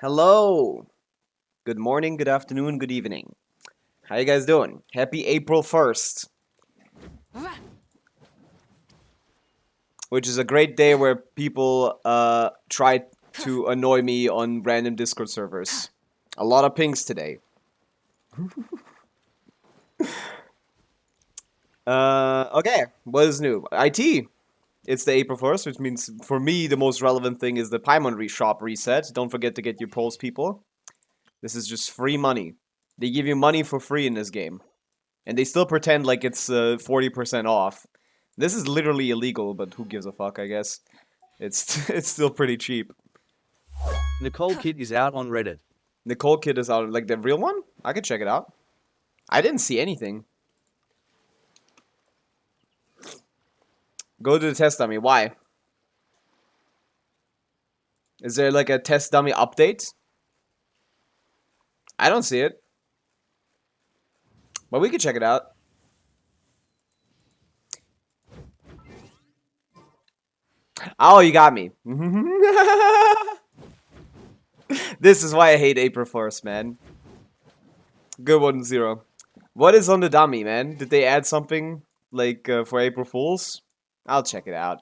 Hello. Good morning, good afternoon, good evening. How you guys doing? Happy April 1st, which is a great day where people try to annoy me on random Discord servers. A lot of pings today. Okay, what is new? IT. It's the April 1st, which means for me the most relevant thing is the Paimon shop reset. Don't forget to get your polls, people. This is just free money. They give you money for free in this game. And they still pretend like it's 40% off. This is literally illegal, but who gives a fuck, I guess. It's it's still pretty cheap. Nicole Kid is out on Reddit. Nicole Kid is out, like the real one? I could check it out. I didn't see anything. Go to the test dummy. Why? Is there like a test dummy update? I don't see it. But we could check it out. Oh, you got me. This is why I hate April 1st, man. Good one, Zero. What is on the dummy, man? Did they add something like for April Fools? I'll check it out.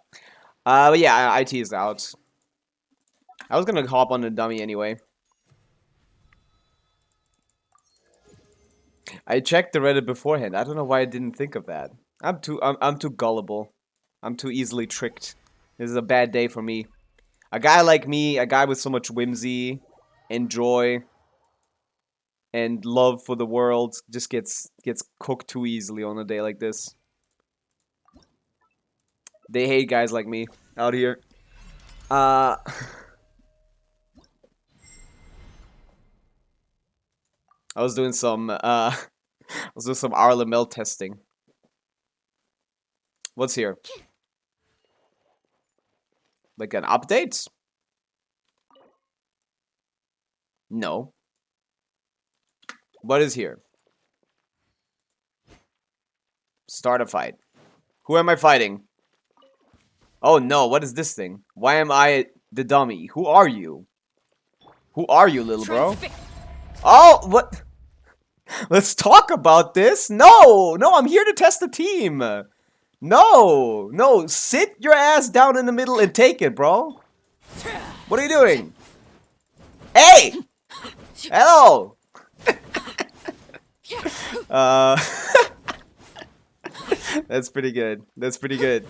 But yeah, IT is out. I was gonna hop on the dummy anyway. I checked the Reddit beforehand. I don't know why I didn't think of that. I'm too gullible. I'm too easily tricked. This is a bad day for me. A guy like me, a guy with so much whimsy and joy and love for the world, just gets cooked too easily on a day like this. They hate guys like me out here. I was doing some RLML testing. What's here? Like an update? No. What is here? Start a fight. Who am I fighting? Oh no, what is this thing? Why am I the dummy? Who are you? Who are you, little bro? Oh, what? Let's talk about this. No, I'm here to test the team. No, sit your ass down in the middle and take it, bro. What are you doing? Hey! Hello! That's pretty good. That's pretty good.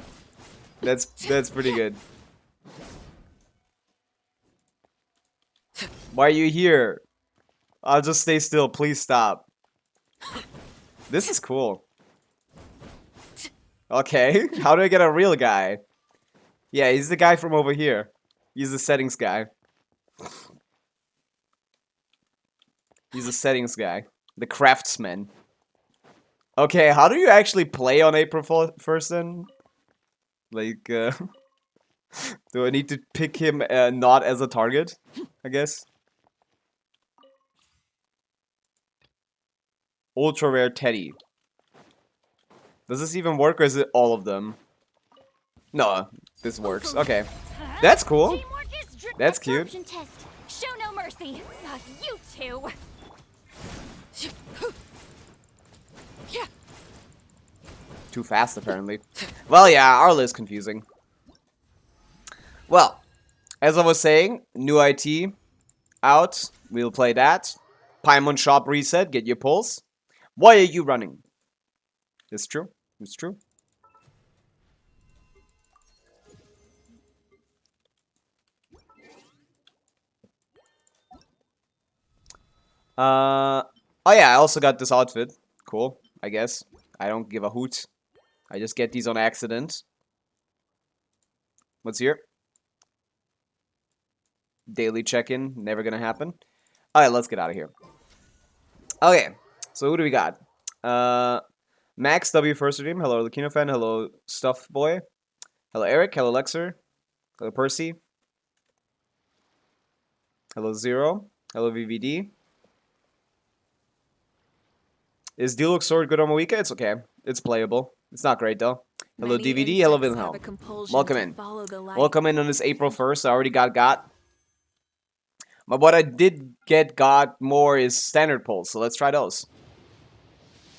That's pretty good. Why are you here? I'll just stay still. Please stop. This is cool. Okay, how do I get a real guy? Yeah, he's the guy from over here. He's the settings guy. He's the settings guy. The craftsman. Okay, how do you actually play on April 1st then? Like, do I need to pick him not as a target? I guess. Ultra rare Teddy. Does this even work or is it all of them? No, this works. Okay. That's cool. That's cute. Show no mercy. You two. Too fast, apparently. Well, yeah, our list confusing. Well, as I was saying, new IT out. We'll play that. Paimon shop reset. Get your pulse. Why are you running? It's true. It's true. Oh yeah, I also got this outfit. Cool, I guess. I don't give a hoot. I just get these on accident. What's here? Daily check-in. Never gonna happen. Alright, let's get out of here. Okay, so who do we got? Max W first stream. Hello, Lucino fan. Hello, Stuff Boy. Hello, Eric. Hello, Lexer. Hello, Percy. Hello, Zero. Hello, VVD. Is Deluxe Sword good on Mawika? It's okay. It's playable. It's not great, though. Hello, DVD. Hello, Wilhelm. Welcome in. Welcome in on this April 1st. I already got. But what I did got more is standard pulls, so let's try those.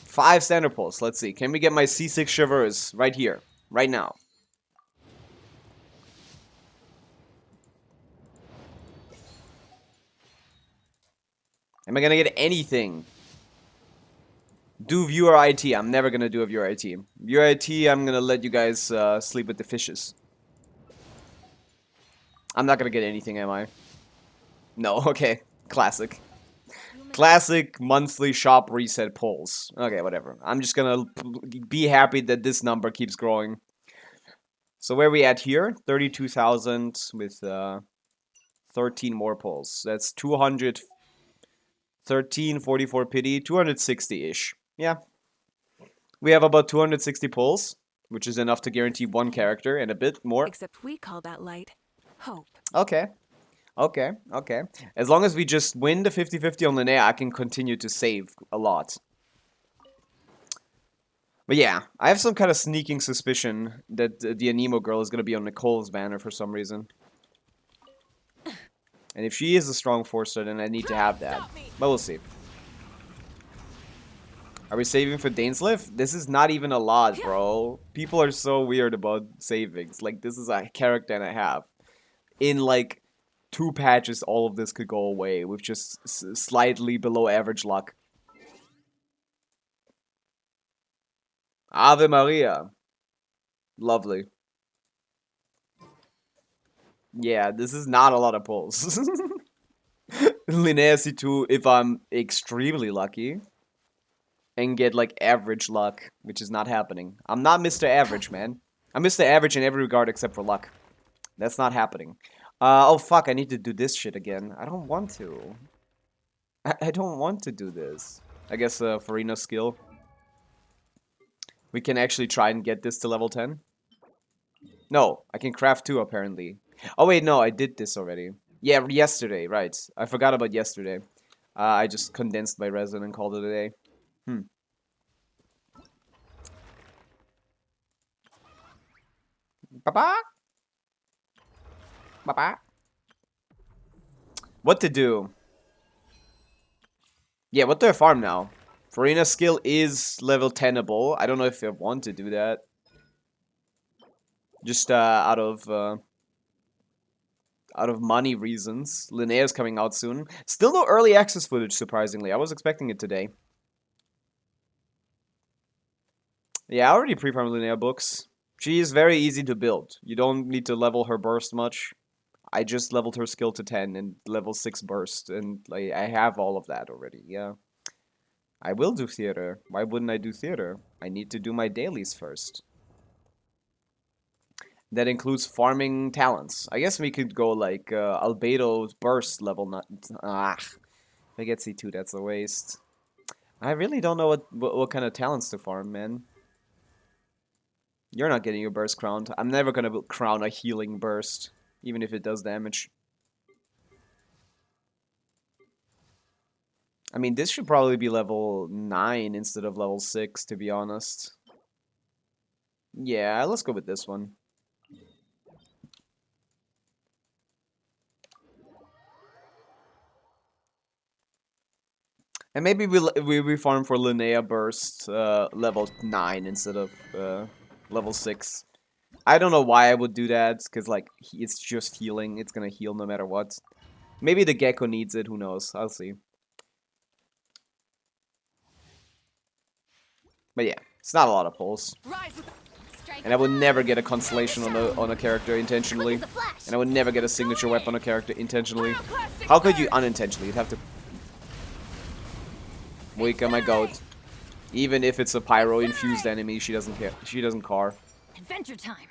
5 standard pulls. Let's see. Can we get my C6 Chevreuse right here, right now? Am I gonna get anything? Do viewer IT. I'm never gonna do a viewer IT. Viewer IT, I'm gonna let you guys sleep with the fishes. I'm not gonna get anything, am I? No, okay. Classic. Classic monthly shop reset pulls. Okay, whatever. I'm just gonna be happy that this number keeps growing. So where are we at here? 32,000 with 13 more pulls. That's 213, 44 pity, 260-ish. Yeah. We have about 260 pulls, which is enough to guarantee one character and a bit more. Except we call that light hope. Okay. Okay, okay. As long as we just win the 50-50 on Linnea, I can continue to save a lot. But yeah, I have some kind of sneaking suspicion that the Anemo girl is going to be on Nicole's banner for some reason. And if she is a strong forcer, then I need to have that. But we'll see. Are we saving for Dainsliff? This is not even a lot, bro. People are so weird about savings. Like, this is a character and a half. In, like, 2 patches, all of this could go away with just slightly below average luck. Ave Maria. Lovely. Yeah, this is not a lot of pulls. Linnea C2 if I'm extremely lucky. And get, like, average luck, which is not happening. I'm not Mr. Average, man. I'm Mr. Average in every regard except for luck. That's not happening. Oh, fuck, I need to do this shit again. I don't want to. I don't want to do this. I guess, Farina's skill. We can actually try and get this to level 10. No, I can craft 2, apparently. Oh, wait, no, I did this already. Yeah, yesterday, right. I forgot about yesterday. I just condensed my resin and called it a day. Bye-bye. Bye-bye. What to do? Yeah, what do I farm now? Farina's skill is level 10able. I don't know if I want to do that. Just out of money reasons. Linnea's coming out soon. Still no early access footage, surprisingly. I was expecting it today. Yeah, I already pre-farmed Linnea books. She is very easy to build. You don't need to level her burst much. I just leveled her skill to 10 and level 6 burst, and like I have all of that already, yeah. I will do theater. Why wouldn't I do theater? I need to do my dailies first. That includes farming talents. I guess we could go like Albedo's burst level not if I get C2, that's a waste. I really don't know what kind of talents to farm, man. You're not getting your burst crowned. I'm never gonna crown a healing burst, even if it does damage. I mean, this should probably be level 9 instead of level 6, to be honest. Yeah, let's go with this one. And maybe we farm for Linnea burst level 9 instead of level 6. I don't know why I would do that, because like it's just healing. It's gonna heal no matter what. Maybe the gecko needs it. Who knows? I'll see. But yeah, it's not a lot of pulls. And I would never get a constellation on a character intentionally. And I would never get a signature weapon on a character intentionally. How could you unintentionally? You'd have to Wake my goat. Even if it's a pyro infused enemy, she doesn't care. She doesn't care. Adventure time.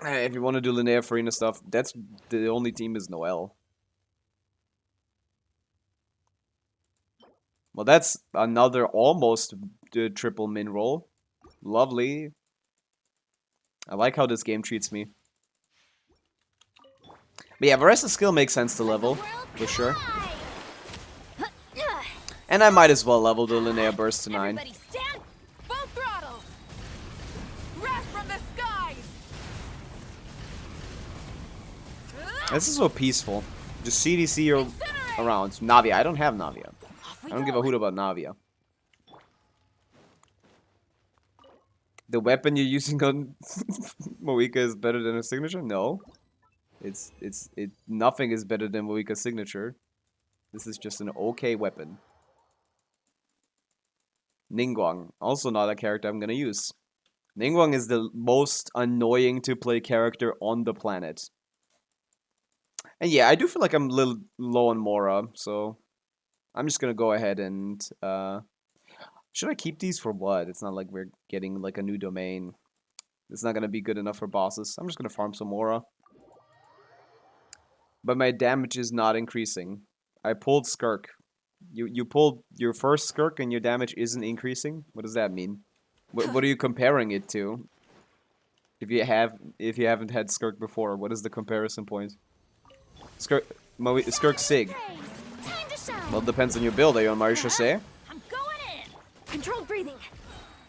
If you want to do Linnea Farina stuff, that's the only team is Noelle. Well, that's another almost triple min roll. Lovely. I like how this game treats me. But yeah, Varessa's skill makes sense to level, for sure. And I might as well level the Linnea Burst to 9. Everybody stand, full throttle. Wrath from the skies. This is so peaceful. Just CDC around. Navia. I don't have Navia. I don't give a hoot about Navia. The weapon you're using on Moika is better than her signature? No. Nothing is better than Moika's signature. This is just an okay weapon. Ningguang. Also not a character I'm gonna use. Ningguang is the most annoying to play character on the planet. And yeah, I do feel like I'm a little low on Mora, so I'm just gonna go ahead and should I keep these for what? It's not like we're getting like a new domain. It's not gonna be good enough for bosses. I'm just gonna farm some Mora. But my damage is not increasing. I pulled Skirk. You pulled your first Skirk and your damage isn't increasing? What does that mean? What are you comparing it to? If you haven't had Skirk before, what is the comparison point? Skirk Sig. Well, it depends on your build. Are you on Marie Chaussee? I'm going in. Controlled breathing.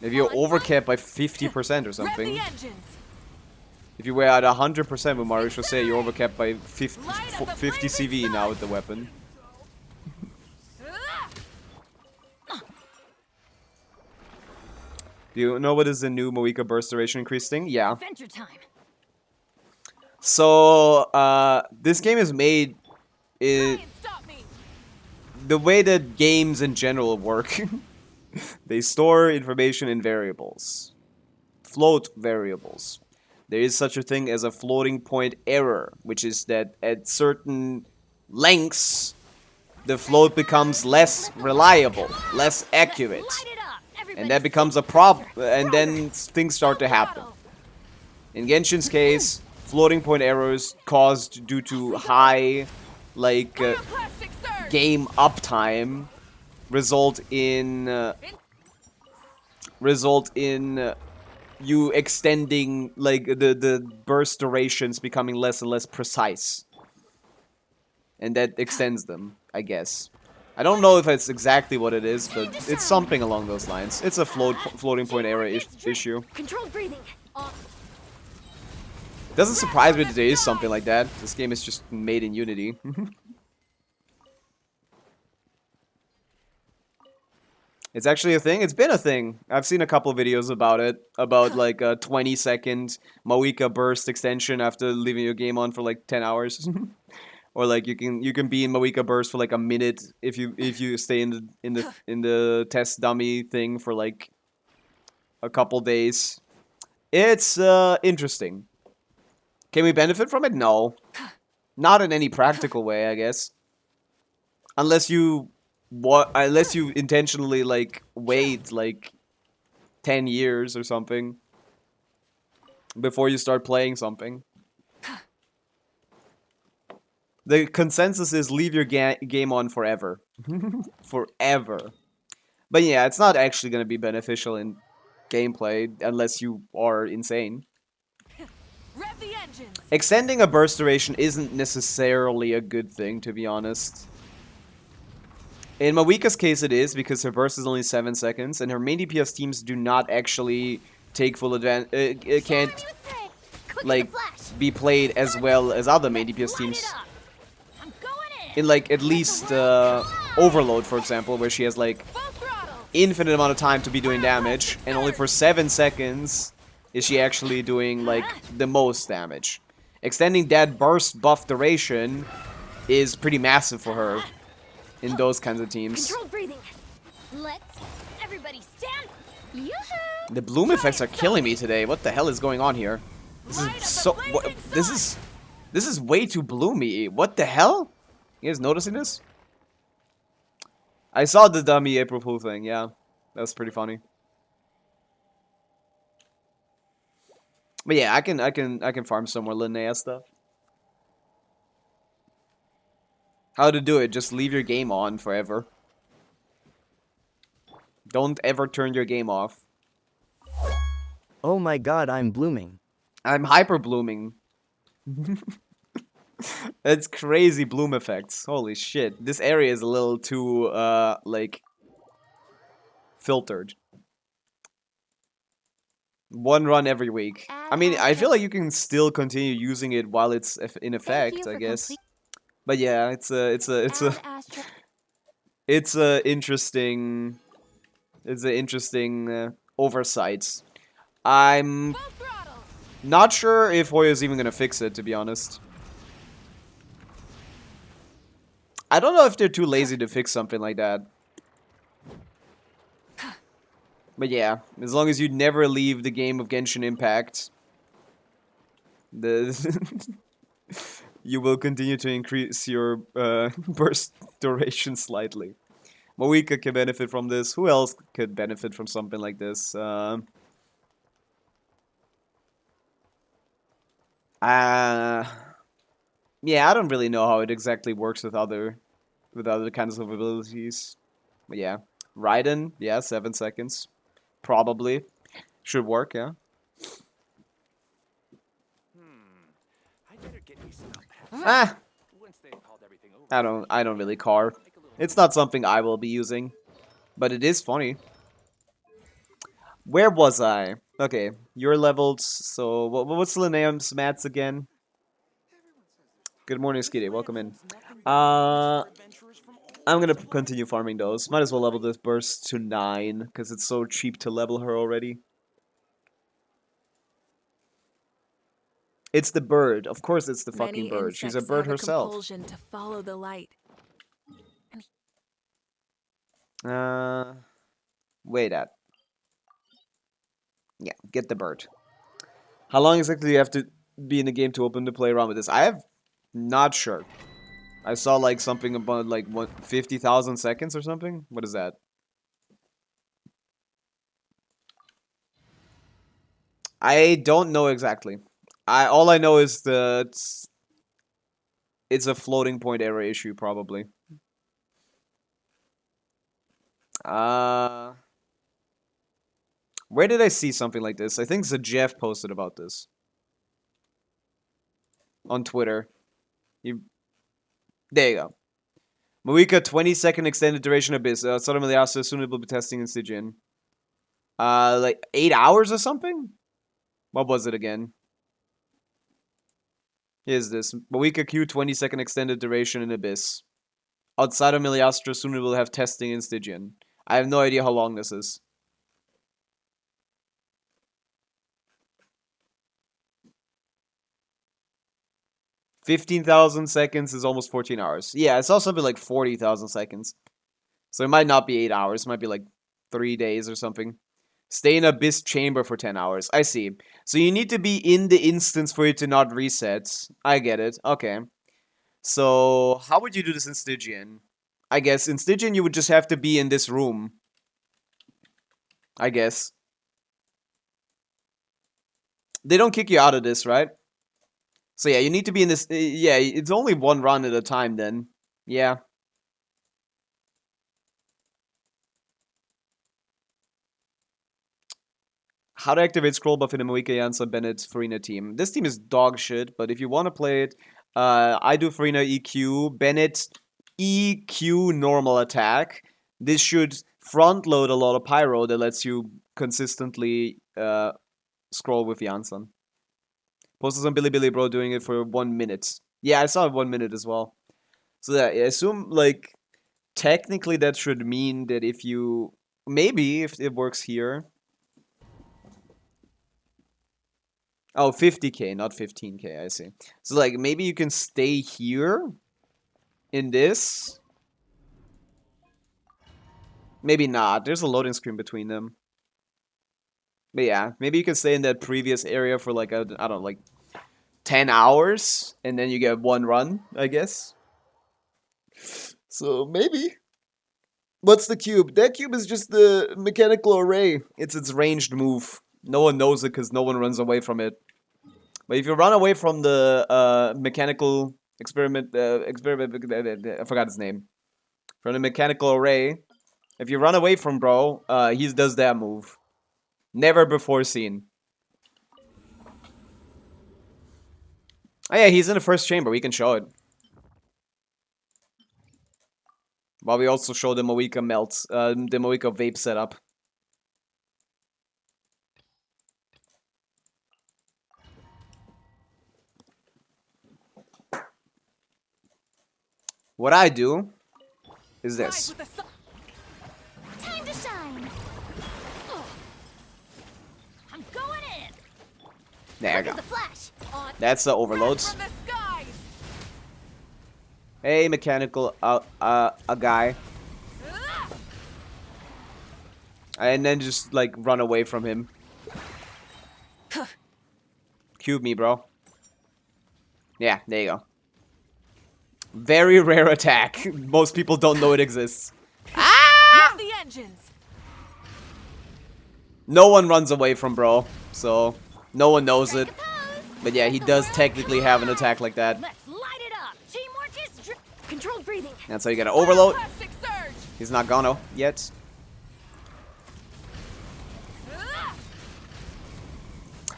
If you're overcapped by 50% or something. Rev the engines. If you were at 100% with Marie Chaussee, you're overcapped by 50 CV now with the weapon. Do you know what is the new Moika burst duration increase thing? Yeah. Adventure time. So, this game is made... Stop me. The way that games in general work. They store information in variables. Float variables. There is such a thing as a floating point error, which is that at certain lengths, the float becomes less reliable, less accurate. Light it up. And that becomes a problem, and then things start to happen. In Genshin's case, floating point errors caused due to high, like, game uptime result in you extending, like, the burst durations becoming less and less precise. And that extends them, I guess. I don't know if it's exactly what it is, but it's something along those lines. It's a floating point error issue. Controlled breathing. Doesn't surprise me that there is something like that. This game is just made in Unity. It's actually a thing. It's been a thing. I've seen a couple of videos about it. About like a 20-second Moika burst extension after leaving your game on for like 10 hours. Or like you can be in Moika burst for like a minute if you stay in the test dummy thing for like a couple days. It's interesting. Can we benefit from it? No. Not in any practical way, I guess. Unless you intentionally like wait like 10 years or something before you start playing something. The consensus is leave your game on forever. Forever. But yeah, it's not actually going to be beneficial in gameplay unless you are insane. Rev the engines. Extending a burst duration isn't necessarily a good thing, to be honest. In Mawika's case it is, because her burst is only 7 seconds, and her main DPS teams do not actually take full advantage. It can't, like, be played as well as other main DPS teams. In, like, at least Overload, for example, where she has, like, infinite amount of time to be doing damage, and only for 7 seconds is she actually doing, like, the most damage. Extending that burst buff duration is pretty massive for her in those kinds of teams. Controlled breathing. Let's everybody stand. Yoo-hoo! The bloom effects are killing me today. What the hell is going on here? This is so... This is way too bloomy. What the hell? You guys noticing this? I saw the dummy April Fool thing, yeah. That was pretty funny. But yeah, I can farm some more Linnea stuff. How to do it, just leave your game on forever. Don't ever turn your game off. Oh my god, I'm blooming. I'm hyper blooming. That's crazy bloom effects. Holy shit. This area is a little too, like, filtered. 1 run every week. I mean, I feel like you can still continue using it while it's in effect, I guess. But yeah, it's a interesting oversight. I'm Full throttle. not sure if Hoya's even gonna fix it, to be honest. I don't know if they're too lazy to fix something like that. But yeah, as long as you never leave the game of Genshin Impact, the you will continue to increase your burst duration slightly. Moika can benefit from this. Who else could benefit from something like this? Yeah, I don't really know how it exactly works with other kinds of abilities. But yeah, Raiden, yeah, 7 seconds, probably should work. Yeah. Ah, I don't really car. It's not something I will be using, but it is funny. Where was I? Okay, you're leveled. So what's Linneum's mats again? Good morning, Skitty. Welcome in. I'm gonna continue farming those. Might as well level this burst to 9 because it's so cheap to level her already. It's the bird. Of course, it's the fucking bird. She's a bird herself. Compulsion to follow the light. Wait at. Yeah, get the bird. How long exactly do you have to be in the game to open to play around with this? I have not sure. I saw like something about like what 50,000 seconds or something. What is that? I don't know exactly. All I know is that it's a floating point error issue probably. Where did I see something like this? I think Zajeff posted about this on Twitter. There you go. Moika, 20-second extended duration abyss. Suddenly also soon it will be testing in Stygian. Like 8 hours or something? What was it again? Here's this. Moika Q, 20-second extended duration in abyss. Outside of Miliastra, soon it will have testing in Stygian. I have no idea how long this is. $15,000 seconds is almost 14 hours. Yeah, I saw something like 40,000 seconds. So it might not be 8 hours. It might be like 3 days or something. Stay in Abyss Chamber for 10 hours. I see. So you need to be in the instance for it to not reset. I get it. Okay. So how would you do this in Stygian? I guess in Stygian you would just have to be in this room. I guess. They don't kick you out of this, right? So yeah, you need to be in this. Yeah, it's only 1 run at a time then. Yeah. How to activate scroll buff in a Moika Jansa Bennett Farina team. This team is dog shit, but if you want to play it, I do Farina EQ, Bennett EQ normal attack. This should front load a lot of pyro that lets you consistently scroll with Jansen. Posted on Billy Bro doing it for 1 minute. Yeah, I saw it 1 minute as well. So yeah, I assume like technically that should mean that if you maybe if it works here. Oh, 50k, not 15k, I see. So, like, maybe you can stay here in this. Maybe not. There's a loading screen between them. But yeah, maybe you can stay in that previous area for, like, I don't know, like 10 hours. And then you get 1 run, I guess. So, maybe. What's the cube? That cube is just the mechanical array. It's its ranged move. No one knows it because no one runs away from it. But if you run away from the mechanical experiment, I forgot his name. From the mechanical array, if you run away from bro, he does that move. Never before seen. Oh yeah, he's in the first chamber. We can show it. While we also show the Moika melt, the Moika vape setup. What I do is Rise this. with the sun. Time to shine. Ugh. I'm going in. There you Quick go. as a flash. On That's the red overloads. from the skies. Hey, mechanical, a guy. Ah! And then just, like, run away from him. Cube me, bro. Yeah, there you go. Very rare attack. Most people don't know it exists. Rev the engines. No one runs away from bro, so no one knows it. Strike a pose. But yeah, he does technically have an attack like that. Let's light it up. Teamwork is Controlled breathing. That's how you gotta overload. Plastic surge. He's not gonna yet. Ah!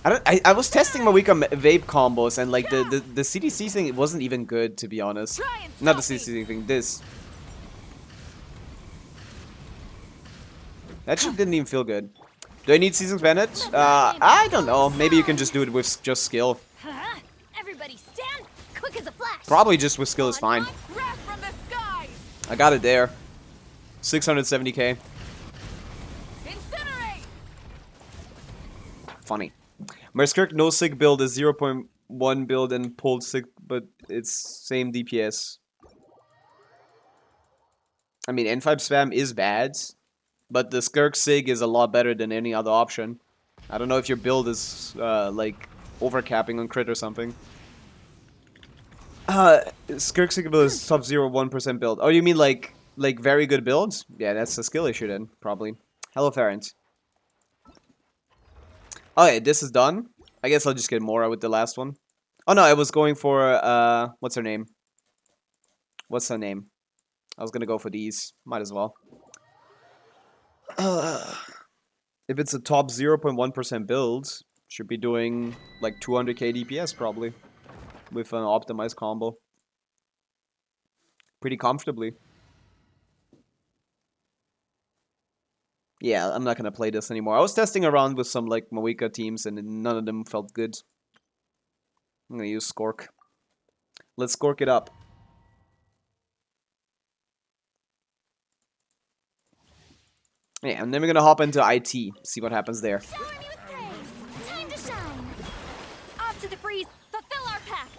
I was testing my Pavica vape combos and like the CDC thing, it wasn't even good, to be honest. Try and Not the stop CDC thing, this. That shit didn't even feel good. Do I need Seasons Bennett? I don't know. Maybe you can just do it with just skill. Huh? Everybody stand. Quick as a flash. Probably just with skill is fine. Rev from the skies. I got it there. 670k. Incinerate. Funny. Merskirk no sig build is 0.1 build and pulled sig, but it's same DPS. I mean, N5 spam is bad, but the Skirk sig is a lot better than any other option. I don't know if your build is like overcapping on crit or something. Skirk sig build is top 0.1% build. Oh, you mean like very good builds? Yeah, that's a skill issue then, probably. Hello, Ferent. Okay, this is done. I guess I'll just get Mora with the last one. Oh no, I was going for, what's her name? What's her name? I was gonna go for these. Might as well. If it's a top 0.1% build, should be doing like 200k DPS probably. With an optimized combo. Pretty comfortably. Yeah, I'm not gonna play this anymore. I was testing around with some like Pavica teams and none of them felt good. I'm gonna use Skork. Let's Skork it up. Yeah, and then we're gonna hop into IT, see what happens there. Shower me with praise. Time to shine. Off to the freeze. Fulfill our pact.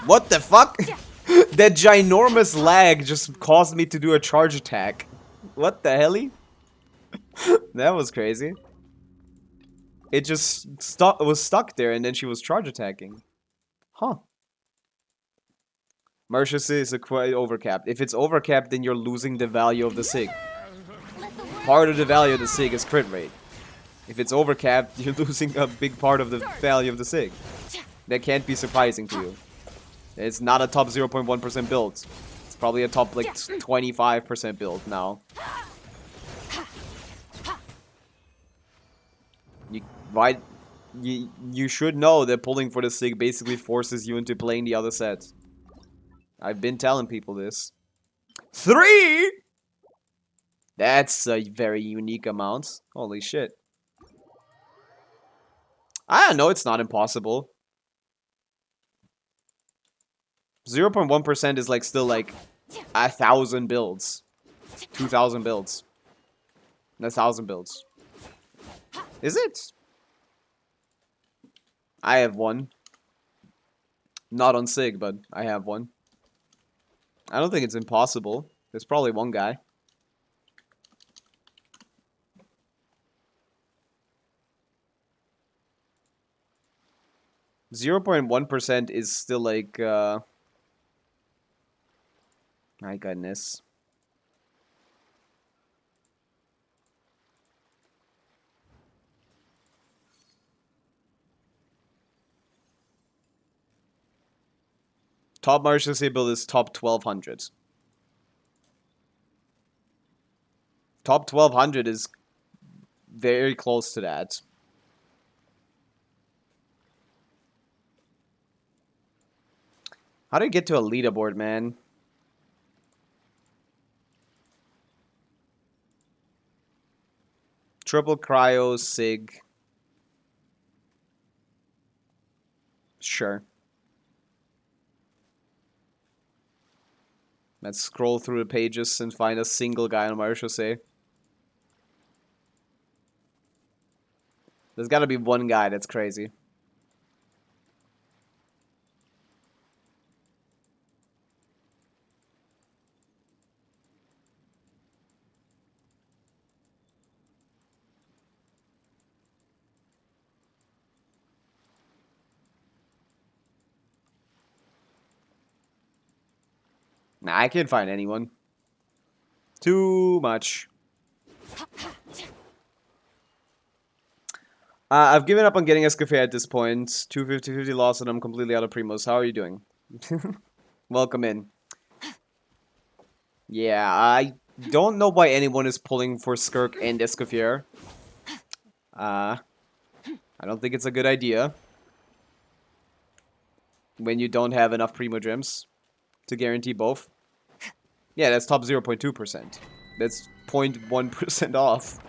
What the fuck? That ginormous lag just caused me to do a charge attack. What the helly? That was crazy. It just was stuck there and then she was charge attacking. Huh. Mercy is quite overcapped. If it's overcapped, then you're losing the value of the SIG. Let the world Part of the value of the SIG is crit rate. If it's overcapped, you're losing a big part of the value of the SIG. That can't be surprising to you. It's not a top 0.1% build. It's probably a top like 25% build now. You should know that pulling for the SIG basically forces you into playing the other set. I've been telling people this. 3! That's a very unique amount. Holy shit. I don't know, it's not impossible. 0.1% is like still like 1,000 builds. 2,000 builds. 1,000 builds. Is it? I have one. Not on SIG, but I have one. I don't think it's impossible. There's probably one guy. .1% is still like, my goodness. Top emergency build is top 1200. Top 1200 is very close to that. How do you get to a leaderboard, man? Triple cryo, SIG. Sure. Let's scroll through the pages and find a single guy on Marechaussee. There's gotta be one guy that's crazy. Nah, I can't find anyone. Too much. I've given up on getting Escafé at this point. 250-50 loss and I'm completely out of Primos. How are you doing? Welcome in. Yeah, I don't know why anyone is pulling for Skirk and Escoffier. I don't think it's a good idea. When you don't have enough Primo Gems to guarantee both. Yeah, that's top 0.2%. That's 0.1% off.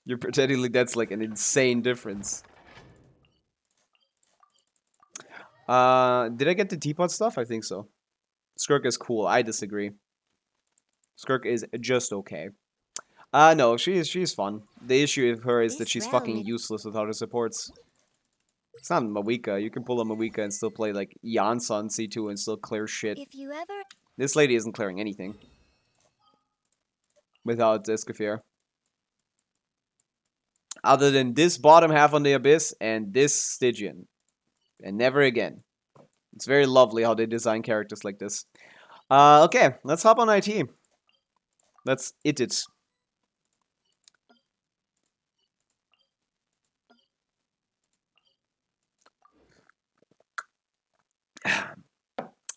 You're pretending like that's like an insane difference. Did I get the teapot stuff? I think so. Skirk is cool. I disagree. Skirk is just okay. No, she's fun. The issue with her is that This she's round fucking is- useless without her supports. It's not Mawika. You can pull a Mawika and still play like Yansa on C2 and still clear shit. If you ever This lady isn't clearing anything. Without Escoffier. Other than this bottom half on the Abyss and this Stygian. And never again. It's very lovely how they design characters like this. Okay, let's hop on IT. Let's it.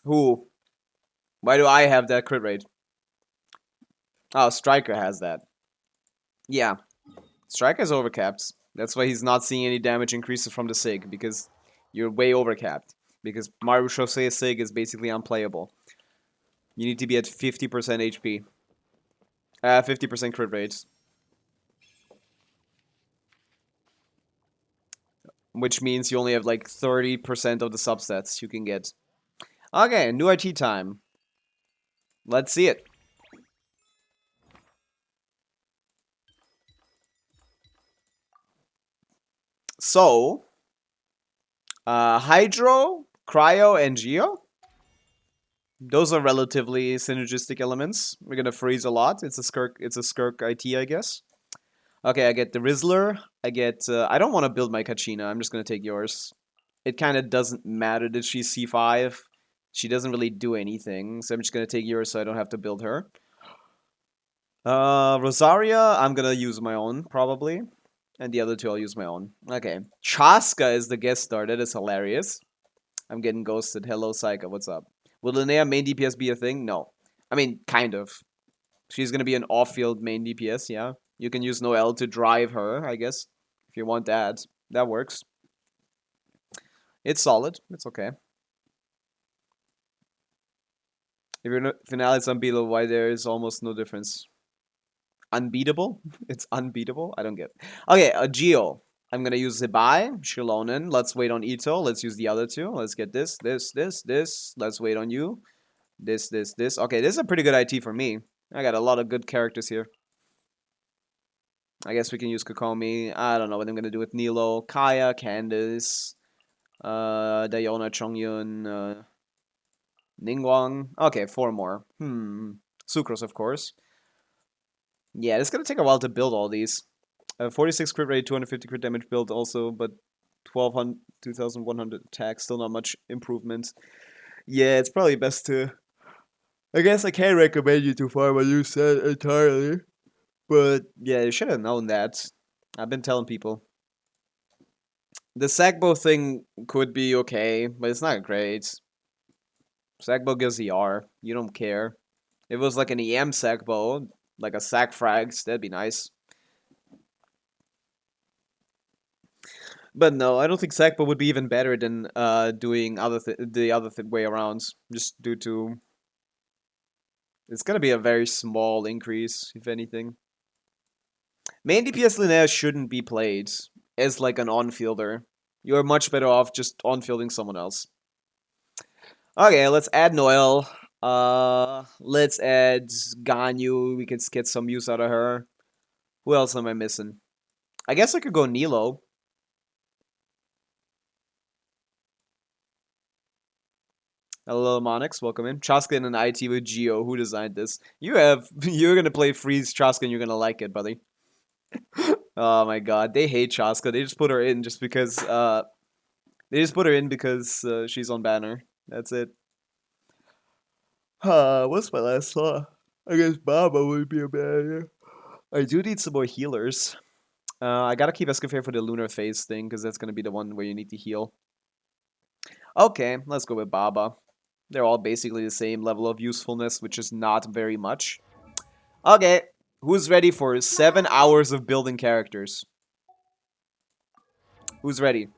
Who? Why do I have that crit rate? Oh, Striker has that. Yeah. Striker's overcapped. That's why he's not seeing any damage increases from the Sig, because you're way overcapped. Because Marechaussee Sig is basically unplayable. You need to be at 50% HP. 50% crit rate. Which means you only have like 30% of the substats you can get. Okay, new IT time. Let's see it. So, Hydro, Cryo, and Geo. Those are relatively synergistic elements. We're gonna freeze a lot. It's a Skirk IT, I guess. Okay, I get the Rizzler. I get. I don't want to build my Kachina. I'm just gonna take yours. It kind of doesn't matter that she's C5. She doesn't really do anything, so I'm just gonna take yours so I don't have to build her. Rosaria, I'm gonna use my own probably, and the other two I'll use my own. Okay, Chaska is the guest star. That is hilarious. I'm getting ghosted. Hello, Psycho. What's up? Will Linnea main DPS be a thing? No. I mean, kind of. She's gonna be an off-field main DPS, yeah. You can use Noelle to drive her, I guess. If you want that. That works. It's solid. It's okay. If your finale is unbeatable, why there is almost no difference? Unbeatable? It's unbeatable? I don't get it. Okay, Geo. I'm gonna use Zebai, Shilonen. Let's wait on Ito. Let's use the other two. Let's get this. Let's wait on you. This. Okay, this is a pretty good IT for me. I got a lot of good characters here. I guess we can use Kokomi. I don't know what I'm gonna do with Nilo, Kaya, Candice, Dayona, Chongyun, Ningguang. Okay, 4 more. Sucrose, of course. Yeah, it's gonna take a while to build all these. 46 crit rate, 250 crit damage build also, but 2100 attack, still not much improvement. Yeah, it's probably best to... I guess I can't recommend you to farm a new set entirely. But yeah, you should have known that. I've been telling people. The Sagbo thing could be okay, but it's not great. Sagbo gives ER. You don't care. If it was like an EM Sagbo, like a Sag Frags, that'd be nice. But no, I don't think Sagbo would be even better than doing the other way around. Just due to... It's gonna be a very small increase, if anything. Main DPS Linnea shouldn't be played as like an on-fielder. You're much better off just on-fielding someone else. Okay, let's add Noel. Let's add Ganyu. We can get some use out of her. Who else am I missing? I guess I could go Nilo. Hello, Monix. Welcome in. Chaskin and IT with Geo. Who designed this? You're gonna play Freeze Chaskin. You're gonna like it, buddy. Oh my god, they hate Chaska. They just put her in just because. They just put her in because she's on banner. That's it. What's my last thought? I guess Baba would be a banner. I do need some more healers. I gotta keep Escafir for the lunar phase thing because that's gonna be the one where you need to heal. Okay, let's go with Baba. They're all basically the same level of usefulness, which is not very much. Okay, who's ready for 7 hours of building characters? Who's ready?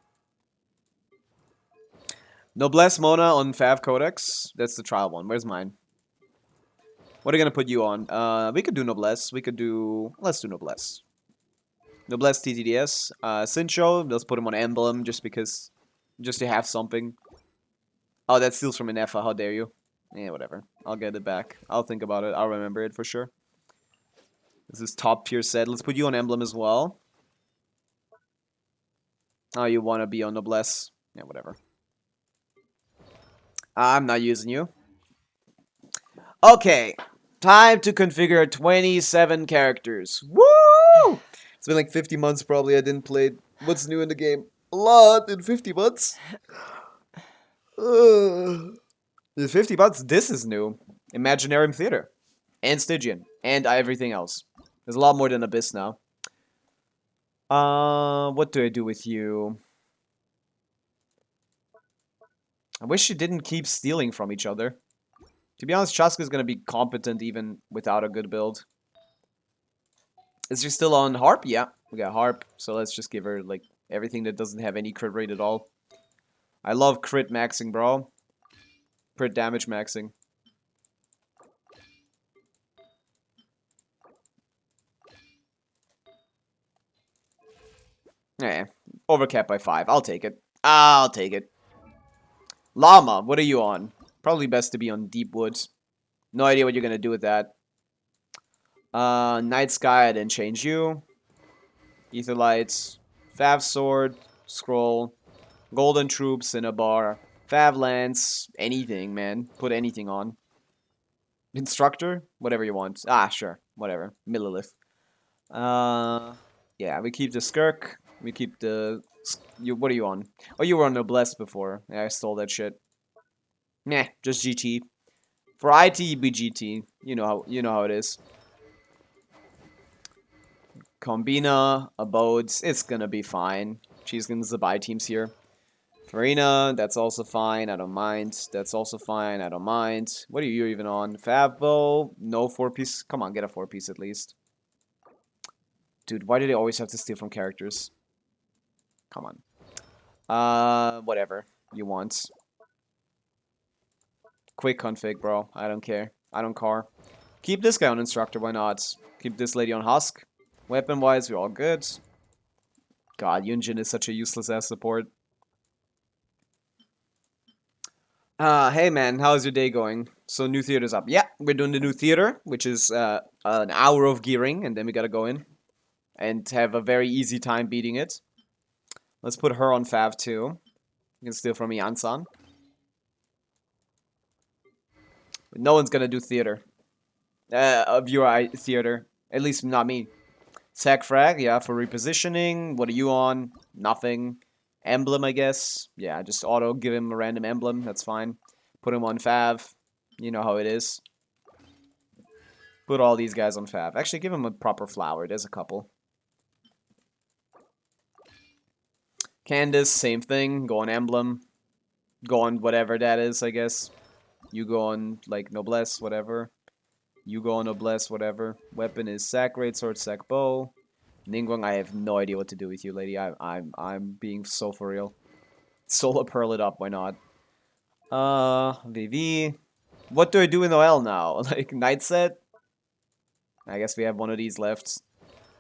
Noblesse Mona on Fav Codex. That's the trial one. Where's mine? What are you gonna put you on? We could do Noblesse. We could do... Let's do Noblesse. Noblesse TTDS. Sincho, let's put him on Emblem just because... Just to have something. Oh, that steals from Inefa. How dare you? Yeah, whatever. I'll get it back. I'll think about it. I'll remember it for sure. This is top tier set. Let's put you on Emblem as well. Oh, you want to be on Noblesse. Yeah, whatever. I'm not using you. Okay. Time to configure 27 characters. Woo! It's been like 50 months probably I didn't play. What's new in the game? A lot in 50 months. In 50 months, this is new. Imaginarium Theater. And Stygian. And everything else. There's a lot more than Abyss now. What do I do with you? I wish you didn't keep stealing from each other. To be honest, Chaska's gonna be competent even without a good build. Is she still on Harp? Yeah, we got Harp. So let's just give her, like, everything that doesn't have any crit rate at all. I love crit maxing, bro. Crit damage maxing. Yeah, overcap by 5. I'll take it. I'll take it. Llama, what are you on? Probably best to be on Deep Woods. No idea what you're gonna do with that. Night Sky, I didn't change you. Ether Lights, Fav Sword, Scroll, Golden Troop, Cinnabar, Fav Lance, anything, man. Put anything on. Instructor? Whatever you want. Ah, sure. Whatever. Millilith. Yeah, we keep the Skirk. We keep the... what are you on? Oh, you were on Noblesse before. Yeah, I stole that shit. Nah, just GT. For IT, you be GT. You know how it is. Combina, Abodes, it's gonna be fine. She's gonna buy teams here. Farina, that's also fine, I don't mind. That's also fine, I don't mind. What are you even on? Favbo, no 4-piece. Come on, get a 4-piece at least. Dude, why do they always have to steal from characters? Come on. Whatever you want. Quick config, bro. I don't care. I don't care. Keep this guy on Instructor, why not? Keep this lady on Husk. Weapon-wise, we're all good. God, Yunjin is such a useless-ass support. Hey man, how's your day going? So, new theater's up. Yeah, we're doing the new theater, which is an hour of gearing, and then we gotta go in. And have a very easy time beating it. Let's put her on Fav too. You can steal from Ian-san. No one's gonna do theater. Of your theater. At least not me. Sack Frag, yeah, for repositioning. What are you on? Nothing. Emblem, I guess. Yeah, just auto give him a random emblem. That's fine. Put him on Fav. You know how it is. Put all these guys on Fav. Actually, give him a proper flower. There's a couple. Candace, same thing. Go on Emblem. Go on whatever that is, I guess. You go on, like, Noblesse, whatever. You go on Noblesse, whatever. Weapon is Sack Great Sword, Sack Bow. Ningguang, I have no idea what to do with you, lady. I'm being so for real. Solar Pearl it up, why not? VV. What do I do in OL now? Like, Night Set? I guess we have one of these left.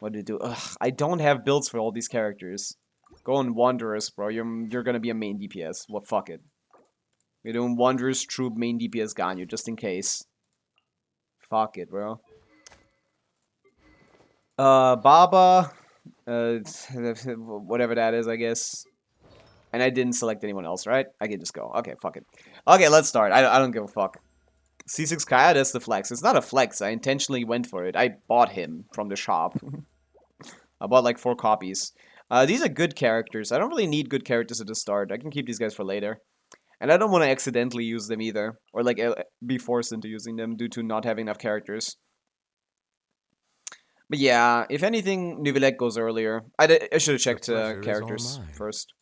What do you do? Ugh, I don't have builds for all these characters. Go on Wanderers, bro. You're gonna be a main DPS. Well, fuck it. We're doing Wanderer's Troop main DPS Ganyu, just in case. Fuck it, bro. Baba. Whatever that is, I guess. And I didn't select anyone else, right? I can just go. Okay, fuck it. Okay, let's start. I don't give a fuck. C6 Kaya, that's the flex. It's not a flex. I intentionally went for it. I bought him from the shop. I bought like 4 copies. These are good characters. I don't really need good characters at the start. I can keep these guys for later. And I don't want to accidentally use them either. Or like be forced into using them due to not having enough characters. But yeah, if anything, Neuvillette goes earlier. I should have checked characters first.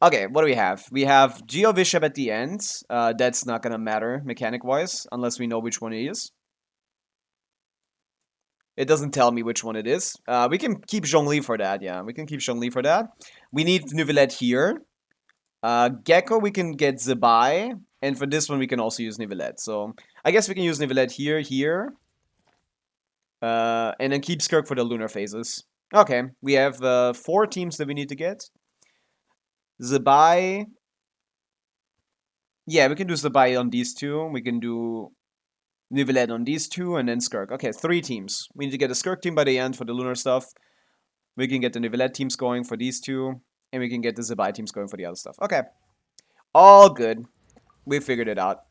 Okay, what do we have? We have Geo Bishop at the end. That's not gonna matter mechanic-wise, unless we know which one it is. It doesn't tell me which one it is. We can keep Zhongli for that, yeah. We can keep Zhongli for that. We need Neuvillette here. Gecko, we can get Zebai. And for this one, we can also use Neuvillette. So, I guess we can use Neuvillette here. And then keep Skirk for the lunar phases. Okay, we have 4 teams that we need to get. Zebai. Yeah, we can do Zebai on these 2. We can do Neuvillette on these 2, and then Skirk. Okay, 3 teams. We need to get a Skirk team by the end for the lunar stuff. We can get the Neuvillette teams going for these 2. And we can get the Zebai teams going for the other stuff. Okay. All good. We figured it out.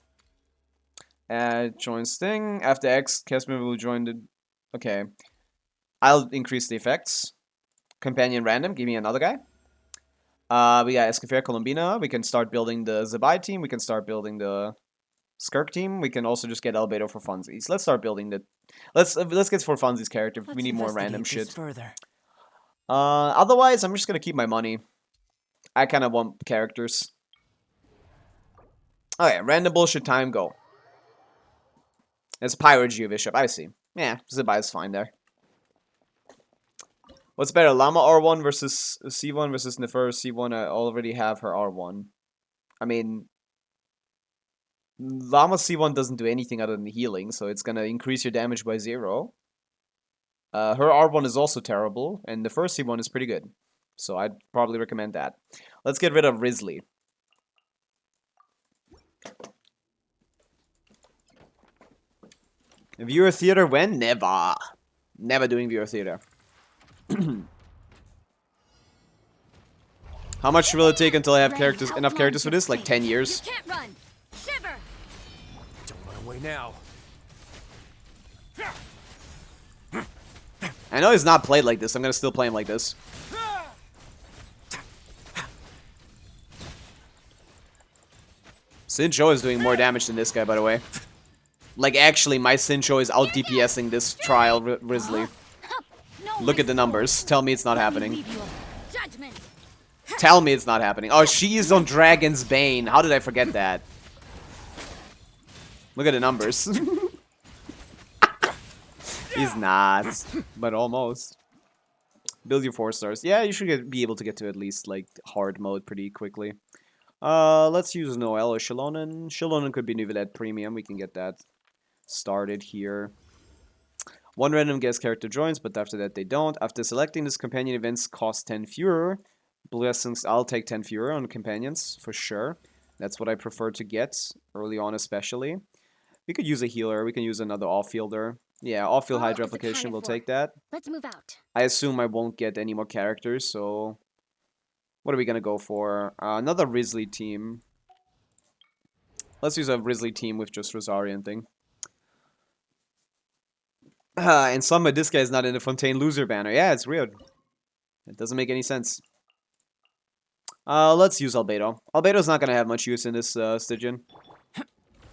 Joins thing. After X, Casimir will join the... Okay. I'll increase the effects. Companion random. Give me another guy. We got Escaffair Colombina. We can start building the Zebai team. We can start building the Skirk team. We can also just get Albedo for funsies. Let's start building the... Let's get for funsies character. We need more random shit. Further. Otherwise, I'm just gonna keep my money. I kind of want characters. Okay, random bullshit time, go. It's Pyro Geo Bishop, I see. Yeah, Zebai is fine there. What's better, Llama R1 versus C1 versus Nefer C1? I already have her R1. I mean, Llama C1 doesn't do anything other than healing, so it's gonna increase your damage by 0. Her R1 is also terrible, and the first C1 is pretty good. So I'd probably recommend that. Let's get rid of Risley. Viewer theater when? Never. Never doing viewer theater. How much will it take until I have enough characters for this? Like 10 years? You can't run. Shiver. Don't run away now. I know he's not played like this. I'm gonna still play him like this. Sincho is doing more damage than this guy, by the way. Like, actually, my Sincho is out DPSing this trial Risley. Look at the numbers. Tell me it's not happening. Judgment. Tell me it's not happening. Oh, she is on Dragon's Bane. How did I forget that? Look at the numbers. He's not, but almost. Build your 4 stars. Yeah, you should be able to get to at least, like, hard mode pretty quickly. Let's use Noel or Shilonen. Shilonen could be Neuvillette Premium. We can get that started here. 1 random guest character joins, but after that they don't. After selecting this, companion events cost 10 fewer. Blessings, I'll take 10 fewer on companions, for sure. That's what I prefer to get, early on especially. We could use a healer. We can use another off-fielder. Yeah, off-field Hydra application, we'll take that. Let's move out. I assume I won't get any more characters, so... What are we gonna go for? Another Risley team. Let's use a Risley team with just Rosarian thing. And somehow this guy's not in the Fontaine loser banner. Yeah, it's weird. It doesn't make any sense. Let's use Albedo. Albedo's not gonna have much use in this Stygian.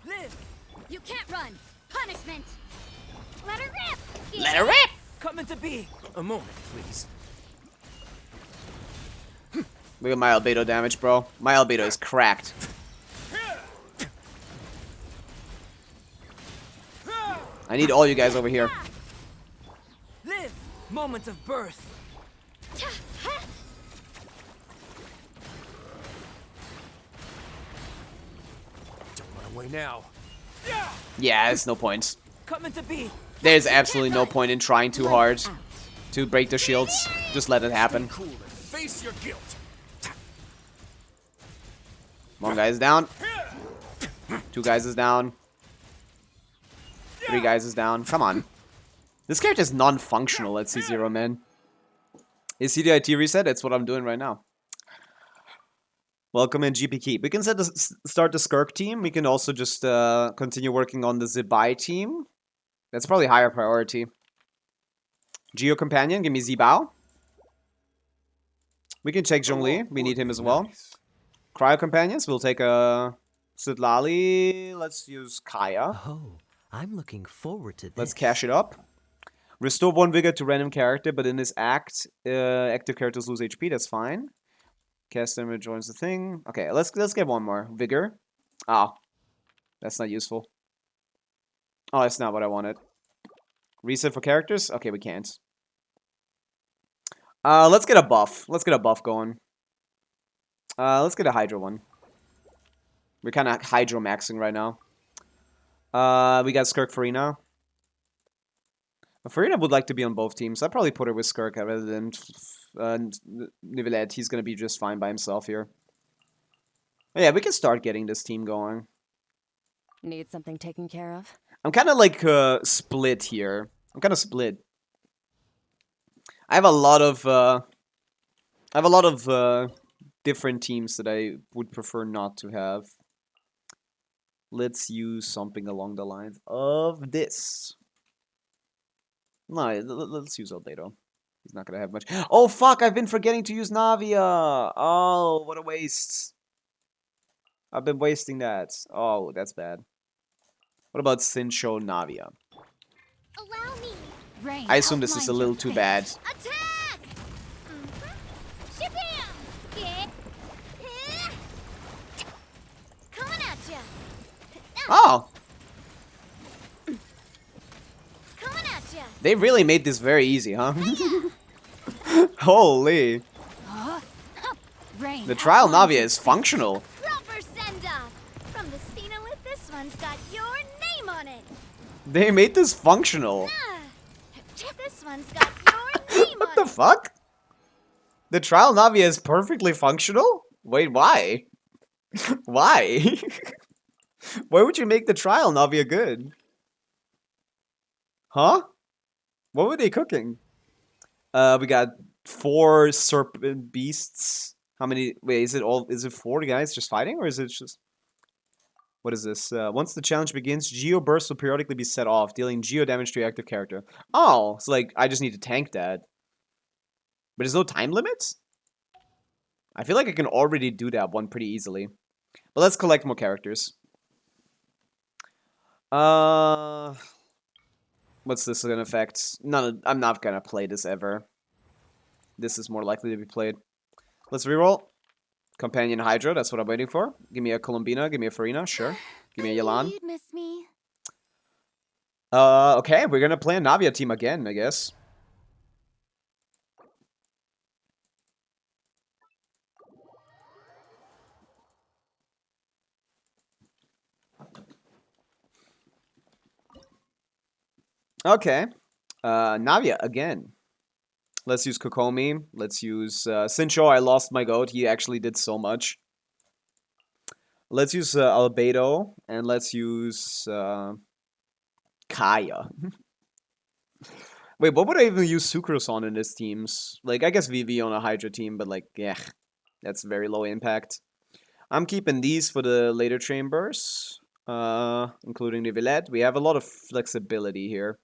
Live. You can't run. Punishment. Let her rip. Let her rip! Come into be. A moment, please. Look at my Albedo damage, bro. My Albedo is cracked. I need all you guys over here. Live. Moment of birth. Don't run away now. Yeah, there's no point. Come into be. There's absolutely no point in trying too hard to break the shields. Just let it happen. Cool and face your guilt. One guy's down. 2 guys is down. 3 guys is down. Come on. This character is non-functional at C0, man. Is CDIT reset? That's what I'm doing right now. Welcome in GP Keep. We can start the Skirk team. We can also just continue working on the Zibai team. That's probably higher priority. Geo Companion, give me Zibao. We can check Zhongli. We need him as well. Cryo Companions, we'll take a Sitlali. Let's use Kaya. Oh, I'm looking forward to this. Let's cash it up. Restore 1 vigor to random character, but in this act, active characters lose HP. That's fine. Cast damage joins the thing. Okay, let's get 1 more vigor. Oh, that's not useful. Oh, that's not what I wanted. Reset for characters. Okay, we can't. Let's get a buff. Let's get a buff going. Let's get a Hydro one. We're kind of Hydro maxing right now. We got Skirk Farina. Farina would like to be on both teams. I'd probably put her with Skirk rather than Nivelet. He's going to be just fine by himself here. But yeah, we can start getting this team going. Need something taken care of? I'm kind of like split here. I'm kind of split. I have a lot of different teams that I would prefer not to have. Let's use something along the lines of this. No, let's use Albedo. He's not gonna have much. Oh fuck! I've been forgetting to use Navia. Oh, what a waste! I've been wasting that. Oh, that's bad. What about Sincho Navia? Allow me. Rain I assume this is a outlines little your too fate. bad. Attack! Shabam! Get. Coming at ya. Oh, Coming at ya. they really made this very easy, huh? Holy! Rain The trial outlines Navia your is fate. functional. Proper send off. From the Spinolith, this one's got your name on it. They made this functional. Ah, this one's got your name What on the it. fuck? The trial Navia is perfectly functional? Wait, why? Why? Why would you make the trial Navia good? Huh? What were they cooking? We got 4 serpent beasts. How many? Wait, is it 4 guys just fighting, or is it just? What is this? Once the challenge begins, Geo bursts will periodically be set off, dealing Geo damage to your active character. Oh, it's like I just need to tank that. But there's no time limits? I feel like I can already do that one pretty easily. But let's collect more characters. What's this gonna affect? None. I'm not gonna play this ever. This is more likely to be played. Let's reroll. Companion Hydro, that's what I'm waiting for. Give me a Columbina, give me a Farina, sure. Give me a I knew Yelan. You'd miss me. Okay, we're gonna play a Navia team again, I guess. Okay. Navia again. Let's use Kokomi. Let's use Sincho. I lost my goat. He actually did so much. Let's use Albedo. And let's use Kaya. Wait, what would I even use Sucrose on in this teams? Like, I guess VV on a Hydra team, but like, yeah. That's very low impact. I'm keeping these for the later chambers. Including the Villette. We have a lot of flexibility here.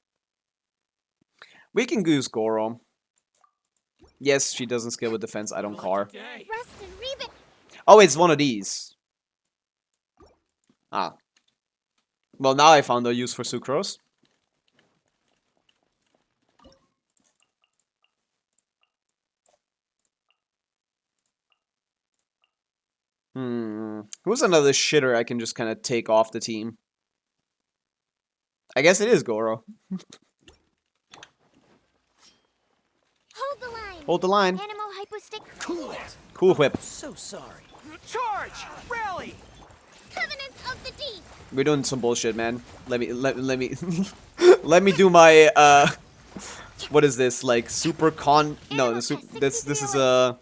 We can use Goro. Yes, she doesn't scale with defense. I don't care. Rest and Reba. Oh, it's one of these. Ah. Well, now I found a use for Sucrose. Who's another shitter I can just kind of take off the team? I guess it is Goro. Hold the line. Hold the line. Animo hypostick. Cool it. Cool whip. So sorry. Charge! Rally! Covenants of the deep. We're doing some bullshit, man. Let me let me do my what is this? Like super no, this is a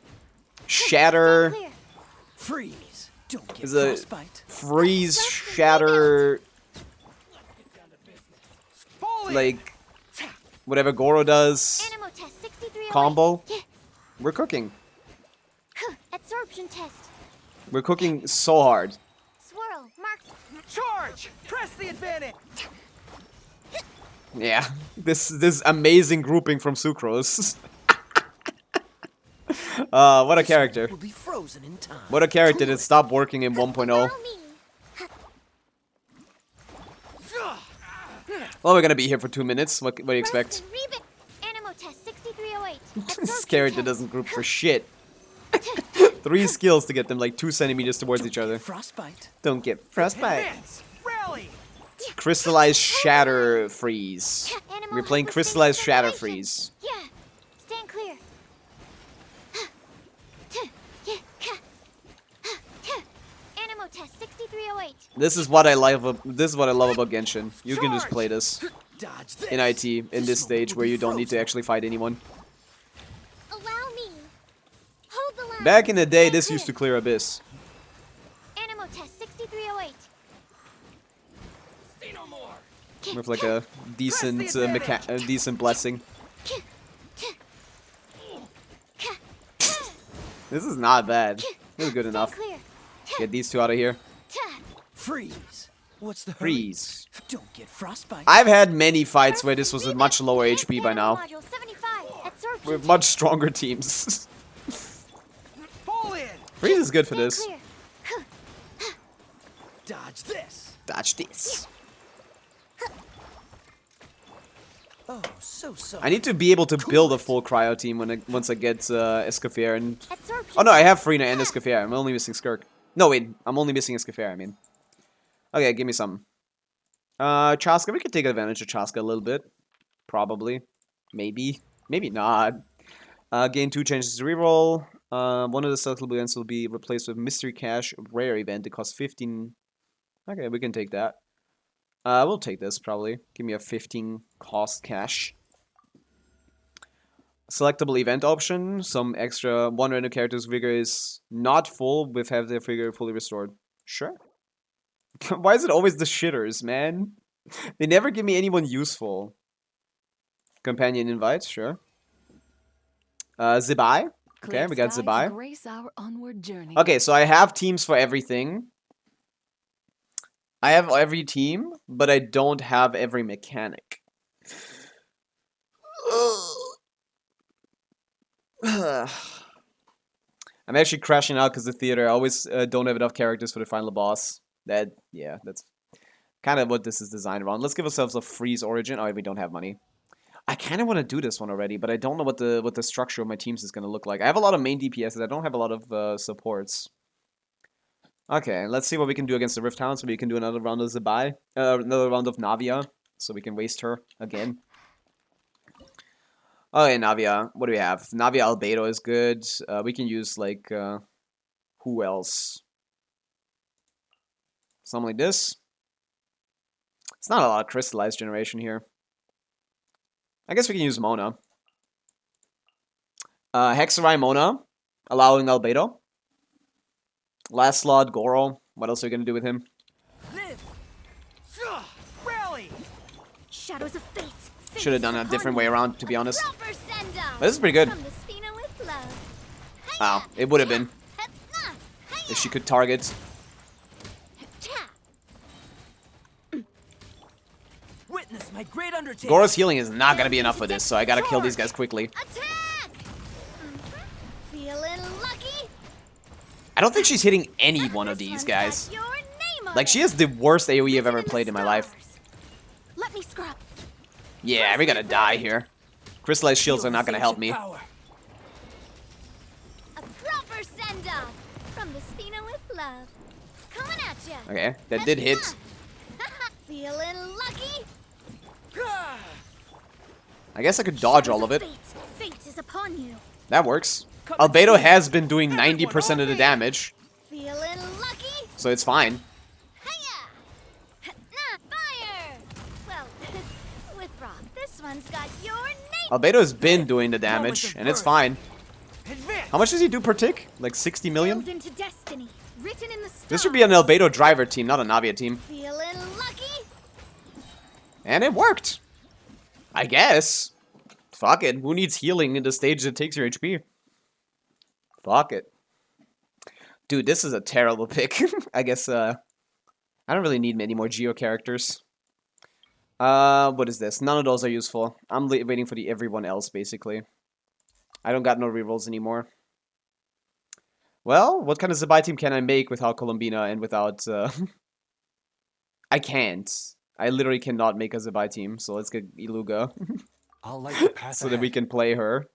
shatter. Clear. Freeze! Don't get Is a frostbite. freeze, shatter, Fall in. like whatever Goro does Animal test 6308. combo. Yeah. We're cooking. Absorption test. We're cooking so hard. Swirl. Marked. Charge. Press the advantage. Yeah, this amazing grouping from Sucrose. What a character. Will be frozen in time. What a character that stopped working in 1.0. Allow me. Well, we're gonna be here for 2 minutes. What do you expect? Rest and rebit. Animal test 6308. This Absorption character test. doesn't group for shit. 3 skills to get them like 2 centimeters towards each other. Frostbite. Don't get frostbite. Advance. Rally. Crystallized Shatter Freeze. Animal We're playing hypostatic Crystallized Shatter separation. Freeze. Yeah. Stand clear. Animal test 6308. This is what I love. This is what I love about Genshin. You can just play this Dodge this. in IT in this stage where you don't need to actually fight anyone. Allow me. Hold the line. Back in the day, Stand this clear. used to clear Abyss Animal test 6308. See no more. with like a decent, decent blessing. This is not bad. This is good enough. Stand clear. Get these two out of here. Freeze. What's the hurry? Freeze. Don't get frostbite. I've had many fights where this was a much lower Yes, HP by animal now. module 75. Absorption With test. much stronger teams. Fall in. Freeze is good for Stand this. clear. Dodge this. Dodge this. Oh, so sorry. I need to be able to build a full cryo team once I get Escoffier and... Absorption Oh no, I test. have Frina and Escoffier. I'm only missing Skirk. No, wait. I'm only missing Escoffier, I mean. Okay, give me some. Chaska. We could take advantage of Chaska a little bit. Probably. Maybe. Maybe not. Gain 2 chances to reroll. One of the selectable events will be replaced with Mystery Cash Rare Event. It costs 15. Okay, we can take that. We'll take this, probably. Give me a 15 cost cash. Selectable event option. Some extra. One random character's vigor is not full with have their vigor fully restored. Sure. Why is it always the shitters, man? They never give me anyone useful. Companion invite, sure. Zibai. Okay, we got Zibai. Grace our onward journey. Okay, so I have teams for everything. I have every team, but I don't have every mechanic. I'm actually crashing out because the theater. I always don't have enough characters for the final boss. Yeah, that's kind of what this is designed around. Let's give ourselves a freeze origin. Oh, we don't have money. I kind of want to do this one already, but I don't know what the structure of my teams is going to look like. I have a lot of main DPSs. I don't have a lot of supports. Okay, let's see what we can do against the Rift Hound. So we can do another round of Zibai. Another round of Navia. So we can waste her again. Okay, Navia. What do we have? Navia Albedo is good. We can use, like, who else? Something like this. It's not a lot of crystallized generation here. I guess we can use Mona. Hexarai Mona, allowing Albedo. Last slot, Goro. What else are we going to do with him? Live. Rally. Shadows of fate. Fate Should have is done it a upon different you. way around, to be A honest. proper send-off But this is pretty good. From the Spina with love. Wow, it would have been if she could target. Witness my great undertaking. Goro's healing is not going to be enough for this, so I got to kill these guys quickly. Attack! Feeling lucky? I don't think she's hitting any one of This these one's guys. got your name on Like, she it. has the worst AoE I've ever Written played in my the life. stars. Let me scrub. Yeah, we're gonna die here. Crystallized shields are not gonna help me. Power. A proper send-off from the Spina with love. Coming at ya. Okay, that did hit. Feeling lucky? I guess I could dodge all of it. Fate is upon you. That works. Albedo has been doing 90% of the damage, Feeling lucky? so it's fine. Hiya! Fire! Well, with rock, this one's got your name. Albedo's been doing the damage, and it's fine. Advance. How much does he do per tick? Like 60 million? Delved into destiny, written in the stars. This should be an Albedo driver team, not a Navia team. Feeling lucky? And it worked. I guess. Fuck it. Who needs healing in the stage that takes your HP? Fuck it. Dude, this is a terrible pick. I guess, I don't really need many more Geo characters. What is this? None of those are useful. I'm waiting for the everyone else, basically. I don't got no rerolls anymore. Well, what kind of Zabai team can I make without Colombina and without, I can't. I literally cannot make a Zabai team, so let's get Iluga. I'll light the path So that we can play her.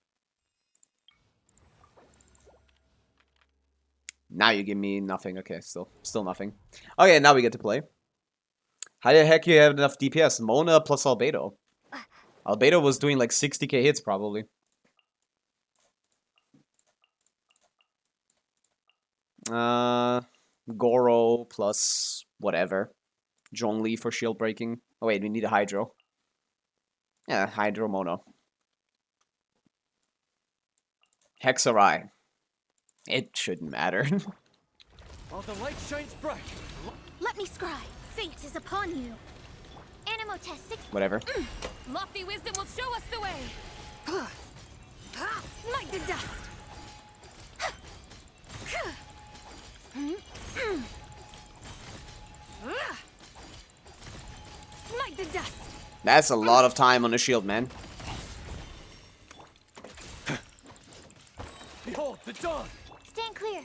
Now you give me nothing. Okay, still nothing. Okay, now we get to play. How the heck you have enough DPS? Mona plus Albedo. Albedo was doing like 60k hits probably. Goro plus whatever. Zhongli for shield breaking. Oh wait, we need a Hydro. Yeah, Hydro Mona. Hexarai. It shouldn't matter. While the light shines bright. Let me scry. Fate is upon you. Animo test 6. Whatever. Lofty wisdom will show us the way. Smite the dust. Smite the dust. That's a lot of time on a shield, man. Behold the dawn. Stand clear.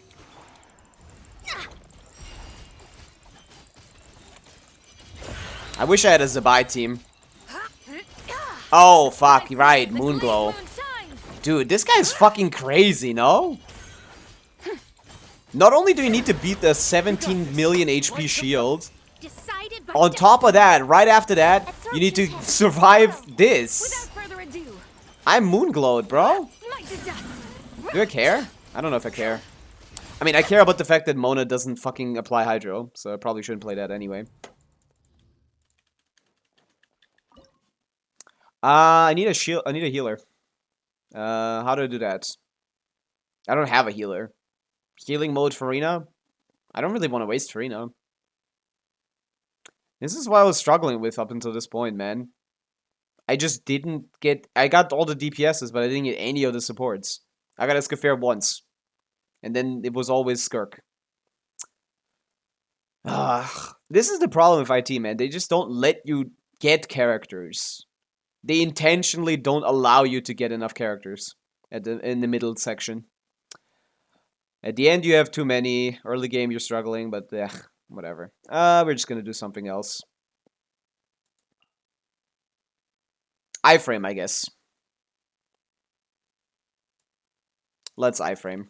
I wish I had a Zabai team. Oh, fuck, right, Moonglow. Dude, this guy's fucking crazy, no? Not only do you need to beat the 17 million HP shield, Decided by on top of that, right after that, you need to survive this. Without further ado, I'm Moonglowed, bro. smite the dust. Do I care? I don't know if I care. I mean, I care about the fact that Mona doesn't fucking apply Hydro, so I probably shouldn't play that anyway. I need a shield. I need a healer. How do I do that? I don't have a healer. Healing mode Farina? I don't really want to waste Farina. This is what I was struggling with up until this point, man. I just didn't get... I got all the DPSs, but I didn't get any of the supports. I got Escaffair once. And then it was always Skirk. This is the problem with IT, man. They just don't let you get characters. They intentionally don't allow you to get enough characters in the middle section. At the end, you have too many. Early game, you're struggling, but whatever. We're just gonna do something else. Iframe, I guess. Let's iframe.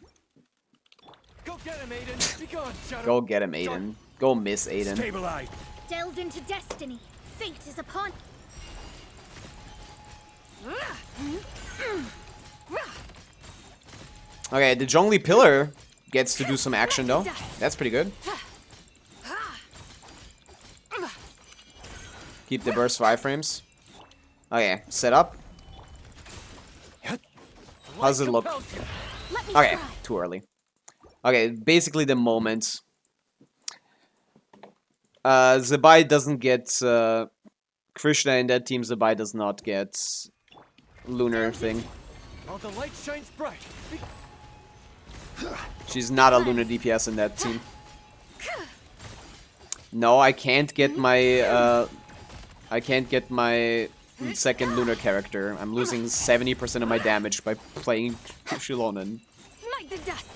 Go get him, Aiden. Be gone, Shadow. Go get him, Aiden. Go miss Aiden. Stabilize. Delved into destiny. Fate is upon. Okay, the Zhongli Pillar gets to do some action, though. That's pretty good. Keep the burst for iframes. Okay, set up. How's it look? Let me Okay, scry. too early. Okay, basically the moment. Zabai doesn't get... Krishna in that team, Zabai does not get... Lunar thing. While the light shines bright. She's not a Lunar DPS in that team. No, I can't get my... I can't get my second Lunar character. I'm losing 70% of my damage by playing Shilonen. Smite the dust.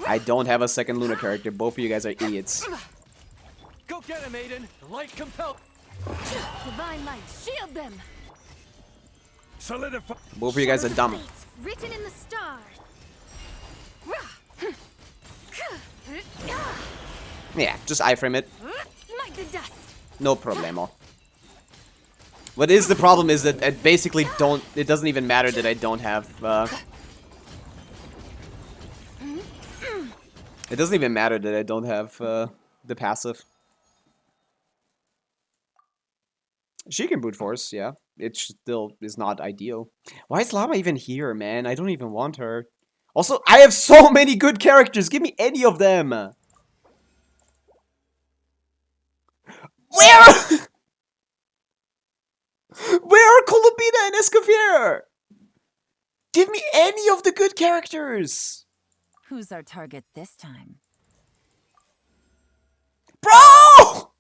I don't have a second Lunar character. Both of you guys are idiots. Go get him, Aiden. The light compelled. Divine light, shield them. Solidify. Both of you guys are dumb. Fate, written in the stars. Yeah, just iframe it. Smite the dust. No problemo. What is the problem is that I basically don't... It doesn't even matter that I don't have... It doesn't even matter that I don't have the passive. She can brute force, yeah. It still is not ideal. Why is Llama even here, man? I don't even want her. Also, I have so many good characters. Give me any of them. Where? Where are Columbina and Escoffier? Give me any of the good characters. Who's our target this time? Bro!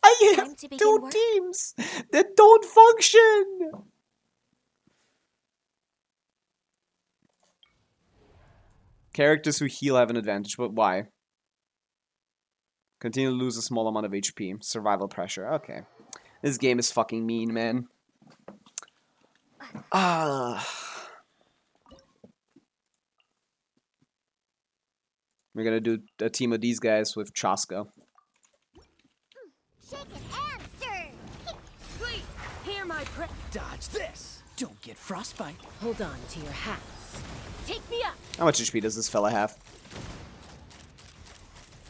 I Time have to begin two work? teams that don't function. Characters who heal have an advantage, but why? Continue to lose a small amount of HP. Survival pressure. Okay. This game is fucking mean, man. Ah. We're gonna do a team of these guys with Chaska. Shake it and stir. Please, hear my prayer. Dodge this. Don't get frostbite. Hold on to your hats. Take me up. How much HP does this fella have?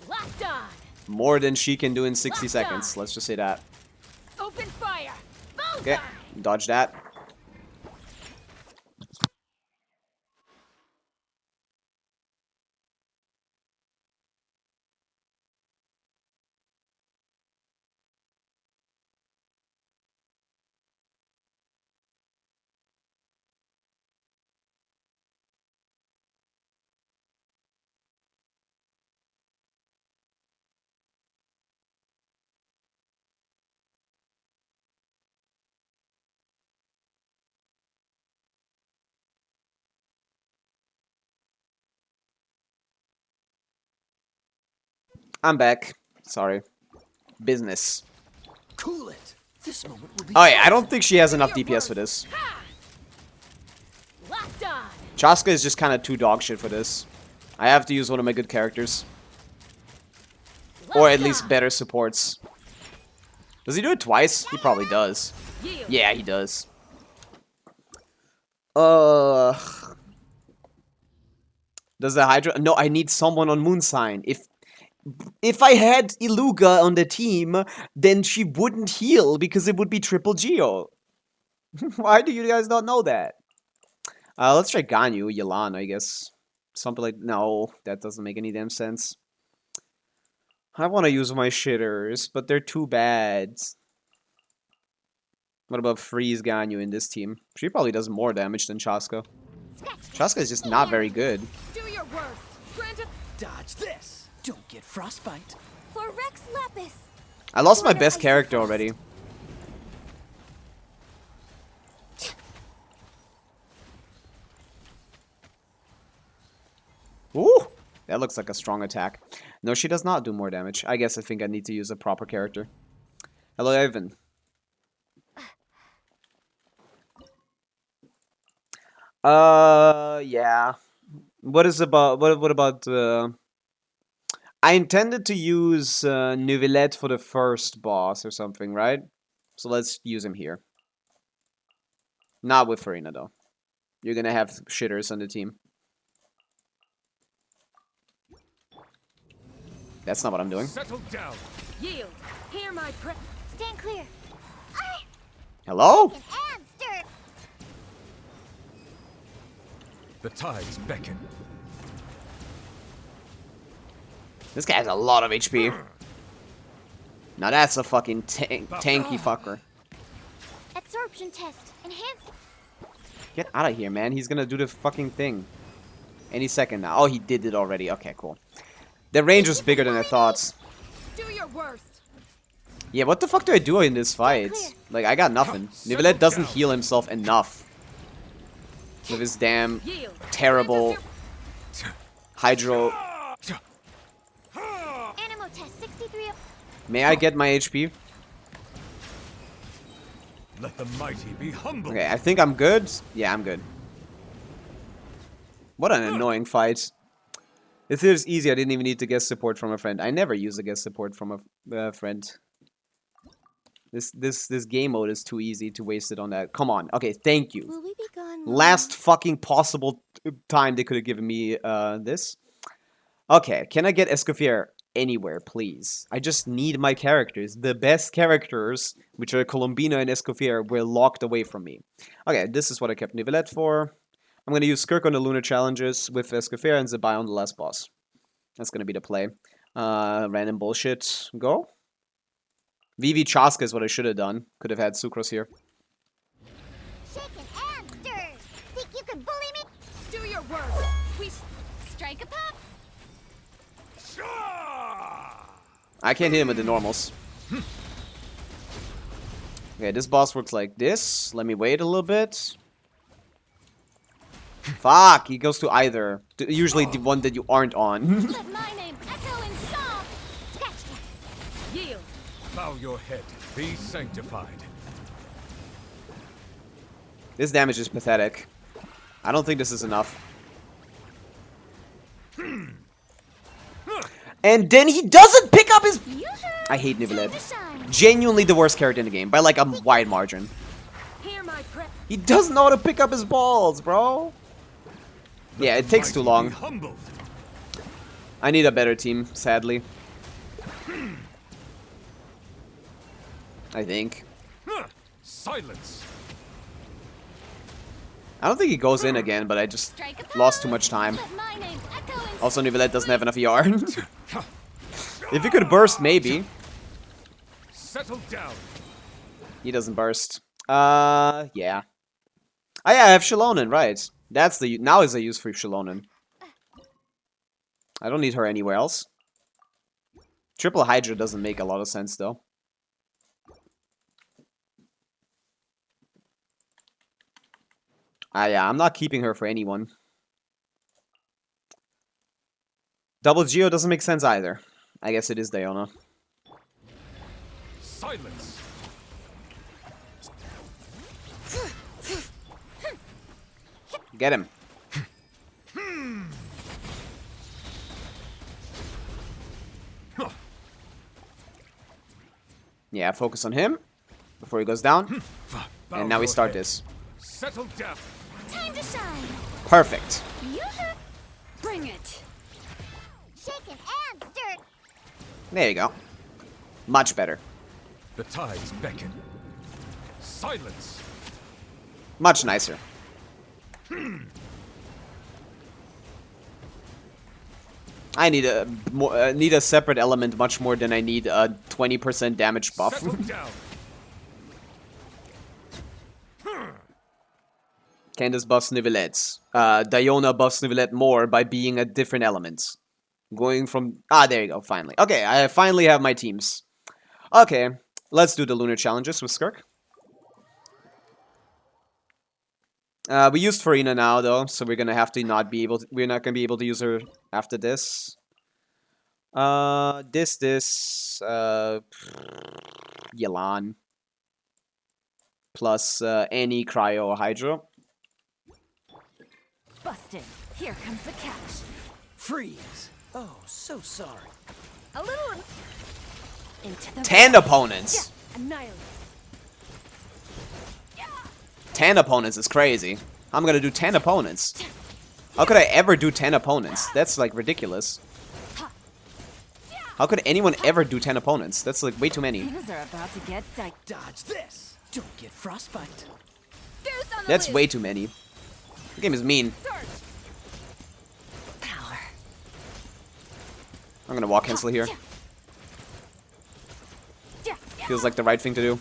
Locked on. More than she can do in 60 Locked seconds. on. Let's just say that. Open fire. Okay, dodge that. I'm back. Sorry. Business. Cool it. This moment will be. Oh yeah, I don't think she has enough DPS for this. Locked on. Chaska is just kind of too dog shit for this. I have to use one of my good characters. Or at least better supports. Does he do it twice? He probably does. Yeah, he does. Does the Hydra... No, I need someone on Moonsign. If I had Iluga on the team, then she wouldn't heal because it would be triple Geo. Why do you guys not know that? Let's try Ganyu, Yelan, I guess. Something like... No, that doesn't make any damn sense. I want to use my shitters, but they're too bad. What about Freeze Ganyu in this team? She probably does more damage than Chaska. Chaska is just not very good. Do your worst. Granted. Dodge this. Don't get frostbite. For Rex Lapis. I lost my best character already. Ooh! That looks like a strong attack. No, she does not do more damage. I guess I think I need to use a proper character. Hello, Ivan. Yeah. What about, I intended to use, Neuvillette for the first boss or something, right? So let's use him here. Not with Farina, though. You're gonna have shitters on the team. That's not what I'm doing. Settle down. Yield. Hear my prayer. Stand clear. Hello? And stir. The tides beckon. This guy has a lot of HP. Now that's a fucking tanky fucker. Absorption test. Enhanced. Get out of here, man. He's gonna do the fucking thing. Any second now. Oh, he did it already. Okay, cool. The range was bigger than I thought. Do your worst. Yeah, what the fuck do I do in this fight? Like, I got nothing. Neuvillette doesn't heal himself enough. With his damn Yield. terrible hydro. Animo test 63. May I get my HP? Let the mighty be humble. Okay, I think I'm good. Yeah, I'm good. What an annoying fight. If it was easy, I didn't even need to get support from a friend. I never use a guest support from a friend. This game mode is too easy to waste it on that. Come on. Okay, thank you. Will we be gone? Last fucking possible time they could have given me this. Okay, can I get Escoffier anywhere, please? I just need my characters. The best characters, which are Colombina and Escoffier, were locked away from me. Okay, this is what I kept Neuvillette for. I'm gonna use Skirk on the Lunar Challenges with Escafera and Zabai on the last boss. That's gonna be the play. Random bullshit. Go. Vivi Chaska is what I should have done. Could have had Sucrose here. Shaken and stirred. Think you can bully me? Do your worst. We strike a pop. I can't hit him with the normals. Okay, this boss works like this. Let me wait a little bit. Fuck, he goes to either. Usually the one that you aren't on. Let my name echo in song. Scratch that. Yield. Bow your head. Be sanctified. This damage is pathetic. I don't think this is enough. And then he doesn't pick up his... I hate Nivelette. Genuinely the worst character in the game, by like a wide margin. Hear my prayer. He doesn't know how to pick up his balls, bro. Yeah, it takes too long. Humbled. I need a better team, sadly. I think. Silence. I don't think he goes in again, but I just lost too much time. Let my name echo in Also, Nivelette doesn't have enough ER. If he could burst, maybe. Settle down. He doesn't burst. Yeah. Oh yeah, I have Shalonen, right. That's the... Now is a use for Shalonen. I don't need her anywhere else. Triple Hydra doesn't make a lot of sense, though. Yeah, I'm not keeping her for anyone. Double Geo doesn't make sense either. I guess it is Diona. Silence. Get him. Yeah, focus on him before he goes down. And now we start this. Settle down. time to shine. Perfect. Yoo-hoo. Bring it. Shaken and stirred. There you go. Much better. The tides beckon. Silence. Much nicer. I need a separate element much more than I need a 20% damage buff. Settle down. Candace buffs Nivelettes. Diona buffs Nivelette more by being a different element. Going from... Ah, there you go, finally. Okay, I finally have my teams. Okay, let's do the Lunar Challenges with Skirk. We used Farina now, though, so we're gonna have to not be able to... We're not gonna be able to use her after this. Yelan. Plus any Cryo or Hydro. Busted. Here comes the catch. Freeze. Oh, so sorry. A little into the 10 opponents! annihilate. 10 opponents is crazy. I'm gonna do 10 opponents. How could I ever do 10 opponents? That's like ridiculous. How could anyone ever do 10 opponents? That's like way too many. Things are about to get Dodge this. Don't get frostbite. That's way too many. The game is mean. power. I'm gonna walk cancel here. Feels like the right thing to do.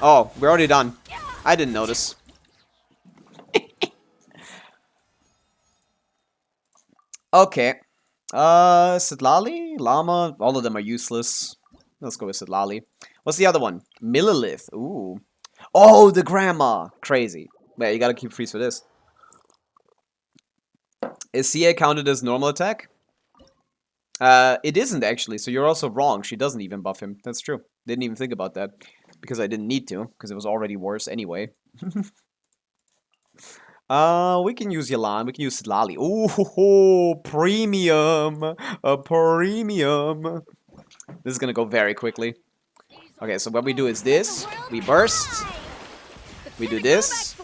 Oh, we're already done. I didn't notice. Okay. Sidlali? Llama? All of them are useless. Let's go with Sidlali. What's the other one? Millilith. Ooh. Oh, the grandma. Crazy. Wait, you gotta keep freeze for this. Is CA counted as normal attack? It isn't actually, so you're also wrong. She doesn't even buff him. That's true. Didn't even think about that. Because I didn't need to, because it was already worse anyway. We can use Yelan, we can use Sidlali. Ooh, premium! A premium! This is gonna go very quickly. Okay, so what we do is this. We burst. We do this.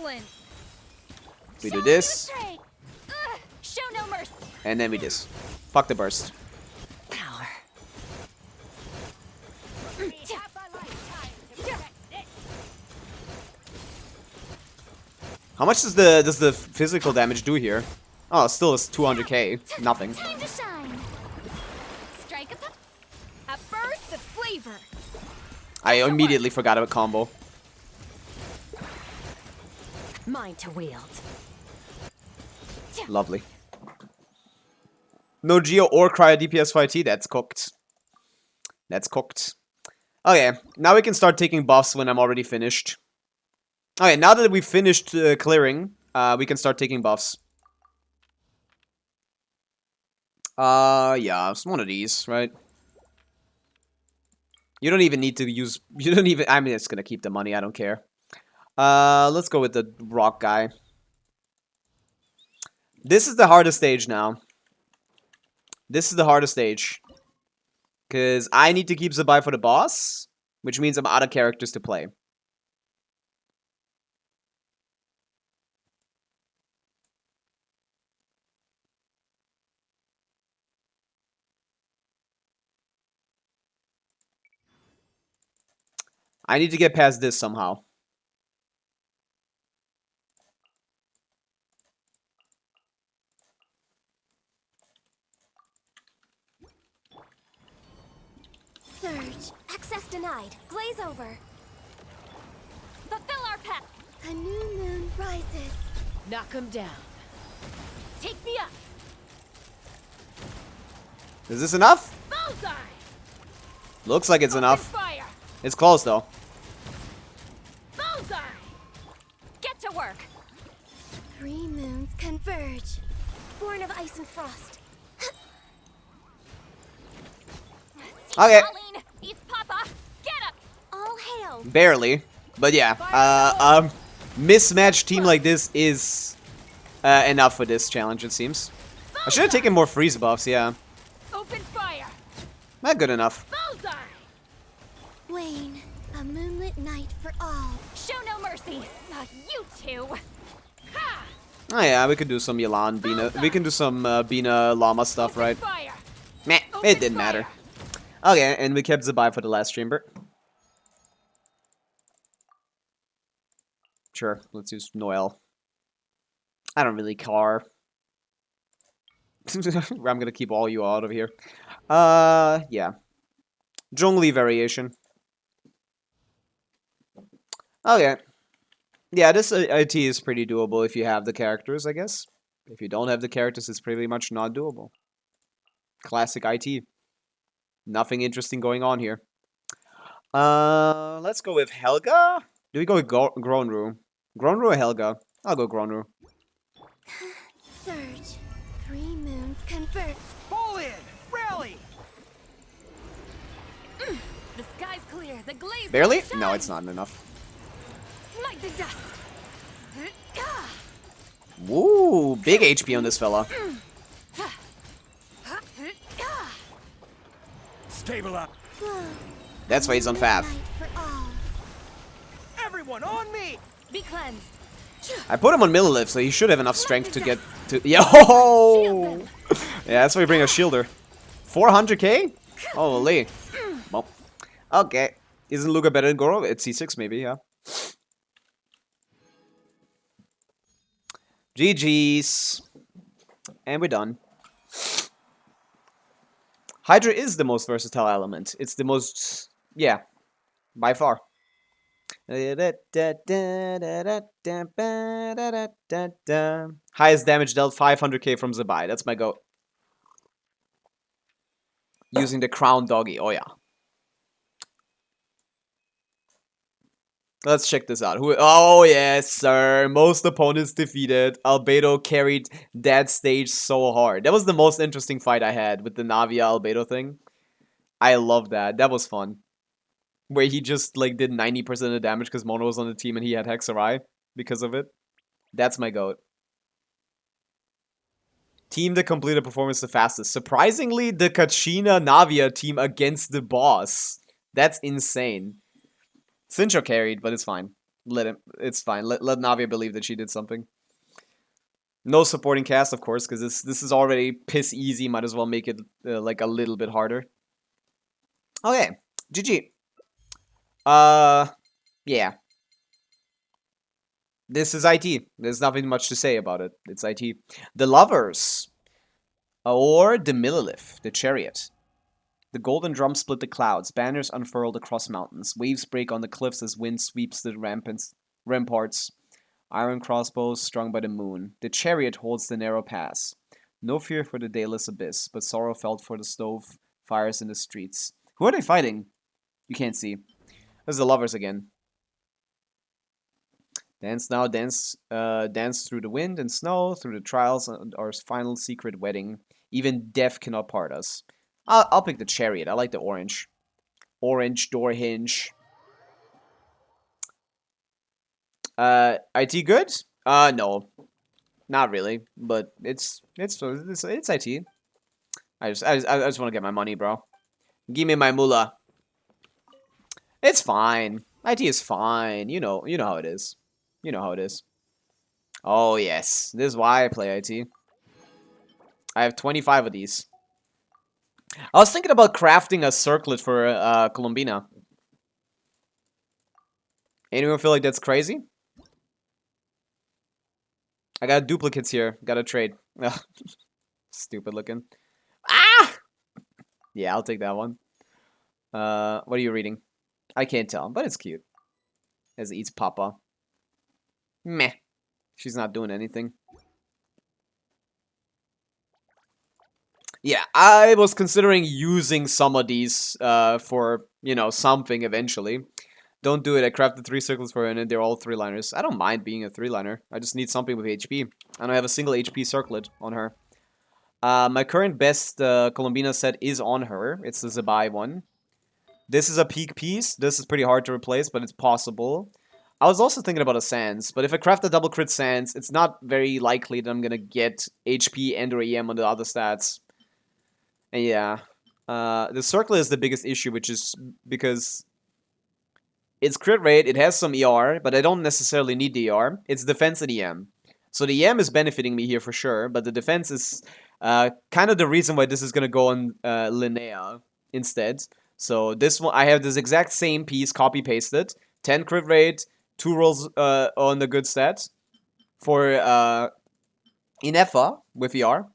We do this. Show no mercy. And then we this. Fuck the burst. Power. How much does the physical damage do here? Oh, still is 200k. Nothing. Time to shine. Strike a burst of flavor. I immediately forgot about combo. Mine to wield. Lovely. No Geo or Cryo DPS 5T. That's cooked. That's cooked. Okay, now we can start taking buffs when I'm already finished. Okay, now that we've finished clearing, we can start taking buffs. Yeah, it's one of these, right? You don't even need to use... You don't even... I'm just gonna keep the money, I don't care. Let's go with the rock guy. This is the hardest stage now. This is the hardest stage. Because I need to keep Zabai for the boss, which means I'm out of characters to play. I need to get past this somehow. Surge. Access denied. Glaze over. Fulfill our path. A new moon rises. Knock him down. Take me up. Is this enough? Bullseye. Looks like it's enough. Fire. It's close though. Bullseye. Get to work. 3 moons converge. Born of ice and frost. Okay. Colleen, it's Papa. Get up. All hail. Barely. But yeah. Mismatched team like this is enough for this challenge, it seems. I should have taken more freeze buffs, yeah. Open fire. Not good enough. Bullseye. Wayne, a moonlit night for all. Show no mercy. Not you two. Ha. Oh yeah, we could do some Yelan, Bina. We can do some Bina Llama stuff, right? Fire. Meh, it didn't matter. Okay, and we kept Zabai for the last chamber. Sure, let's use Noel. I don't really care. I'm gonna keep all you out of here. Yeah. Zhongli variation. Okay. Yeah, this IT is pretty doable if you have the characters, I guess. If you don't have the characters, it's pretty much not doable. Classic IT. Nothing interesting going on here. Let's go with Helga. Do we go with Gronru? Gronru or Helga? I'll go Gronru. Surge. 3 moons converge. Fall in! Rally! The sky's clear. The glaze. Barely? shines. No, it's not enough. Smite the dust. Woo, big HP on this fella. Stabilize. Flow. That's why he's on Moonlit Fav. night for all. Everyone on me! Be cleansed. I put him on Millilith, so he should have enough strength to get to... Yo! Yeah, that's why we bring a shielder. 400k? Holy. Well, okay. Isn't Luca better than Goro? It's C6 maybe, yeah. GG's. And we're done. Hydra is the most versatile element. It's the most... Yeah. By far. Highest damage dealt 500k from Zabai. That's my goat. Using the crown doggy. Oh yeah. Let's check this out. Oh yes, sir. Most opponents defeated. Albedo carried that stage so hard. That was the most interesting fight I had with the Navia Albedo thing. I love that. That was fun. Where he just like did 90% of the damage because Mono was on the team and he had Hexarai because of it. That's my goat. Team that completed performance the fastest. Surprisingly, the Kachina Navia team against the boss. That's insane. Sincho carried, but it's fine. Let him. It's fine. Let Navia believe that she did something. No supporting cast, of course, because this is already piss easy. Might as well make it like a little bit harder. Okay, GG. Yeah. This is IT. There's nothing much to say about it. It's IT. The Lovers. Or the Millilith, the Chariot. The golden drum split the clouds. Banners unfurled across mountains. Waves break on the cliffs as wind sweeps the ramparts. Iron crossbows strung by the moon. The Chariot holds the narrow pass. No fear for the dayless abyss, but sorrow felt for the stove fires in the streets. Who are they fighting? You can't see. There's the Lovers again. Dance now, dance through the wind and snow, through the trials and our final secret wedding. Even death cannot part us. I'll pick the Chariot. I like the orange. Orange door hinge. IT good? No, not really. But it's IT. I just want to get my money, bro. Give me my moolah. It's fine. IT is fine. You know how it is. You know how it is. Oh yes, this is why I play IT. I have 25 of these. I was thinking about crafting a circlet for Colombina. Anyone feel like that's crazy? I got duplicates here. Gotta trade. Stupid looking. Ah! Yeah, I'll take that one. What are you reading? I can't tell, but it's cute. As it eats Papa. Meh. She's not doing anything. Yeah, I was considering using some of these for, you know, something eventually. Don't do it. I crafted 3 circles for her and they're all 3-liners. I don't mind being a 3-liner. I just need something with HP. And I have a single HP circlet on her. My current best Colombina set is on her. It's the Zabai one. This is a peak piece. This is pretty hard to replace, but it's possible. I was also thinking about a Sans, but if I craft a double crit Sans, it's not very likely that I'm gonna get HP and or EM on the other stats. And yeah. The circlet is the biggest issue, which is because it's crit rate, it has some ER, but I don't necessarily need the ER. It's defense and EM. So the EM is benefiting me here for sure, but the defense is kind of the reason why this is gonna go on Linnea instead. So this one, I have this exact same piece copy-pasted. 10 crit rate, 2 rolls on the good stats. For Inefa with ER,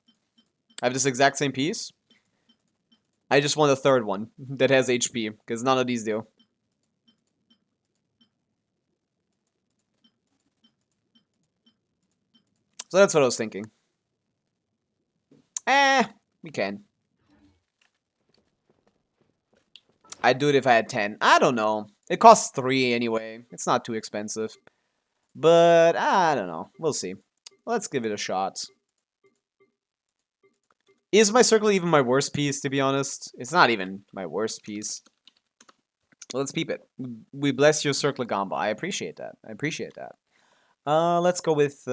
I have this exact same piece. I just want a third one that has HP, because none of these do. So that's what I was thinking. We can. I'd do it if I had 10. I don't know. It costs 3 anyway. It's not too expensive. But, I don't know. We'll see. Let's give it a shot. Is my circle even my worst piece, to be honest? It's not even my worst piece. Let's peep it. We bless your circle Gamba. I appreciate that. I appreciate that. Let's go with,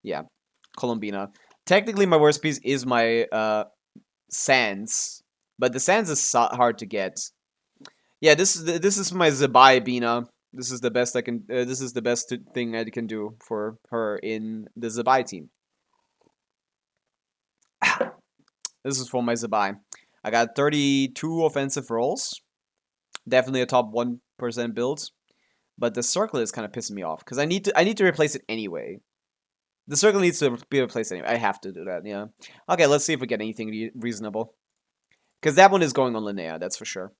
yeah, Colombina. Technically, my worst piece is my, Sans. But the Sans is hard to get. Yeah, this is my Zabai Bina. This is the best I can. This is the best thing I can do for her in the Zabai team. This is for my Zabai. I got 32 offensive rolls. Definitely a top 1% build. But the circle is kind of pissing me off because I need to replace it anyway. The circle needs to be replaced anyway. I have to do that. Yeah. Okay, let's see if we get anything reasonable. Because that one is going on Linnea, that's for sure.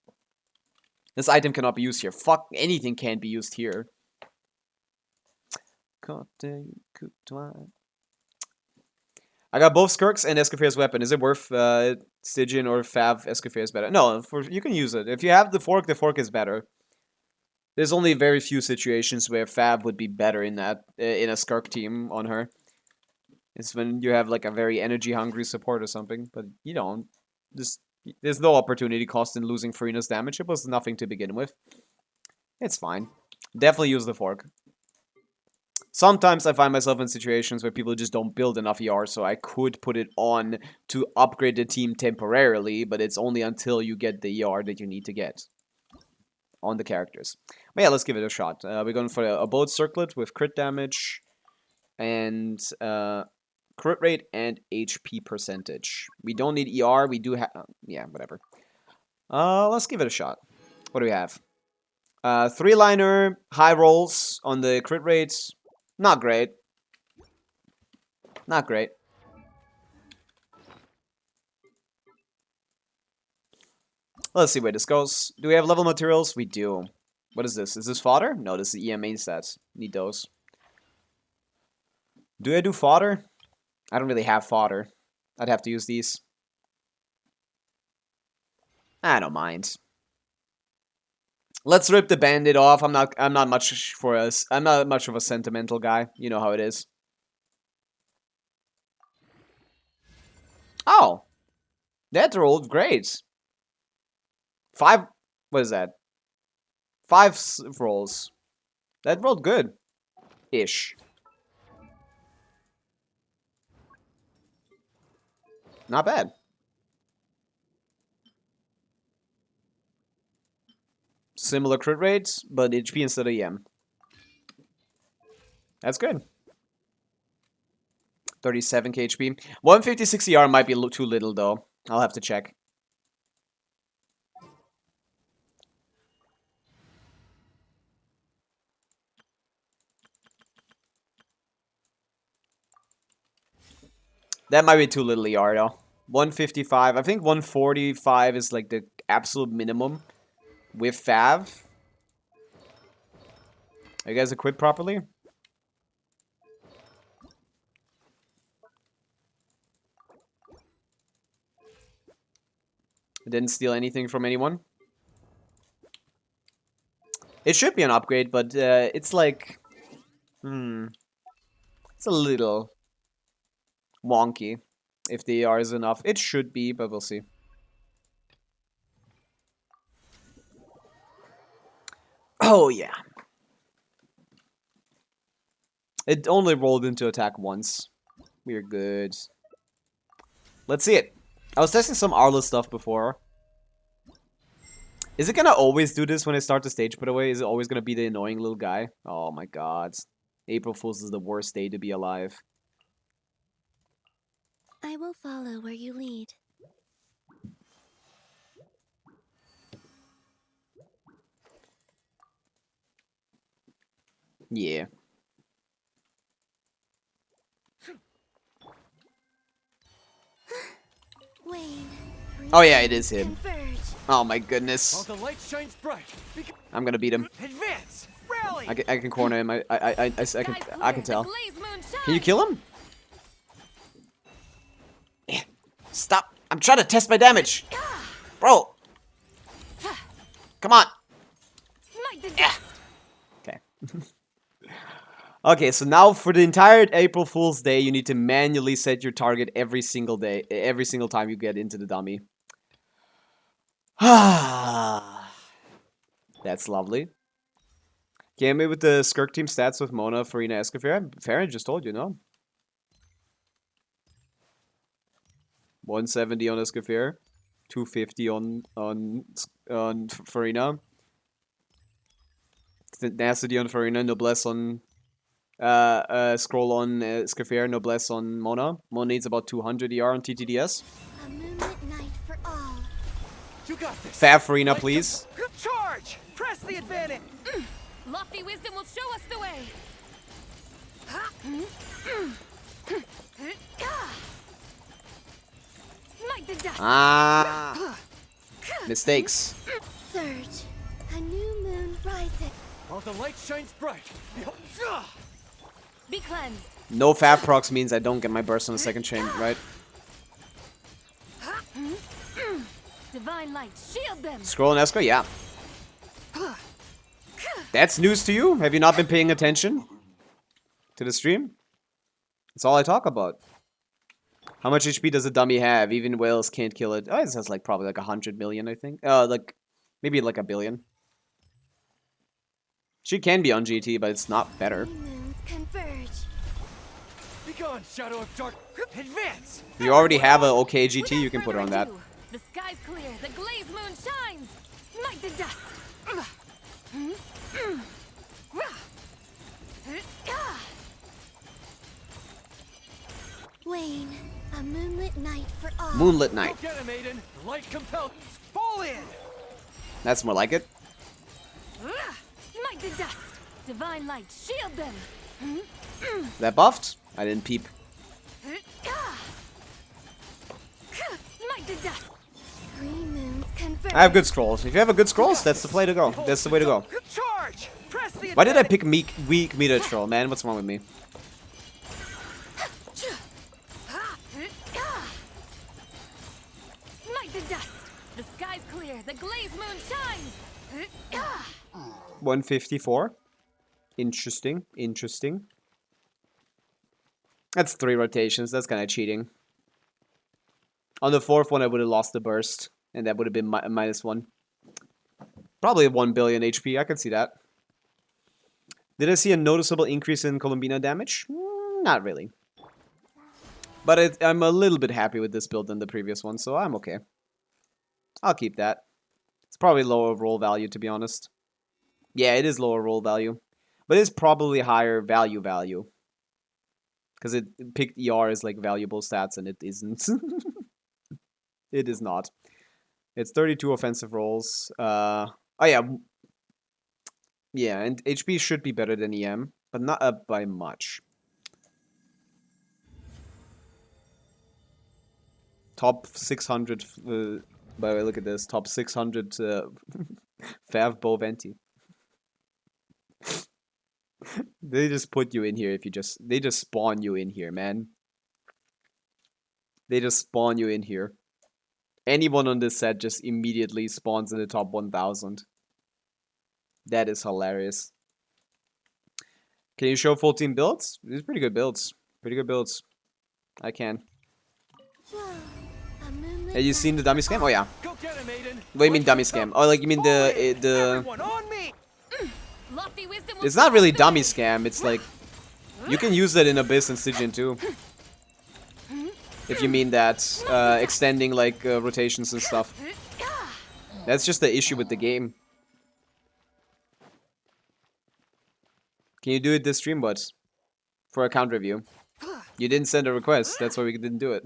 This item cannot be used here. Fuck, anything can be used here. I got both Skirks and Escoffier's weapon. Is it worth Stygian or Fav? Escoffier is better. No, you can use it. If you have the fork is better. There's only very few situations where Fav would be better in that in a Skirk team on her. It's when you have like a very energy hungry support or something, but you don't. There's no opportunity cost in losing Farina's damage. It was nothing to begin with. It's fine. Definitely use the fork. Sometimes I find myself in situations where people just don't build enough ER, so I could put it on to upgrade the team temporarily, but it's only until you get the ER that you need to get on the characters. But yeah, let's give it a shot. We're going for a boat circlet with crit damage and crit rate and HP percentage. We don't need ER. We do have... yeah, whatever. Let's give it a shot. What do we have? 3-liner, high rolls on the crit rates. Not great. Not great. Let's see where this goes. Do we have level materials? We do. What is this? Is this fodder? No, this is EM main stats. Need those. Do I do fodder? I don't really have fodder. I'd have to use these. I don't mind. Let's rip the bandit off. I'm not much for us. I'm not much of a sentimental guy. You know how it is. Oh. That rolled great. 5, what is that? 5 rolls. That rolled good. Ish. Not bad. Similar crit rates, but HP instead of EM. That's good. 37k HP. 156 CR might be too little though. I'll have to check. That might be too little ER though. 155. I think 145 is like the absolute minimum with Fav. Are you guys equipped properly? I didn't steal anything from anyone. It should be an upgrade, but it's like... It's a little wonky if the ER is enough. It should be, but we'll see. Oh, yeah. It only rolled into attack once. We're good. Let's see it. I was testing some Arla stuff before. Is it gonna always do this when I start the stage put away? Is it always gonna be the annoying little guy? Oh my god. April Fool's is the worst day to be alive. I will follow where you lead. Yeah. Wayne. Oh yeah, it is him. Converge. Oh my While goodness. the light shines bright, I'm gonna beat him. Advance! Rally! I can corner him. I can tell. Can you kill him? Yeah. Stop! I'm trying to test my damage, bro. Come on. Yeah. Okay. Okay, so now for the entire April Fool's Day, you need to manually set your target every single day, every single time you get into the dummy. That's lovely. Came in with the Skirk team stats with Mona, Farina, Escafera. Farron just told you, no? 170 on Escafera, 250 on Farina. Tenacity on Farina, Noblesse on Scroll on Escafera, Noblesse on Mona. Mona needs about 200 ER on TTDS. A moonlit night for all. You got this! Fab Farina, please. Charge! Press the advantage! Lofty wisdom will show us the way. Smite the dust. Ah. Mistakes. Surge. A new moon rises. while the light shines bright. Be cleansed. No Fab procs means I don't get my burst on the second chain, right? Divine light, shield them. Scroll and Esco, yeah. That's news to you? Have you not been paying attention to the stream? That's all I talk about. How much HP does a dummy have? Even whales can't kill it. Oh, it has like probably like 100 million, I think. Like maybe like a billion. She can be on GT, but it's not better. Moons converge. Begone, shadow of dark. Advance! If you already have a okay GT, you can put her on that. The sky's clear. The glazed moon shines. Smite the dust. Wayne, a moonlit night for all. Moonlit Night. Go get him, Aiden. The light compels. Fall in! That's more like it. Smite the dust. Divine light, shield them. That buffed? I didn't peep. Smite the dust. 3 moons converge. I have good scrolls. If you have a good scrolls, that's the play to go. That's the way to go. Charge! Press the Why did I advantage. pick weak meter troll, man? What's wrong with me? Smite the dust. The sky's clear. The glazed moon shines. 154. Interesting. Interesting. That's 3 rotations. That's kind of cheating. On the 4th one, I would have lost the burst. And that would have been -1. Probably 1 billion HP. I can see that. Did I see a noticeable increase in Columbina damage? Not really. But I'm a little bit happy with this build than the previous one, so I'm okay. I'll keep that. It's probably lower roll value, to be honest. Yeah, it is lower roll value. But it's probably higher value. Because it picked ER as like valuable stats, and it isn't. It is not. It's 32 offensive rolls. Oh yeah. Yeah, and HP should be better than EM, but not up by much. Top 600, by the way, look at this. Top 600 Fav Bow Venti. They just put you in here if you just... They just spawn you in here, man. They just spawn you in here. Anyone on this set just immediately spawns in the top 1000. That is hilarious. Can you show 14 builds? These are pretty good builds. Pretty good builds. I can. Have you seen the dummy scam? Oh yeah. Go get him, Aiden. What do you mean dummy scam? Oh, like you mean the Everyone on me! Lofty wisdom will It's not really show us dummy scam. It's like you can use that in Abyss and Stygian too. If you mean that, extending like rotations and stuff. That's just the issue with the game. Can you do it this stream, bud? For account review. You didn't send a request, that's why we didn't do it.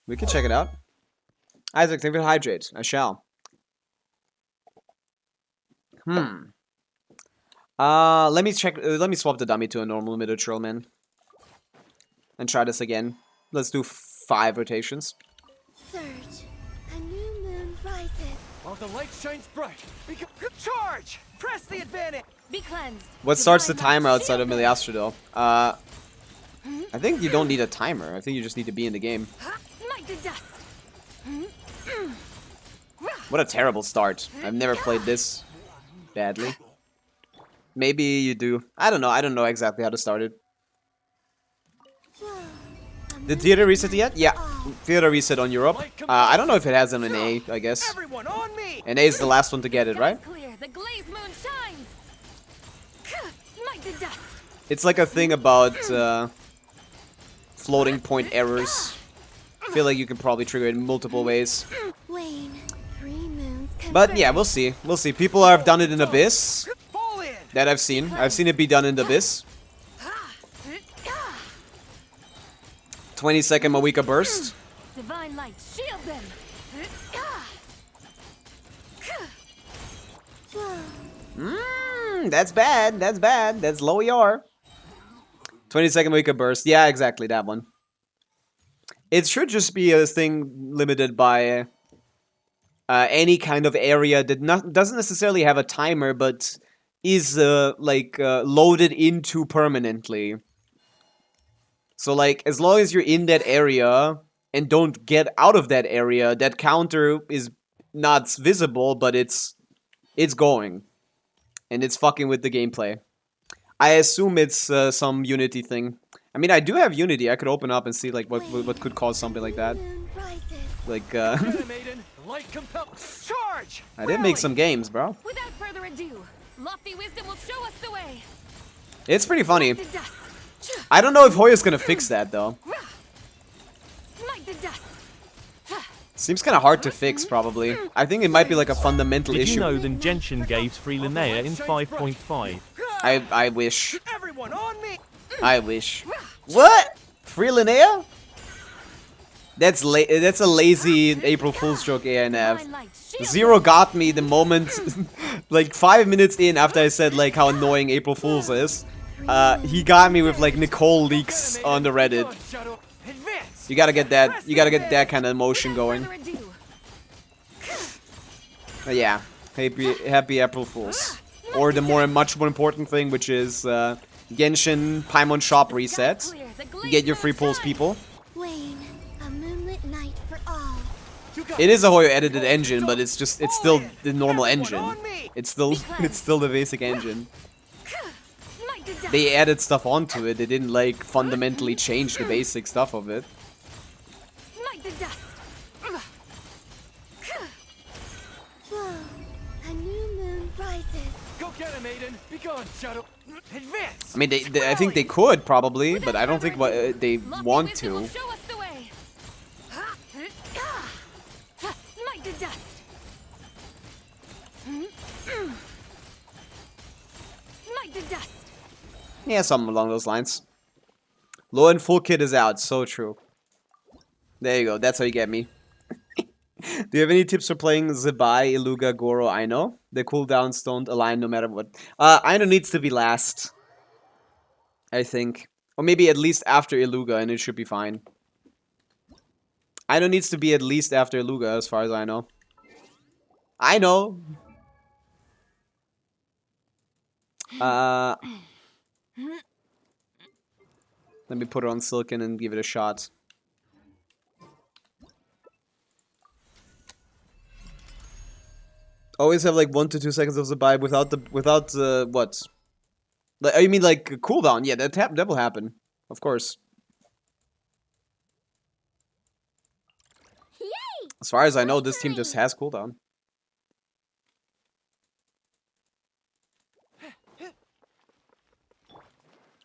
We can check it out. Isaac, thank you for hydrate. I shall. Let me check. Let me swap the dummy to a normal mid-troll, man. And try this again. Let's do 5 rotations. Surge. A new moon rises. While the light shines bright. Charge! Press the advantage! Be cleansed. What starts the Divine timer light outside of shield Miliastro, though? I think you don't need a timer. I think you just need to be in the game. Smite the dust. What a terrible start. I've never played this badly. Maybe you do. I don't know. I don't know exactly how to start it. Did theater reset yet? Yeah. Theater reset on Europe. I don't know if it has an NA, I guess. Everyone on me! NA is the last one to get it, sky's right? clear. The glazed moon shines. Smite the dust. It's like a thing about floating point errors. I feel like you can probably trigger it in multiple ways. Wane. 3 moons But yeah, we'll see. We'll see. People have done it in Abyss. Fall in! That I've seen. I've seen it be done in the Abyss. 20-second Mawika burst. Divine light shield them. That's bad. That's bad. That's low ER. 20-second Mawika burst. Yeah, exactly that one. It should just be a thing limited by any kind of area that doesn't necessarily have a timer, but is loaded into permanently. So like, as long as you're in that area and don't get out of that area, that counter is not visible, but it's going. And it's fucking with the gameplay. I assume it's some Unity thing. I mean, I do have Unity. I could open up and see like what could cause something like that. Moon rises. Like, Get him, Aiden. The light compels. Charge! I did make some games, bro. Without further ado, lofty wisdom will show us the way. It's pretty funny. The dust. I don't know if Hoya's gonna fix that, though. Smite the dust. Seems kind of hard to fix, probably. I think it might be like a fundamental Did issue. you know that Genshin gave free Linnea in 5.5? I wish. Everyone on me! I wish. What? Free Linnea? That's a lazy April Fool's joke, ANF. Divine light shield Zero got me the moment like 5 minutes in after I said like how annoying April Fool's is, he got me with like Nicole leaks on the Reddit. Advance. You gotta get that. You gotta get that kind of emotion going. Further ado. But yeah, happy April Fools. Or the much more important thing, which is Genshin Paimon shop reset. Clear. The You glaze get your moon free pulls, shines. people. Wayne, a moonlit night for all. It is a Hoyo edited engine, but it's still the normal engine. On me. It's still the basic engine. Smite the dust. They added stuff onto it. They didn't like fundamentally change the basic stuff of it. Smite the dust. Whoa, a new moon rises. Go get him, Aiden. Be gone, Shadow. Advance. I mean, I think they could probably, but I don't think they Lofty want wisdom will to. show us the way. Smite the dust. Smite the dust. Yeah, something along those lines. Low and full kit is out. So true. There you go. That's how you get me. Do you have any tips for playing Zebai, Iluga, Goro, Aino? The cooldowns don't align no matter what. Aino needs to be last, I think. Or maybe at least after Iluga, and it should be fine. Aino needs to be at least after Iluga, as far as I know. I know! Let me put it on Silken and give it a shot. Always have like 1 to 2 seconds of the buy without what? Like, you mean like a cooldown? Yeah, that will happen, of course. Yay! As far as I know, this team just has cooldown.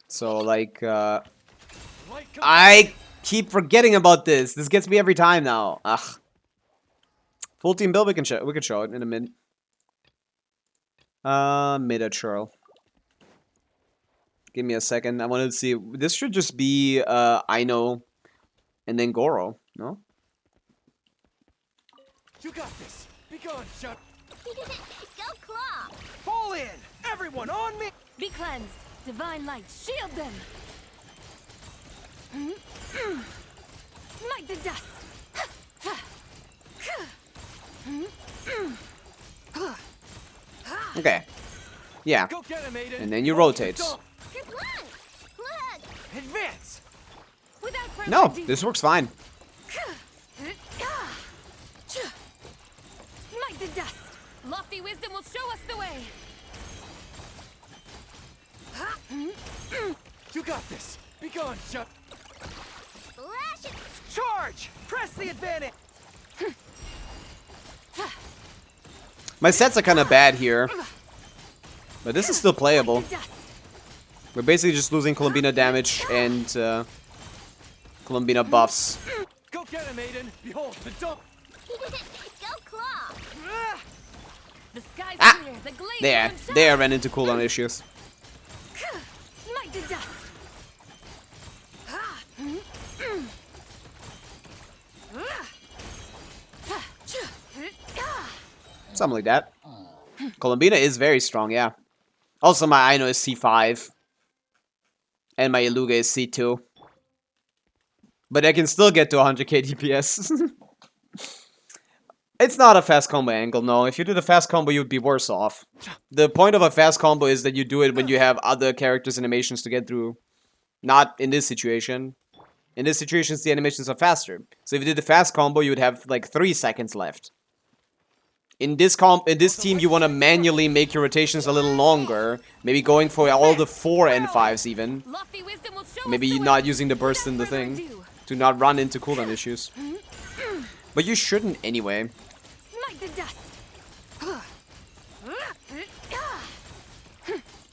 So like, I keep forgetting about this. This gets me every time now. Ugh. Full team build. We can show it in a minute. Mid-churl. Give me a second. I wanted to see. This should just be Aino and then Goro, no? You got this. Be gone, Shadow. Go claw. Fall in. Everyone on me. Be cleansed. Divine light, shield them. Smite the dust. Okay. Yeah. Go get him, Aiden. And then you rotate. Good plan. Look. Advance. Without further No, ado. this works fine. Smite the dust. Lofty wisdom will show us the way. You got this. Be gone, Shadow. Flash it. Charge. Press the advantage. My sets are kind of bad here, but this is still playable. The dust. We're basically just losing Columbina damage and Columbina buffs. Go get him, Aiden. Behold, the dump. Go claw. The sky's Ah! clear. The glaze There, moon shines. there I ran into cooldown issues. Smite the dust. Something like that. Columbina is very strong, yeah. Also, my Aino is C5. And my Iluga is C2. But I can still get to 100k DPS. It's not a fast combo angle, no. If you did a fast combo, you'd be worse off. The point of a fast combo is that you do it when you have other characters' animations to get through. Not in this situation. In this situation, the animations are faster. So if you did a fast combo, you would have like 3 seconds left. In this team, you want to manually make your rotations a little longer. Maybe going for all the 4 N5s even. Lofty wisdom will show Maybe us the not way. using the burst in the Without further thing. ado. To not run into cooldown issues. But you shouldn't anyway. Smite the dust.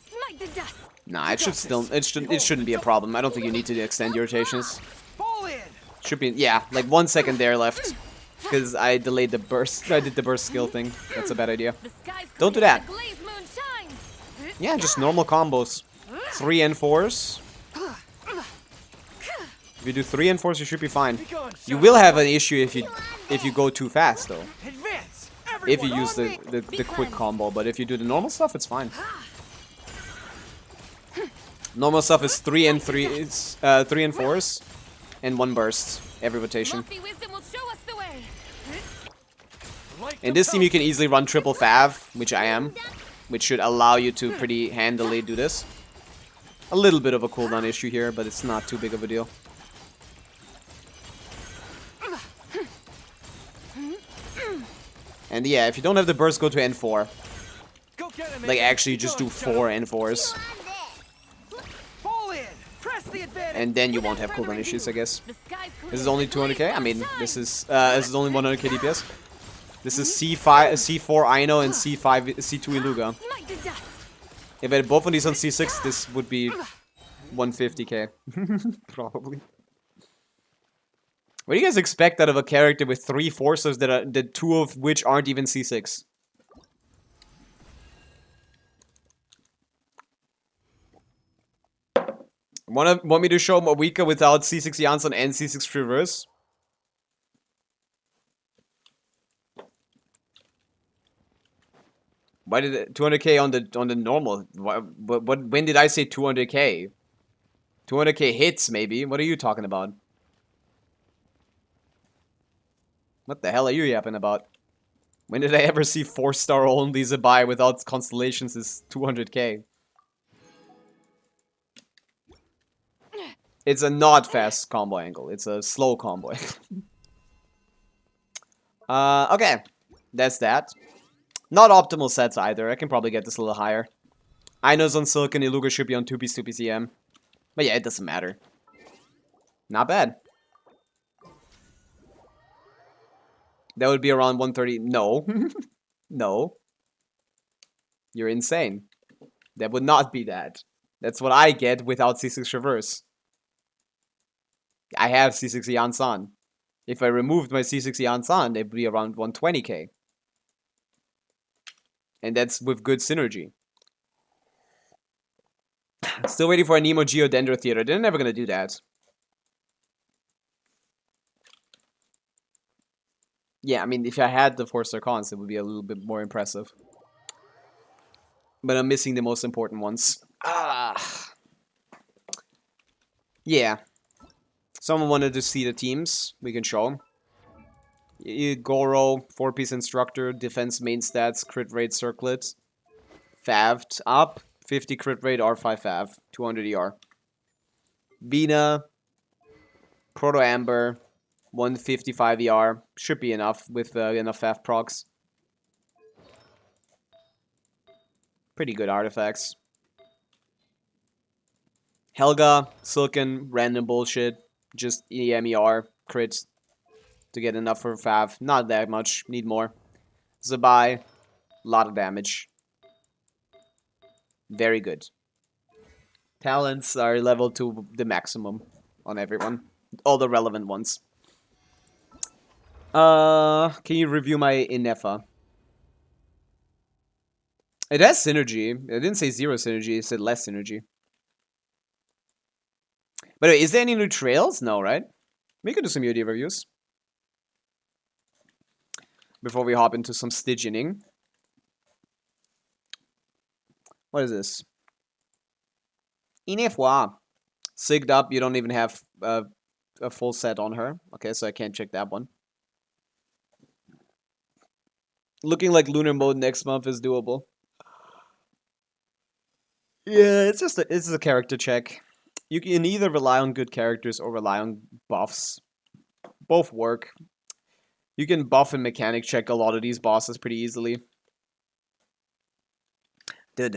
Smite the dust. Nah, it shouldn't be a problem. I don't think you need to extend your rotations. Fall in. Should be, yeah, like 1 second there left. Because I delayed the burst. I did the burst skill thing. That's a bad idea. The sky's Don't do clear. that. The glaze moon shines. Yeah, just normal combos. 3 N4s. If you do 3 N4s, you should be fine. Be gone, You Shadow. will have an issue if you go too fast, though. Advance. if you Everyone use on me. the quick combo, but if you do the normal stuff, it's fine. Normal stuff is 3 and 4s, and 1 burst every rotation. Lofty wisdom will show us the way. In this team, you can easily run triple fav, which I am, which should allow you to pretty handily do this. A little bit of a cooldown issue here, but it's not too big of a deal. And yeah, if you don't have the burst, go to N4. Go get him, Like, Aiden. actually Be just gone, do Shadow. 4 N4s. Fall in. Press the advantage. And then you won't have cooldown issues, I guess. The sky's clear. This is only 200k? I mean, this is only 100k DPS. This is Hmm? C4 Aino and C2 Iluga. Smite the dust. If I had both of these on C6, this would be 150k. Probably. What do you guys expect out of a character with 3 forces that 2 of which aren't even C6? Want me to show Pavica without C6 Jansson and C6 Traverse? Why did it, 200k on the normal? When did I say 200k? 200k hits maybe. What are you talking about? What the hell are you yapping about? When did I ever see 4-star only Zabai without constellations is 200k? It's a not fast combo angle. It's a slow combo angle. Okay. That's that. Not optimal sets either. I can probably get this a little higher. Aino's on Silken, Iluga should be on 2P, 2P CM. But yeah, it doesn't matter. Not bad. That would be around 130. No. No. You're insane. That would not be that. That's what I get without C6 Reverse. I have C6 Yansan. If I removed my C6 Yansan, it would be around 120k. And that's with good synergy. Still waiting for a Nemo Geodendro Theater. They're never gonna do that. Yeah, I mean, if I had the 4-star cons, it would be a little bit more impressive. But I'm missing the most important ones. Ah. Yeah. Someone wanted to see the teams. We can show them. Goro, 4-piece instructor, defense main stats, crit rate circlet. Faved up, 50 crit rate, R5 Fav, 200 ER. Vina, Proto Amber, 155 ER. Should be enough with enough Fav procs. Pretty good artifacts. Helga, Silken, random bullshit. Just EMER, crits to get enough for Fav. Not that much, need more. Zabai, lot of damage. Very good. Talents are leveled to the maximum on everyone. All the relevant ones. Can you review my Inefa? It has synergy. It didn't say 0 synergy, it said less synergy. By the way, is there any new trails? No, right? We could do some UID reviews. Before we hop into some Stygianing. What is this? Inefwa. Sigged up, you don't even have a full set on her. Okay, so I can't check that one. Looking like lunar mode next month is doable. Yeah, it's just a character check. You can either rely on good characters or rely on buffs. Both work. You can buff and mechanic check a lot of these bosses pretty easily. But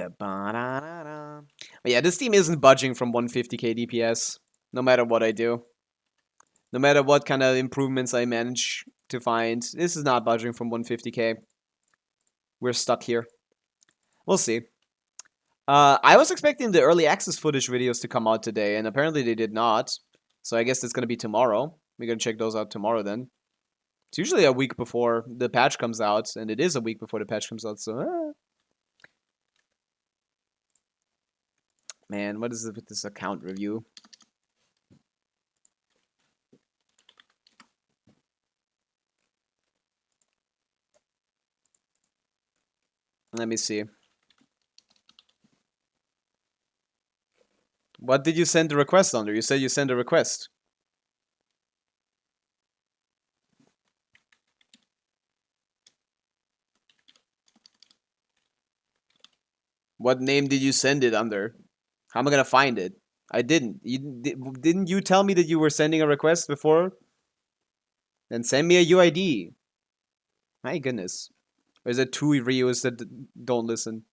yeah, this team isn't budging from 150k DPS. No matter what I do. No matter what kind of improvements I manage to find. This is not budging from 150k. We're stuck here. We'll see. I was expecting the early access footage videos to come out today, and apparently they did not. So I guess it's going to be tomorrow. We're going to check those out tomorrow then. It's usually a week before the patch comes out, and it is a week before the patch comes out, so... Man, what is it with this account review? Let me see. What did you send the request under? You said you sent a request. What name did you send it under? How am I gonna find it? I didn't. Didn't you tell me that you were sending a request before? Then send me a UID. My goodness. Or is it two Rios that don't listen?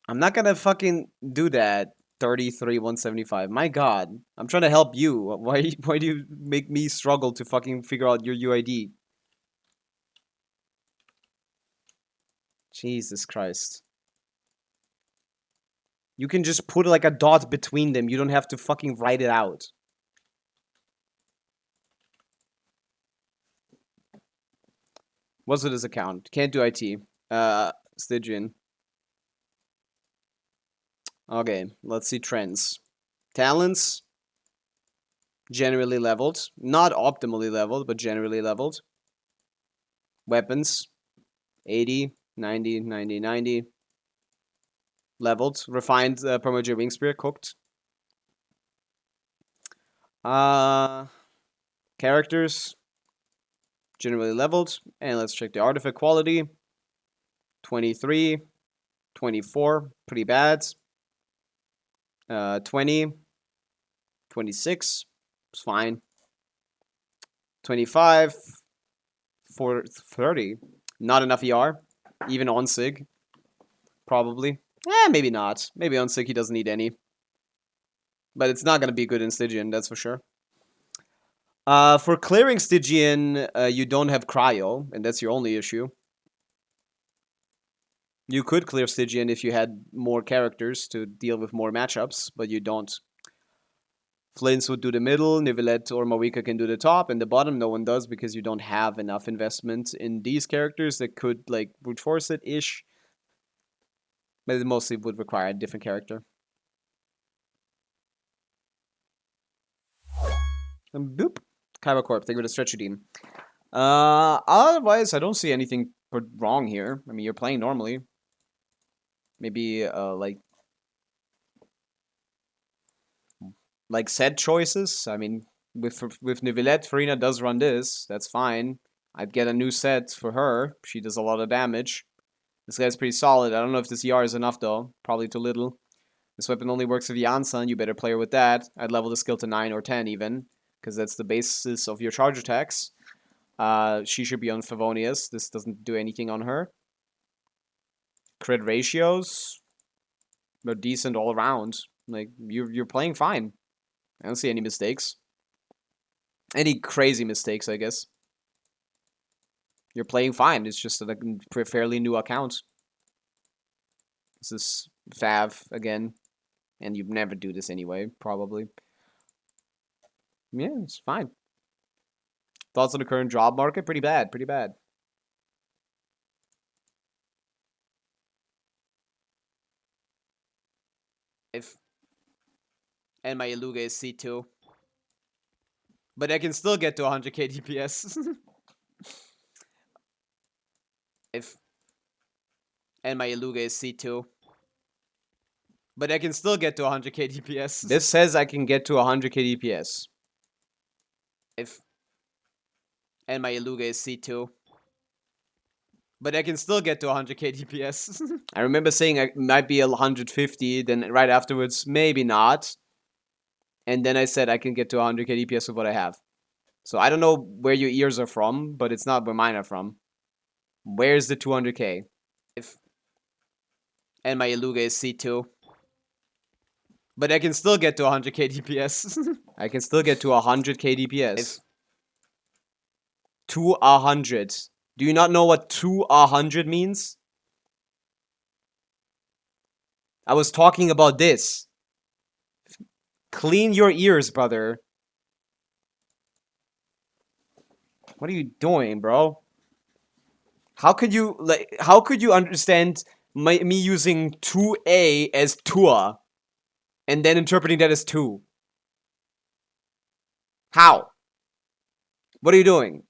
I'm not gonna fucking do that. 33, 175. My god. I'm trying to help you. Why do you make me struggle to fucking figure out your UID? Jesus Christ. You can just put like a dot between them. You don't have to fucking write it out. What's with this account? Can't do IT. Stygian. Okay, let's see trends. Talents. Generally leveled. Not optimally leveled, but generally leveled. Weapons. 80, 90, 90, 90. Leveled. Refined Primordial Wing Spear. Cooked. Characters. Generally leveled. And let's check the artifact quality. 23. 24. Pretty bad. 20. 26. It's fine. 25. 30. Not enough ER. Even on SIG. Probably. Maybe not. Maybe on SIG he doesn't need any. But it's not going to be good in Stygian, that's for sure. For clearing Stygian, you don't have Cryo, and that's your only issue. You could clear Stygian if you had more characters to deal with more matchups, but you don't. Flints would do the middle, Nivelette or Pavica can do the top, and the bottom no one does because you don't have enough investment in these characters that could, like, brute force it-ish. But it mostly would require a different character. And boop. Kyber Corp, thank you for the stretch team. Otherwise, I don't see anything wrong here. I mean, you're playing normally. Maybe, like set choices. I mean, with Nivelette, Farina does run this. That's fine. I'd get a new set for her. She does a lot of damage. This guy's pretty solid. I don't know if this ER is enough, though. Probably too little. This weapon only works with Janssen. You better play her with that. I'd level the skill to 9 or 10 even, because that's the basis of your charge attacks. She should be on Favonius. This doesn't do anything on her. Crit ratios, they're decent all around. Like, you're playing fine. I don't see any mistakes. Any crazy mistakes, I guess. You're playing fine. It's just a fairly new account. This is Fav again. And you'd never do this anyway, probably. Yeah, it's fine. Thoughts on the current job market? Pretty bad, pretty bad. And my Iluga is C2. But I can still get to 100k DPS. And my Iluga is C2. But I can still get to 100k DPS. This says I can get to 100k DPS. And my Iluga is C2. But I can still get to 100k DPS. I remember saying I might be 150, then right afterwards, maybe not. And then I said I can get to 100k DPS with what I have. So I don't know where your ears are from, but it's not where mine are from. Where's the 200k? And my Iluga is C2. But I can still get to 100k DPS. I can still get to 100k DPS. To 100. Do you not know what to 100 means? I was talking about this. Clean your ears, brother. What are you doing, bro? How could you understand me using 2A as Tua? and then interpreting that as 2. How? What are you doing?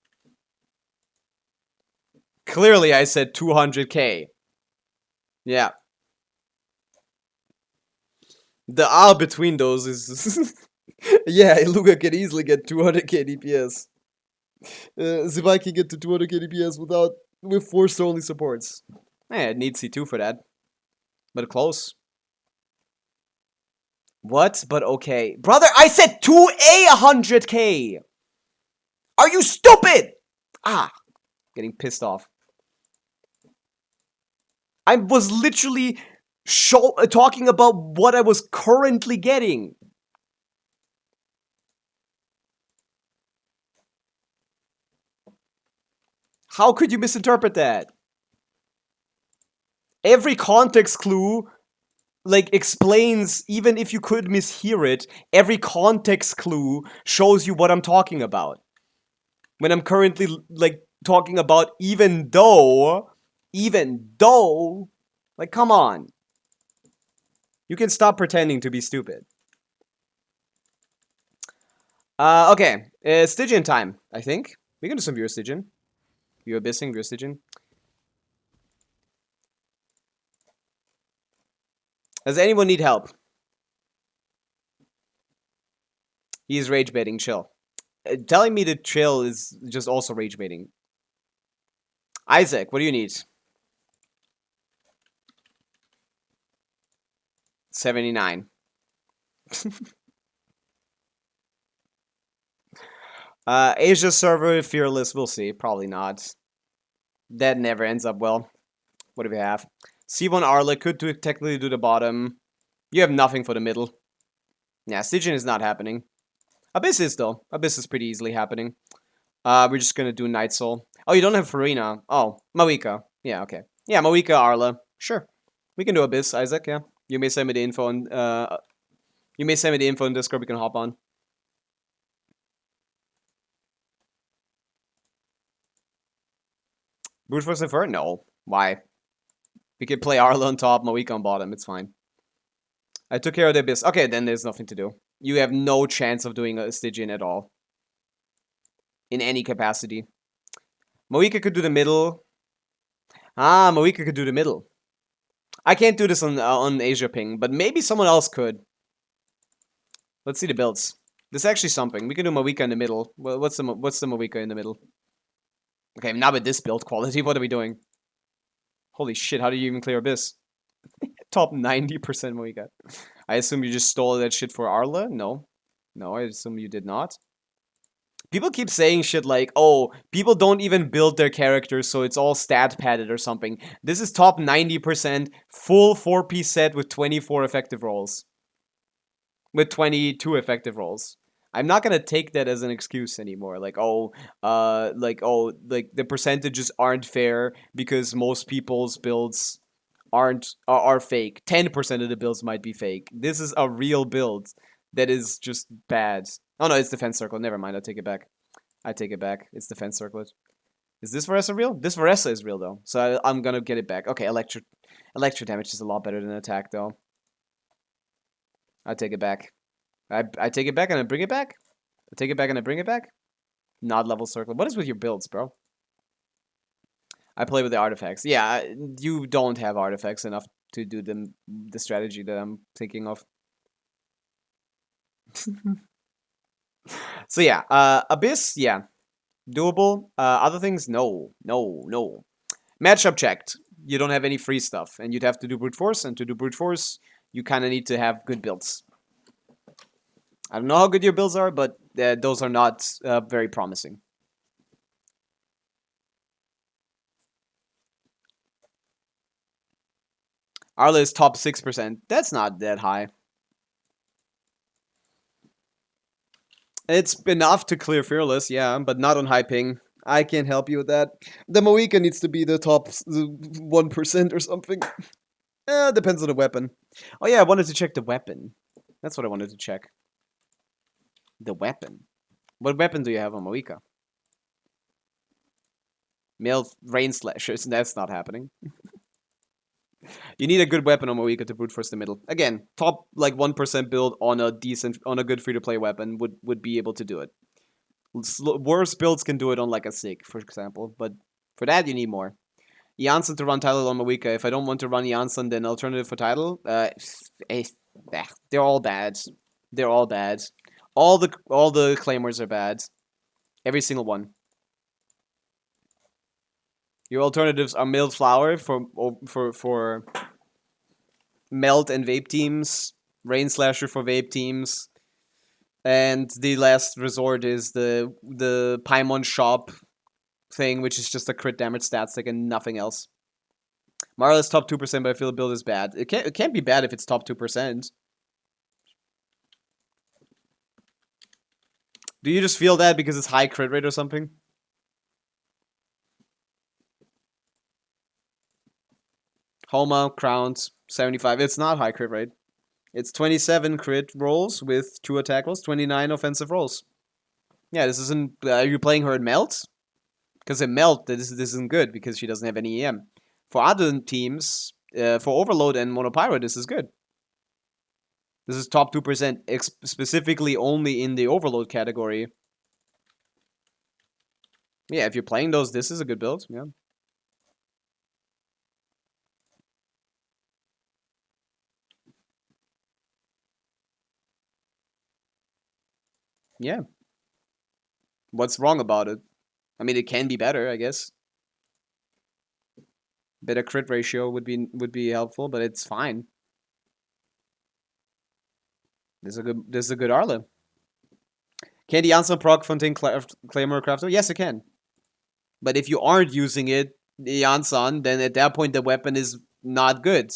Clearly I said 200k. Yeah. The R between those is... yeah, Luga can easily get 200k DPS. Zibai can get to 200k DPS with 4-star only supports. It needs C2 for that. But close. What? But okay. Brother, I said 2A 100k! Are you stupid? Ah. Getting pissed off. I was literally talking about what I was currently getting. How could you misinterpret that? Every context clue, like, explains, even if you could mishear it, every context clue shows you what I'm talking about. When I'm currently, like, talking about even though, like, come on. You can stop pretending to be stupid. Okay. Stygian time, I think. We can do some viewer Stygian. Viewer Abyssing, viewer Stygian. Does anyone need help? He's rage baiting, chill. Telling me to chill is just also rage baiting. Isaac, what do you need? 79. Asia server, fearless, we'll see. Probably not. That never ends up well. What do we have? C1 Arla could technically do the bottom. You have nothing for the middle. Yeah, Stygian is not happening. Abyss is, though. Abyss is pretty easily happening. We're just gonna do Night Soul. Oh, you don't have Farina. Oh, Mawika. Yeah, okay. Yeah, Mawika, Arla. Sure. We can do Abyss, Isaac, yeah. You may send me the info on, you may send me the info in Discord, we can hop on. Brute Force Infer? No. Why? We could play Arla on top, Mawika on bottom, it's fine. I took care of the Abyss. Okay, then there's nothing to do. You have no chance of doing a Stygian at all. In any capacity. Mawika could do the middle. Ah, Mawika could do the middle. I can't do this on Asia ping, but maybe someone else could. Let's see the builds. This is actually something. We can do Mawika in the middle. Well, what's the Mawika in the middle? Okay, not with this build quality. What are we doing? Holy shit, how do you even clear Abyss? Top 90% Mawika. I assume you just stole that shit for Arla? No. No, I assume you did not. People keep saying shit like, oh, people don't even build their characters, so it's all stat padded or something. This is top 90%, full 4-piece set with 24 effective rolls. With 22 effective rolls. I'm not gonna take that as an excuse anymore. Like, the percentages aren't fair because most people's builds are fake. 10% of the builds might be fake. This is a real build that is just bad. Oh no, it's Defense Circle. Never mind, I take it back. I take it back. It's Defense Circlet. Is this Varessa real? This Varessa is real though, so I'm gonna get it back. Okay, electro damage is a lot better than attack though. I take it back. I take it back and I bring it back. I take it back and I bring it back. Not level circle. What is with your builds, bro? I play with the artifacts. Yeah, you don't have artifacts enough to do the strategy that I'm thinking of. So yeah, Abyss, yeah. Doable. Other things, no. Matchup checked. You don't have any free stuff, and you'd have to do brute force, and to do brute force, you kind of need to have good builds. I don't know how good your builds are, but those are not very promising. Arla is top 6%. That's not that high. It's enough to clear Fearless, yeah, but not on high ping. I can't help you with that. The Mawika needs to be the top 1% or something. Depends on the weapon. Oh yeah, I wanted to check the weapon. That's what I wanted to check. The weapon. What weapon do you have on Mawika? Male rain slashers. That's not happening. You need a good weapon on Moika to brute force the middle. Again, top like 1% build on a good free to play weapon would be able to do it. Worse builds can do it on like a Sig, for example, but for that you need more. Janssen to run title on Moika. If I don't want to run Janssen, then alternative for title. They're all bad. They're all bad. All the claimers are bad. Every single one. Your alternatives are Milled Flower for Melt and Vape teams, Rain Slasher for Vape teams, and the last resort is the Paimon shop thing, which is just a crit damage stat stick and nothing else. Marla's top 2%, but I feel the build is bad. It can't be bad if it's top 2%. Do you just feel that because it's high crit rate or something? Homa, Crowns, 75. It's not high crit rate. It's 27 crit rolls with 2 attack rolls, 29 offensive rolls. Yeah, this isn't... Are you playing her in Melt? Because in Melt, this isn't good because she doesn't have any EM. For other teams, for Overload and Monopyro, this is good. This is top 2%, specifically only in the Overload category. Yeah, if you're playing those, this is a good build, yeah. Yeah. What's wrong about it? I mean, it can be better, I guess. Better crit ratio would be helpful, but it's fine. This is a good Arla. Can the answer proc Fontaine Claymore Crafter? Yes, it can. But if you aren't using it, the Yansan, then at that point the weapon is not good.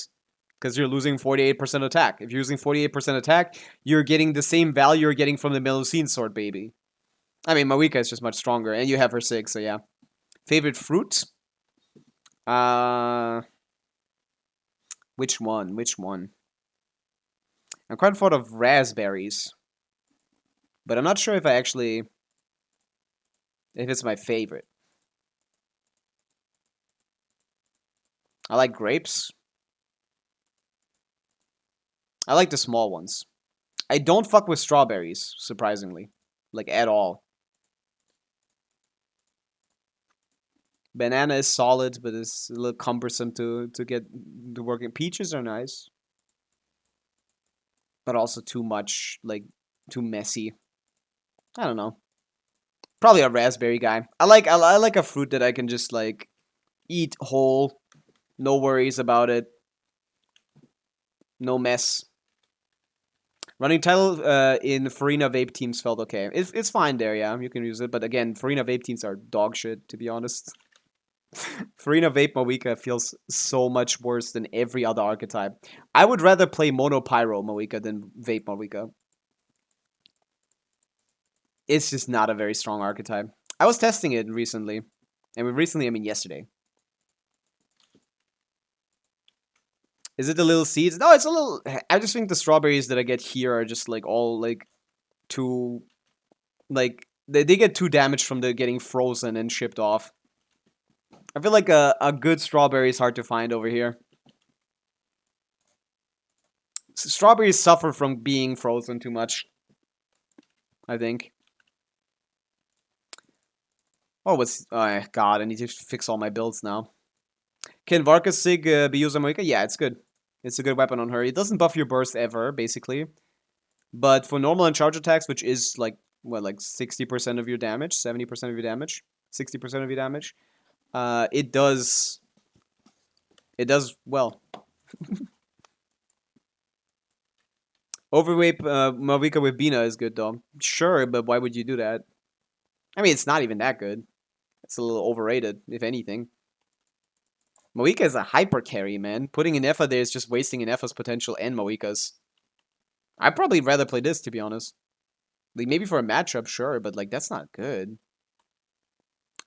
Because you're losing 48% attack. If you're using 48% attack, you're getting the same value you're getting from the Melusine sword, baby. I mean, Mawika is just much stronger, and you have her 6, so yeah. Favorite fruit? Which one? Which one? I'm quite fond of raspberries. But I'm not sure if if it's my favorite. I like grapes. I like the small ones. I don't fuck with strawberries, surprisingly. Like, at all. Banana is solid, but it's a little cumbersome to get to working. Peaches are nice. But also too much, like, too messy. I don't know. Probably a raspberry guy. I like a fruit that I can just, like, eat whole. No worries about it. No mess. Running title in Farina Vape teams felt okay. It's fine there, yeah. You can use it. But again, Farina Vape teams are dog shit, to be honest. Farina Vape Mawika feels so much worse than every other archetype. I would rather play Mono Pyro Mawika than Vape Mawika. It's just not a very strong archetype. I was testing it recently. And with recently, I mean yesterday. Is it the little seeds? No, it's a little... I just think the strawberries that I get here are just, like, all, like, too... Like, they get too damaged from the getting frozen and shipped off. I feel like a good strawberry is hard to find over here. Strawberries suffer from being frozen too much. I think. Oh, what's... Oh, God, I need to fix all my builds now. Can Varka's Sig be used on Moika? Yeah, it's good. It's a good weapon on her. It doesn't buff your burst ever, basically. But for normal and charge attacks, which is like, what, like 60% of your damage? 70% of your damage? 60% of your damage? It does well. Overweight Mavika with Bina is good, though. Sure, but why would you do that? I mean, it's not even that good. It's a little overrated, if anything. Moika is a hyper carry, man. Putting an Effa there is just wasting an Effa's potential and Moika's. I'd probably rather play this, to be honest. Like, maybe for a matchup, sure, but, like, that's not good.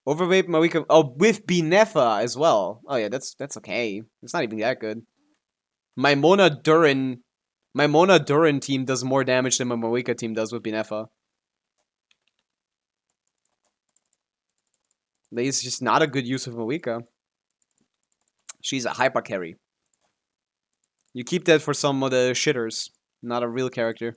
Overweight Moika... Oh, with Binefa as well. Oh, yeah, that's okay. It's not even that good. My Mona Durin team does more damage than my Moika team does with Binefa. Like, it's just not a good use of Moika. She's a hyper carry. You keep that for some of the shitters, not a real character.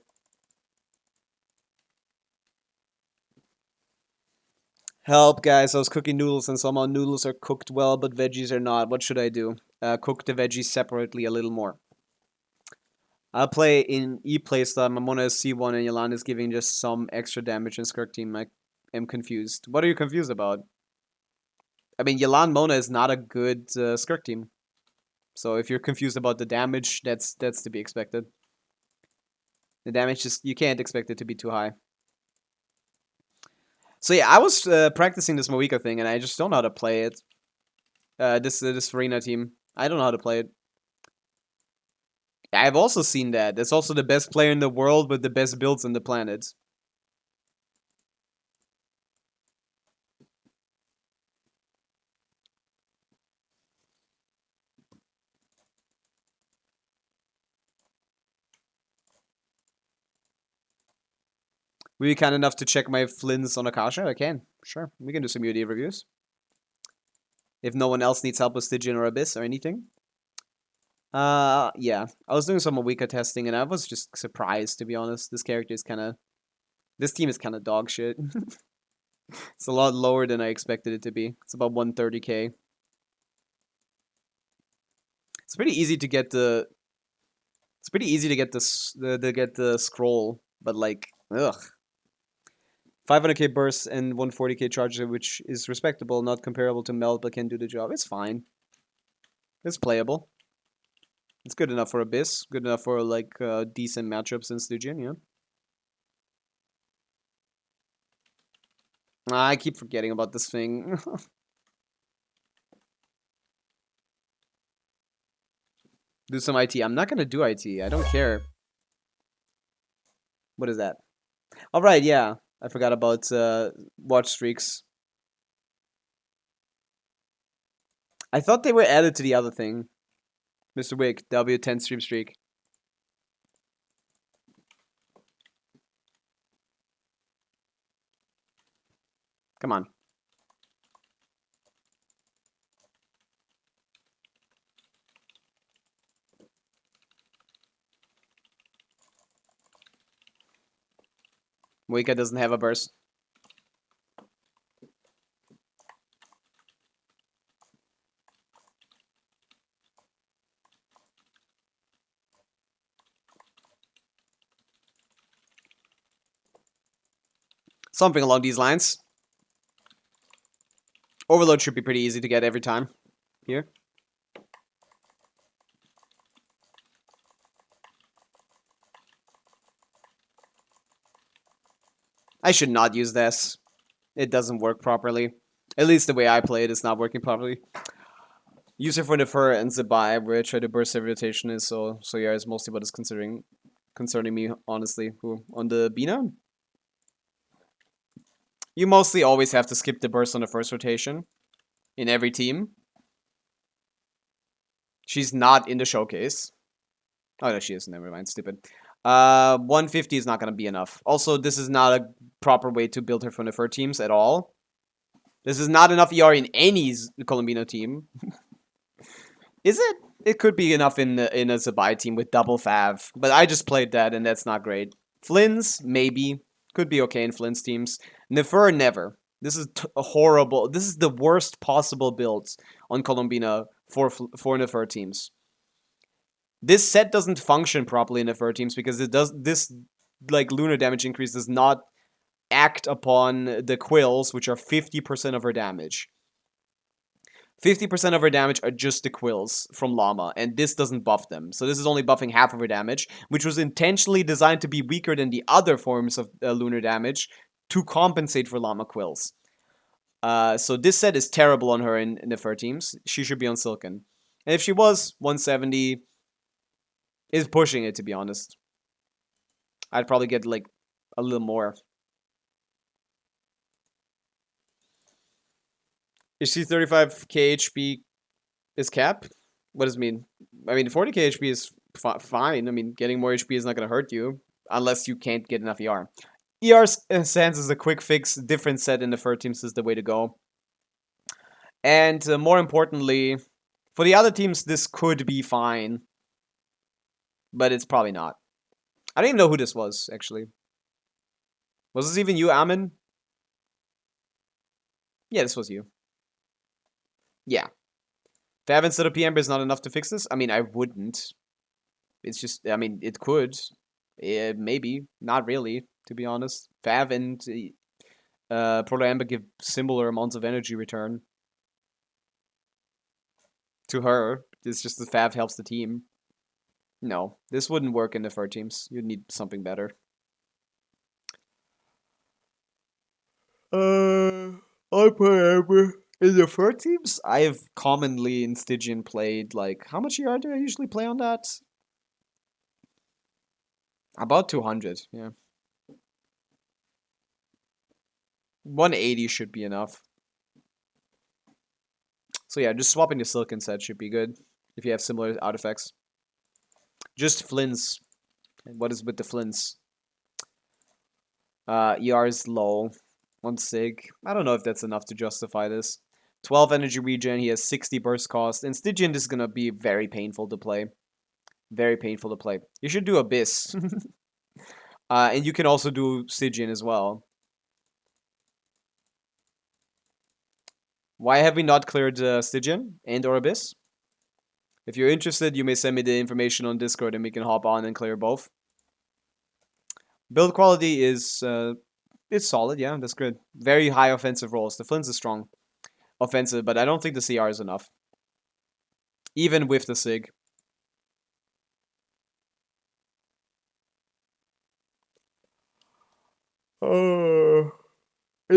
Help, guys. I was cooking noodles and somehow noodles are cooked well, but veggies are not. What should I do? Cook the veggies separately a little more. I'll play in E playstyle. Mamona is C1 and Yolanda is giving just some extra damage in Skirk team. I am confused. What are you confused about? I mean, Yolanda Mona is not a good Skirk team. So if you're confused about the damage, that's to be expected. The damage just, you can't expect it to be too high. So yeah, I was practicing this Moika thing and I just don't know how to play it. This Farina team. I don't know how to play it. I've also seen that. It's also the best player in the world with the best builds on the planet. Were you kind enough to check my Flynn's on Akasha? I can. Sure. We can do some UID reviews. If no one else needs help with Stygian or Abyss or anything. Yeah. I was doing some Moika testing and I was just surprised, to be honest. This character is kind of... This team is kind of dog shit. It's a lot lower than I expected it to be. It's about 130k. It's pretty easy to get the... It's pretty easy to get the scroll, but like, ugh. 500k burst and 140k charge, which is respectable, not comparable to Melt, but can do the job. It's fine. It's playable. It's good enough for Abyss. Good enough for like decent matchups in Stygian, yeah. I keep forgetting about this thing. Do some IT. I'm not gonna do IT. I don't care. What is that? Alright, yeah. I forgot about watch streaks. I thought they were added to the other thing. Mr. Wick, W10 stream streak. Come on. Moika doesn't have a burst. Something along these lines. Overload should be pretty easy to get every time here. I should not use this. It doesn't work properly. At least the way I play it is not working properly. Use it for the fur and Zabai, where I try to burst every rotation is, so yeah, it's mostly what is concerning me, honestly. Who on the Bina? You mostly always have to skip the burst on the first rotation in every team. She's not in the showcase. Oh no, she is. Never mind. Stupid. 150 is not going to be enough. Also, this is not a proper way to build her from the fur teams at all. This is not enough ER in any Colombino team. Is it? It could be enough in a Zabai team with double Fav, but I just played that and that's not great. Flynn's, maybe. Could be okay in Flynn's teams. Nefer, never. This is horrible. This is the worst possible builds on Colombina for Nefer teams. This set doesn't function properly in Nefer teams because it does this like lunar damage increase does not act upon the quills, which are 50% of her damage. 50% of her damage are just the quills from Llama, and this doesn't buff them. So this is only buffing half of her damage, which was intentionally designed to be weaker than the other forms of lunar damage to compensate for Llama quills. So this set is terrible on her in the fur teams. She should be on Silken. And if she was, 170 is pushing it, to be honest. I'd probably get like a little more. Is she 35k HP is cap? What does it mean? I mean, 40k HP is fine. I mean, getting more HP is not going to hurt you. Unless you can't get enough ER. ER Sans is a quick fix. Different set in the fur teams is the way to go. And more importantly, for the other teams, this could be fine. but it's probably not. I don't even know who this was, actually. Was this even you, Amin? Yeah, this was you. Yeah. Fav instead of PM is not enough to fix this? I mean, I wouldn't. It's just, I mean, it could. Maybe. Not really, to be honest. Fav and Proto Amber give similar amounts of energy return to her. It's just the Fav helps the team. No, this wouldn't work in the third teams. You'd need something better. I play in the third teams. I've commonly in Stygian played like how much ER do I usually play on that? About 200, yeah. 180 should be enough. So yeah, just swapping the Silken set should be good if you have similar artifacts. Just Flints. What is with the Flints? ER is low. 1 sig. I don't know if that's enough to justify this. 12 energy regen, he has 60 burst cost. And Stygian is gonna be very painful to play. Very painful to play. You should do Abyss. And you can also do Stygian as well. Why have we not cleared Stygian and or Abyss? If you're interested, you may send me the information on Discord and we can hop on and clear both. Build quality is it's solid, yeah, that's good. Very high offensive rolls. The Flints is strong offensive, but I don't think the CR is enough. Even with the SIG.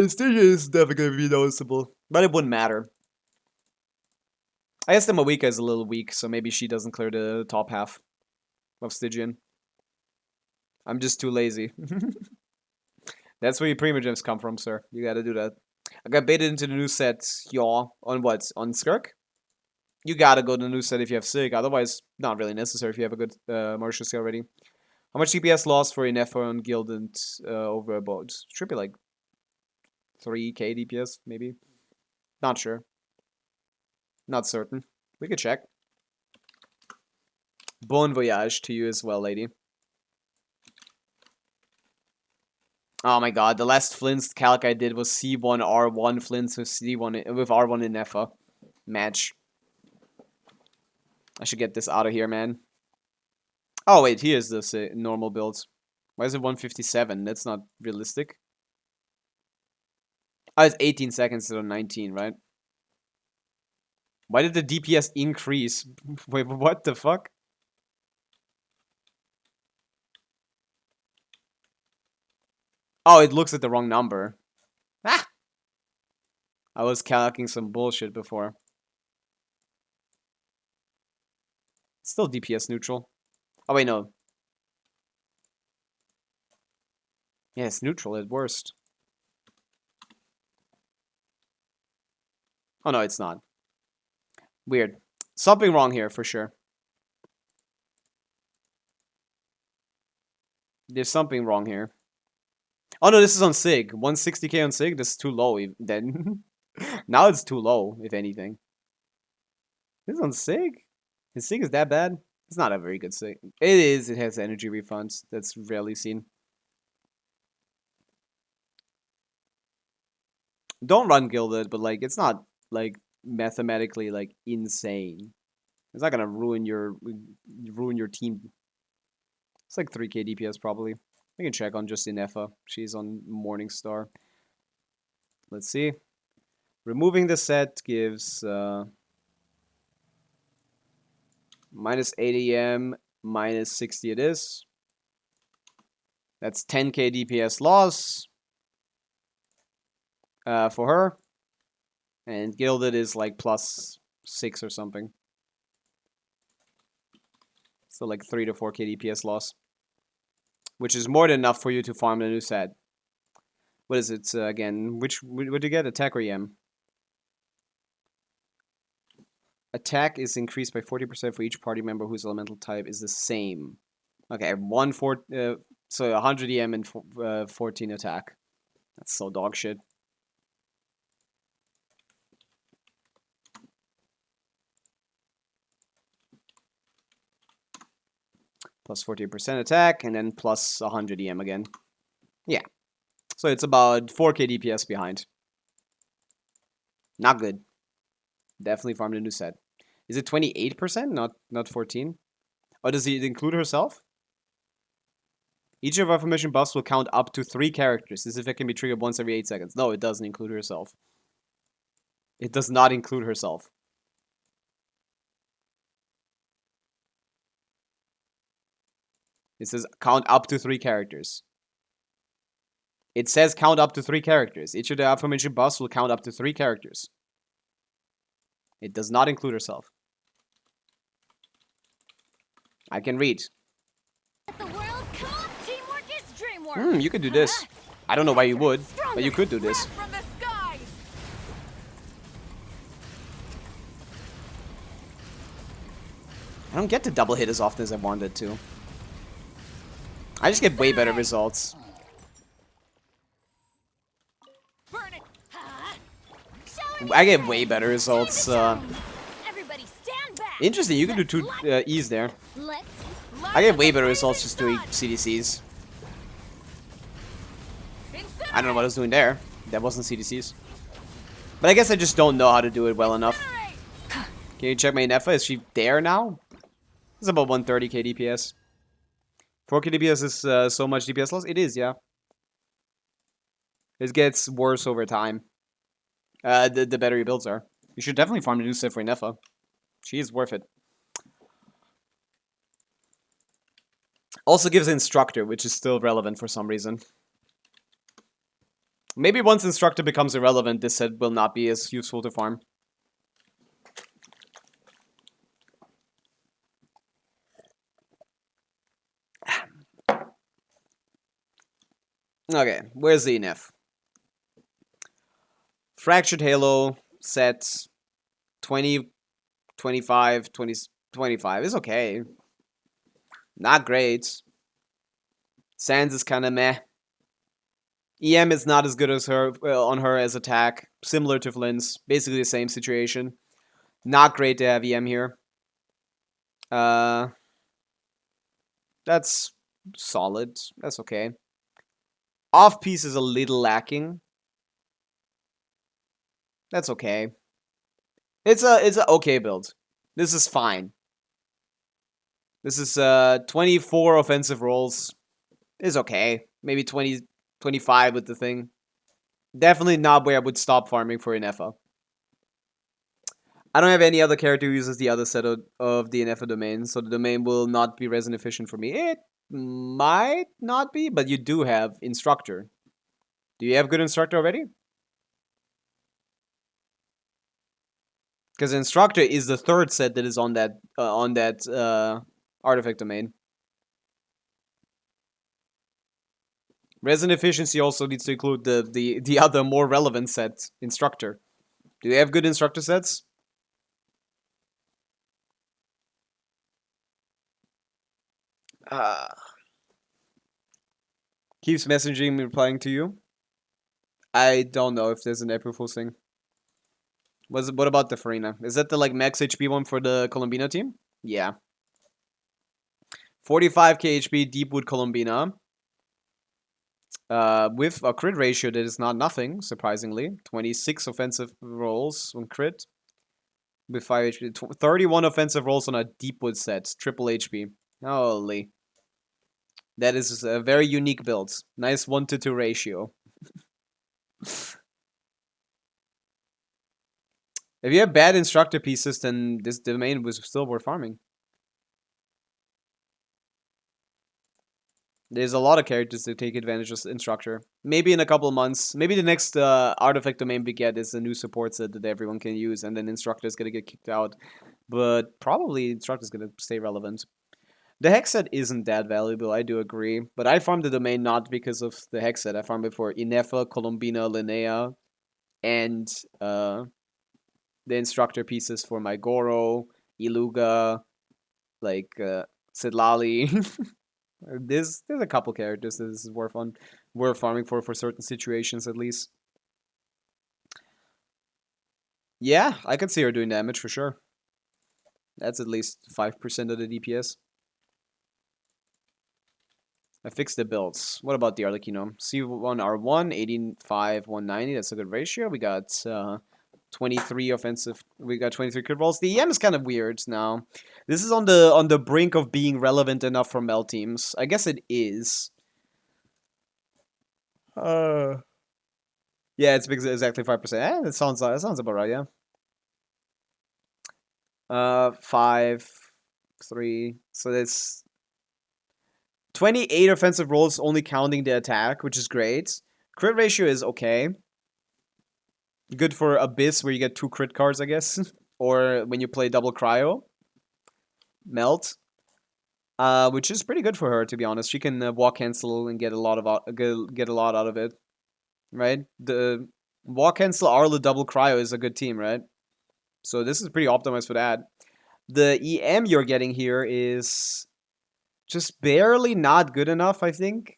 Stygian is definitely going to be noticeable, but it wouldn't matter. I guess the Pavica is a little weak, so maybe she doesn't clear the top half of Stygian. I'm just too lazy. That's where your Primogems come from, sir. You gotta do that. I got baited into the new set, y'all. On what? On Skirk? You gotta go to the new set if you have Sig. Otherwise, not really necessary if you have a good Martial skill already. How much DPS loss for Inefo and Gilded over about? Should be like 3k DPS, maybe. Not sure. Not certain. We could check. Bon voyage to you as well, lady. Oh my god, the last Flints calc I did was C1 R1 Flints with C1 with R1 in Nefa match. I should get this out of here, man. Oh wait, here's the normal build. Why is it 157? That's not realistic. Oh, it's 18 seconds to 19, right? Why did the DPS increase? Wait, what the fuck? Oh, it looks at the wrong number. Ah! I was calculating some bullshit before. Still DPS neutral. Oh, wait, no. Yeah, it's neutral at worst. Oh, no, it's not. Weird. Something wrong here, for sure. There's something wrong here. Oh no, this is on Sig. 160k on Sig. This is too low. Then now it's too low, if anything. This is on Sig. His Sig is that bad? It's not a very good Sig. It is. It has energy refunds. That's rarely seen. Don't run Gilded, but like it's not like mathematically like insane. It's not gonna ruin your team. It's like 3k DPS probably. We can check on just Inefa. She's on Morningstar. Let's see. Removing the set gives minus 8 AM, minus 60 it is. That's 10k DPS loss for her. And Gilded is like plus 6 or something. So like 3 to 4k DPS loss. Which is more than enough for you to farm the new set. What is it again? What do you get? Attack or EM? Attack is increased by 40% for each party member whose elemental type is the same. Okay, so 100 EM and 14 attack. That's so dog shit. Plus 14% attack, and then plus 100 EM again. Yeah. So it's about 4k DPS behind. Not good. Definitely farmed a new set. Is it 28%? Not 14? Or does it include herself? Each of affirmation buffs will count up to 3 characters. This effect can be triggered once every 8 seconds. No, it doesn't include herself. It does not include herself. It says count up to 3 characters. It says count up to 3 characters. Each of the aforementioned buffs will count up to 3 characters. It does not include herself. I can read. Let the world come up. Teamwork is dreamwork. You could do this. I don't know why you would, but you could do this. From the skies. I don't get to double hit as often as I wanted to. I just get way better results. Burn it. I get way better results. Everybody stand back. Interesting, you can do 2 E's there. Let's I get way better results just doing CDCs. I don't know what I was doing there. That wasn't CDCs. But I guess I just don't know how to do it well enough. Can you check my Nefa? Is she there now? It's about 130k DPS. 4k DPS is so much DPS loss? It is, yeah. It gets worse over time. The better your builds are. You should definitely farm the new set for Nefa. She is worth it. Also gives Instructor, which is still relevant for some reason. Maybe once Instructor becomes irrelevant, this set will not be as useful to farm. Okay, where's the ENF? Fractured Halo set 20, 25, 20, 25 is okay. Not great. Sands is kind of meh. EM is not as good as her on her as attack. Similar to Flynn's. Basically the same situation. Not great to have EM here. That's solid. That's okay. Off piece is a little lacking. That's okay. It's a okay build. This is fine. This is 24 offensive rolls. Is okay. Maybe 20, 25 with the thing. Definitely not where I would stop farming for Inefa. I don't have any other character who uses the other set of the Inefa domain, so the domain will not be resin efficient for me. It might not be, but you do have Instructor. Do you have good Instructor already? Because Instructor is the third set that is on that artifact domain. Resin efficiency also needs to include the other more relevant set, Instructor. Do you have good Instructor sets? Keeps messaging me, replying to you. I don't know if there's an approval thing. What about the Farina? Is that the like max HP one for the Colombina team? Yeah. 45k HP Deepwood Colombina. With a crit ratio that is not nothing, surprisingly. 26 offensive rolls on crit. With 5 HP. 31 offensive rolls on a Deepwood set. Triple HP. Holy. That is a very unique build. Nice 1-to-2 ratio. If you have bad Instructor pieces, then this domain was still worth farming. There's a lot of characters that take advantage of Instructor. Maybe in a couple of months. Maybe the next artifact domain we get is a new support set that everyone can use, and then Instructor is going to get kicked out. But probably Instructor is going to stay relevant. The Hex set isn't that valuable, I do agree. But I farmed the domain not because of the Hex set. I farmed it for Inefa, Colombina, Linnea, and the Instructor pieces for my Goro, Iluga, like Sidlali. There's a couple characters that this is worth farming for certain situations at least. Yeah, I could see her doing damage for sure. That's at least 5% of the DPS. I fixed the builds. What about the Arlecchino? C1R1, 85, 190. That's a good ratio. We got 23 offensive. We got 23 crit rolls. The EM is kind of weird now. This is on the brink of being relevant enough for melt teams. I guess it is. Yeah, it's exactly 5%. That sounds about right. Yeah. 5, 3. So that's 28 offensive rolls, only counting the attack, which is great. Crit ratio is okay. Good for Abyss, where you get 2 crit cards, I guess. Or when you play double cryo. Melt. Which is pretty good for her, to be honest. She can walk cancel and get a lot out of it. Right? The walk cancel Arla double cryo is a good team, right? So this is pretty optimized for that. The EM you're getting here is just barely not good enough, I think,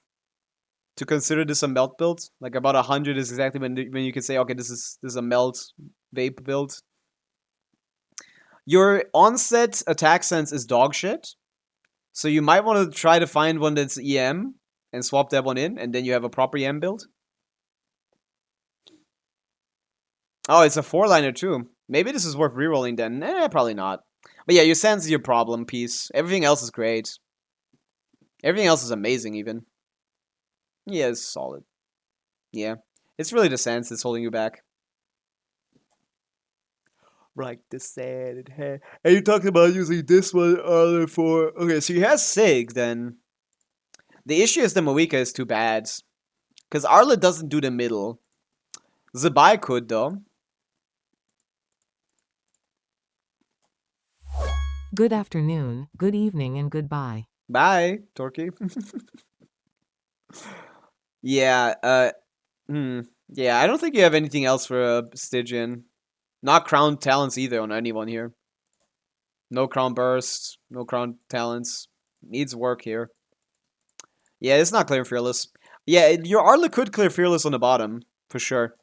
to consider this a melt build. Like about 100 is exactly when you can say, okay, this is a melt vape build. Your onset attack sense is dog shit, so you might want to try to find one that's EM and swap that one in, and then you have a proper EM build. Oh, it's a 4-liner too. Maybe this is worth rerolling then. Probably not. But yeah, your sense is your problem piece. Everything else is great. Everything else is amazing, even. Yeah, it's solid. Yeah. It's really the sense that's holding you back. Right, the sad head. And you talking about using this one for... Okay, so you have Sig, then. The issue is the Moika is too bad. Because Arla doesn't do the middle. Zabai could, though. Good afternoon, good evening, and goodbye. Bye, Torky. Yeah, yeah, I don't think you have anything else for Stygian. Not crown talents either on anyone here. No crown bursts, no crown talents. Needs work here. Yeah, it's not clear fearless. Yeah, your Arla could clear fearless on the bottom, for sure.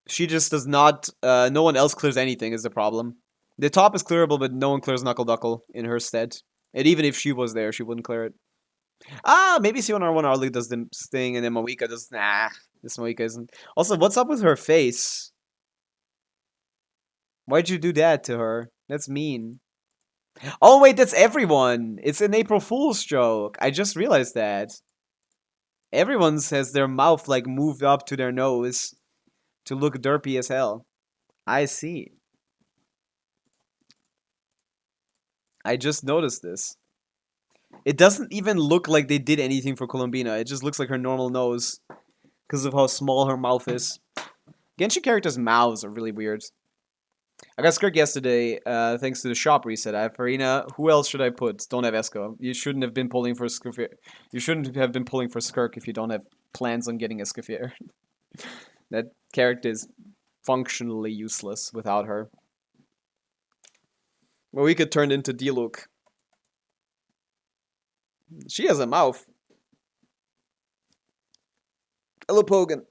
She just does not, no one else clears anything is the problem. The top is clearable, but no one clears Knuckle Duckle in her stead. And even if she was there, she wouldn't clear it. Maybe C1R1 Arlie does the thing, and then Moika does... Nah, this Moika isn't... Also, what's up with her face? Why'd you do that to her? That's mean. Oh, wait, that's everyone! It's an April Fool's joke. I just realized that. Everyone has their mouth, like, moved up to their nose to look derpy as hell. I see. I just noticed this. It doesn't even look like they did anything for Colombina. It just looks like her normal nose because of how small her mouth is. Genshin characters' mouths are really weird. I got Skirk yesterday thanks to the shop reset. I have Farina. Who else should I put? Don't have Esco. You shouldn't have been pulling for Escoffier. You shouldn't have been pulling for Skirk if you don't have plans on getting Escoffier. That character is functionally useless without her. Well, we could turn into Diluc. She has a mouth. Hello, Pogan.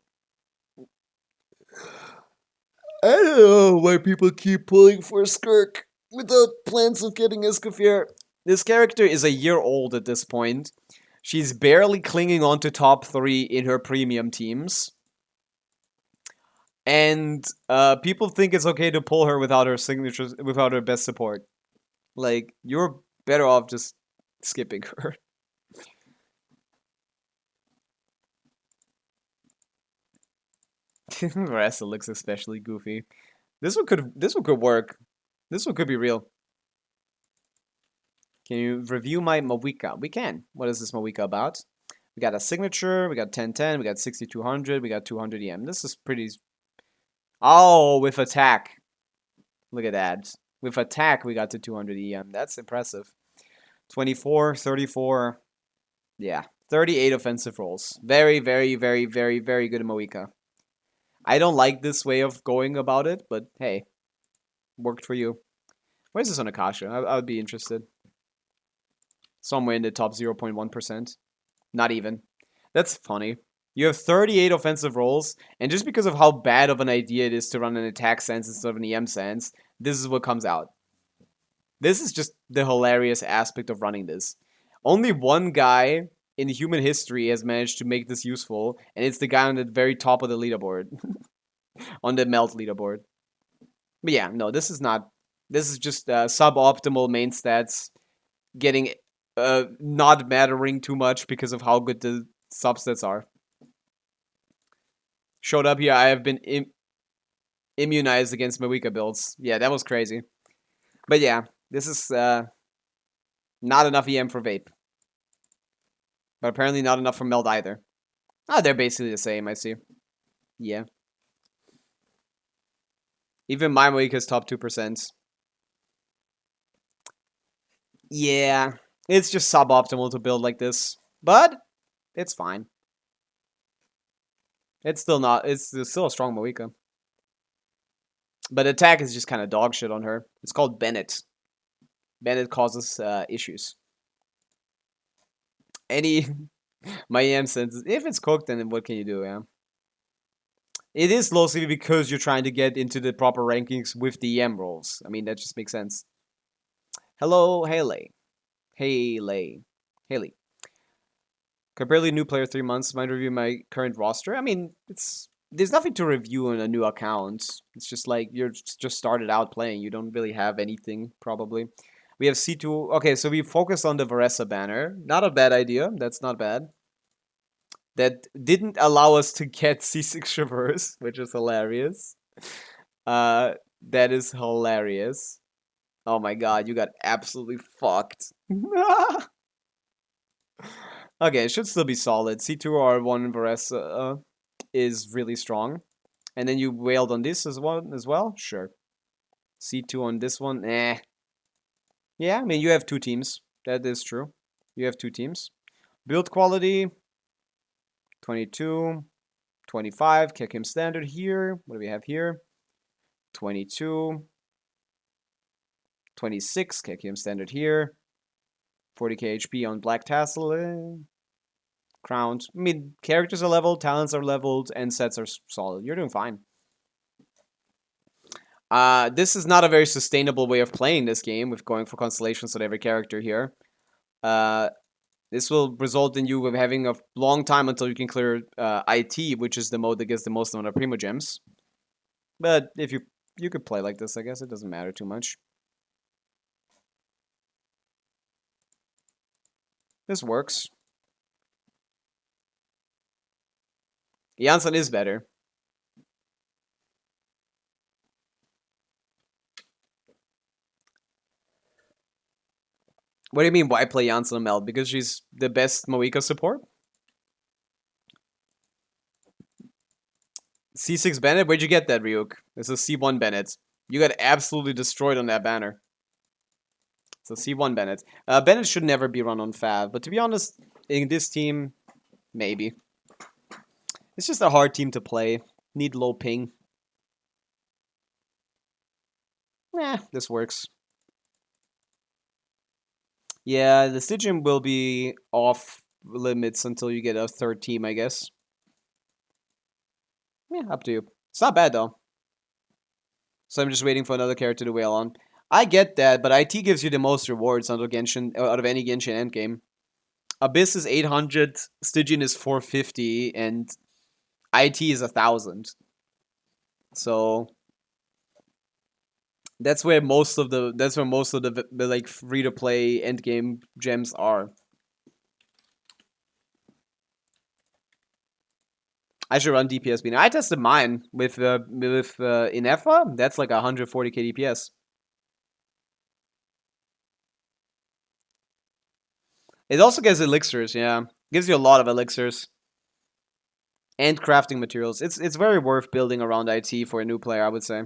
I don't know why people keep pulling for Skirk without plans of getting Escoffier. This character is a year old at this point. She's barely clinging on to top 3 in her premium teams. And people think it's okay to pull her without her signatures, without her best support. Like, you're better off just skipping her. Ressa looks especially goofy. This one could work. This one could be real. Can you review my Moika? We can. What is this Moika about? We got a signature, we got 1010, we got 6200, we got 200 EM. This is pretty... Oh, with attack. Look at that. With attack, we got to 200 EM. That's impressive. 24, 34. Yeah. 38 offensive rolls. Very, very, very, very, very good Moika. I don't like this way of going about it, but hey. Worked for you. Where's this on Akasha? I would be interested. Somewhere in the top 0.1%. Not even. That's funny. You have 38 offensive rolls, and just because of how bad of an idea it is to run an attack sense instead of an EM sense, this is what comes out. This is just the hilarious aspect of running this. Only one guy in human history has managed to make this useful, and it's the guy on the very top of the leaderboard. On the melt leaderboard. But yeah, no, this is not. This is just suboptimal main stats getting not mattering too much because of how good the substats are. Showed up here, I have been immunized against my weaker builds. Yeah, that was crazy. But yeah, this is not enough EM for Vape. But apparently not enough for Meld either. Oh, they're basically the same, I see. Yeah. Even my weak is top 2%. Yeah, it's just suboptimal to build like this. But it's fine. It's still not. It's still a strong Moika. But attack is just kind of dog shit on her. It's called Bennett. Bennett causes issues. My EM sense, if it's cooked, then what can you do, yeah? It is low CV because you're trying to get into the proper rankings with the EM roles. I mean, that just makes sense. Hello, Haley. Haley. Comparatively new player 3 months. Might review my current roster. I mean, there's nothing to review on a new account. It's just like you're just started out playing. You don't really have anything, probably. We have C2. Okay, so we focus on the Varessa banner. Not a bad idea. That's not bad. That didn't allow us to get C6 Traverse, which is hilarious. That is hilarious. Oh my god, you got absolutely fucked. Okay, it should still be solid. C2R1 Varessa is really strong. And then you wailed on this as well? Sure. C2 on this one? Eh. Yeah, I mean, you have 2 teams. That is true. You have 2 teams. Build quality. 22. 25. Kick him standard here. What do we have here? 22. 26. Kick him standard here. 40k HP on Black Tassel. Crowned. I mean, characters are leveled, talents are leveled, and sets are solid. You're doing fine. This is not a very sustainable way of playing this game with going for constellations on every character here. This will result in you having a long time until you can clear IT, which is the mode that gets the most amount of Primo Gems. But if you could play like this, I guess it doesn't matter too much. This works. Janssen is better. What do you mean, why play Janssen and Meld? Because she's the best Moika support? C6 Bennett? Where'd you get that, Ryuk? This is C1 Bennett. You got absolutely destroyed on that banner. So C1 Bennett. Bennett should never be run on Fav, but to be honest, in this team, maybe. It's just a hard team to play. Need low ping. This works. Yeah, the Stygian will be off limits until you get a 3rd team, I guess. Yeah, up to you. It's not bad, though. So I'm just waiting for another character to wail on. I get that, but IT gives you the most rewards out of Genshin, out of any Genshin endgame. Abyss is 800, Stygian is 450, and IT is 1,000. So that's where most of the like free to play endgame gems are. I should run DPS beating. I tested mine with Inefa. That's like 140k DPS. It also gives elixirs, yeah. Gives you a lot of elixirs. And crafting materials. It's very worth building around IT for a new player, I would say.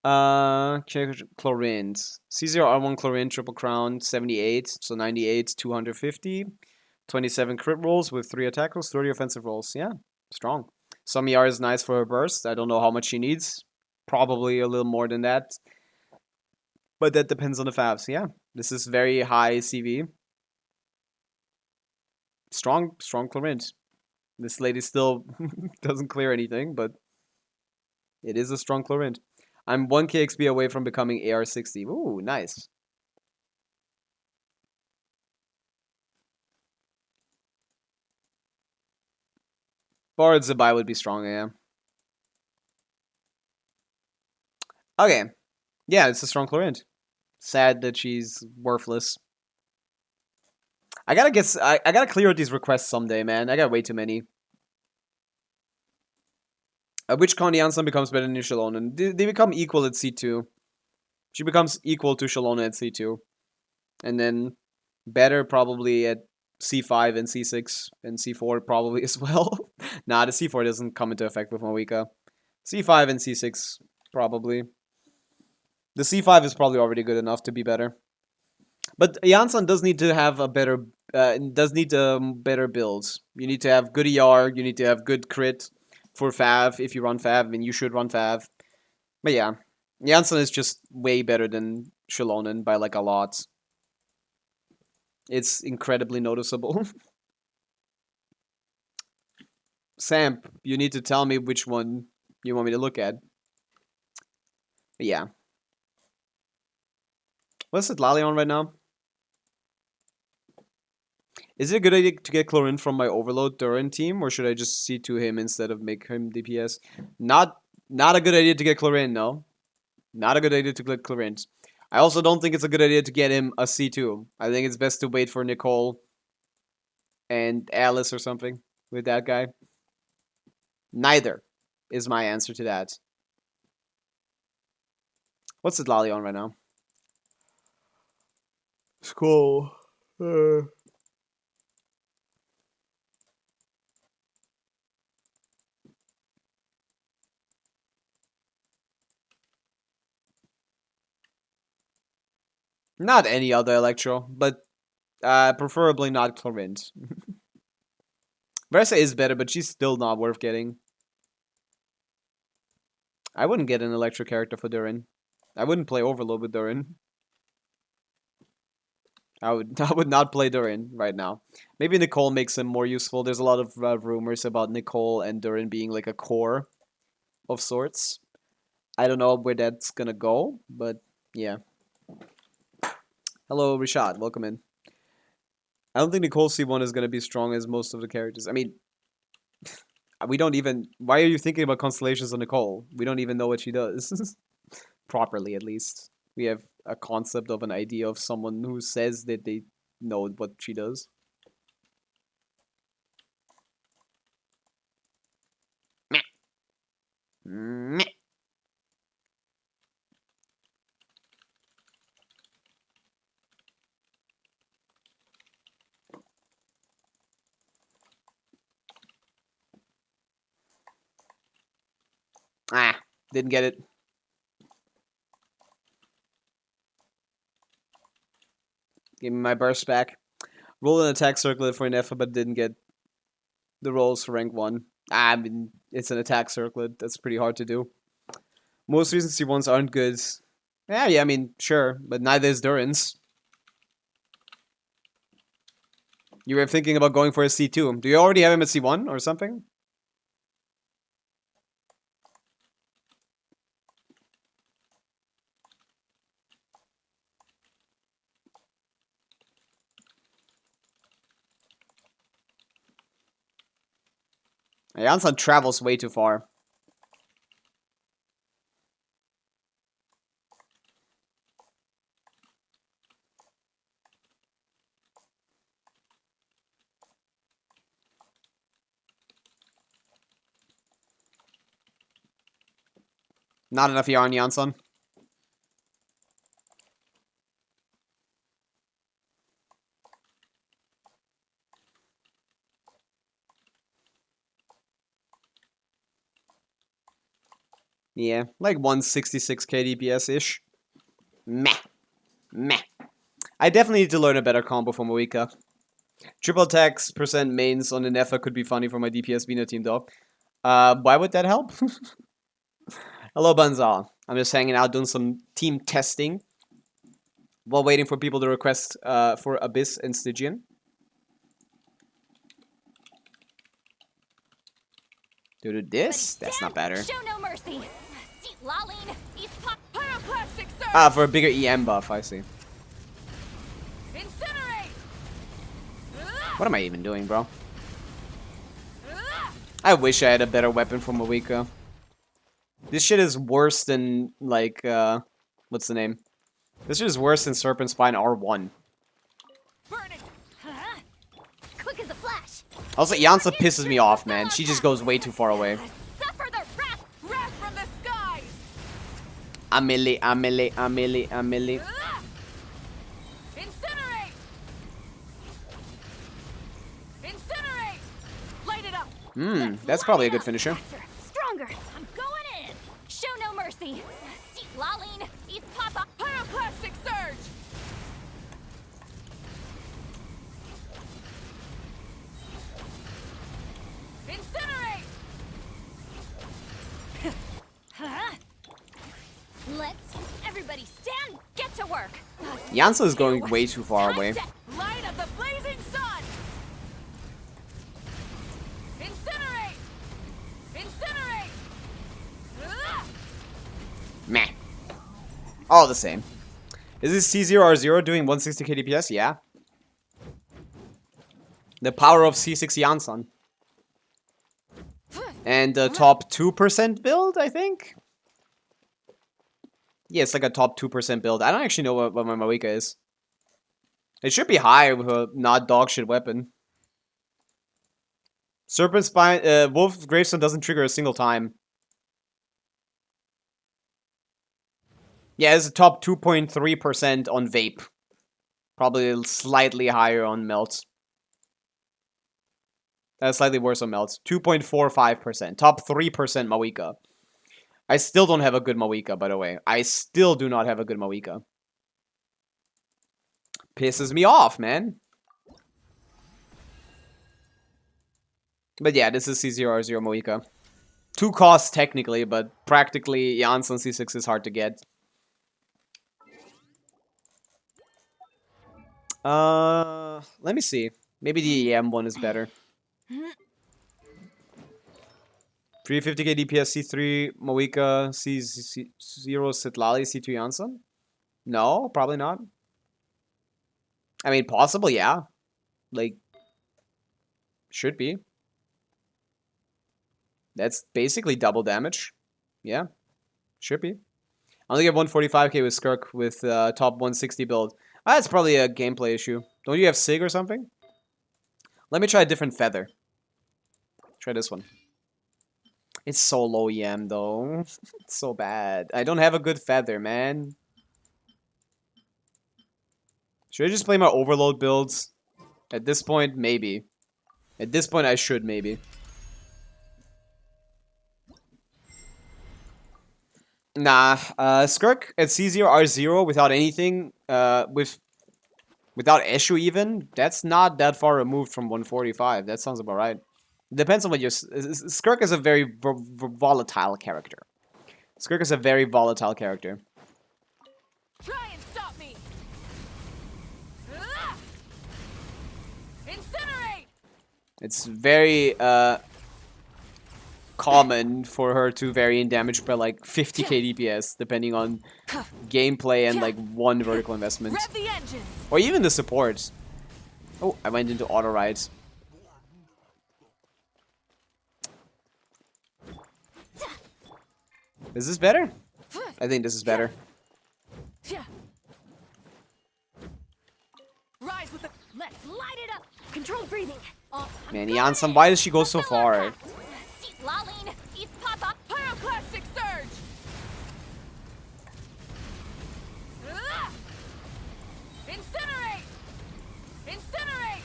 Chlorines. C0R1 Chlorine, Triple Crown, 78. So 98, 250. 27 crit rolls with 3 attack rolls, 30 offensive rolls. Yeah, strong. Some ER is nice for her burst. I don't know how much she needs. Probably a little more than that. But that depends on the favs. Yeah, this is very high CV. Strong Chlorines. This lady still doesn't clear anything, but it is a strong Chlorine. I'm 1k XP away from becoming AR60. Ooh, nice. Bard Zabai would be strong, yeah. Okay. Yeah, it's a strong Chlorinde. Sad that she's worthless. I gotta clear out these requests someday, man. I got way too many. Which con Janssen becomes better than Shalona? They become equal at C2. She becomes equal to Shalona at C2. And then better probably at C5 and C6 and C4 probably as well. Nah, the C4 doesn't come into effect with Pavica. C5 and C6 probably. The C5 is probably already good enough to be better. But Janssen does need to have a better better builds. You need to have good ER, you need to have good crit for Fav if you run Fav, and you should run Fav. But yeah, Janssen is just way better than Shallonen by like a lot. It's incredibly noticeable. Samp, you need to tell me which one you want me to look at. But yeah. What's it Lally on right now? Is it a good idea to get Chlorinde from my Overload Durin team, or should I just C2 him instead of make him DPS? Not a good idea to get Chlorinde, no. Not a good idea to get Chlorinde. I also don't think it's a good idea to get him a C2. I think it's best to wait for Nicole and Alice or something with that guy. Neither is my answer to that. What's it Lally on right now? Skull. Not any other Electro, but preferably not Chlorinde. Versa is better, but she's still not worth getting. I wouldn't get an Electro character for Durin. I wouldn't play Overload with Durin. I would not play Durin right now. Maybe Nicole makes him more useful. There's a lot of rumors about Nicole and Durin being like a core of sorts. I don't know where that's gonna go, but yeah. Hello, Rishad. Welcome in. I don't think Nicole C1 is going to be strong as most of the characters. I mean, we don't even... Why are you thinking about constellations on Nicole? We don't even know what she does. Properly, at least. We have a concept of an idea of someone who says that they know what she does. Meh. Meh. Ah, didn't get it. Give me my burst back. Roll an attack circlet for an F, but didn't get the rolls for rank 1. I mean, it's an attack circlet. That's pretty hard to do. Most recent C1s aren't good. Yeah, I mean, sure, but neither is Durin's. You were thinking about going for a C2. Do you already have him at C1 or something? Janssen travels way too far. Not enough yarn, Janssen. Yeah, like 166k DPS-ish. Meh. Meh. I definitely need to learn a better combo for Pavica. Triple attacks % mains on the Nefa could be funny for my DPS Vina team though. Why would that help? Hello, Banzal. I'm just hanging out doing some team testing while waiting for people to request for Abyss and Stygian. Dude, this? That's not better. Show no mercy. Ah, for a bigger EM buff, I see. Incinerate. What am I even doing, bro? I wish I had a better weapon for Pavica. This shit is worse than, like, what's the name? This shit is worse than Serpent Spine R1. Burn it. Huh? Quick as a flash. Also, Yansa pisses me off, man. She just goes way too far away. Suffer the wrath. Wrath from the skies! Amelie. Incinerate! Incinerate! Light it up! That's probably a good finisher. Faster, stronger. I'm going in. Show no mercy. Laline, eat Papa. Pyroclastic surge! Incinerate! Huh? Let's everybody stand. Get to work. Yansa is going way too far away. Light of the blazing sun! Incinerate! Incinerate! Ugh! Meh. All the same. Is this C0R0 doing 160k DPS? Yeah. The power of C6 Yansan. And the top 2% build, I think? Yeah, it's like a top 2% build. I don't actually know what my Pavica is. It should be high with a not dog shit weapon. Serpent Spine, Wolf Gravestone doesn't trigger a single time. Yeah, it's a top 2.3% on Vape. Probably slightly higher on Melt. Slightly worse on Melt. 2.45%. Top 3% Pavica. I still don't have a good Pavica, by the way. I still do not have a good Pavica. Pisses me off, man. But yeah, this is C0R0 Pavica. 2 costs technically, but practically Janssen C6 is hard to get. Let me see. Maybe the EM one is better. 350k DPS C3 Pavica C0 Sitlali C2 Janssen? No, probably not. I mean, possible, yeah. Like, should be. That's basically double damage. Yeah, should be. I only get 145k with Skirk with top 160 build. That's probably a gameplay issue. Don't you have Sig or something? Let me try a different feather. Try this one. It's so low EM though. It's so bad. I don't have a good feather, man. Should I just play my overload builds? At this point, maybe. At this point, I should maybe. Nah, Skirk at C0R0 without anything, without Eshu even, that's not that far removed from 145. That sounds about right. Depends on what your... Skirk is a very volatile character. Skirk is a very volatile character. Try and stop me! Ugh! Incinerate! It's very, common for her to vary in damage by like 50k DPS, depending on gameplay and like one vertical investment. Rev the engines! Or even the supports. Oh, I went into auto ride. Is this better? I think this is better. Rise with the... Let's light it up. Control breathing. Man, Janssen, why does she go so far? Laline, eat Papa. Pyroclastic surge! Ugh! Incinerate! Incinerate!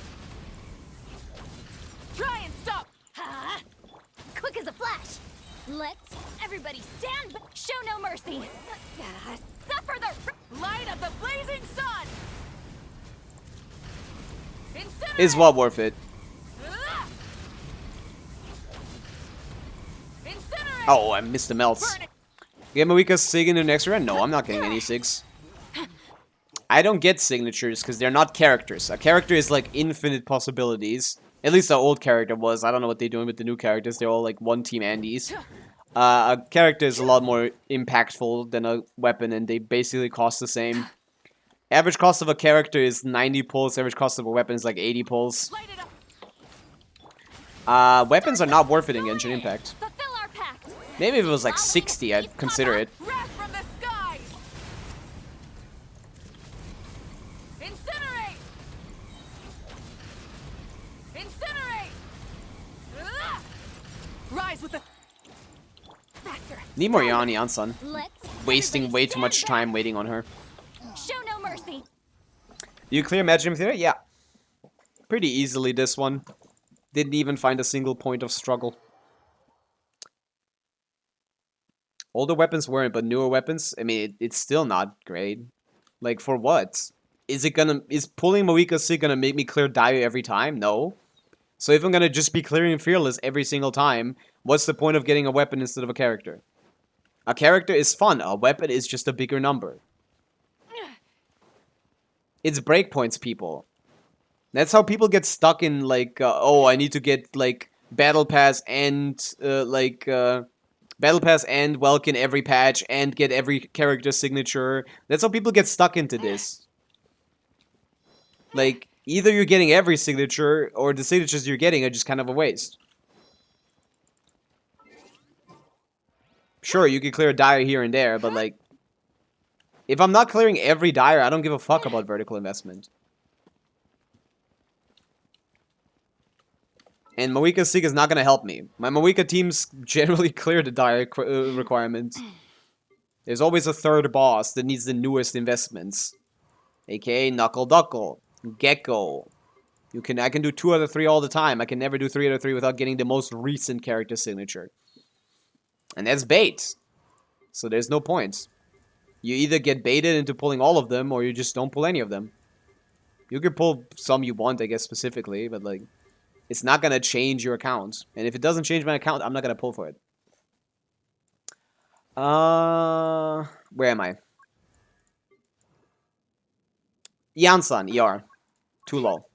Try and stop! Huh? Quick as a flash. Let's everybody stand. Show no mercy. Suffer the Light of the blazing sun! Incinerate! Is well worth it. Ugh! Incinerate! Oh, I missed the melts. Get Pavica Sig in the next round? No, I'm not getting any Sigs. I don't get signatures because they're not characters. A character is like infinite possibilities. At least the old character was. I don't know what they're doing with the new characters. They're all like one team Andes. A character is a lot more impactful than a weapon, and they basically cost the same. Average cost of a character is 90 pulls. Average cost of a weapon is like 80 pulls. Light it up! Weapons are not worth it in Genshin Impact. Fulfill our pact. Maybe if it was like 60, I'd consider it. Wrath from the skies! Incinerate! Incinerate! Ah! Rise with the Faster. Need more Yanni on Sun. Let's Wasting way too much time waiting on her. show no mercy. You clear Magic Theater? Yeah. Pretty easily this one. Didn't even find a single point of struggle. Older weapons weren't, but newer weapons, I mean, it's still not great. Like, for what? Is pulling Pavica Sig gonna make me clear Dire every time? No. So if I'm gonna just be clearing Fearless every single time, what's the point of getting a weapon instead of a character? A character is fun, a weapon is just a bigger number. It's breakpoints, people. That's how people get stuck in, like, oh, I need to get, like, Battle Pass and, Battle Pass and Welkin every patch and get every character signature. That's how people get stuck into this. Like, either you're getting every signature, or the signatures you're getting are just kind of a waste. Sure, you can clear a Dire here and there, but, like, if I'm not clearing every Dire, I don't give a fuck about vertical investment. And Pavica Sig is not going to help me. My Pavica teams generally clear the Dire requirements. There's always a third boss that needs the newest investments. AKA Knuckle Duckle, Gecko. I can do 2 out of 3 all the time. I can never do 3 out of 3 without getting the most recent character signature. And that's bait. So there's no point. You either get baited into pulling all of them, or you just don't pull any of them. You can pull some you want, I guess, specifically, but, like, it's not going to change your account. And if it doesn't change my account, I'm not going to pull for it. Where am I? Yansan, ER. Too low.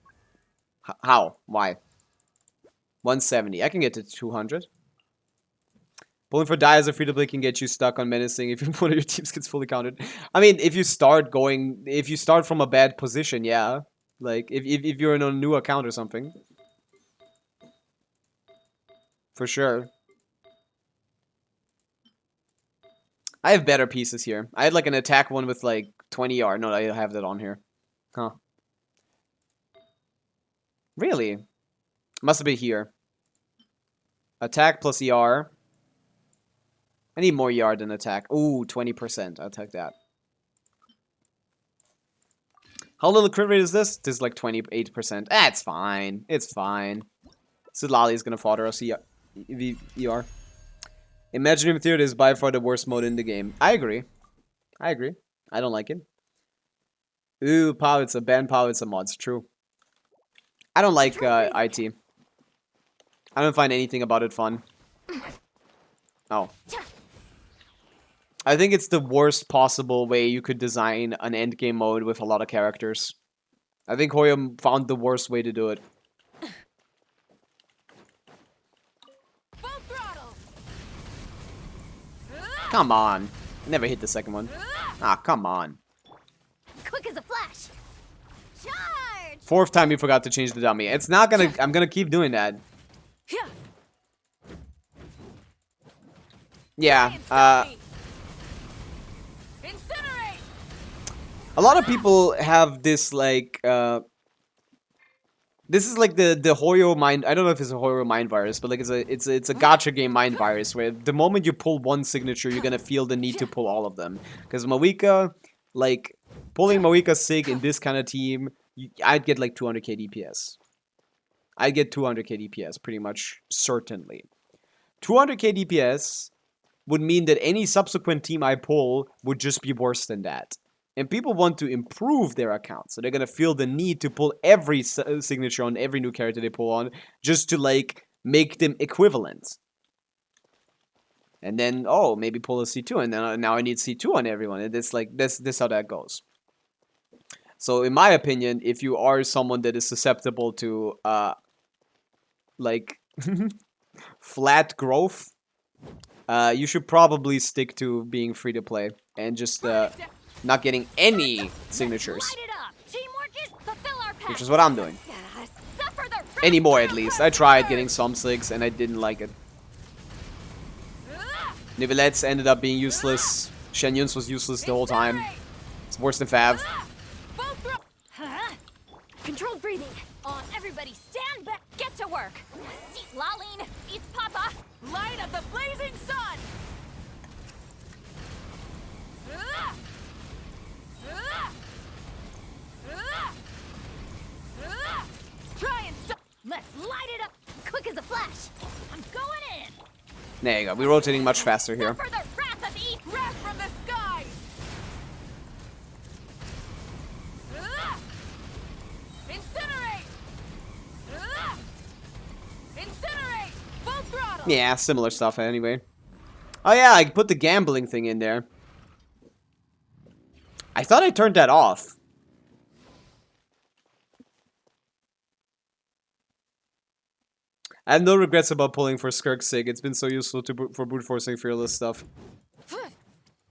How? Why? 170. I can get to 200. Pulling for die as a free-to-play can get you stuck on menacing if one of your teams gets fully countered. I mean, if you start from a bad position, yeah. Like, if you're in a new account or something. For sure. I have better pieces here. I had like an attack one with like 20 ER. No, I have that on here. Huh. Really? Must have been here. Attack plus ER. I need more ER than attack. Ooh, 20%. I'll take that. How little crit rate is this? This is like 28%. Ah, it's fine. It's fine. Sidlali is gonna fodder us ER. Imaginary Theater is by far the worst mode in the game. I agree. I agree. I don't like it. Ooh, Pavica. Ban Pavica mods. True. I don't like IT. I don't find anything about it fun. Oh. I think it's the worst possible way you could design an endgame mode with a lot of characters. I think Hoyo found the worst way to do it. Come on. Never hit the second one. Ah, come on. Quick as a flash. Charge! 4th time you forgot to change the dummy. It's not gonna... I'm gonna keep doing that. Yeah, a lot of people have this, like, this is like the Hoyo mind... I don't know if it's a Hoyo mind virus, but, like, it's a gacha game mind virus, where the moment you pull one signature, you're gonna feel the need to pull all of them. Because Pavica, like, pulling Pavica Sig in this kind of team, I'd get, like, 200k DPS. I'd get 200k DPS, pretty much, certainly. 200k DPS would mean that any subsequent team I pull would just be worse than that. And people want to improve their account, so they're gonna feel the need to pull every signature on every new character they pull on, just to, like, make them equivalent. And then, oh, maybe pull a C2, and then now I need C2 on everyone. And it's like, this how that goes. So, in my opinion, if you are someone that is susceptible to, like, flat growth, you should probably stick to being free to play and just not getting any signatures, Light it up. Teamwork is fulfill our pact. which is what I'm doing. Suffer the Anymore, at least. I tried getting some Sigs, and I didn't like it. Nivelettes ended up being useless. Shen Yun's was useless the whole time. It's worse than Fav. Controlled breathing. On everybody, stand back. Get to work. See, Laline, it's Papa. Light of the blazing sun! Try and stop! Let's light it up. Quick as a flash. I'm going in! There you go. We're rotating much faster here. For the wrath of E. Wrath from the skies! Incinerate! Incinerate! Full throttle! Yeah, similar stuff anyway. Oh yeah, I put the gambling thing in there. I thought I turned that off. I have no regrets about pulling for Skirk Sig. It's been so useful for brute forcing fearless stuff.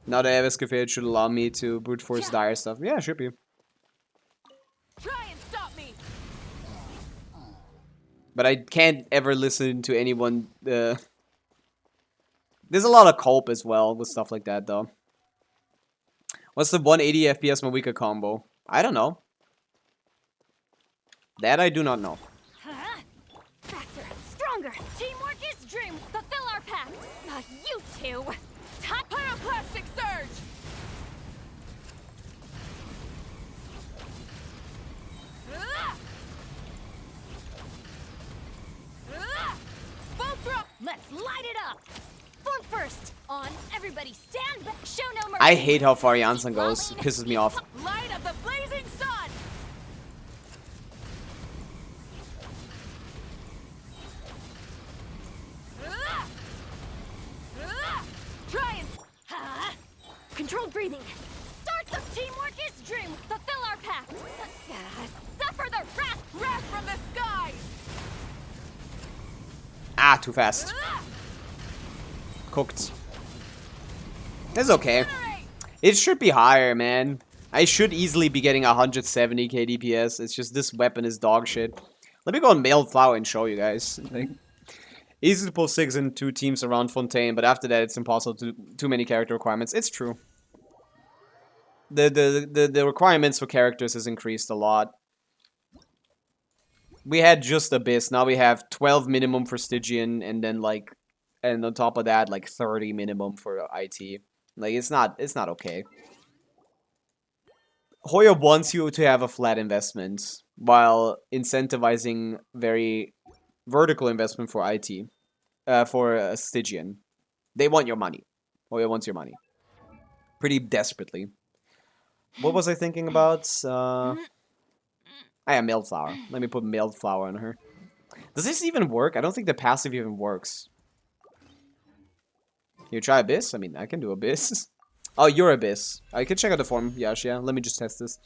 Now that Abysstyigianing should allow me to brute force dire stuff. Yeah, it should be. Try and stop me! But I can't ever listen to anyone. There's a lot of cope as well with stuff like that, though. What's the 180 FPS Mawika combo? I don't know. That I do not know. Faster, stronger. Teamwork is dream. Fulfill our pact. You two. Time. Pyroclastic surge! Full throttle! Let's light it up. Form first. On everybody, stand back. Show no mercy. I hate how far Janssen goes. It pisses me off. Light of the blazing sun! Try and... Controlled breathing. Start the teamwork is dream. Fulfill our pact. Suffer the wrath. Wrath from the skies! Ah, too fast. Cooked. It's okay. It should be higher, man. I should easily be getting 170 KDPS. It's just this weapon is dog shit. Let me go on Mailed Flower and show you guys. Like, easy to pull 6 in 2 teams around Fontaine, but after that it's impossible to do too many character requirements. It's true. The requirements for characters has increased a lot. We had just Abyss, now we have 12 minimum for Stygian, and then like, and on top of that, like 30 minimum for IT. Like, it's not okay. Hoya wants you to have a flat investment, while incentivizing very vertical investment for IT, for Stygian. They want your money. Hoya wants your money. Pretty desperately. What was I thinking about? I have Mailed Flower. Let me put Mailed Flower on her. Does this even work? I don't think the passive even works. You try Abyss? I mean, I can do Abyss. Oh, you're Abyss. I can check out the form, Yash, yeah. Let me just test this.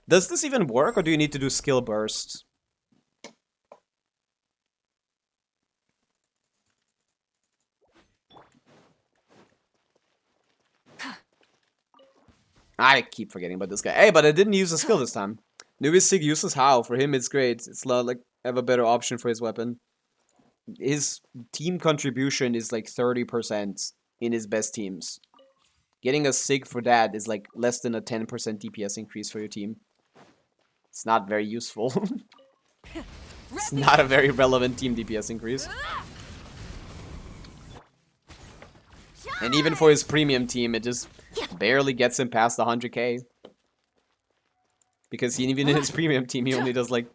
Does this even work, or do you need to do skill burst? I keep forgetting about this guy. Hey, but I didn't use a skill this time. Newbie Sig useless how? For him, it's great. It's like, I have a better option for his weapon. His team contribution is like 30% in his best teams. Getting a Sig for that is like less than a 10% DPS increase for your team. It's not very useful. It's not a very relevant team DPS increase. And even for his premium team, it just barely gets him past 100k. Because even in his premium team, he only does like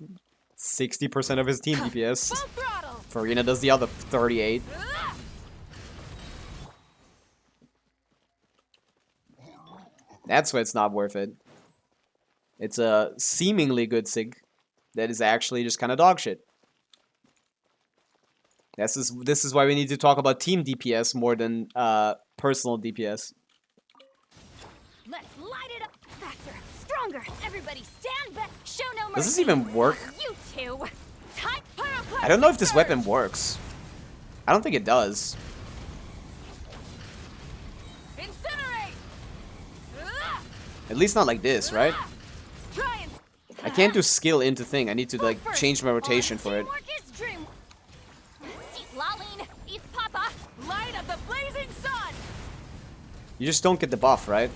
60% of his team DPS. Farina does the other 38. That's why it's not worth it. It's a seemingly good Sig that is actually just kind of dog shit. This is why we need to talk about team DPS more than personal DPS. Let's light it up. Faster, stronger. Everybody stand back. Show no mercy. Does this even work? You two. I don't know if this weapon works. I don't think it does. Incinerate! At least not like this, right? Try and... I can't do skill into thing. I need to like change my rotation for it. Teamwork is dream. Laline, eat Papa. Light of the blazing sun! You just don't get the buff, right?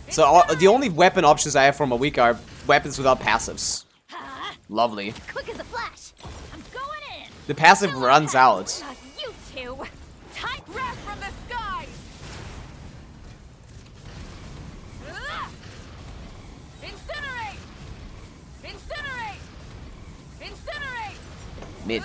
So the only weapon options I have from a week are weapons without passives. Lovely. Quick as a flash. I'm going in! The passive runs out. Not you two. Tight wrath from the skies! Incinerate! Incinerate! Incinerate! Mid.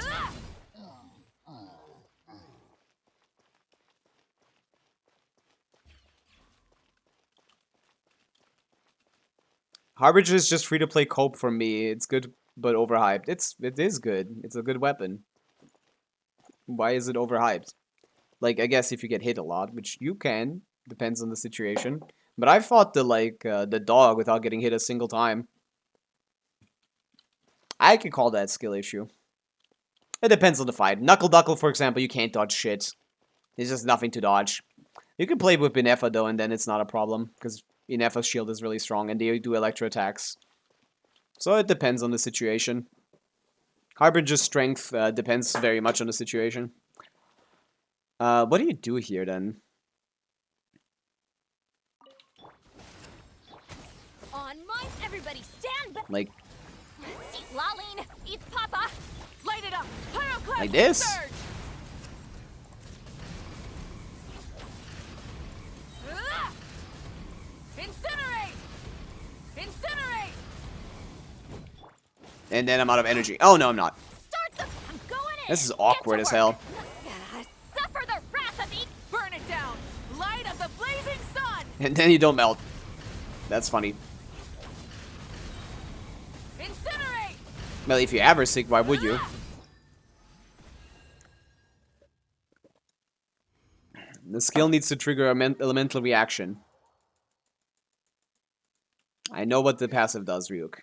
Harbinger is just free to play cope for me. It's good but overhyped. It is good. It's a good weapon. Why is it overhyped? Like, I guess if you get hit a lot, which you can, depends on the situation. But I fought the dog without getting hit a single time. I could call that skill issue. It depends on the fight. Knuckle Duckle, for example, you can't dodge shit. There's just nothing to dodge. You can play with Benefa though, and then it's not a problem because Benefa's shield is really strong and they do electro attacks. So it depends on the situation. Harbinger's strength depends very much on the situation. What do you do here then? On mine, everybody stand back. Like Laline, eat Papa. Light it up! Pyroclast Like this? surge! Incinerate! Incinerate! And then I'm out of energy. Oh no, I'm not. Start the. I'm going in. This is awkward as hell. Suffer the wrath of the. Burn it down! Light of the blazing sun! And then you don't melt. That's funny. Incinerate! Well, if you ever sick, why would you? The skill needs to trigger an elemental reaction. I know what the passive does, Ryuk.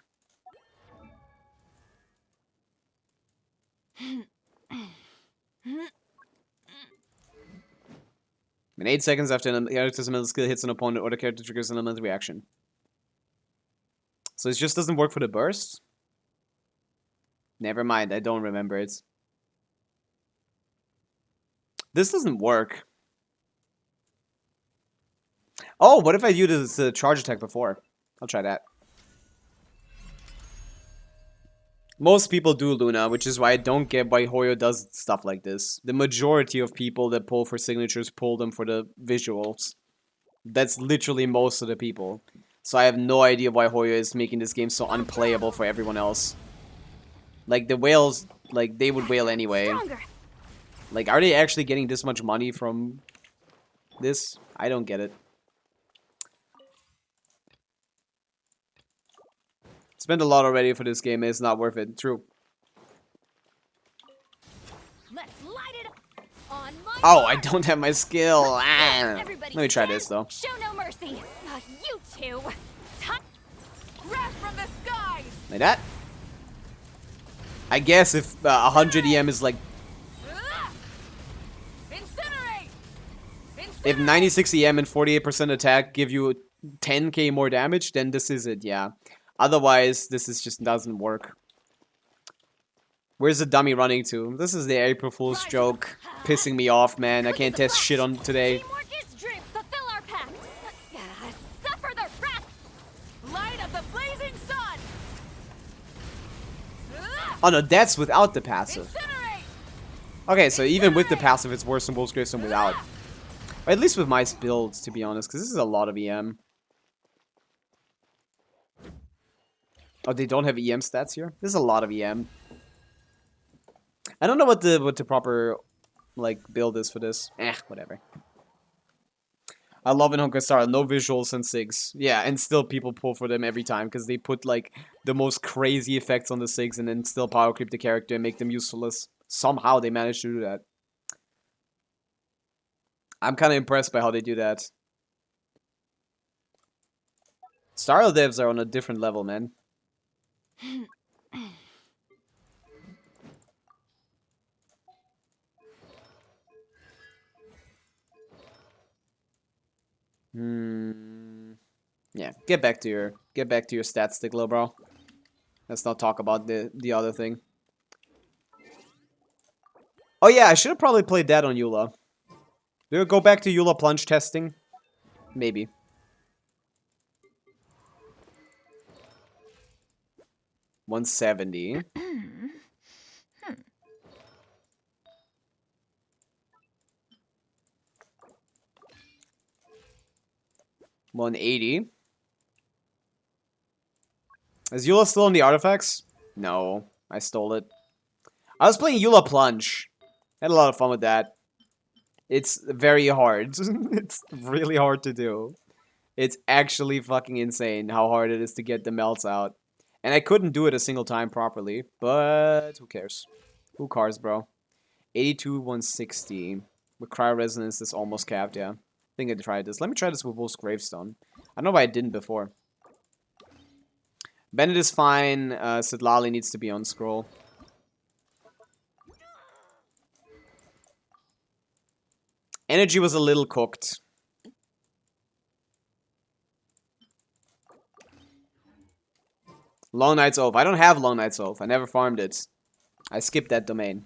In 8 seconds after an character's elemental skill hits an opponent or the character triggers an elemental reaction. So it just doesn't work for the burst? Never mind, I don't remember it. This doesn't work. Oh, what if I used this charge attack before? I'll try that. Most people do Luna, which is why I don't get why Hoyo does stuff like this. The majority of people that pull for signatures pull them for the visuals. That's literally most of the people. So I have no idea why Hoyo is making this game so unplayable for everyone else. Like, the whales, like, they would whale anyway. Stronger. Like, are they actually getting this much money from this? I don't get it. Spent a lot already for this game, it's not worth it. True. Let's light it up. On my. Oh, I don't have my skill. Ah. Everybody Let me try stand. this, though. Show no mercy. Not you two. Wrath from the skies! Like that? I guess if 100 EM is like... Incinerate! If 96 EM and 48% attack give you 10k more damage, then this is it, yeah. Otherwise, this is just doesn't work. Where's the dummy running to? This is the April Fool's joke. Pissing me off, man. I can't test shit on today. Teamwork is dream. Fulfill our pact. Suffer the wrath. Light of the blazing sun! Oh no, that's without the passive. Incinerate! Okay, so even with the passive, it's worse in Wolfsgraves than without. Or at least with my builds, to be honest, because this is a lot of EM. Oh, they don't have EM stats here? This is a lot of EM. I don't know what the proper like build is for this. Whatever. I love in Honkai Star, no visuals and SIGs. Yeah, and still people pull for them every time because they put like the most crazy effects on the SIGs and then still power creep the character and make them usefulness. Somehow they manage to do that. I'm kind of impressed by how they do that. Starl devs are on a different level, man. Yeah, get back to your stat stick, little bro. Let's not talk about the other thing. Oh yeah, I should have probably played that on Eula. Do we go back to Eula plunge testing? Maybe. $170. 180. Is Eula still in the artifacts? No, I stole it. I was playing Eula Plunge. Had a lot of fun with that. It's very hard. It's really hard to do. It's actually fucking insane how hard it is to get the melts out. And I couldn't do it a single time properly, but who cares? Who cares, bro? 82, 160. With Cryo Resonance, that's almost capped, yeah. I think I tried this. Let me try this with Wolf's Gravestone. I don't know why I didn't before. Bennett is fine. Sidlali needs to be on scroll. Energy was a little cooked. Long Night's Oath. I don't have Long Night's Oath. I never farmed it. I skipped that domain.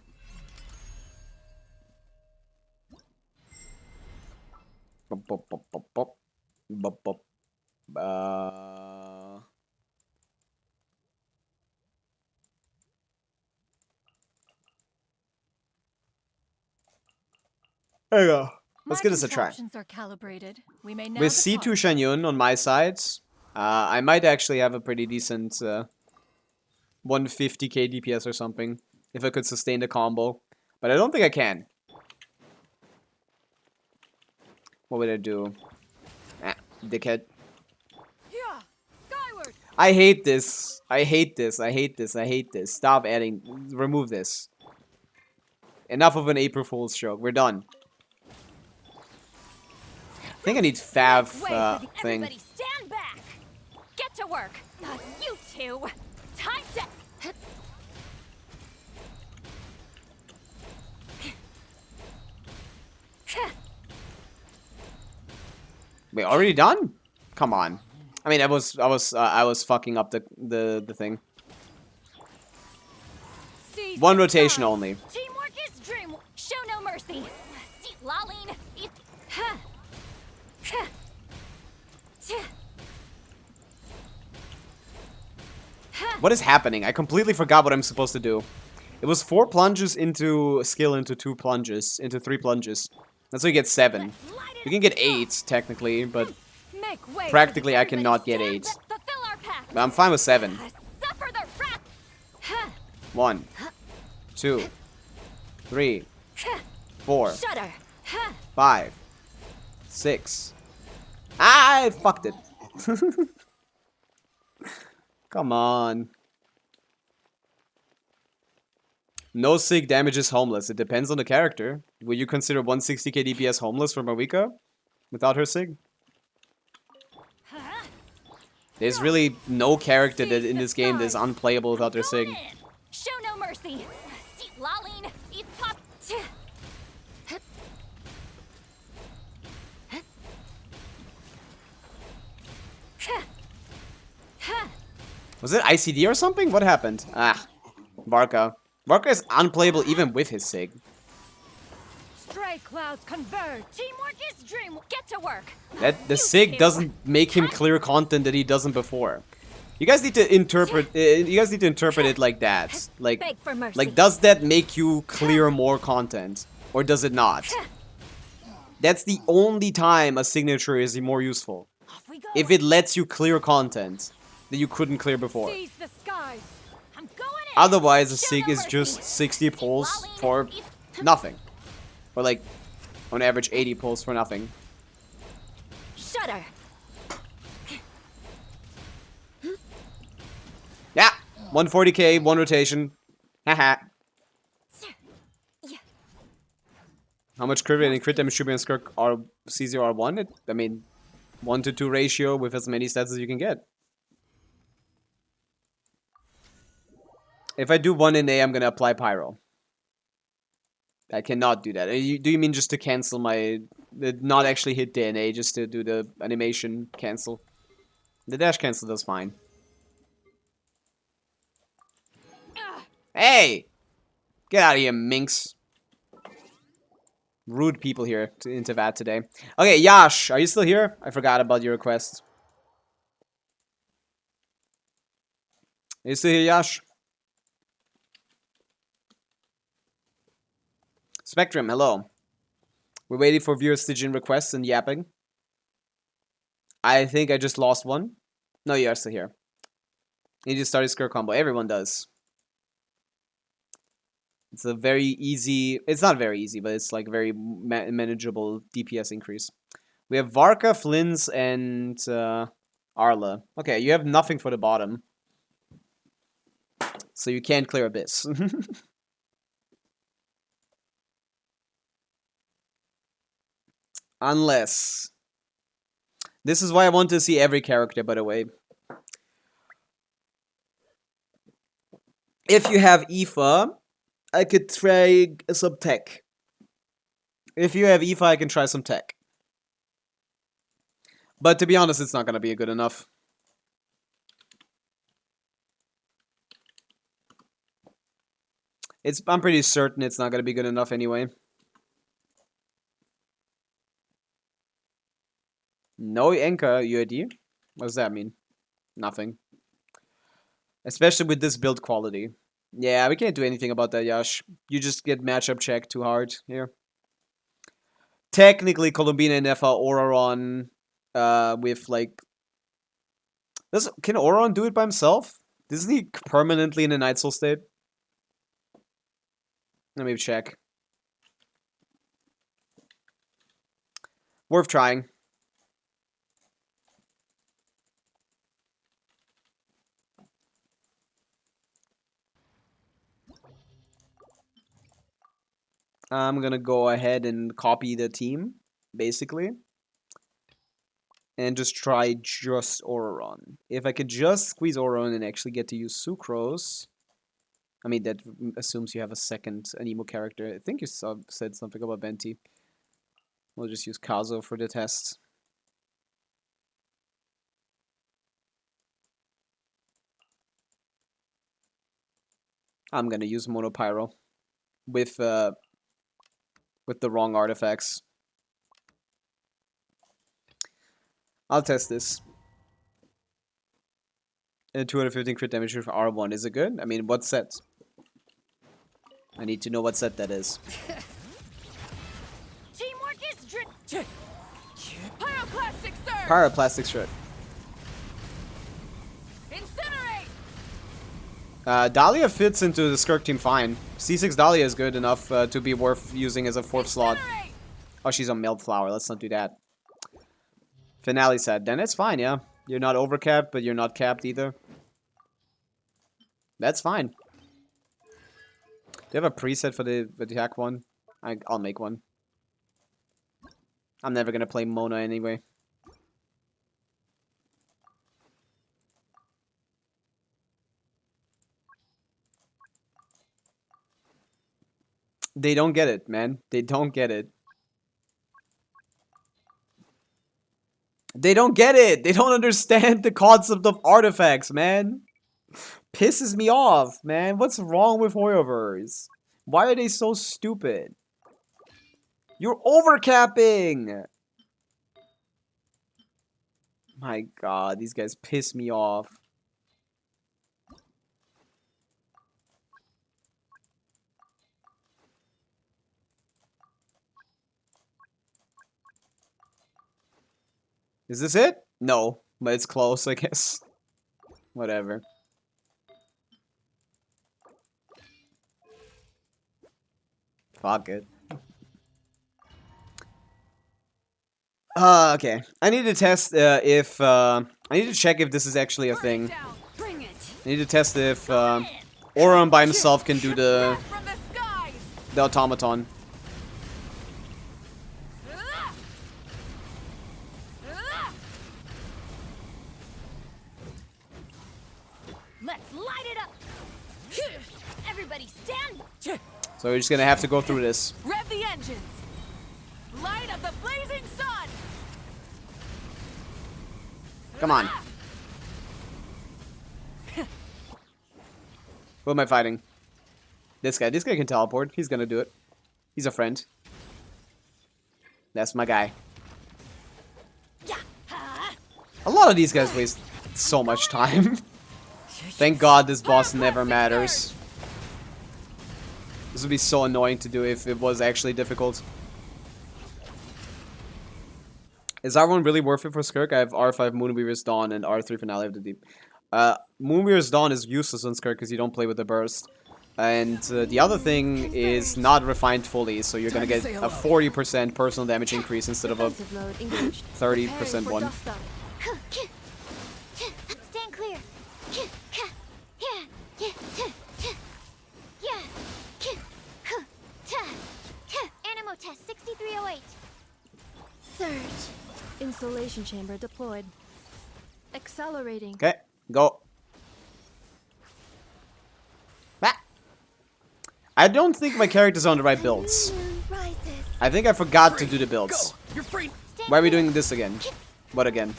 There you go. Let's give this a try. Are calibrated. We may now With C2 depart. Shanyun on my side, I might actually have a pretty decent 150k DPS or something if I could sustain the combo. But I don't think I can. What would I do? Ah, dickhead. Yeah, skyward. I hate this. I hate this. I hate this. I hate this. Stop adding. Remove this. Enough of an April Fool's joke. We're done. I think I need Fav thing. Everybody stand back. Get to work. Not you two. Time to... Wait, already done? Come on. I mean, I was fucking up the thing. Seize One the rotation skies. only. Teamwork is dream. Show no mercy. See, Laline. Ha. Ha. Ha. Ha. What is happening? I completely forgot what I'm supposed to do. It was 4 plunges into skill into 2 plunges into 3 plunges. That's how you get 7. You can get 8 technically, but Make way. practically I cannot get 8. Fulfill our pact. But I'm fine with 7. Suffer the wrath. Ha. 1, 2, 3, Ha. 4, Shudder. Ha. 5, 6. I fucked it. Come on. No sig damages homeless. It depends on the character. Will you consider 160k DPS homeless for Pavica without her sig? There's really no character that in this game that is unplayable without their sig. Show no mercy. See, Laline. Eat pop. Was it ICD or something? What happened? Ah, Varka. Varka is unplayable even with his sig. Stray clouds converge. Teamwork is dream. Get to work. That the You sig two. doesn't make him clear content that he doesn't before. You guys need to interpret. You guys need to interpret it like that. Like, Beg for mercy. does that make you clear more content, or does it not? That's the only time a signature is more useful. Off we go. If it lets you clear content that you couldn't clear before. Seize the skies. I'm going in. Otherwise, a Show sig no is mercy. just 60 pulls Laline. for nothing. Or like, on average, 80 pulls for nothing. Shudder. Yeah! 140k, 1 rotation. Haha. Yeah. How much crit rate and crit damage should be on Skirk R C0R1? I mean, 1 to 2 ratio with as many stats as you can get. If I do 1 in A, I'm gonna apply Pyro. I cannot do that. Do you mean just to cancel my... not actually hit the NA, just to do the animation cancel? The dash cancel does fine. Hey! Get out of here, minx. Rude people here into that today. Okay, Yash, are you still here? I forgot about your request. Are you still here, Yash? Spectrum, hello. We're waiting for viewer Stygian requests and yapping. I think I just lost one. No, you are still here. You just started skirt combo. Everyone does. It's a very easy... It's not very easy, but it's like very manageable DPS increase. We have Varka, Flins, and Arla. Okay, you have nothing for the bottom. So you can't clear Abyss. Unless... This is why I want to see every character, by the way. If you have Aoife, I could try some tech. If you have Aoife, I can try some tech. But to be honest, it's not going to be good enough. I'm pretty certain it's not going to be good enough anyway. No Enka UID? What does that mean? Nothing. Especially with this build quality. Yeah, we can't do anything about that, Yash. You just get matchup checked too hard here. Technically, Columbina and Nefa Auroron with like... Can Auroron do it by himself? Isn't he permanently in a Night Soul state? Let me check. Worth trying. I'm gonna go ahead and copy the team, basically. And just try just Auroron. If I could just squeeze Auroron and actually get to use Sucrose... I mean, that assumes you have a second Anemo character. I think you said something about Venti. We'll just use Kazo for the test. I'm gonna use Monopyro with the wrong artifacts. I'll test this. And 215 crit damage with R1. Is it good? I mean, what set? I need to know what set that is. Teamwork is Pyroclastic Surge! Pyroclastic Surge. Incinerate! Dahlia fits into the Skirk team fine. C6 Dahlia is good enough to be worth using as a 4th slot. Oh, she's on Melt Flower. Let's not do that. Finale set. Then it's fine, yeah. You're not overcapped, but you're not capped either. That's fine. Do you have a preset for the attack one? I'll make one. I'm never gonna play Mona anyway. They don't get it, man. They don't get it. They don't get it. They don't understand the concept of artifacts, man. Pisses me off, man. What's wrong with Hoyoverse? Why are they so stupid? You're overcapping! My god, these guys piss me off. Is this it? No, but it's close, I guess. Whatever. Fuck it. Okay. I need to test if I need to check if this is actually a thing. I need to test if Auron by himself can do the automaton. Let's light it up! Everybody stand! So we're just gonna have to go through this. Rev the engines! Light of the blazing sun! Come on. Who am I fighting? This guy. This guy can teleport. He's gonna do it. He's a friend. That's my guy. A lot of these guys waste so much time. Thank God this boss never matters. This would be so annoying to do if it was actually difficult. Is R1 really worth it for Skirk? I have R5 Moonweaver's Dawn and R3 Finale of the Deep. Moonweaver's Dawn is useless on Skirk because you don't play with the burst. And the other thing is not refined fully, so you're gonna get a 40% personal damage increase instead of a 30% one. Stand clear. Animal test 6308. Surge. Installation chamber deployed. Accelerating. Okay, go. Ah. I don't think my character's on the right builds. I think I forgot to do the builds. You're free. Why are we doing this again? What again?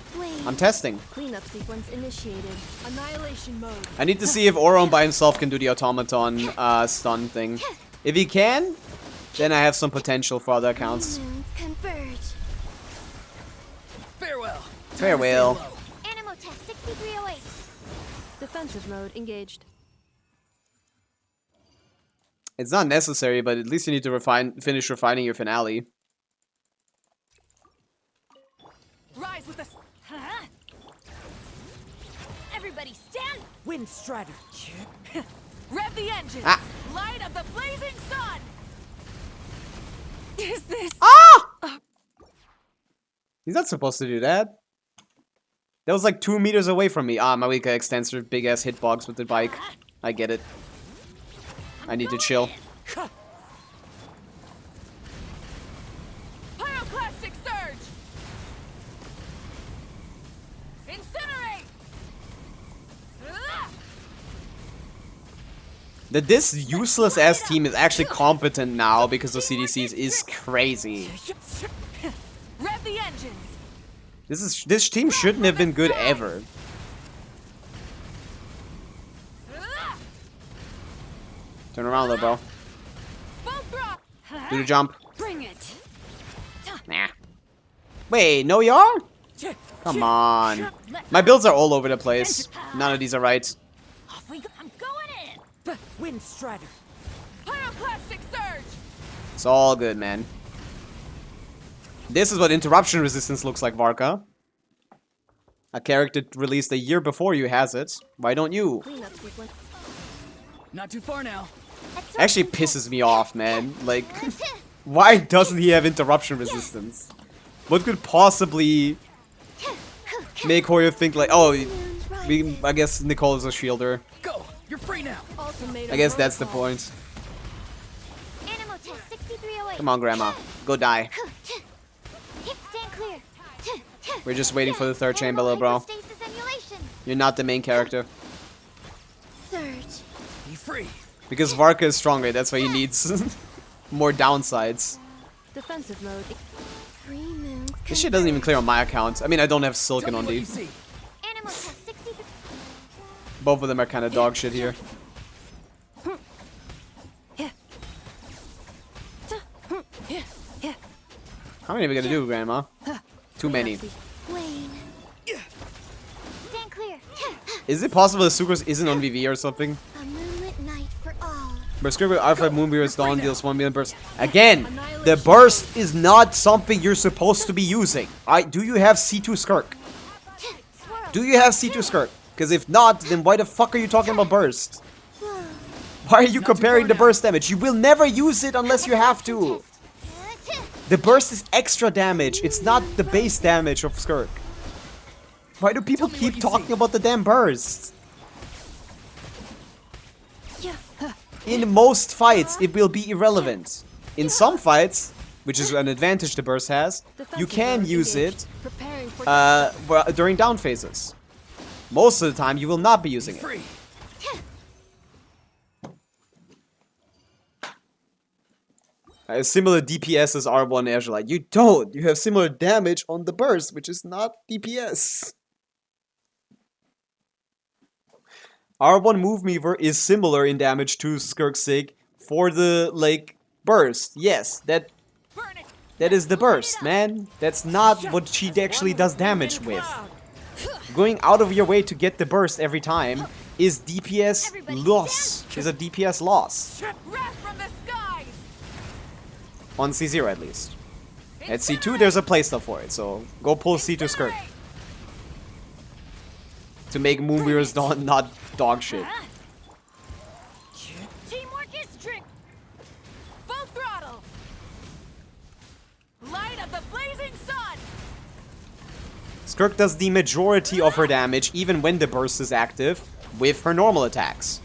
I'm testing. Cleanup sequence initiated. Annihilation mode. I need to see if Oron by himself can do the automaton stun thing. If he can, then I have some potential for other accounts. Converge. Farewell. Farewell. Animal test 6308. Defensive mode engaged. It's not necessary, but at least you need to finish refining your finale. Rise with us. Huh? Everybody stand. Wind Strider. Rev the engine. Ah. Light of the blazing sun. Is this? Ah! He's not supposed to do that. That was like 2 meters away from me. Ah, Pavica extends her big ass hitbox with the bike. I get it. I need to chill. Pyroclastic surge. Incinerate. That this useless ass team is actually competent now because of CDCs is crazy. Rev the engines. This team shouldn't have been good ever. Turn around though, bro. Both drop. Do the jump. Bring it. Nah. Wait, no you are? Come on. My builds are all over the place. None of these are right. Off we go. I'm going in. Wind Strider. Pyroclastic surge. It's all good, man. This is what interruption resistance looks like, Varka. A character released a year before you has it. Why don't you? Cleanup sequence. Not too far now. Actually pisses me off, man. Like, why doesn't he have interruption resistance? What could possibly make Hoyo think like, oh, I guess Nicole is a shielder. Go. You're free now. I guess that's the point. Animal test 6308. Come on, Grandma. Go die. Stand clear. We're just waiting for the third chamber, little bro. Hypostasis emulation. You're not the main character. Surge. Be free. Because Varka is stronger, that's why he needs more downsides. Defensive mode. 3 moons. This shit doesn't even clear on my account. I mean, I don't have Tell Silken me on what you D. see. Animal test 63. Both of them are kind of dog shit here. How many are we gonna do, Grandma? Too many. Wayne. Stand clear. Is it possible that Sucrose isn't on VV or something? A moonlit night for all. Berserker with R5 Moonbear's Dawn deals 1 million burst. Again, the burst is not something you're supposed to be using. Do you have C2 Skirk? Swirl. Do you have C2 Skirk? Because if not, then why the fuck are you talking about burst? Why are you comparing the burst damage? You will never use it unless you have to. The burst is extra damage. It's not the base damage of Skirk. Why do people keep talking about the damn burst? In most fights, it will be irrelevant. In some fights, which is an advantage the burst has, you can use it during down phases. Most of the time, you will not be using it. Free. Similar DPS as R1 Azurite. You don't. You have similar damage on the burst, which is not DPS. R1 Move Meaver is similar in damage to Skirksig for the, like, burst. Yes, that is the burst, man. That's not what she actually does damage with. Going out of your way to get the burst every time is DPS loss. Is a DPS loss. Wrath from the skies. On C0 at least. At C2 there's a playstyle for it, so go pull C2 Skirk. To make Moonweaver's not dog shit. Teamwork is strength. Full throttle. Light of the blazing sun. Skirk does the majority of her damage even when the burst is active with her normal attacks.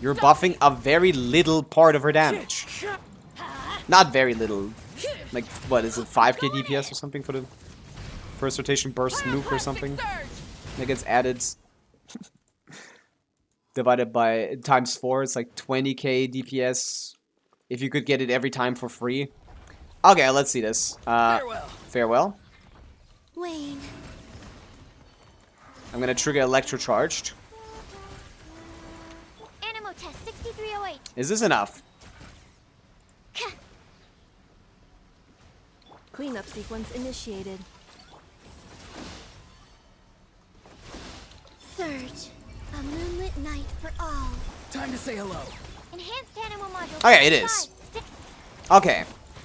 You're buffing a very little part of her damage. Not very little. Like, what is it, 5k DPS or something for the first rotation burst nuke or something? That gets added. Divided by times 4, it's like 20k DPS. If you could get it every time for free. Okay, let's see this. Farewell. Wayne. I'm gonna trigger Electrocharged. Animo test 6308. Is this enough? Cleanup sequence initiated. Surge. A moonlit night for all. Time to say hello. Enhanced animal module. Okay, it is. Okay.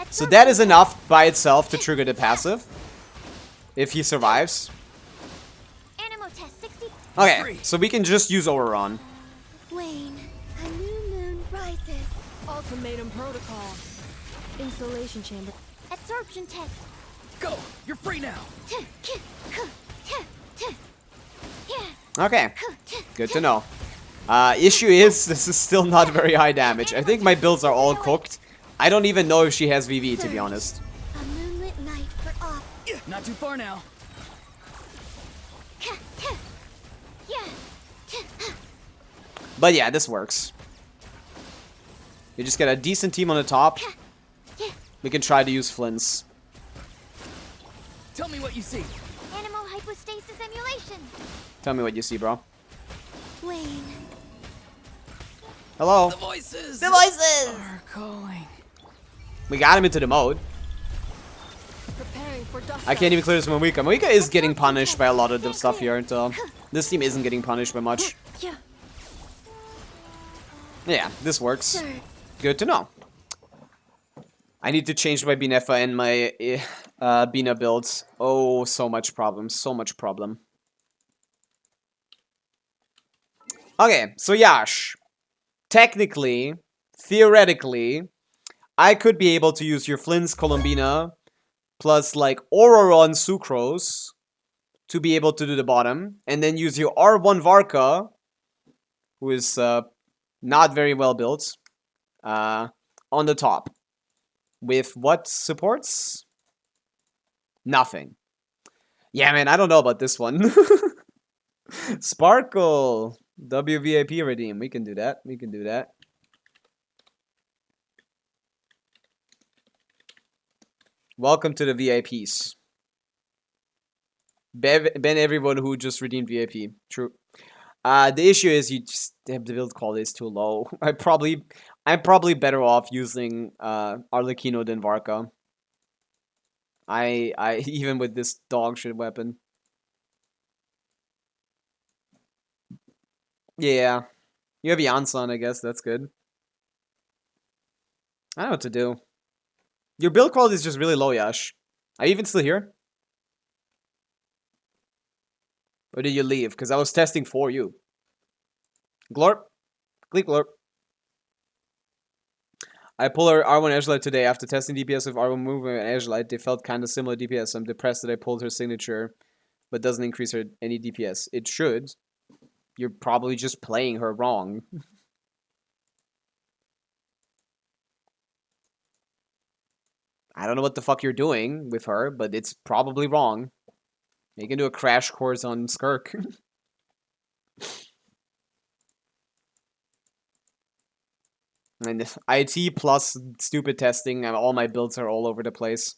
So that is enough by itself to trigger the passive. If he survives. Animo test 60. Okay, so we can just use Oberon. Wayne, a new moon rises. Ultimatum protocol. Insulation chamber. Absorption test. Go! You're free now! Okay, good to know. Issue is, this is still not very high damage. I think my builds are all cooked. I don't even know if she has VV, to be honest. A moonlit night for all. Not too far now. But yeah, this works. You just get a decent team on the top. We can try to use Flints. Tell me what you see. Animal hypostasis emulation. Tell me what you see, bro. Wayne. Hello. The voices! The voices! Are calling. We got him into the mode. Preparing for dust. I can't even clear this Moika. Moika is getting punished by a lot of the stuff here, and this team isn't getting punished by much. Yeah, this works. Good to know. I need to change my Binefa and my Bina builds. Oh, so much problem. So much problem. Okay, so Yash. Technically, theoretically, I could be able to use your Flynn's Columbina plus like Auroron Sucrose to be able to do the bottom. And then use your R1 Varka, who is not very well built, on the top. With what supports? Nothing. Yeah, man, I don't know about this one. Sparkle. WVIP redeem. We can do that. We can do that. Welcome to the VIPs. Ben everyone who just redeemed VIP. True. The issue is you just have the build quality is too low. I'm probably better off using Arlecchino than Varka. I even with this dog shit weapon. Yeah. You have Yansan, I guess. That's good. I don't know what to do. Your build quality is just really low, Yash. Are you even still here? Or did you leave? Because I was testing for you. Glorp. Gleep glorp. I pulled our R1 Edgelight today after testing DPS with R1 Movement and Edgelight. They felt kind of similar DPS. I'm depressed that I pulled her signature, but doesn't increase her any DPS. It should. You're probably just playing her wrong. I don't know what the fuck you're doing with her, but it's probably wrong. You can do a crash course on Skirk. And IT plus stupid testing, and all my builds are all over the place.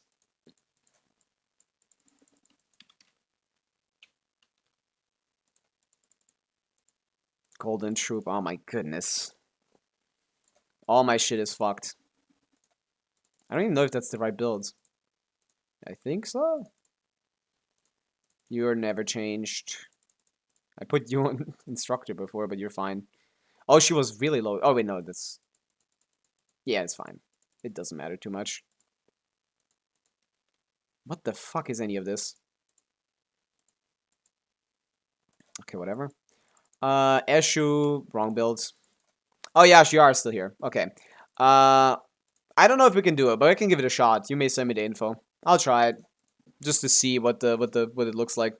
Golden Troop. Oh my goodness. All my shit is fucked. I don't even know if that's the right build. I think so. You're never changed. I put you on instructor before, but you're fine. Oh, she was really low. Oh, wait, no, that's... Yeah, it's fine. It doesn't matter too much. What the fuck is any of this? Okay, whatever. Eshu, wrong builds. Oh, yeah, you are still here. Okay. I don't know if we can do it, but I can give it a shot. You may send me the info. I'll try it. Just to see what it looks like.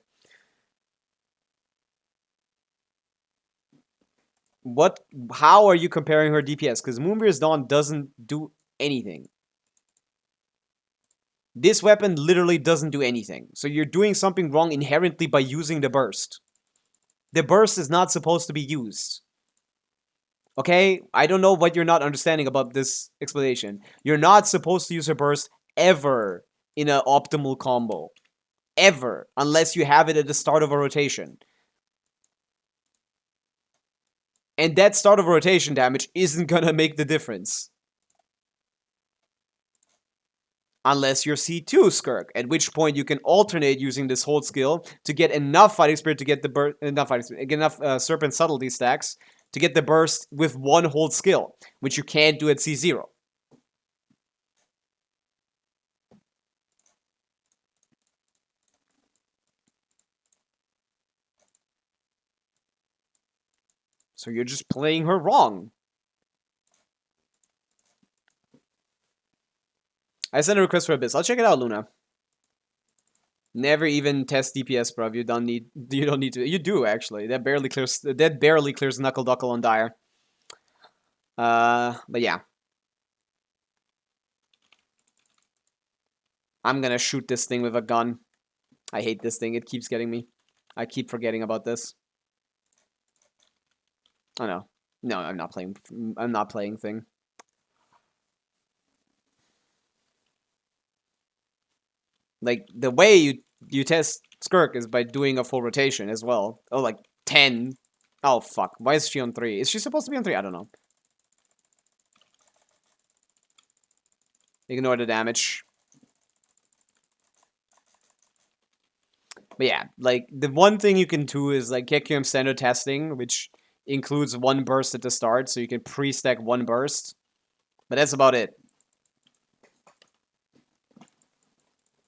How are you comparing her DPS? Because Moonveer's Dawn doesn't do anything. This weapon literally doesn't do anything. So you're doing something wrong inherently by using the burst. The burst is not supposed to be used. Okay? I don't know what you're not understanding about this explanation. You're not supposed to use a burst ever in an optimal combo. Ever. Unless you have it at the start of a rotation. And that start of rotation damage isn't gonna make the difference. Unless you're C2 Skirk, at which point you can alternate using this hold skill to get enough fighting spirit to get the enough serpent subtlety stacks to get the burst with one hold skill, which you can't do at C0. So you're just playing her wrong. I sent a request for Abyss. I'll check it out, Luna. Never even test DPS, bro. You don't need to. You do actually. That barely clears Knuckle Duckle on Dire. But yeah. I'm gonna shoot this thing with a gun. I hate this thing. It keeps getting me. I keep forgetting about this. Oh no. No, I'm not playing thing. Like, the way you test Skirk is by doing a full rotation as well. Oh, like, 10. Oh, fuck. Why is she on 3? Is she supposed to be on 3? I don't know. Ignore the damage. But yeah, like, the one thing you can do is, like, Kekium standard testing, which includes one burst at the start, so you can pre-stack one burst. But that's about it.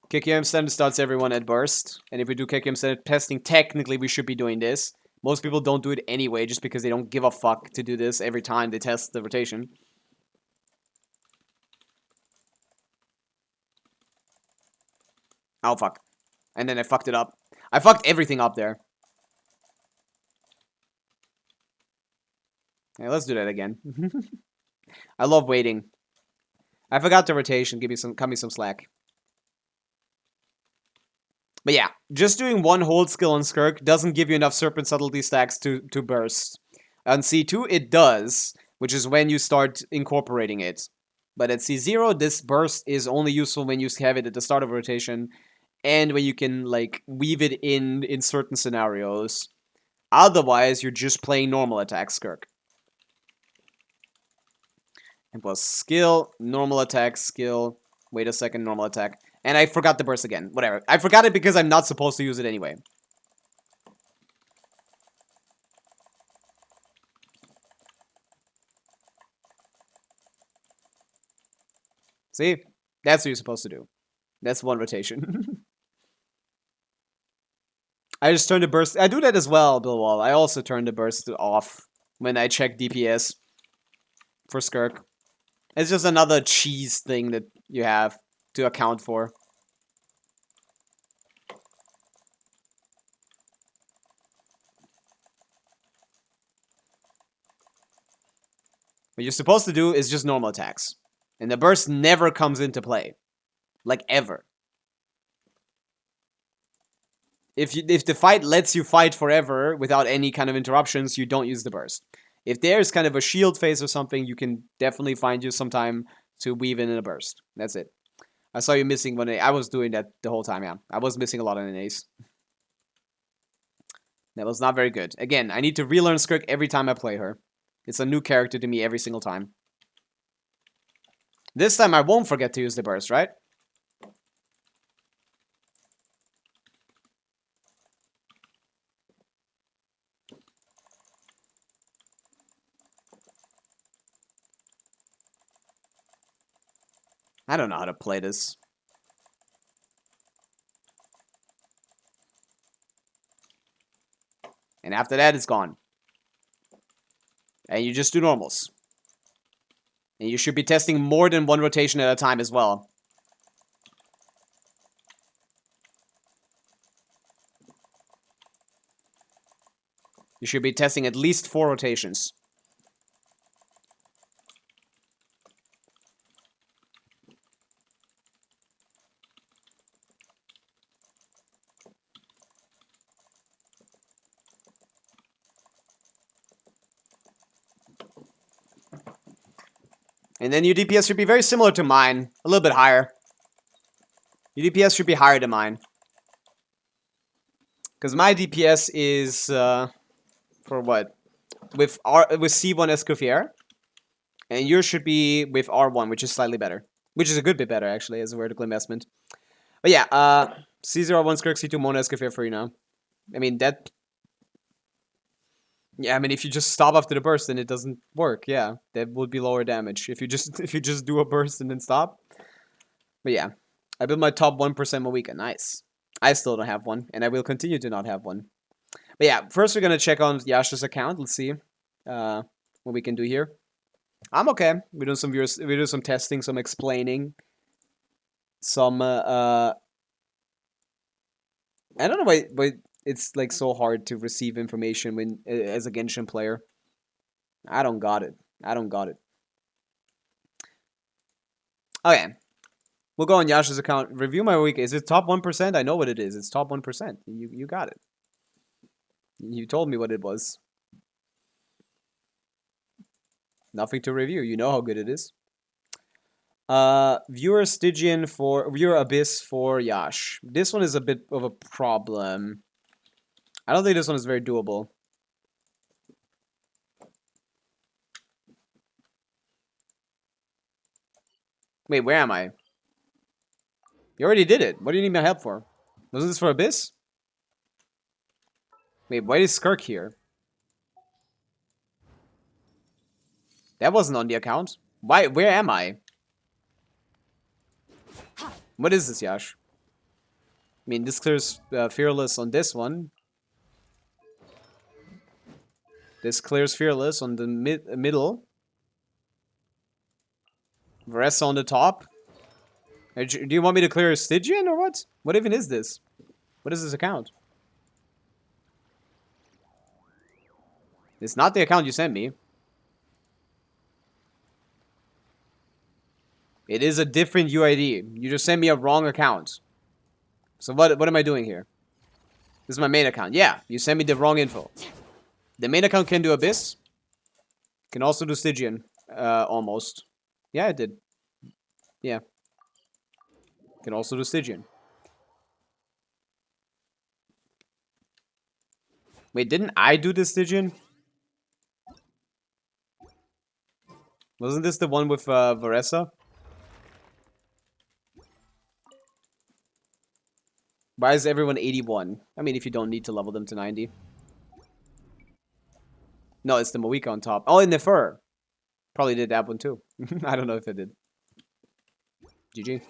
Kekium standard starts everyone at burst, and if we do Kekium standard testing, technically we should be doing this. Most people don't do it anyway, just because they don't give a fuck to do this every time they test the rotation. Oh, fuck. And then I fucked it up. I fucked everything up there. Yeah, let's do that again. I love waiting. I forgot the rotation. Cut me some slack. But yeah, just doing one hold skill on Skirk doesn't give you enough Serpent Subtlety stacks to burst. On C2, it does, which is when you start incorporating it. But at C0, this burst is only useful when you have it at the start of rotation, and when you can, like, weave it in certain scenarios. Otherwise, you're just playing normal attack Skirk. It was skill, normal attack, skill, wait a second, normal attack. And I forgot the burst again. Whatever. I forgot it because I'm not supposed to use it anyway. See? That's what you're supposed to do. That's one rotation. I just turned the burst. I do that as well, Billwall. I also turn the burst off when I check DPS for Skirk. It's just another cheese thing that you have to account for. What you're supposed to do is just normal attacks. And the burst never comes into play. Like, ever. If the fight lets you fight forever without any kind of interruptions, you don't use the burst. If there's kind of a shield phase or something, you can definitely find you some time to weave in a burst. That's it. I saw you missing one. I was doing that the whole time, yeah. I was missing a lot of NAs. That was not very good. Again, I need to relearn Skirk every time I play her. It's a new character to me every single time. This time I won't forget to use the burst, right? I don't know how to play this. And after that, it's gone. And you just do normals. And you should be testing more than one rotation at a time as well. You should be testing at least 4 rotations. And then your DPS should be very similar to mine. A little bit higher. Your DPS should be higher than mine. Because my DPS is... for what? With C1 Escoffier. And yours should be with R1, which is slightly better. Which is a good bit better, actually, as a vertical investment. But yeah, C01 Skirk, C2 Mono Escoffier for you now. I mean, that... Yeah, I mean, if you just stop after the burst, then it doesn't work. Yeah, that would be lower damage. If you just do a burst and then stop. But yeah, I built my top 1% Moika. Nice. I still don't have one, and I will continue to not have one. But yeah, first we're gonna check on Yasha's account. Let's see what we can do here. I'm okay. We're doing some viewers. We're doing some testing, some explaining, some. I don't know why it's like so hard to receive information when as a Genshin player. I don't got it. I don't got it. Okay. We'll go on Yasha's account. Review my week. Is it top 1%? I know what it is. It's top 1%. You got it. You told me what it was. Nothing to review. You know how good it is. Viewer Stygian for viewer Abyss for Yash. This one is a bit of a problem. I don't think this one is very doable. Wait, where am I? You already did it. What do you need my help for? Wasn't this for Abyss? Wait, why is Skirk here? That wasn't on the account. Why? Where am I? What is this, Yash? I mean, this clears Fearless on this one. This clears Fearless on the middle. Varessa on the top. Do you want me to clear Stygian or what? What even is this? What is this account? It's not the account you sent me. It is a different UID. You just sent me a wrong account. So what am I doing here? This is my main account. Yeah, you sent me the wrong info. The main account can do Abyss. Can also do Stygian. Almost. Yeah, it did. Yeah. Can also do Stygian. Wait, didn't I do the Stygian? Wasn't this the one with Varessa? Why is everyone 81? I mean, if you don't need to level them to 90. No, it's the Moika on top. Oh, and the fur. Probably did that one too. I don't know if it did. GG.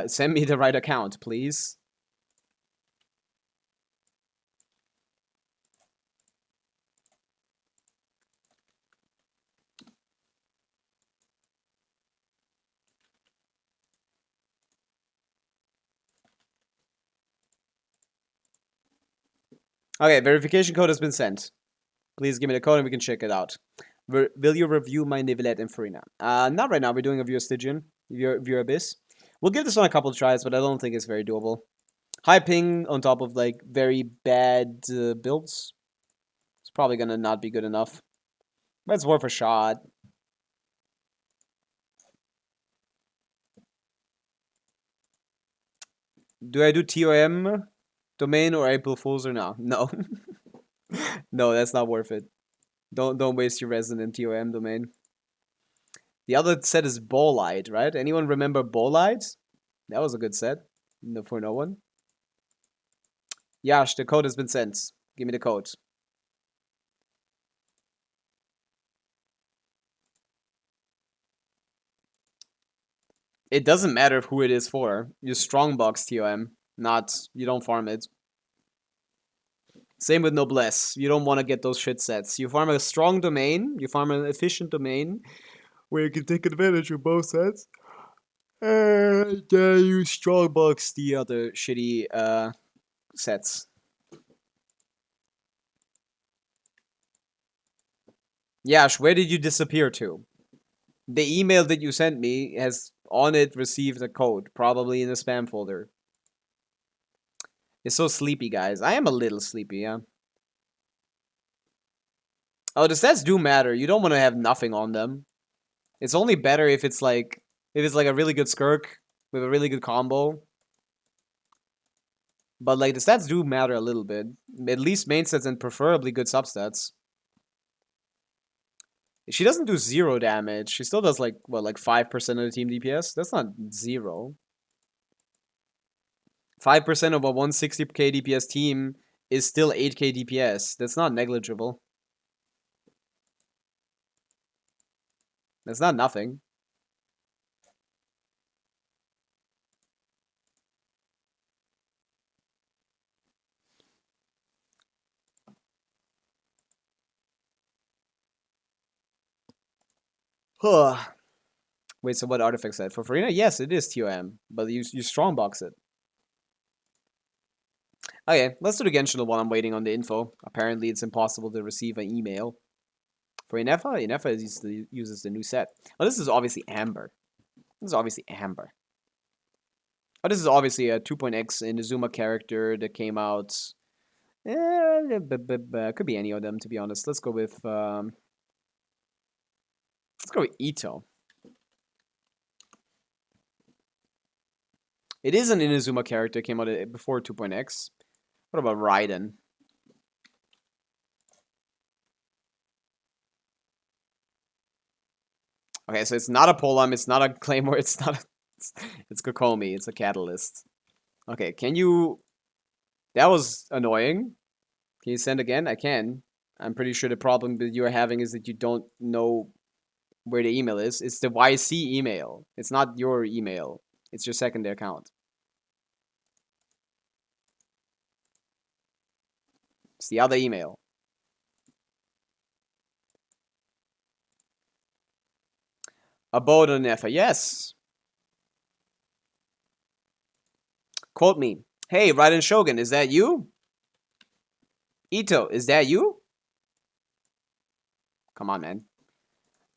Send me the right account, please. Okay, verification code has been sent. Please give me the code and we can check it out. Will you review my Nivelette and Farina? Not right now. We're doing a viewer Stygian, viewer Abyss. We'll give this one a couple of tries, but I don't think it's very doable. High ping on top of like very bad builds. It's probably gonna not be good enough, but it's worth a shot. Do I do TOM Domain or April Fools or no? No. No, that's not worth it. Don't waste your resident TOM domain. The other set is Bolide, right? Anyone remember Bolide? That was a good set. No, for no one. Yash, the code has been sent. Give me the code. It doesn't matter who it is for. You strongbox TOM, not you don't farm it. Same with Noblesse. You don't want to get those shit sets. You farm a strong domain, you farm an efficient domain, where you can take advantage of both sets. And you strongbox the other shitty sets. Yash, where did you disappear to? The email that you sent me has on it received a code, probably in the spam folder. It's so sleepy, guys. I am a little sleepy, yeah. Oh, the stats do matter. You don't want to have nothing on them. It's only better if it's like a really good Skirk with a really good combo. But like the stats do matter a little bit. At least main stats and preferably good substats. She doesn't do 0 damage. She still does like what, like 5% of the team DPS? That's not 0. 5% of a 160k DPS team is still 8k DPS. That's not negligible. That's not nothing. Wait, so what artifact set? For Farina? Yes, it is TOM, but you strongbox it. Okay, let's do the Genshin while I'm waiting on the info. Apparently, it's impossible to receive an email. For Inefa, Inefa uses the new set. Oh, this is obviously Amber. This is obviously Amber. Oh, this is obviously a 2.x Inazuma character that came out. Could be any of them, to be honest. Let's go with Ito. It is an Inazuma character, came out before 2.x. What about Raiden? Okay, so it's not a Polearm, it's not a Claymore, it's not a... It's Kokomi, it's a Catalyst. Okay, can you... That was annoying. Can you send again? I can. I'm pretty sure the problem that you're having is that you don't know where the email is. It's the YC email. It's not your email. It's your secondary account. It's the other email. Abode on Nefa. Yes. Quote me. Hey, Raiden Shogun, is that you? Ito, is that you? Come on, man.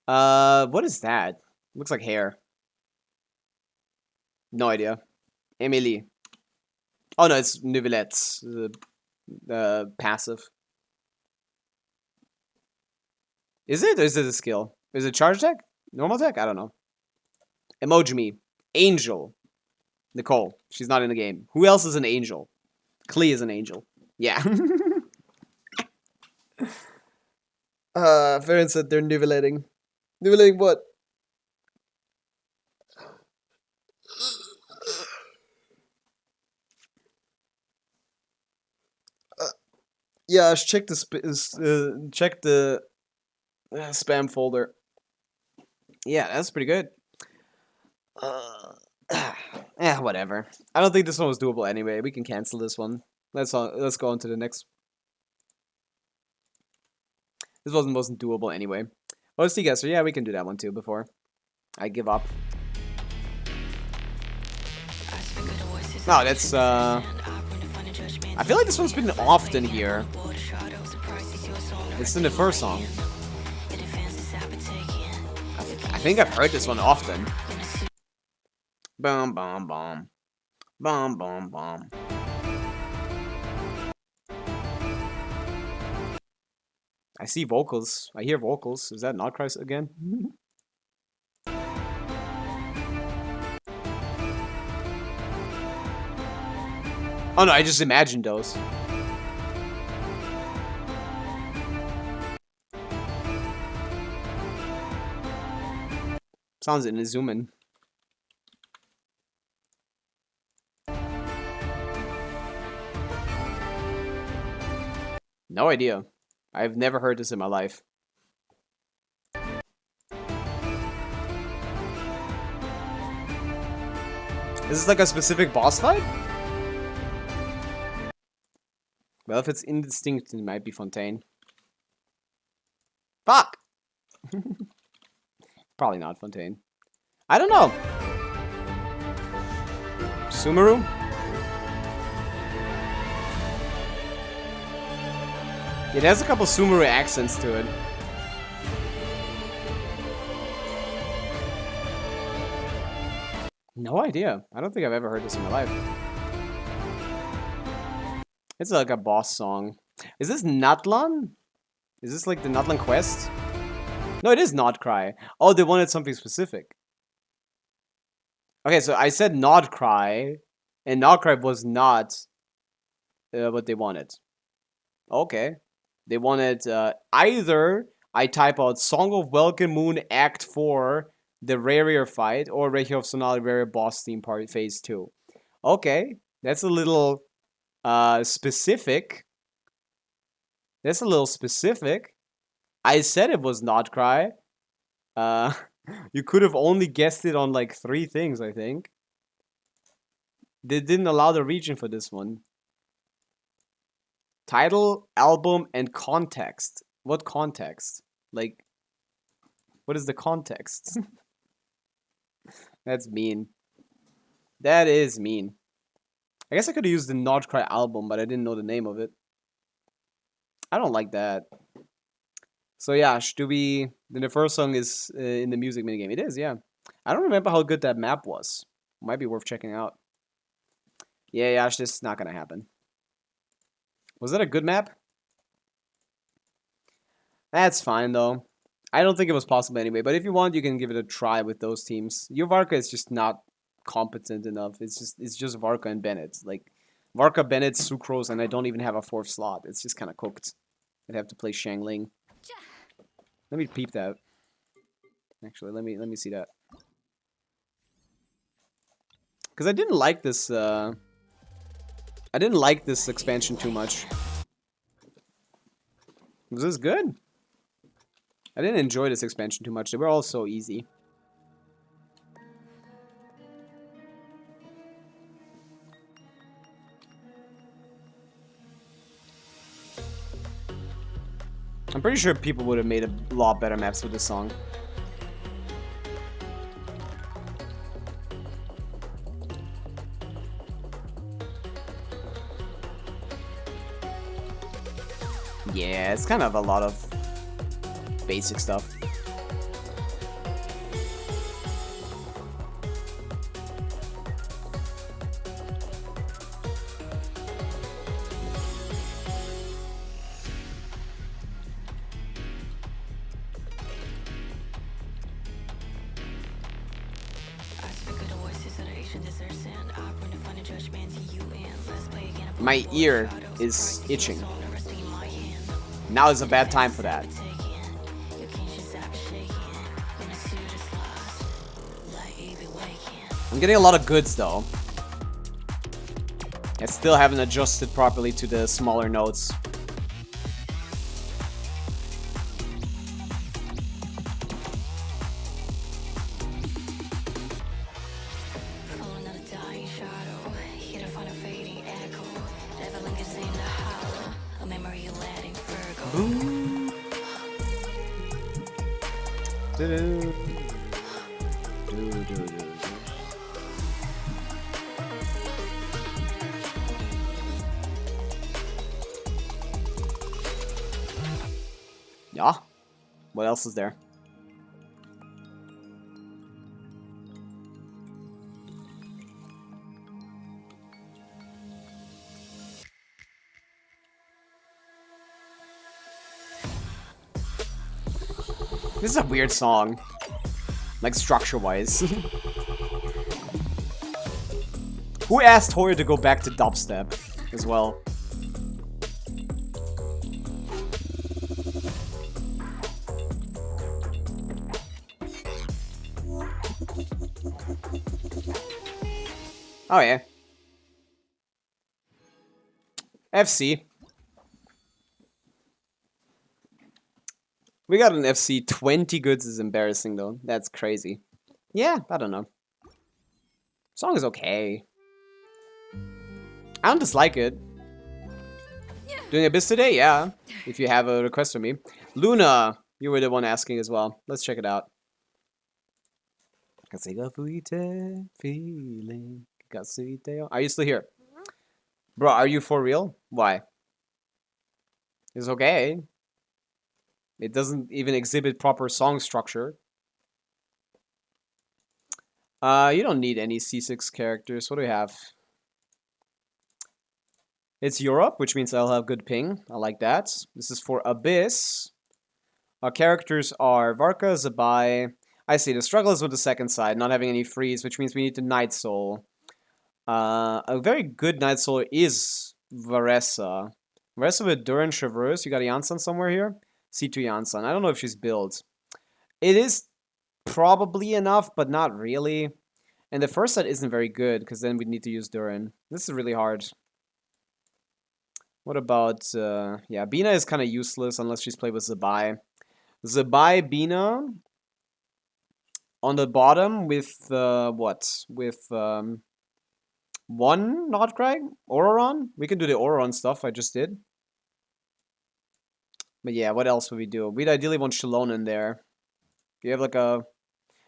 What is that? Looks like hair. No idea. Emily. Oh no, it's Nivelettes. The passive. Is it? Or is it a skill? Is it charge deck? Normal deck? I don't know. Emoji me. Angel. Nicole. She's not in the game. Who else is an angel? Klee is an angel. Yeah. Farron said they're nivelating. Nivelating what? Yeah, check the spam folder. Yeah, that's pretty good. Whatever. I don't think this one was doable anyway. We can cancel this one. Let's go on to the next. This wasn't doable anyway. Oh, Stygian, so yeah, we can do that one too before I give up. No, that's I feel like this one's been often here. It's in the first song. I think I've heard this one often. Bum bum bum. Bum bum bum. I see vocals. I hear vocals. Is that not Christ again? Oh no, I just imagined those. Sounds in a zoom in. No idea. I've never heard this in my life. Is this like a specific boss fight? Well, if it's indistinct, it might be Fontaine. Fuck! Probably not Fontaine. I don't know. Sumeru? Yeah, there's a couple Sumeru accents to it. No idea. I don't think I've ever heard this in my life. It's like a boss song. Is this Natlan? Is this like the Natlan quest? No, it is Nod Cry. Oh, they wanted something specific. Okay, so I said Nod Cry, and Nod Cry was not what they wanted. Okay. They wanted either I type out Song of Welkin Moon Act 4, the Rarier fight, or Reiki of Sonali Rarier boss theme part phase 2. Okay, that's a little specific. That's a little specific. I said it was Nod Cry. You could have only guessed it on like 3 things, I think. They didn't allow the region for this one. Title, album, and context. What context? Like, what is the context? That's mean. That is mean. I guess I could have used the Nod Cry album, but I didn't know the name of it. I don't like that. So yeah, then the first song is in the music minigame. It is, yeah. I don't remember how good that map was. Might be worth checking out. Yeah, Yash, this is not gonna happen. Was that a good map? That's fine, though. I don't think it was possible anyway, but if you want, you can give it a try with those teams. Your Varka is just not competent enough. It's just Varka and Bennett. Like, Varka, Bennett, Sucrose, and I don't even have a 4th slot. It's just kind of cooked. I'd have to play Shangling. Let me peep that. Actually, let me see that. Because I didn't like this, I didn't like this expansion too much. Was this good? I didn't enjoy this expansion too much. They were all so easy. I'm pretty sure people would have made a lot better maps with this song. Yeah, it's kind of a lot of basic stuff. My ear is itching. Now is a bad time for that. I'm getting a lot of goods though. I still haven't adjusted properly to the smaller notes. Yeah. What else is there? This is a weird song. Like, structure-wise. Who asked Hoyer to go back to dubstep as well? Oh yeah. FC. We got an FC 20 goods is embarrassing though. That's crazy. Yeah, I don't know. Song is okay. I don't dislike it. Doing Abyss today? Yeah. If you have a request from me. Luna, you were the one asking as well. Let's check it out. Feeling. Are you still here? Bro, are you for real? Why? It's okay. It doesn't even exhibit proper song structure. You don't need any C6 characters. What do we have? It's Europe, which means I'll have good ping. I like that. This is for Abyss. Our characters are Varka, Zabai. I see. The struggle is with the second side, not having any freeze, which means we need the Night Soul. A very good Night Soul is Varessa. Varessa with Duran Traverse. You got Janssen somewhere here? C2 Janssen. I don't know if she's built. It is probably enough, but not really. And the first set isn't very good, because then we need to use Duran. This is really hard. What about, yeah, Bina is kind of useless unless she's played with Zabai. Zabai, Bina on the bottom with, what? With, one Notcrag? Auroron? We can do the Auroron stuff I just did. But yeah, what else would we do? We'd ideally want Shalon in there. You have like a...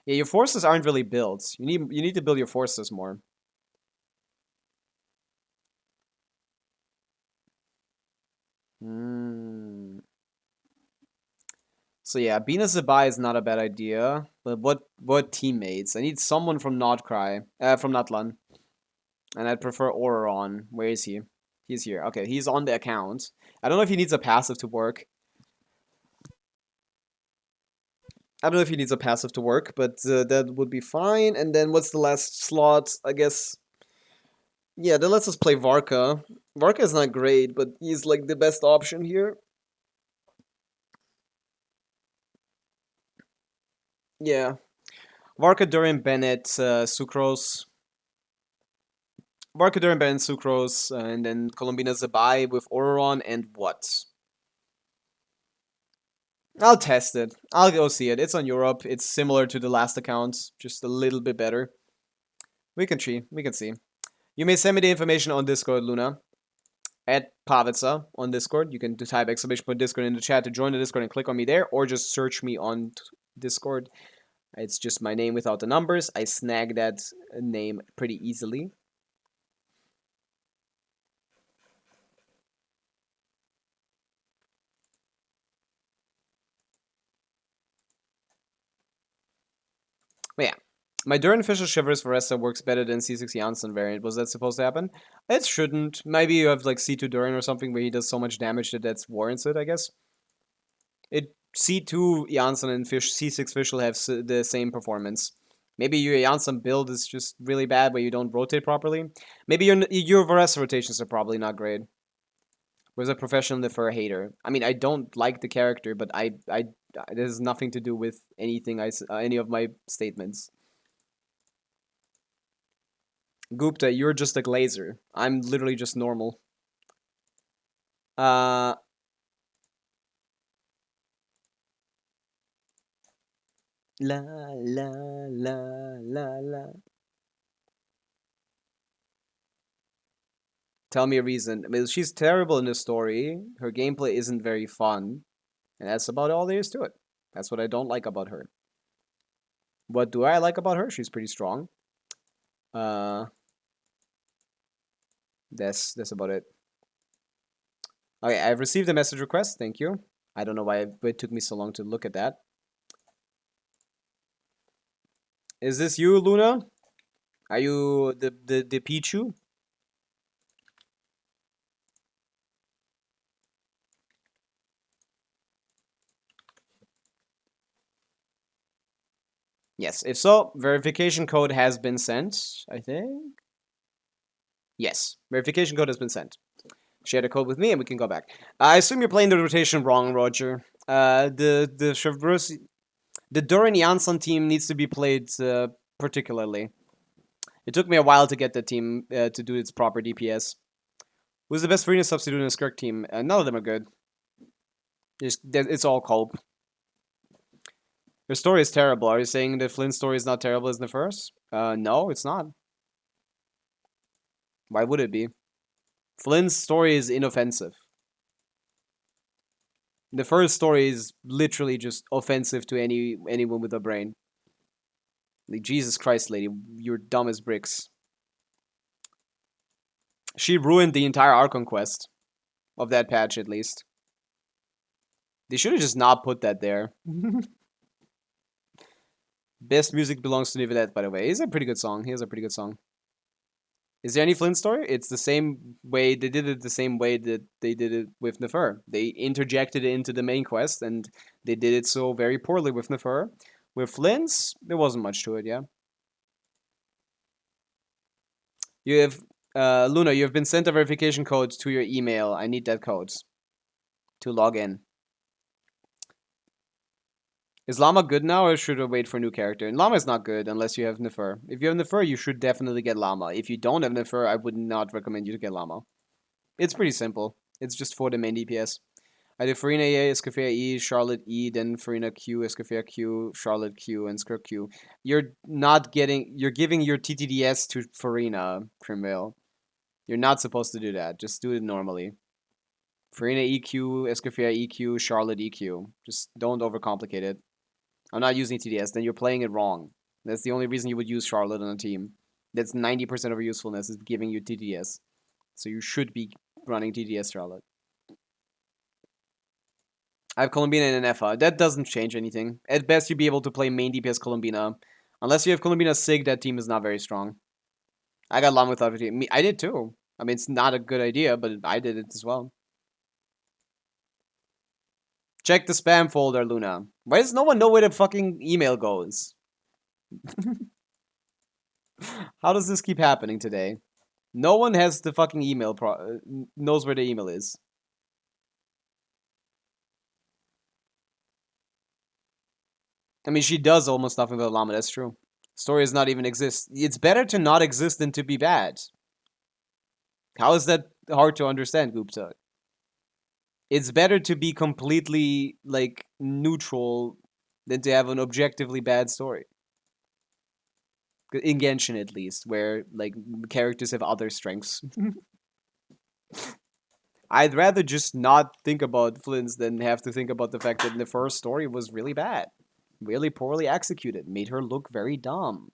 Yeah, your forces aren't really built. You need to build your forces more. So yeah, Bina Zabai is not a bad idea. But what teammates? I need someone from Notcry, from Natlan. And I'd prefer Auroron. Where is he? He's here. Okay, he's on the account. I don't know if he needs a passive to work. I don't know if he needs a passive to work, but that would be fine. And then what's the last slot? I guess... Yeah, then let's just play Varka. Varka is not great, but he's like the best option here. Yeah. Varka, Durian, Bennett, Sucrose. Varka, Durian, Bennett, Sucrose, and then Colombina Zabai with Auroron and what? I'll test it. I'll go see it. It's on Europe. It's similar to the last account, just a little bit better. We can see. We can see. You may send me the information on Discord, Luna. At Pavica on Discord. You can type !Discord in the chat to join the Discord and click on me there, or just search me on Discord. It's just my name without the numbers. I snag that name pretty easily. But yeah. My Duran Fisher Shivers Varessa works better than C6 Janssen variant. Was that supposed to happen? It shouldn't. Maybe you have like C2 Duran or something where he does so much damage that that's warrants it, I guess. C2 Janssen and C6 Fish will have the same performance. Maybe your Janssen build is just really bad where you don't rotate properly. Maybe your Varessa rotations are probably not great. Was a professional for a hater. I mean, I don't like the character, but this has nothing to do with anything any of my statements. Gupta, you're just a glazer. I'm literally just normal. La la la la la. Tell me a reason. I mean, she's terrible in the story. Her gameplay isn't very fun. And that's about all there is to it. That's what I don't like about her. What do I like about her? She's pretty strong. That's about it. Okay, I've received a message request. Thank you. I don't know why it took me so long to look at that. Is this you, Luna? Are you the Pichu? Yes, if so, verification code has been sent, I think. Yes. Verification code has been sent. Share the code with me and we can go back. I assume you're playing the rotation wrong, Roger. The Durin Jansson team needs to be played particularly. It took me a while to get the team to do its proper DPS. Who's the best Farina substitute in a Skirk team? None of them are good. It's all cope. Your story is terrible. Are you saying the Flint's story is not terrible as the first? No, it's not. Why would it be? Flynn's story is inoffensive. The first story is literally just offensive to anyone with a brain. Like, Jesus Christ, lady, you're dumb as bricks. She ruined the entire Archon quest. Of that patch, at least. They should have just not put that there. Best music belongs to Nivedette, by the way. He's a pretty good song. He has a pretty good song. Is there any Flint story? It's the same way, they did it the same way that they did it with Nefer. They interjected it into the main quest, and they did it so very poorly with Nefer. With Flint's, there wasn't much to it, yeah. You have, Luna, you have been sent a verification code to your email. I need that code to log in. Is Llama good now, or should I wait for a new character? And Llama is not good unless you have Nefer. If you have Nefer, you should definitely get Llama. If you don't have Nefer, I would not recommend you to get Llama. It's pretty simple. It's just for the main DPS. I do Farina E, Escafia E, Charlotte E, then Farina Q, Escafia Q, Charlotte Q, and Skirk Q. You're giving your TTDS to Farina, Primvale. You're not supposed to do that. Just do it normally. Farina EQ, Escafia EQ, Charlotte EQ. Just don't overcomplicate it. I'm not using TDS, then you're playing it wrong. That's the only reason you would use Charlotte on a team. That's 90% of her usefulness is giving you TDS. So you should be running TDS Charlotte. I have Colombina and FA. That doesn't change anything. At best, you'd be able to play main DPS Colombina. Unless you have Colombina Sig, that team is not very strong. I got Llama without a team. I did too. I mean, it's not a good idea, but I did it as well. Check the spam folder, Luna. Why does no one know where the fucking email goes? How does this keep happening today? No one has the fucking email knows where the email is. I mean, she does almost nothing with Llama, that's true. Story does not even exist. It's better to not exist than to be bad. How is that hard to understand, Gupta? It's better to be completely, like, neutral than to have an objectively bad story. In Genshin, at least, where, like, characters have other strengths. I'd rather just not think about Flynn's than have to think about the fact that the first story was really bad. Really poorly executed. Made her look very dumb.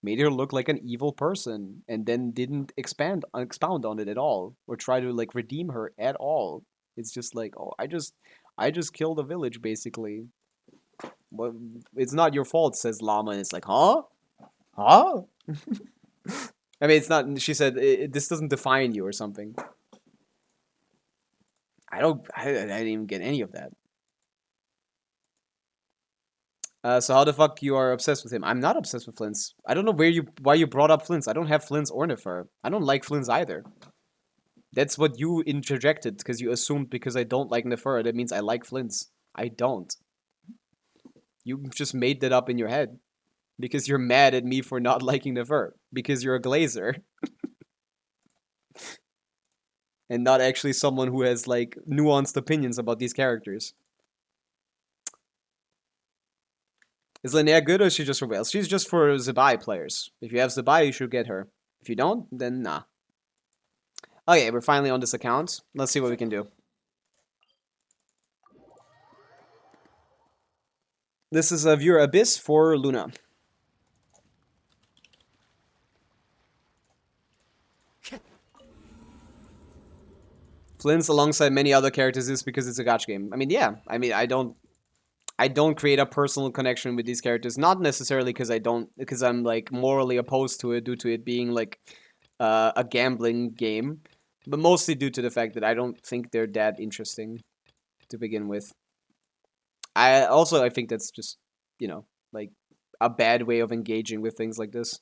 Made her look like an evil person, and then didn't expound on it at all, or try to like redeem her at all. It's just like, oh, I just killed a village basically. Well, it's not your fault, says Llama, and it's like, huh? I mean, it's not. She said this doesn't define you or something. I didn't even get any of that. So how the fuck you are obsessed with him? I'm not obsessed with Flynn's. I don't know why you brought up Flynn's. I don't have Flynn's or Nefer. I don't like Flynn's either. That's what you interjected because you assumed because I don't like Nefer, that means I like Flynn's. I don't. You just made that up in your head because you're mad at me for not liking Nefer because you're a glazer. And not actually someone who has like nuanced opinions about these characters. Is Linnea good or is she just for whales? She's just for Zabai players. If you have Zabai, you should get her. If you don't, then nah. Okay, we're finally on this account. Let's see what we can do. This is a viewer Abyss for Luna. Flynn's alongside many other characters is because it's a gacha game. I mean, yeah. I mean, I don't create a personal connection with these characters. Not necessarily because I'm like morally opposed to it due to it being like a gambling game, but mostly due to the fact that I don't think they're that interesting to begin with. I think that's just, you know, like a bad way of engaging with things like this.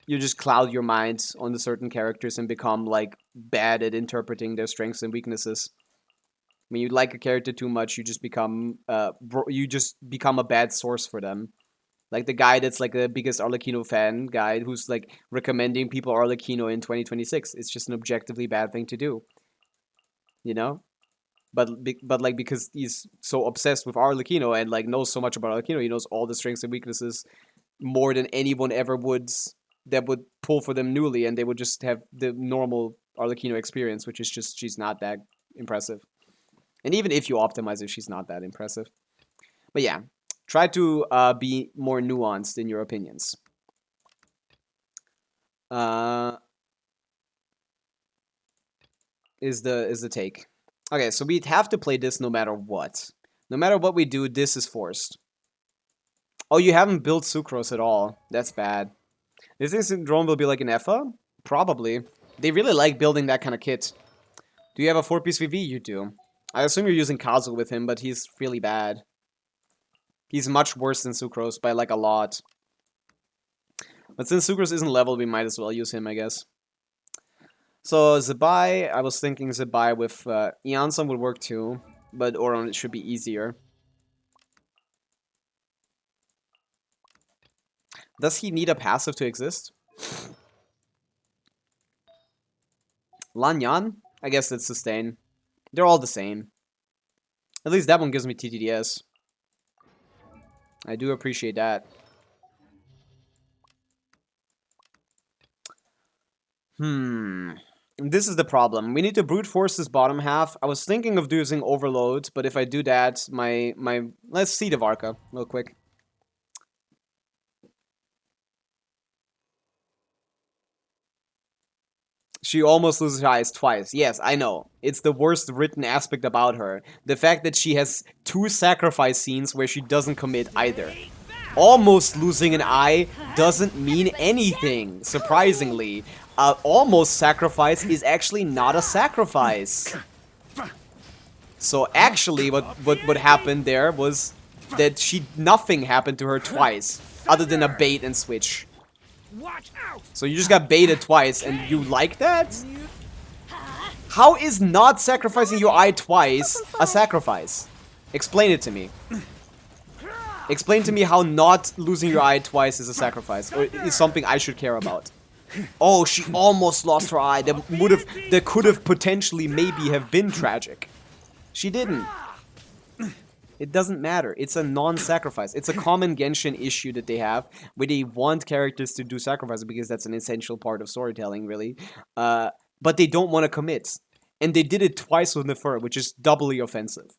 you just cloud your mind on the certain characters and become like bad at interpreting their strengths and weaknesses. When you like a character too much, you just become a bad source for them. Like the guy that's like the biggest Arlecchino fan guy who's like recommending people Arlecchino in 2026. It's just an objectively bad thing to do. You know? But like because he's so obsessed with Arlecchino and like knows so much about Arlecchino, he knows all the strengths and weaknesses more than anyone ever would that would pull for them newly, and they would just have the normal Arlecchino experience, which is just she's not that impressive. And even if you optimize it, she's not that impressive. But yeah, try to be more nuanced in your opinions. Is the take. Okay, so we'd have to play this no matter what. No matter what we do, this is forced. Oh, you haven't built Sucrose at all. That's bad. Do you think Syndrome will be like an EFA? Probably. They really like building that kind of kit. Do you have a 4-piece VV? You do. I assume you're using Kazu with him, but he's really bad. He's much worse than Sucrose by like a lot. But since Sucrose isn't leveled, we might as well use him, I guess. So Zebai, I was thinking Zebai with Ianson would work too, but Oron should be easier. Does he need a passive to exist? Lanyan? I guess that's sustain. They're all the same. At least that one gives me TTDS. I do appreciate that. This is the problem. We need to brute force this bottom half. I was thinking of using Overload, but if I do that, let's see the Varka real quick. She almost loses her eyes twice. Yes, I know. It's the worst written aspect about her. The fact that she has 2 sacrifice scenes where she doesn't commit either. Almost losing an eye doesn't mean anything, surprisingly. Almost sacrifice is actually not a sacrifice. So actually what happened there was that nothing happened to her twice, other than a bait and switch. So you just got baited twice, and you like that? How is not sacrificing your eye twice a sacrifice? Explain it to me. Explain to me how not losing your eye twice is a sacrifice, or is something I should care about. Oh, she almost lost her eye. That could have potentially maybe have been tragic. She didn't. It doesn't matter. It's a non-sacrifice. It's a common Genshin issue that they have, where they want characters to do sacrifices because that's an essential part of storytelling, really. But they don't want to commit. And they did it twice with Nefer, which is doubly offensive.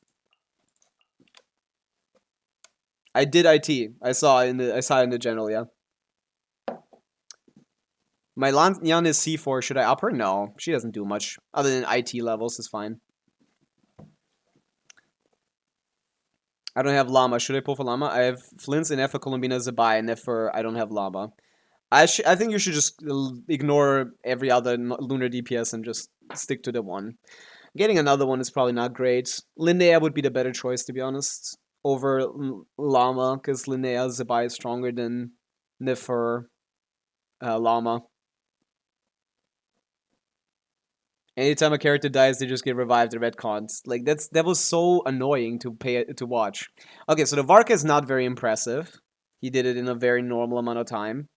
I did IT. I saw it in the general, yeah. My Lanyan is C4. Should I up her? No. She doesn't do much. Other than IT levels is fine. I don't have Llama. Should I pull for Llama? I have Flints and Efa Columbina Zebai, and Nefer I don't have Llama. I think you should just ignore every other lunar DPS and just stick to the one. Getting another one is probably not great. Linnea would be the better choice, to be honest, over Llama, because Linnea Zebai is stronger than Nefer Llama. Anytime a character dies, they just get revived or retcons. Like that was so annoying to watch. Okay, so the Varka is not very impressive. He did it in a very normal amount of time.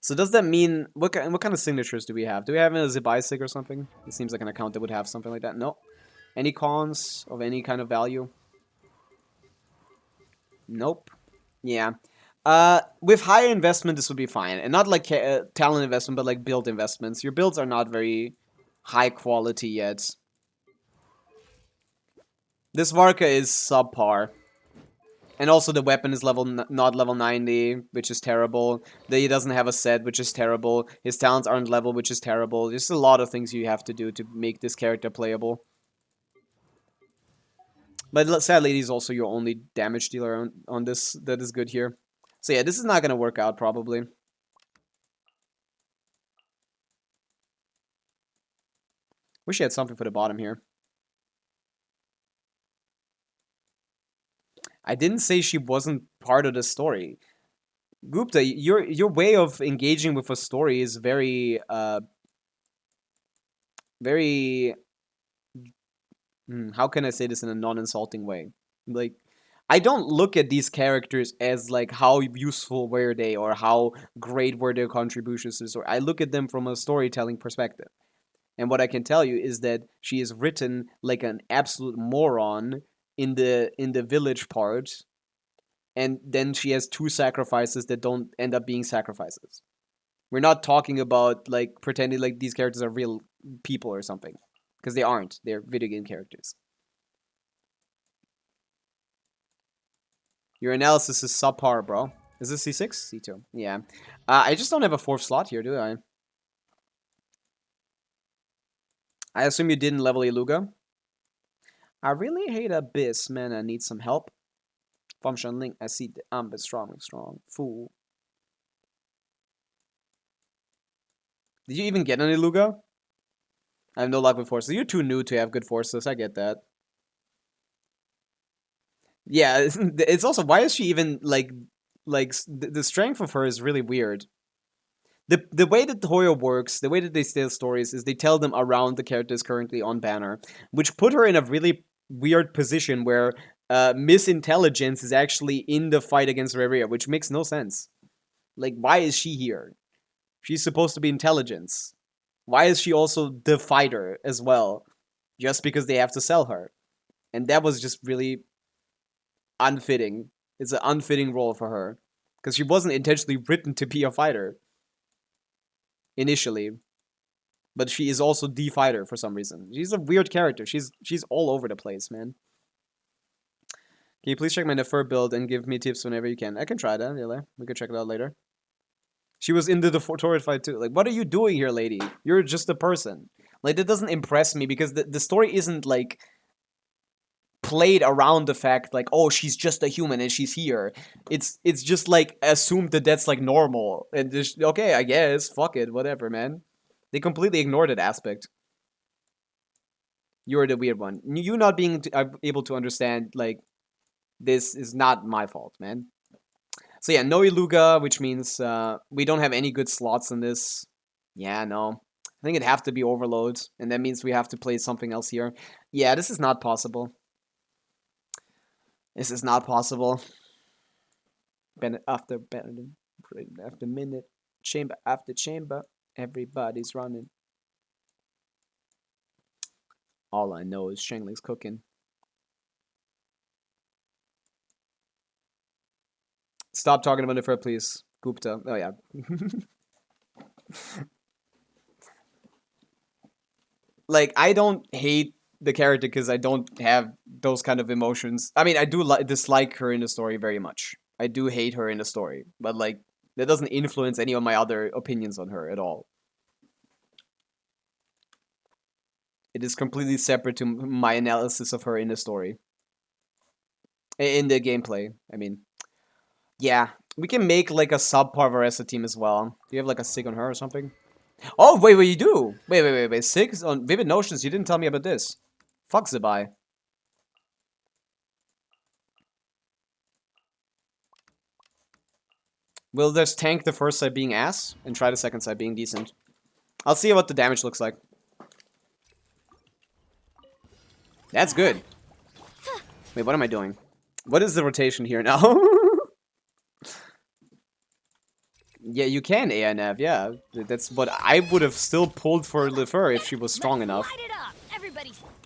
So does that mean what kind of signatures do we have? Do we have a Zebai sig or something? It seems like an account that would have something like that. No. Any cons of any kind of value? Nope. Yeah. With higher investment, this would be fine. And not like talent investment, but like build investments. Your builds are not very high quality yet. This Varka is subpar. And also the weapon is not level 90, which is terrible. He doesn't have a set, which is terrible. His talents aren't level, which is terrible. There's a lot of things you have to do to make this character playable. But sadly, he's also your only damage dealer on this that is good here. So yeah, this is not going to work out, probably. Wish he had something for the bottom here. I didn't say she wasn't part of the story. Gupta, your way of engaging with a story is very very how can I say this in a non-insulting way? Like, I don't look at these characters as like how useful were they or how great were their contributions to the story. I look at them from a storytelling perspective. And what I can tell you is that she is written like an absolute moron in the village part, and then she has two sacrifices that don't end up being sacrifices. We're not talking about like pretending like these characters are real people or something, because they aren't. They're video game characters. Your analysis is subpar, bro. Is this C6? C2. Yeah. I just don't have a fourth slot here, do I? I assume you didn't level Iluga. I really hate Abyss, man. I need some help. Function link. I see the strong. Fool. Did you even get an Iluga? I have no luck with forces. You're too new to have good forces. I get that. Yeah, it's also, why is she even like the strength of her is really weird. The way that Hoyo works, the way that they tell stories is they tell them around the characters currently on banner, which put her in a really weird position where Miss Intelligence is actually in the fight against Reria, which makes no sense. Like, why is she here? She's supposed to be intelligence. Why is she also the fighter as well? Just because they have to sell her. And that was just really unfitting. It's an unfitting role for her. Because she wasn't intentionally written to be a fighter. Initially. But she is also the fighter for some reason. She's a weird character. She's all over the place, man. Can you please check my Nefer build and give me tips whenever you can? I can try that, really. We can check it out later. She was into the turret fight too. Like, what are you doing here, lady? You're just a person. Like, that doesn't impress me because the story isn't, like, played around the fact, like, oh, she's just a human and she's here. It's just, like, assumed that that's, like, normal. And just, okay, I guess. Fuck it. Whatever, man. They completely ignored that aspect. You're the weird one. You not being able to understand, like, this is not my fault, man. So yeah, no Iluga, which means we don't have any good slots in this. Yeah, no. I think it'd have to be Overload, and that means we have to play something else here. Yeah, this is not possible. This is not possible. Minute after minute, chamber after chamber, everybody's running. All I know is Shangling's cooking. Stop talking about it for please, Gupta. Oh yeah. Like, I don't hate the character because I don't have those kind of emotions. I mean, I do dislike her in the story very much. I do hate her in the story, but like, that doesn't influence any of my other opinions on her at all. It is completely separate to my analysis of her in the story. In the gameplay, I mean. Yeah, we can make like a subpar Varesa team as well. Do you have like a SIG on her or something? Oh, wait, you do? Wait. SIGs on Vivid Notions, you didn't tell me about this. Fuck Zabai. We'll just tank the first side being ass and try the second side being decent. I'll see what the damage looks like. That's good. Wait, what am I doing? What is the rotation here now? Yeah, you can ANF, yeah. That's what I would have still pulled for Lefer if she was strong enough.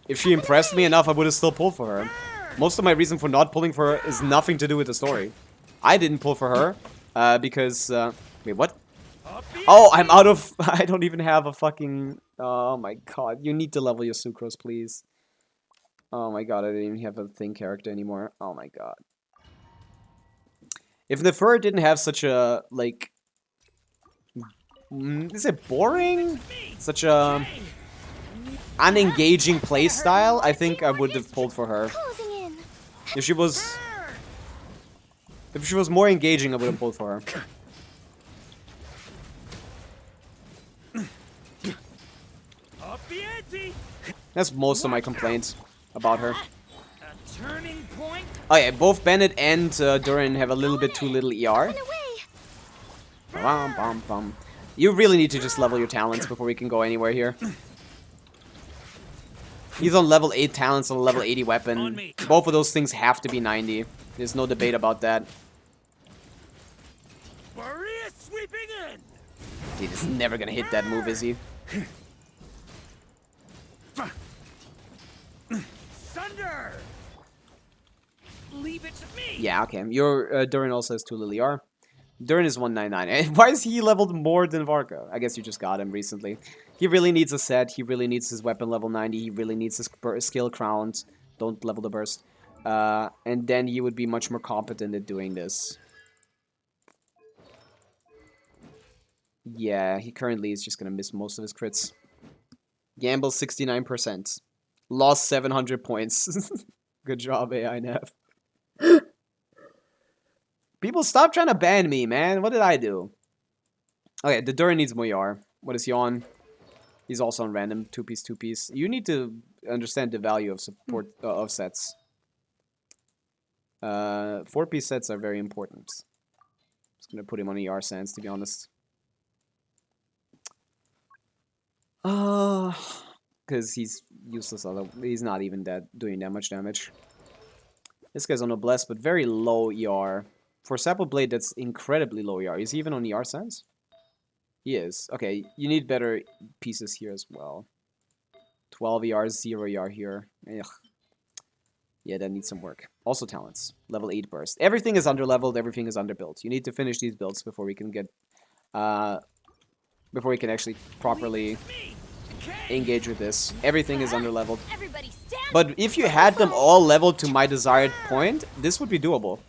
If she impressed me enough, I would have still pulled for her. Most of my reason for not pulling for her is nothing to do with the story. I didn't pull for her, because, wait, what? Oh, I'm out of, I don't even have a fucking, oh my god. You need to level your Sucrose, please. Oh my god, I didn't even have a thing character anymore. Oh my god. If Nefer didn't have such a, like, is it boring? Such a unengaging playstyle, I think I would have pulled for her. If she was more engaging, I would have pulled for her. That's most of my complaints about her. Oh yeah, both Bennett and Durin have a little bit too little ER. Bum, bum, bum. You really need to just level your talents before we can go anywhere here. He's on level 8 talents on a level 80 weapon. Both of those things have to be 90. There's no debate about that. Maria sweeping in. Dude, he's never gonna hit that move, is he? Thunder. Leave it to me. Yeah, okay. Your Durin also has 2 Liliar. Durin is 199. And why is he leveled more than Varka? I guess you just got him recently. He really needs a set. He really needs his weapon level 90. He really needs his skill crowned. Don't level the burst. And then he would be much more competent at doing this. Yeah, he currently is just gonna miss most of his crits. Gamble 69%. Lost 700 points. Good job, AI Nav. People, stop trying to ban me, man. What did I do? Okay, the Durin needs Moyar. What is he on? He's also on random 2-piece, 2-piece. You need to understand the value of support of sets. 4-piece sets are very important. Just gonna put him on ER Sands, to be honest. Because he's useless. He's not even doing that much damage. This guy's on a bless, but very low ER. For Sapple Blade, that's incredibly low ER. Is he even on ER sense? He is. Okay, you need better pieces here as well. 12 ER, 0 ER here. Ugh. Yeah, that needs some work. Also talents. Level 8 burst. Everything is underleveled, everything is underbuilt. You need to finish these builds before we can get... before we can actually properly engage with this. Everything is underleveled. But if you had them all leveled to my desired point, this would be doable.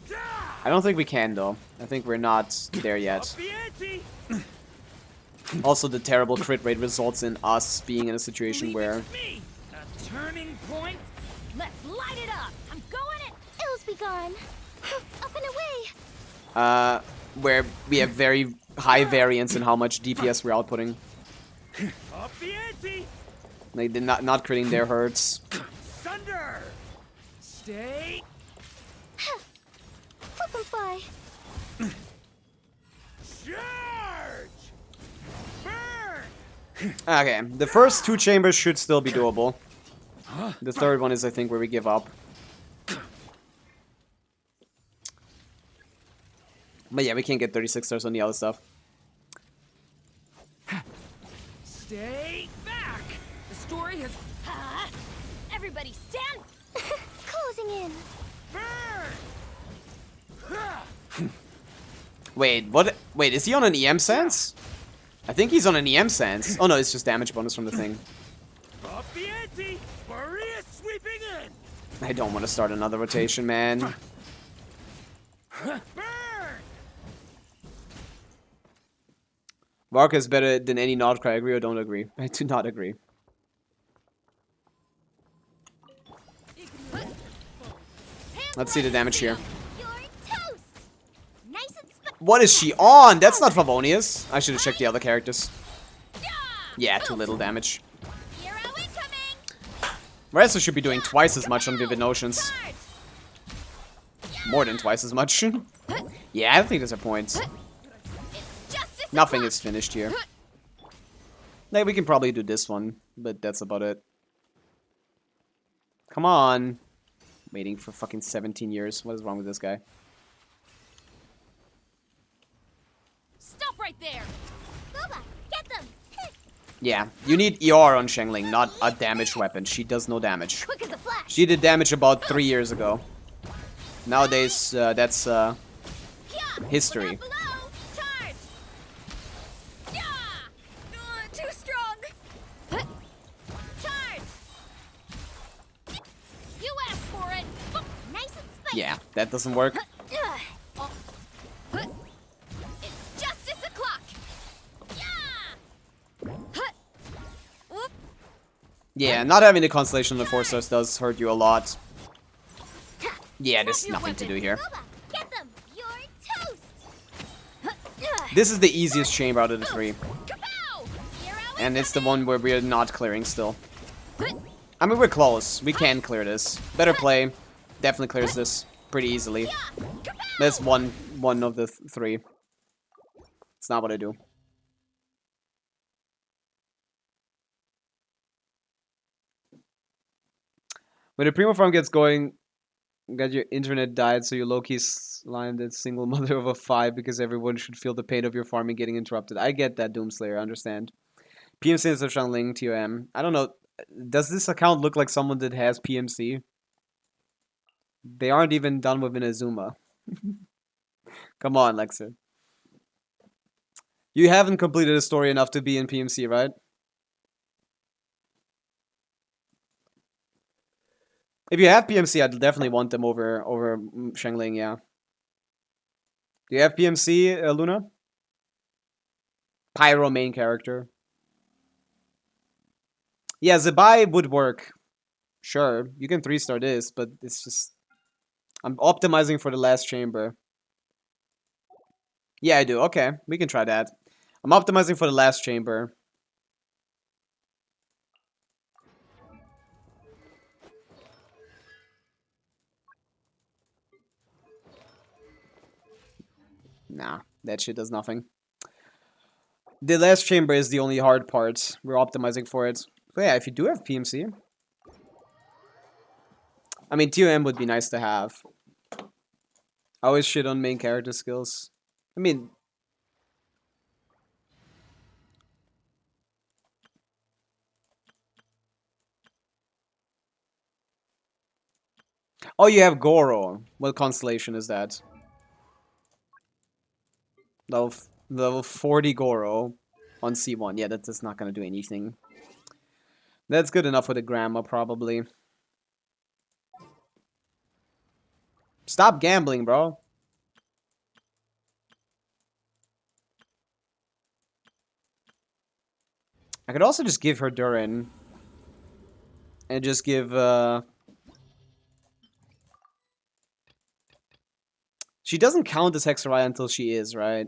I don't think we can, though. I think we're not there yet. Also, the terrible crit rate results in us being in a situation where... A turning point? Let's light it up! I'm going it! Ills be gone. Up and away. Where we have very high variance in how much DPS we're outputting. Up the ante. Like, they're not critting their hurts. Thunder. Stay. Flip and fly. Charge. Burn. Okay, the first 2 chambers should still be doable. The third one is, I think, where we give up. But yeah, we can't get 36 stars on the other stuff. Stay back. The story has Everybody stand. Closing in. burned. Wait, what? Wait, is he on an EM sense? I think he's on an EM sense. Oh no, it's just damage bonus from the thing. Up the ante. Maria sweeping in. I don't want to start another rotation, man. Burn. Varka is better than any Nodcry. Agree or don't agree? I do not agree. Let's see the damage here. You're toast. Nice and What is she on? That's not Favonius. I should have checked the other characters. Yeah, too little damage. Hero incoming. Resto should be doing twice as much on Vivid Notions. More than twice as much. Yeah, I think there's a point. Nothing is finished here. Like, we can probably do this one, but that's about it. Come on. Waiting for fucking 17 years. What is wrong with this guy? Stop right there! Boba, get them. Yeah, you need ER on Shengling, not a damaged weapon. She does no damage. Quick as a flash. She did damage about 3 years ago. Nowadays, that's history. Look out below. Charge. Too strong. Charge. You asked for it! Nice and spicy. Yeah, that doesn't work. It's justice o'clock. Yeah, not having the Constellation of the 4 stars does hurt you a lot. Yeah, there's nothing to do here. Boba, get them. You're toast. This is the easiest chamber out of the 3. Kapow! Hero And it's the one where we're not clearing still. I mean, we're close. We can clear this. Better play. Definitely clears this pretty easily. That's one of the 3. It's not what I do. When the Primo farm gets going, got your internet died, so you low-key slimed a single mother of a 5 because everyone should feel the pain of your farming getting interrupted. I get that, Doomslayer, I understand. PMC is of Shangling, TOM. I don't know. Does this account look like someone that has PMC? They aren't even done with Inazuma. Come on, Lexer. You haven't completed a story enough to be in PMC, right? If you have PMC, I'd definitely want them over Shangling, yeah. Do you have PMC, Luna? Pyro main character. Yeah, Zabai would work. Sure, you can 3-star this, but it's just... I'm optimizing for the last chamber. Yeah, I do. Okay, we can try that. I'm optimizing for the last chamber. Nah, that shit does nothing. The last chamber is the only hard part. We're optimizing for it. But yeah, if you do have PMC... I mean, TOM would be nice to have. I always shit on main character skills. I mean... Oh, you have Goro. What constellation is that? Level 40 Goro on C1. Yeah, that's not gonna do anything. That's good enough for the grandma, probably. Stop gambling, bro. I could also just give her Durin. And just give, She doesn't count as Hexaraya until she is, right?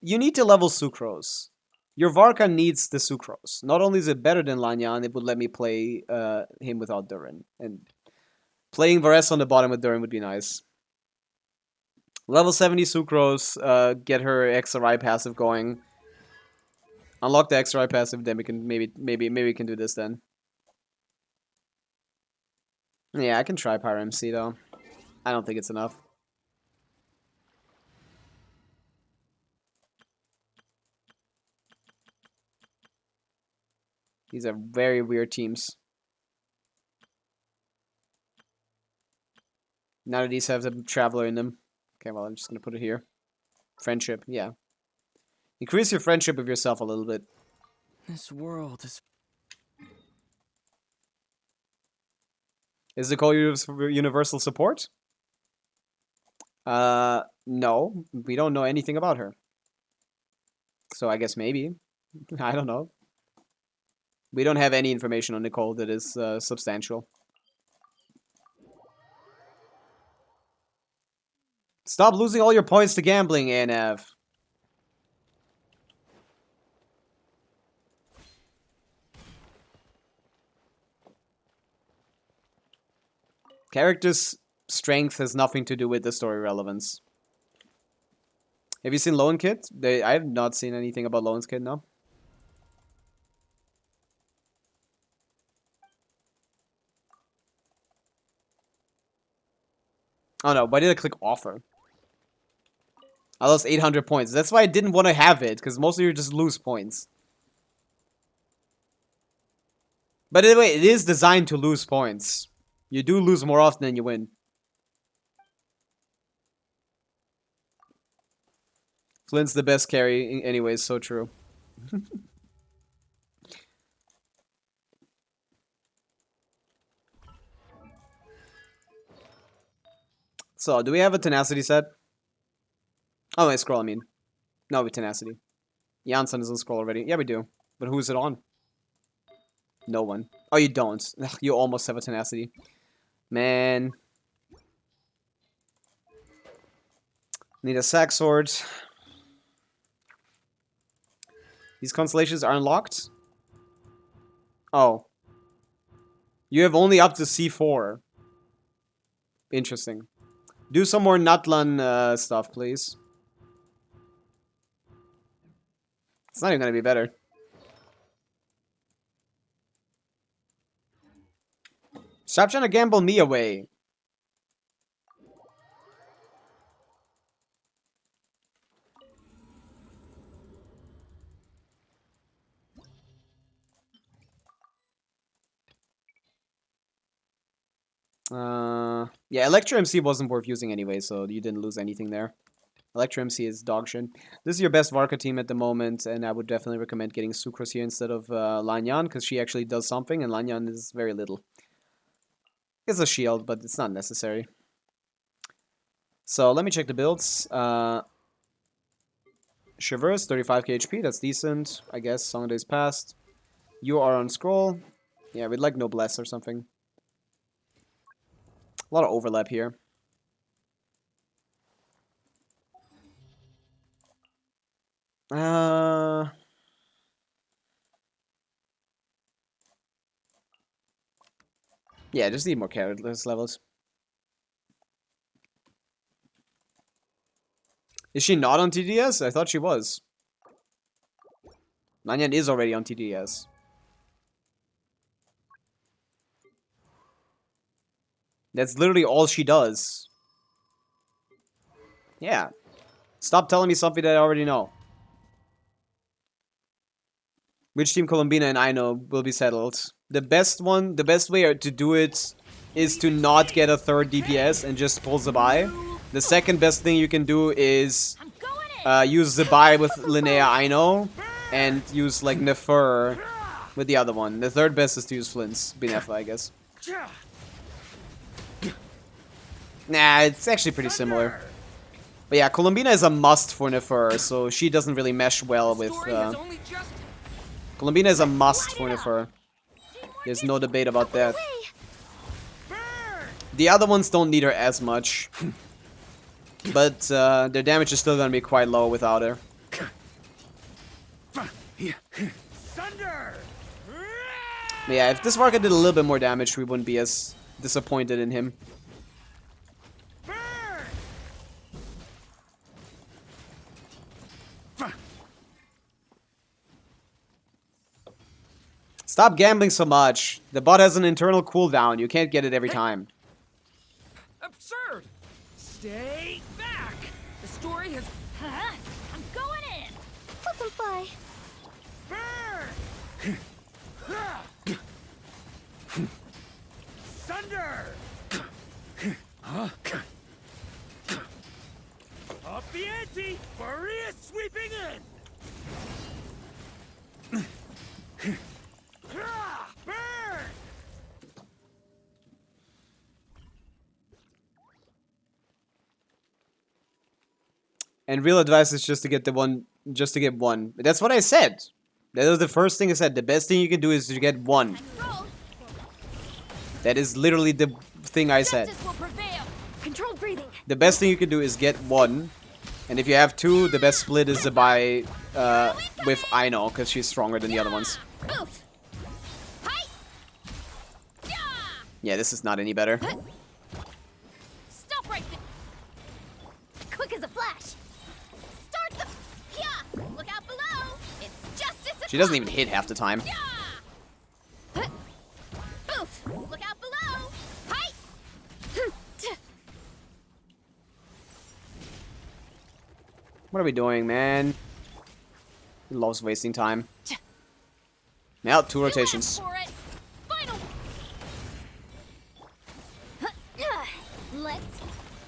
You need to level Sucrose. Your Varka needs the Sucrose. Not only is it better than Lanyan, it would let me play him without Durin. And playing Varese on the bottom with Durin would be nice. Level 70 Sucrose, get her XrI passive going. Unlock the XrI passive, then we can maybe we can do this then. Yeah, I can try Pyro MC though. I don't think it's enough. These are very weird teams. None of these have a traveler in them. Okay, well, I'm just gonna put it here. Friendship, yeah. Increase your friendship with yourself a little bit. This world is... Is Nicole universal support? No. We don't know anything about her. So I guess maybe. I don't know. We don't have any information on Nicole that is substantial. Stop losing all your points to gambling, ANF. Character's strength has nothing to do with the story relevance. Have you seen Lone Kid? I have not seen anything about Lone Kid, no. Oh no, why did I click offer? I lost 800 points. That's why I didn't want to have it, because most of you just lose points. But anyway, it is designed to lose points. You do lose more often than you win. Flint's the best carry anyways, so true. So, do we have a tenacity set? Oh, wait, scroll, I mean. No, with tenacity. Janssen is on scroll already. Yeah, we do. But who's it on? No one. Oh, you don't. Ugh, you almost have a tenacity. Man. Need a sack sword. These constellations are unlocked? Oh. You have only up to C4. Interesting. Do some more Natlan stuff, please. It's not even gonna be better. Stop trying to gamble me away. Yeah, Electro MC wasn't worth using anyway, so you didn't lose anything there. Electro MC is dog shit. This is your best Varka team at the moment, and I would definitely recommend getting Sucrose here instead of Lanyan, because she actually does something, and Lanyan is very little. It's a shield, but it's not necessary. So let me check the builds. Traverse, 35k HP, that's decent. I guess, Song Days Past. You are on scroll. Yeah, we'd like Noblesse or something. A lot of overlap here. Yeah, just need more character levels. Is she not on TDS? I thought she was. Lanyan is already on TDS. That's literally all she does. Yeah. Stop telling me something that I already know. Which team Colombina and I know will be settled. The best way to do it is to not get a third DPS and just pull Zabai. The second best thing you can do is use Zabai with Linnea Aino and use like Nefer with the other one. The third best is to use Flint's Binefa, I guess. Nah, it's actually pretty similar. But yeah, Colombina is a must for Nefer, so she doesn't really mesh well with... Colombina is a must for Nefer. There's no debate about that. The other ones don't need her as much. But their damage is still gonna be quite low without her. But yeah, if this Varka did a little bit more damage, we wouldn't be as disappointed in him. Stop gambling so much. The bot has an internal cooldown. You can't get it every time. Absurd! Stay back! The story has... Huh? I'm going in! Flip and fly. Burn! Thunder! Huh? Up the ante! Maria sweeping in! Burn! And real advice is just to get one. That's what I said. That was the first thing I said. The best thing you can do is to get one. That is literally the thing I said. Controlled breathing. The best thing you can do is get one. And if you have two, the best split is to buy with Aino, because she's stronger than the other ones. Oof. Yeah, this is not any better. Stop right there. Quick as a flash. Start the... Yeah. Look out below. It's justice. She doesn't even hit half the time. Oof. Look out below. Hi. What are we doing, man? He loves wasting time. Now, 2 rotations. Let's...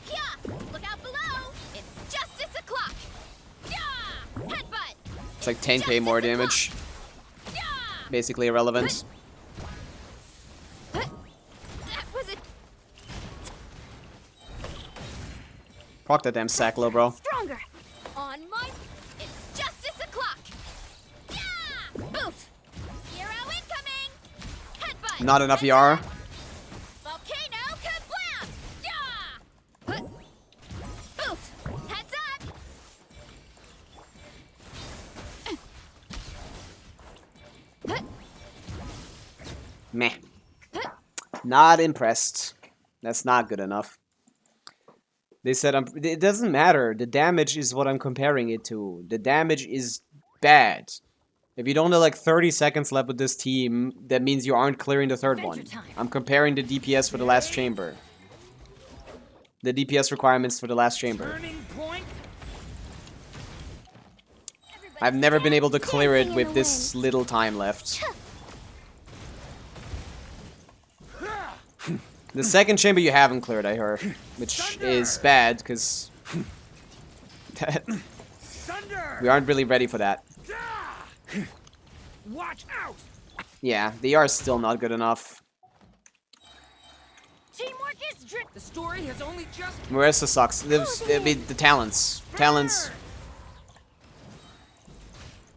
Yeah. Look out below. It's justice o'clock. Yeah. Headbutt. It's like 10k more damage. Yeah. Basically irrelevant. That was it. Proc that damn Sacklo, bro. Stronger. On my... It's justice o'clock. Yeah. Oof. Hero incoming. Headbutt. Not enough ER. Volcano kablam. Yeah. Oof. Heads up. Meh. Not impressed. That's not good enough. They said it doesn't matter. The damage is what I'm comparing it to. The damage is bad. If you don't have like 30 seconds left with this team, that means you aren't clearing the third one. I'm comparing the DPS for the last chamber. The DPS requirements for the last chamber. Turning point. I've never been able to clear it with this little time left. The second chamber you haven't cleared, I heard. Which is bad, because... we aren't really ready for that. Watch out. Yeah, they are still not good enough. Teamwork is The story has only just Marissa sucks. The talents. Talents.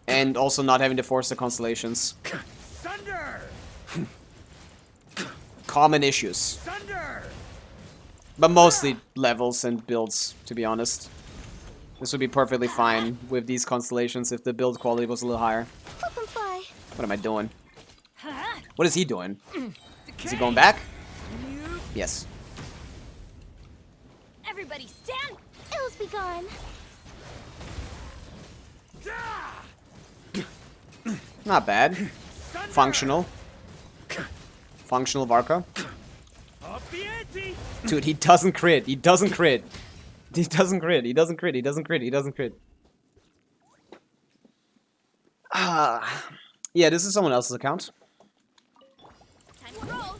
And also not having to force the constellations. thunder. Common issues. Thunder. But mostly levels and builds, to be honest. This would be perfectly fine with these constellations if the build quality was a little higher. Flip and fly. What am I doing? What is he doing? Is he going back? Yes. Everybody stand. Ills be gone. Not bad. Functional. Functional Varka. Up the ante. Dude, he doesn't crit. He doesn't crit. He doesn't crit. He doesn't crit. He doesn't crit. He doesn't crit. Yeah, this is someone else's account. Time to roll.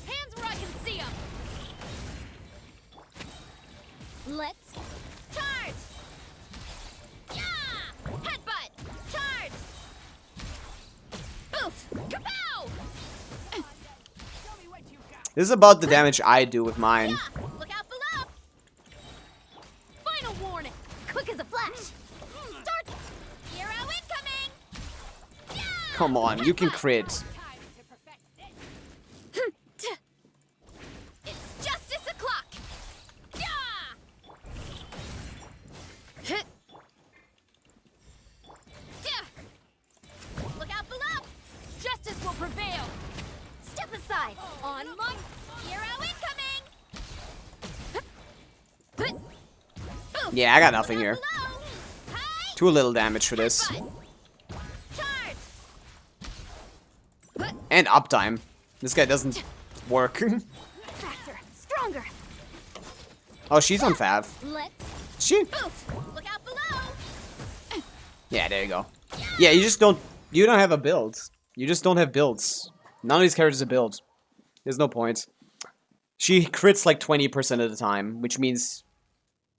Hands where I can see them. Let's charge. Yeah! Headbutt. Charge. Oof. Kapow! This is about the damage I do with mine. Yeah! Look out below. Final warning. Quick as a flash. Start. Hero incoming. Yeah! Come on, you can crit. It's justice o'clock. Yeah! Yeah! Look out below. Justice will prevail. Step aside. On mark. Hero incoming. Yeah, I got nothing here. Below. Hi. Too little damage for this. Charge. And uptime. This guy doesn't work. Faster. Stronger. Oh, she's on Fav. Let's She? oof. Look out below. Yeah, there you go. Yeah, you don't have a build. You just don't have builds. None of these characters have build. There's no point. She crits like 20% of the time, which means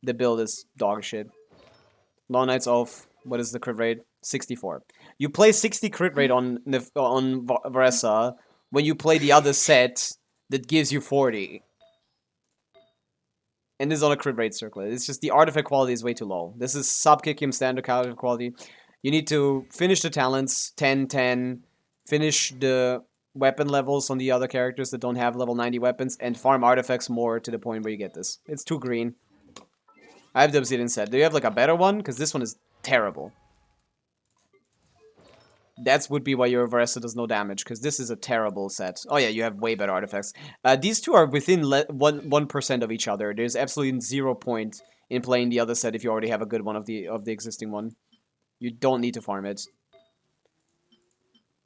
the build is dog shit. Long Knight's off. What is the crit rate? 64. You play 60 crit rate on Varessa when you play the other set that gives you 40. And this is on a crit rate circlet. It's just the artifact quality is way too low. This is sub-Kikim standard artifact quality. You need to finish the talents, 10, 10, finish the weapon levels on the other characters that don't have level 90 weapons, and farm artifacts more to the point where you get this. It's too green. I have the Obsidian set. Do you have like a better one? Because this one is terrible. That would be why your Varessa does no damage, because this is a terrible set. Oh yeah, you have way better artifacts. These two are within 1% of each other. There's absolutely 0 point in playing the other set if you already have a good one of the existing one. You don't need to farm it.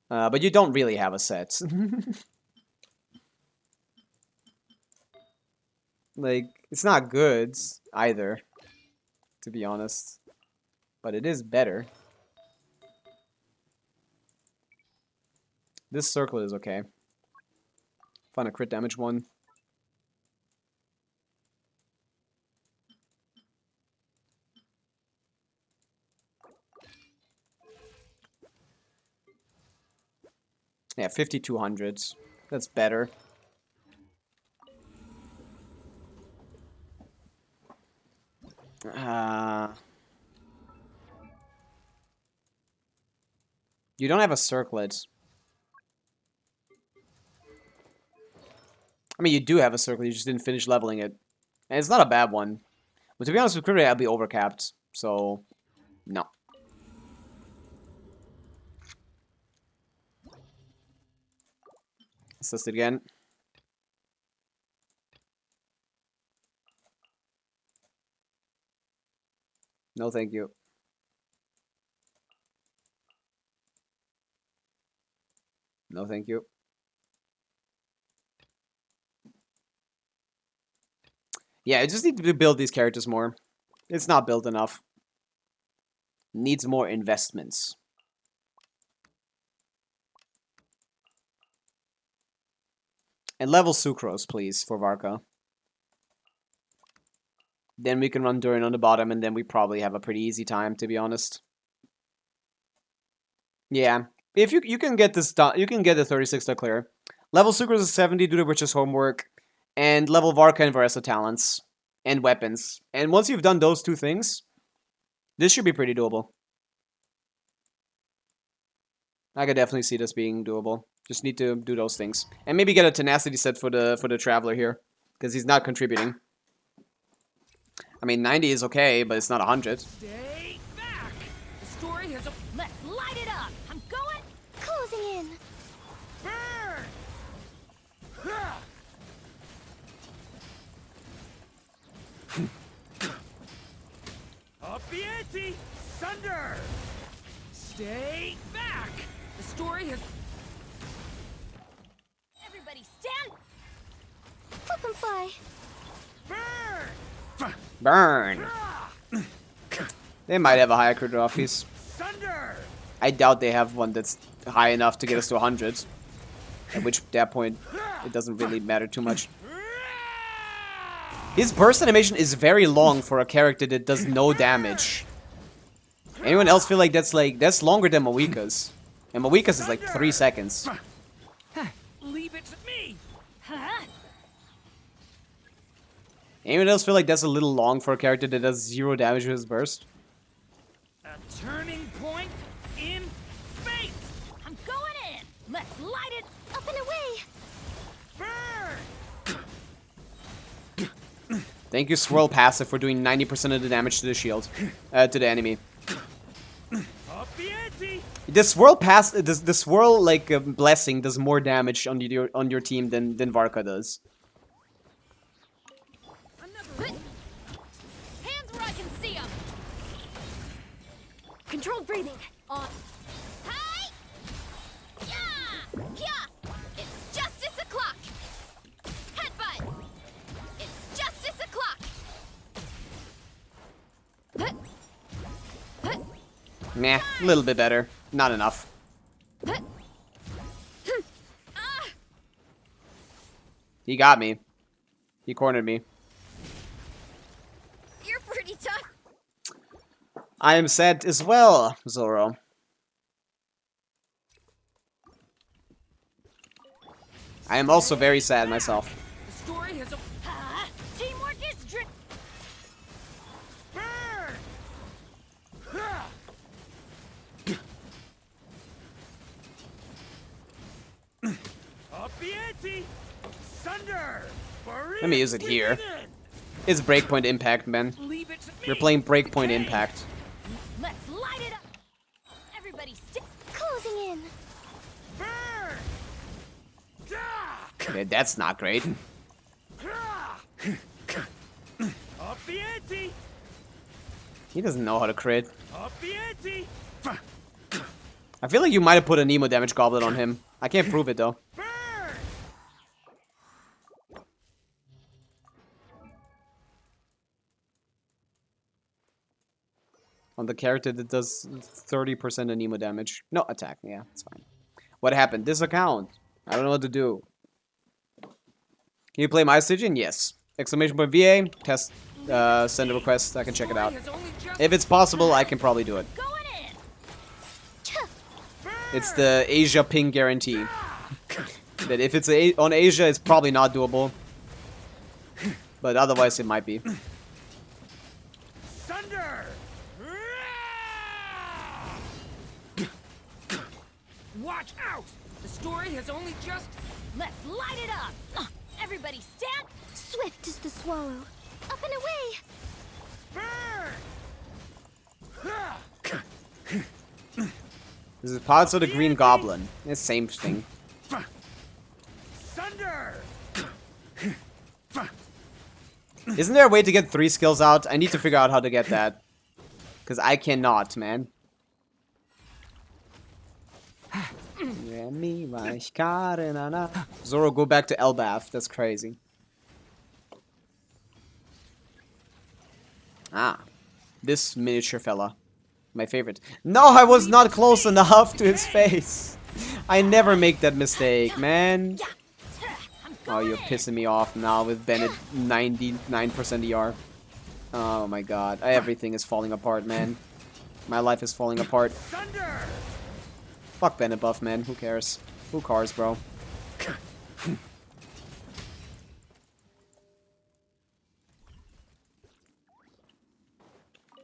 But you don't really have a set. Like, it's not good either, to be honest. But it is better. This circlet is okay. Find a crit damage one. Yeah, 5200. That's better. You don't have a circlet. I mean, you do have a circlet, you just didn't finish leveling it. And it's not a bad one. But to be honest with crit rate, I'll be overcapped. So, no. Assist it again. No, thank you. No, thank you. Yeah, I just need to build these characters more. It's not built enough. Needs more investments. And level Sucrose, please, for Varka. Then we can run Durin on the bottom, and then we probably have a pretty easy time, to be honest. Yeah, if you can get this done, you can get the 36 to clear. Level Sucrose is 70, do the Witch's homework, and level Varka and Varessa talents and weapons. And once you've done those two things, this should be pretty doable. I could definitely see this being doable. Just need to do those things. And maybe get a tenacity set for the Traveler here. Because he's not contributing. I mean, 90 is okay, but it's not 100. Stay back! The story has a... Let's light it up! I'm going... Closing in. Burn! Up the ante! Thunder! Stay back! The story has... Everybody stand. Flip and fly. Burn! Burn! They might have a higher crit trophies. Thunder! I doubt they have one that's high enough to get us to 100. At which that point, it doesn't really matter too much. His burst animation is very long for a character that does no damage. Anyone else feel like that's longer than Mawika's? And Mawika's is like 3 seconds. Leave it to me! Huh? Anyone else feel like that's a little long for a character that does 0 damage with his burst? A turning point in fate! I'm going in! Let's light it Up and away. Burn! Thank you, Swirl Passive, for doing 90% of the damage to the shield, to the enemy. Up the ante! The Swirl Pass, the Swirl like Blessing does more damage on your team than Varka does. Hands where I can see them. Controlled breathing. On. Hi. Yeah. Yeah. It's justice o'clock. Headbutt. It's justice o'clock. Meh, a little bit better. Not enough. He got me. He cornered me. You're pretty tough. I am sad as well, Zoro. I am also very sad myself. The story has a... Teamwork is dripping. Burn! Up the ante! Thunder! Let me use it here. It's Breakpoint Impact, man. Leave it to me! We're playing Breakpoint Impact. Let's light it up. Everybody closing in. Burn! Okay, that's not great. Up the ante! He doesn't know how to crit. Up the ante! I feel like you might have put a Nemo damage goblet on him. I can't prove it though. Burn! On the character that does 30% of Nemo damage. No, attack. Yeah, it's fine. What happened? This account. I don't know what to do. Can you play my Stygian? Yes. Exclamation point VA. Test. Send a request. I can check it out. If it's possible, I can probably do it. Going in. It's the Asia ping guarantee. That if it's on Asia, it's probably not doable. But otherwise, it might be. Thunder! Watch out! The story has only just... Let's light it up. Everybody stand. Swift is the swallow. Up and away. Burn! This is parts of the Green Goblin. It's the same thing. Thunder! Isn't there a way to get 3 skills out? I need to figure out how to get that. Because I cannot, man. Yeah. Zoro, go back to Elbath. That's crazy. Ah, this miniature fella. My favorite. No, I was not close enough to his face. I never make that mistake, man. Oh, you're pissing me off now with Bennett 99% ER. Oh my god. Everything is falling apart, man. My life is falling apart. Thunder! Fuck Bennett buff, man. Who cares? Who cares, bro?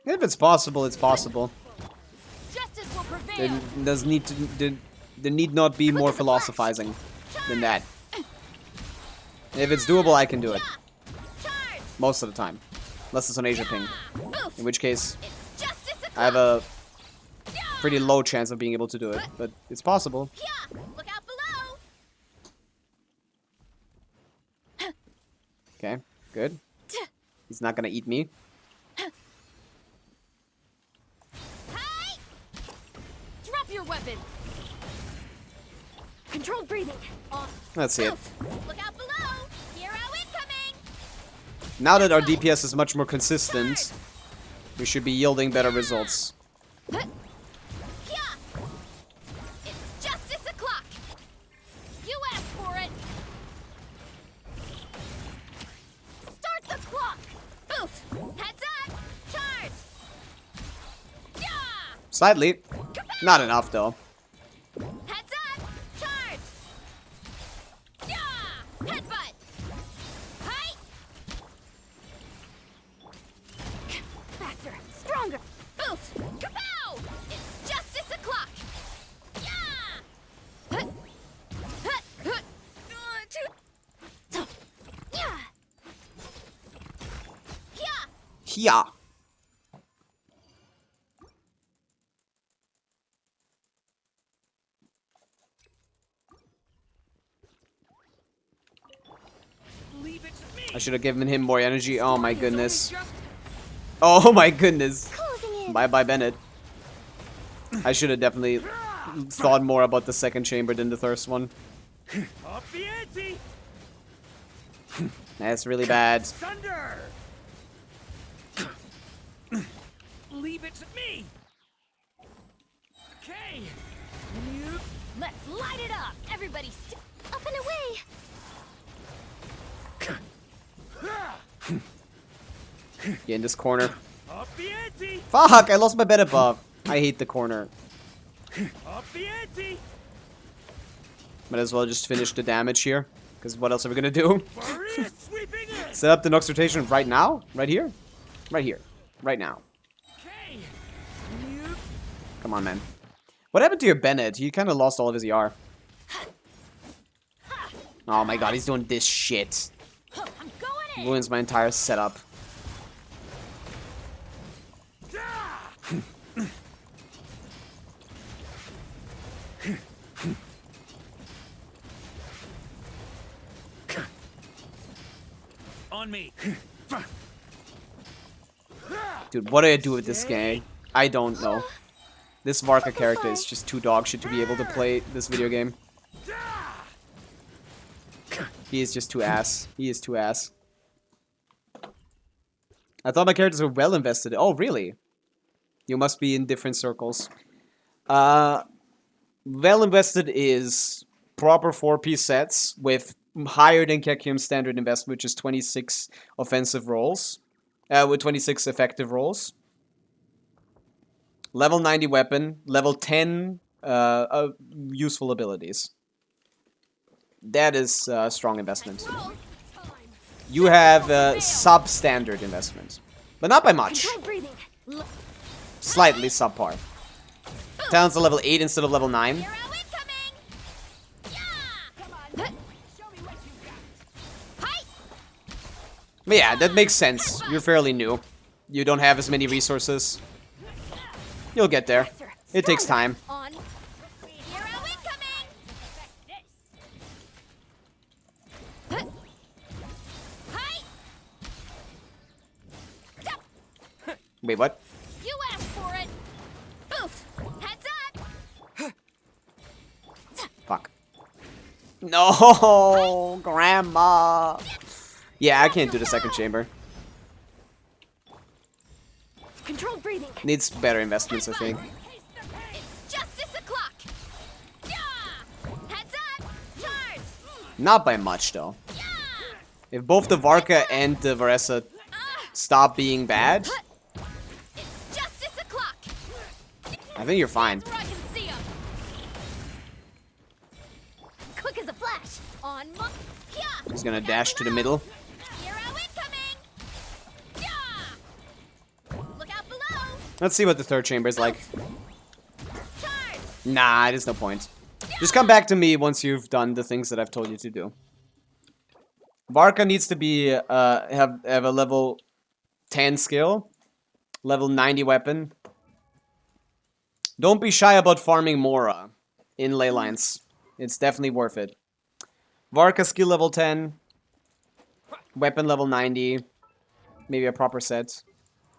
If it's possible, it's possible. Justice will prevail. There need not be more philosophizing than that. If it's doable, I can do it. Most of the time. Unless it's on Asia ping. In which case, I have a pretty low chance of being able to do it. But it's possible. Look out below. Okay, good. He's not gonna eat me. Drop your weapon. Controlled breathing. Let's see it. Look out below. Hero incoming. Now that our DPS is much more consistent, we should be yielding better results. It's justice o'clock. You asked for it. Start the clock. Oof. Heads up. Charge. Yeah. Slightly. Not enough, though. Heads up. Charge. Yeah. Headbutt. Hi. Faster. Stronger. Oof. Kapow. It's justice o'clock. Yeah. Yeah. Yeah. Here. Leave it to me. I should have given him more energy. Oh my goodness. Oh my goodness. Closing in. Bye bye, Bennett. I should have definitely thought more about the second chamber than the first one. Up the ante. That's really bad. Thunder. Leave it to me. Okay. You. Let's light it up. Everybody Up and away. Get in this corner. Up the ante. Fuck, I lost my Bennett buff. I hate the corner. Up the ante. Might as well just finish the damage here. Because what else are we gonna do? Maria sweeping in. Set up the Nox rotation right now? Right here? Right here. Right now. Okay. You. Come on, man. What happened to your Bennett? He kind of lost all of his ER. Oh my god, he's doing this shit. I'm going in. Ruins my entire setup. On me. Dude, what do I do with this guy? I don't know. This Varka character is just too dog shit to be able to play this video game. He is just too ass. He is too ass. I thought my characters were well invested. Oh, really? You must be in different circles. Well invested is proper 4-piece sets with higher than Kekium's standard investment, which is 26 offensive rolls. With 26 effective rolls. Level 90 weapon. Level 10 useful abilities. That is strong investment. You have substandard investment. But not by much. Controlled breathing. Slightly subpar. Talent's a level 8 instead of level 9. Hero incoming. Yeah. Come on. Show me what you got. Hi. But yeah, that makes sense. You're fairly new. You don't have as many resources. You'll get there. It takes time. On. Hero incoming. Hi. Wait, what? You asked for it. Oof. Heads up. Fuck. No, Grandma. Yeah, I can't do the second chamber. Controlled breathing. Needs better investments, I think. It's justice o'clock. Yeah! Heads up! Charge! Not by much, though. Yeah! If both the Varka and the Varessa stop being bad, It's justice o'clock. I think you're fine. Where I can see 'em. Quick as a flash. On my. Yeah! He's gonna dash to the middle. Hero incoming. Yeah! Look out below. Let's see what the third chamber is like. Charge! Nah, there's no point. Just come back to me once you've done the things that I've told you to do. Varka needs to be have a level 10 skill, level 90 weapon. Don't be shy about farming Mora in ley lines. It's definitely worth it. Varka skill level 10, weapon level 90, maybe a proper set.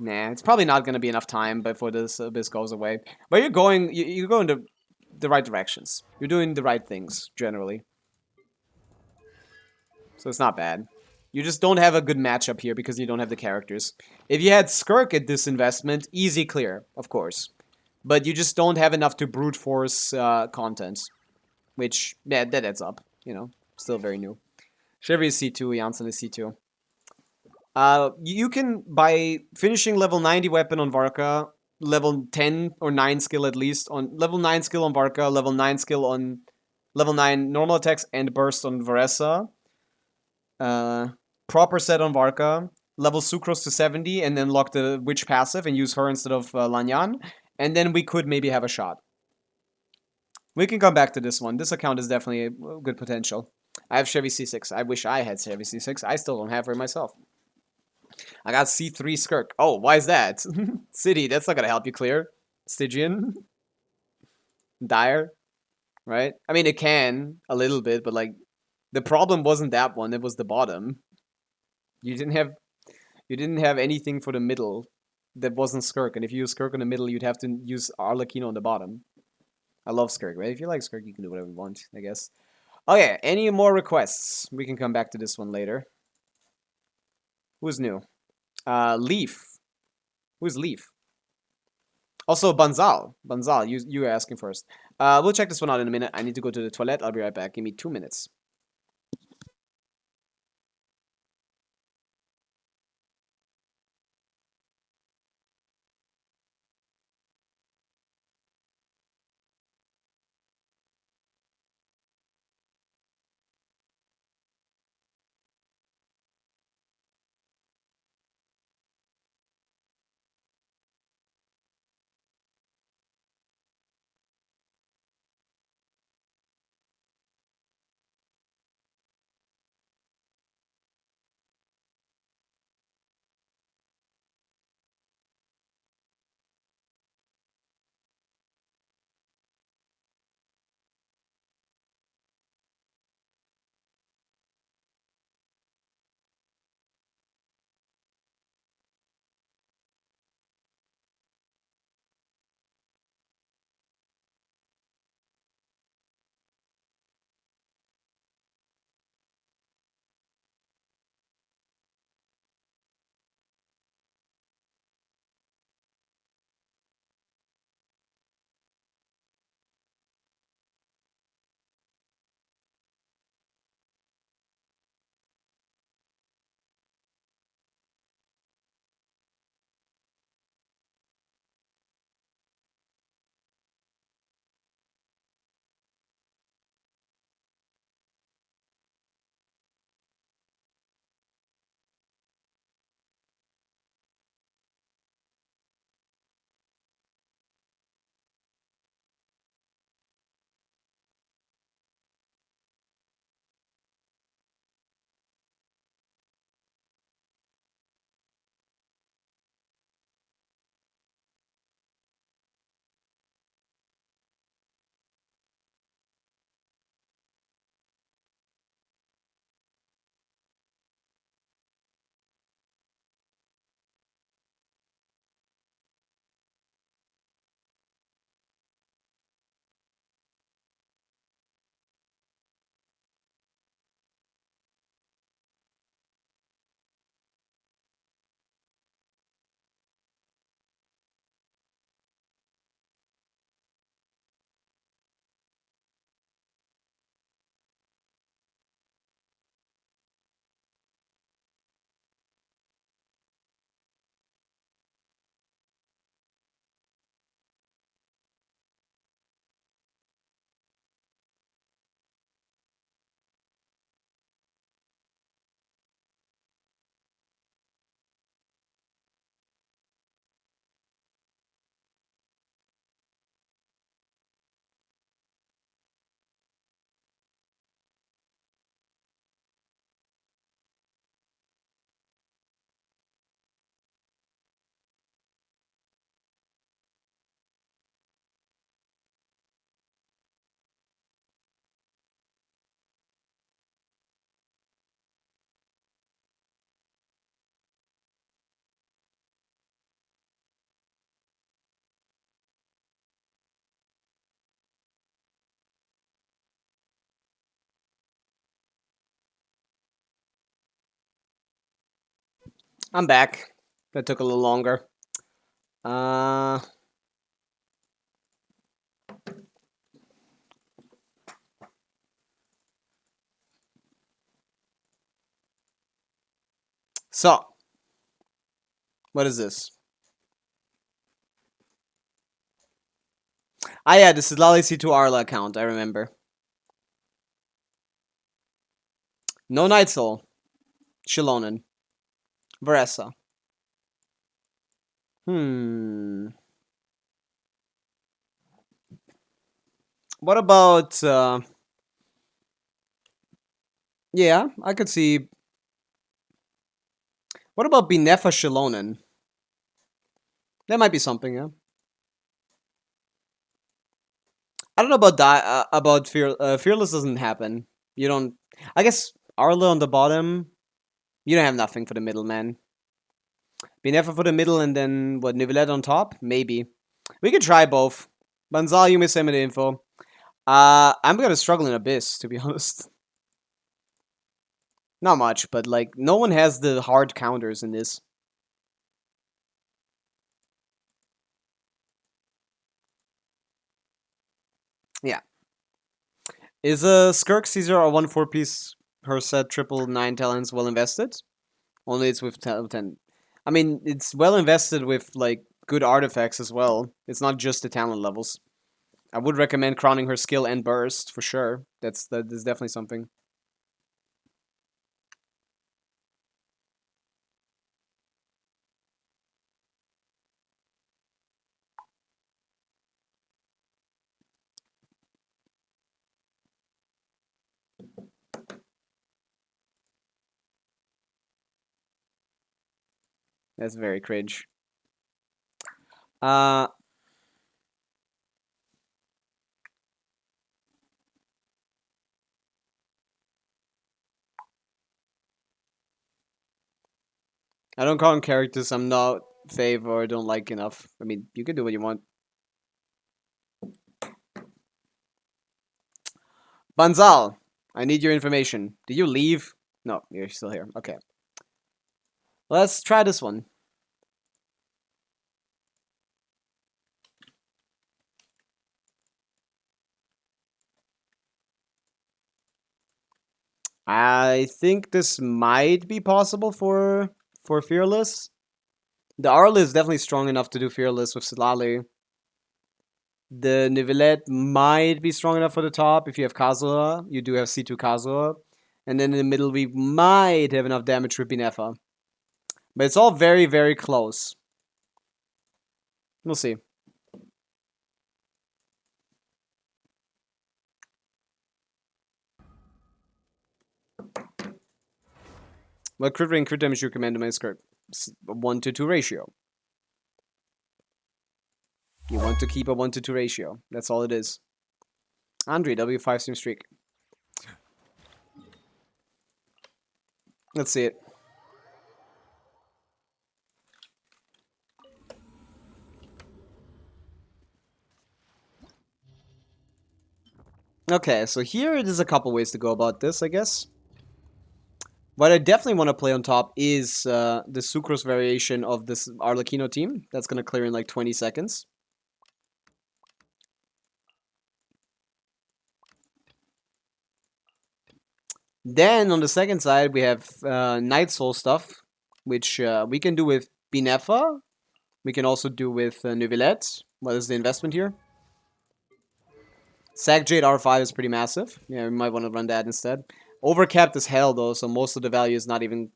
Nah, it's probably not gonna be enough time before this abyss goes away. But you're going, you're going the right directions. You're doing the right things generally. So it's not bad. You just don't have a good matchup here because you don't have the characters. If you had Skirk at this investment, easy clear, of course. But you just don't have enough to brute force content. Which, yeah, that adds up. You know, still very new. Chevy is C2, Janssen is C2. You can, by finishing level 90 weapon on Varka, level 10 or 9 skill at least, on level 9 skill on Varka, level 9 skill on level 9 normal attacks and burst on Varessa. Proper set on Varka, level Sucrose to 70, and then lock the Witch passive and use her instead of Lanyan. And then we could maybe have a shot. We can come back to this one. This account is definitely a good potential. I have Chevy C6. I wish I had Chevy C6. I still don't have her myself. I got C3 Skirk. Oh, why is that? City, that's not gonna help you clear. Stygian. Dire. Right? I mean, it can, a little bit, but like, the problem wasn't that one, it was the bottom. You didn't have anything for the middle that wasn't Skirk, and if you use Skirk in the middle, you'd have to use Arlecchino on the bottom. I love Skirk, right? If you like Skirk, you can do whatever you want, I guess. Okay, any more requests? We can come back to this one later. Who's new? Leaf. Who's Leaf? Also, Banzal. Banzal, you were asking first. We'll check this one out in a minute. I need to go to the toilet. I'll be right back. Give me 2 minutes. I'm back. That took a little longer. So, what is this? Ah, yeah, this is Lali C2 Arla account, I remember. No Night Soul. Shilonen. Varessa. What about, yeah, I could see... What about Binefa Shilonen? That might be something, yeah. I don't know about Fearless doesn't happen. You don't... I guess Arla on the bottom, you don't have nothing for the middle, man. Binefa for the middle and then, what, Nivelette on top? Maybe. We could try both. Banzal, you may send me the info. I'm gonna struggle in Abyss, to be honest. Not much, but like, no one has the hard counters in this. Yeah. Is a Skirk Caesar a 1-4 piece her set triple 9 talents well invested? Only it's with 10. I mean, it's well invested with like good artifacts as well. It's not just the talent levels. I would recommend crowning her skill and burst for sure. That is definitely something. That's very cringe. I don't call on characters I'm not fave or don't like enough. I mean, you can do what you want. Banzal, I need your information. Did you leave? No, you're still here. Okay. Let's try this one. I think this might be possible for Fearless. The Arla is definitely strong enough to do Fearless with Silali. The Nivelette might be strong enough for the top. If you have Kazuha, you do have C2 Kazuha. And then in the middle, we might have enough damage for Binefa. But it's all very, very close. We'll see. What crit rate and crit damage you recommend to my skirt? 1-to-2 ratio. You want to keep a 1-to-2 ratio. That's all it is. Andre, W5 stream streak. Let's see it. Okay, so here there's a couple ways to go about this, I guess. What I definitely want to play on top is the Sucrose variation of this Arlecchino team. That's going to clear in like 20 seconds. Then on the second side, we have Night Soul stuff, which we can do with Binefa. We can also do with Neuvillette. What is the investment here? Sack Jade R5 is pretty massive. Yeah, we might want to run that instead. Overcapped as hell though, so most of the value is not even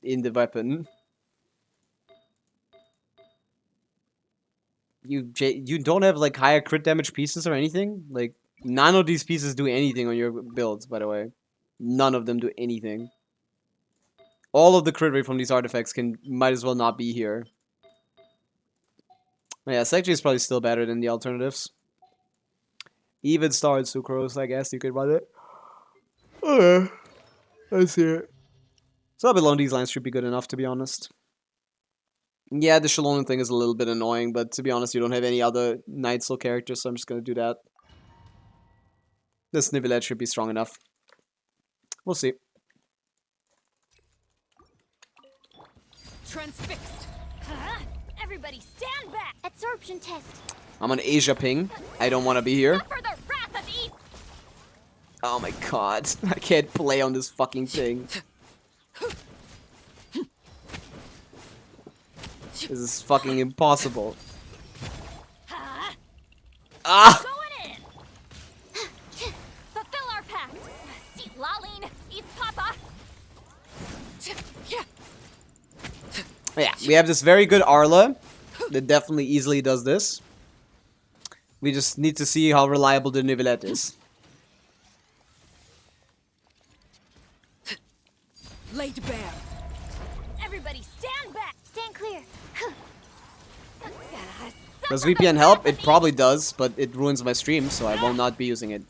in the weapon. You don't have like higher crit damage pieces or anything? Like, none of these pieces do anything on your builds, by the way. None of them do anything. All of the crit rate from these artifacts might as well not be here. But yeah, Sack Jade is probably still better than the alternatives. Even Star and Sucrose, I guess you could run it. Okay, I see it. So along these lines should be good enough, to be honest. Yeah, the Shilonen thing is a little bit annoying, but to be honest, you don't have any other Night Soul characters, so I'm just gonna do that. This Nivelette should be strong enough. We'll see. Transfixed. Everybody stand back. Absorption test. I'm on Asia ping. I don't want to be here. For the wrath of Eve. Oh my god. I can't play on this fucking thing. This is fucking impossible. Ah! Going in. Fulfill our pact. See Laline, eat Papa. Yeah, we have this very good Arla that definitely easily does this. We just need to see how reliable the Nivelette is. Laid bare. Everybody stand back. Stand clear. Does VPN help? It probably does, but it ruins my stream, so I will not be using it.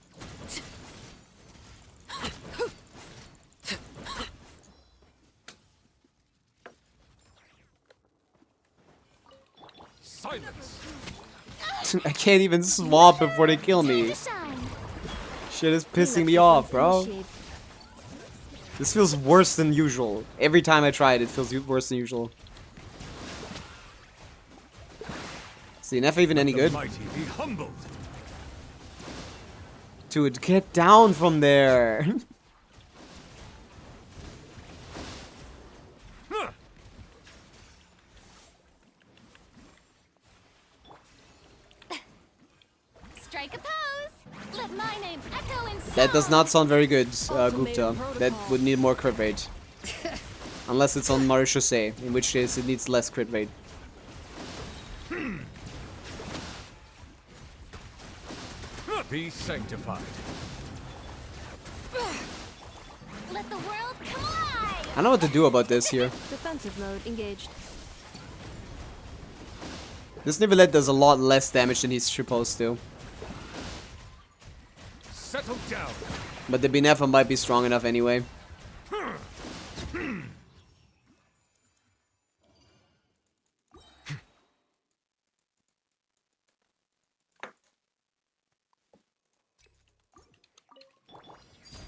Silence. I can't even swap before they kill Time me. to shine. Shit is pissing me off, bro. This feels worse than usual. Every time I try it, it feels worse than usual. Is the NF even any The good? mighty be humbled. Dude, get down from there. Huh. Strike a pose. Let my name echo in song. That does not sound very good, Gupta. That would need more crit rate. Unless it's on Marechaussee, in which case it needs less crit rate. Be sanctified. Let the world come alive. I don't know what to do about this here. Defensive mode engaged. This Nivelette does a lot less damage than he's supposed to. Settle down. But the Binefa might be strong enough anyway.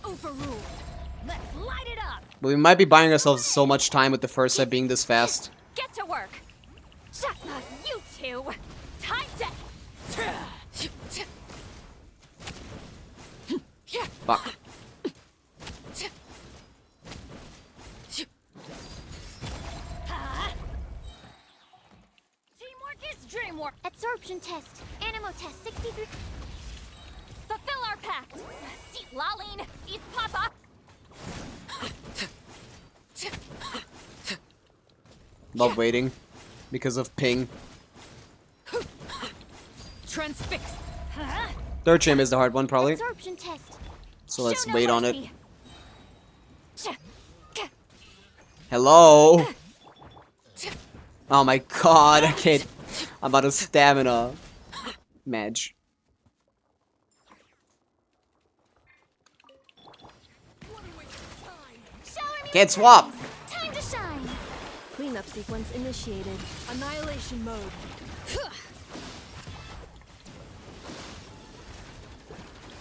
Overruled. Let's light it up. But we might be buying ourselves so much time with the first set being this fast. Get to work. Shut up, you two. Time to. Fuck. Teamwork is dreamwork. Absorption test. Animo test 63. Fulfill our pact. See Laline, eat Papa. Love waiting. Because of ping. Transfixed. Third chamber is the hard one, probably. Absorption test. So let's Show no wait on it. mercy. Hello? Oh my god, I can't. I'm out of stamina. Madge. Can't swap! Time to shine. Cleanup sequence initiated. Annihilation mode.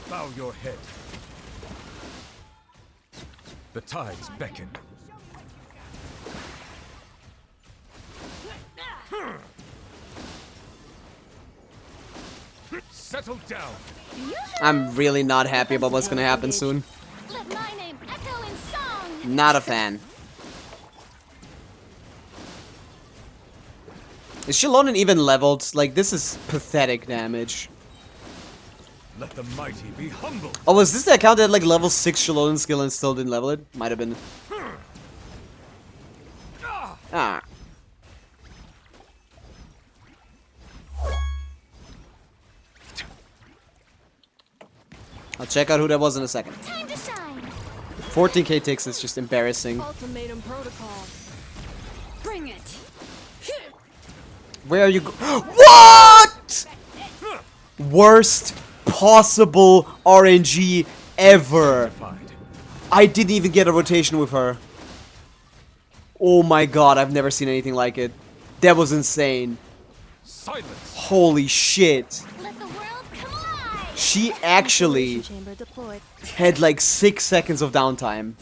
Bow your head. The tides beckon. Settle down. I'm really not happy about what's gonna happen soon. Let my name echo in song. Not a fan. Is Shilonen even leveled? Like, this is pathetic damage. Let the mighty be humbled. Oh, was this the account that had like level 6 Shilonen skill and still didn't level it? Might have been. Ah. I'll check out who that was in a second. Time to shine. 14k ticks is just embarrassing. Ultimatum protocol. Bring it. Where are you What?! Worst possible RNG ever. I didn't even get a rotation with her. Oh my god, I've never seen anything like it. That was insane. Silence. Holy shit. Let the world come alive. She actually Chamber deployed. had like 6 seconds of downtime.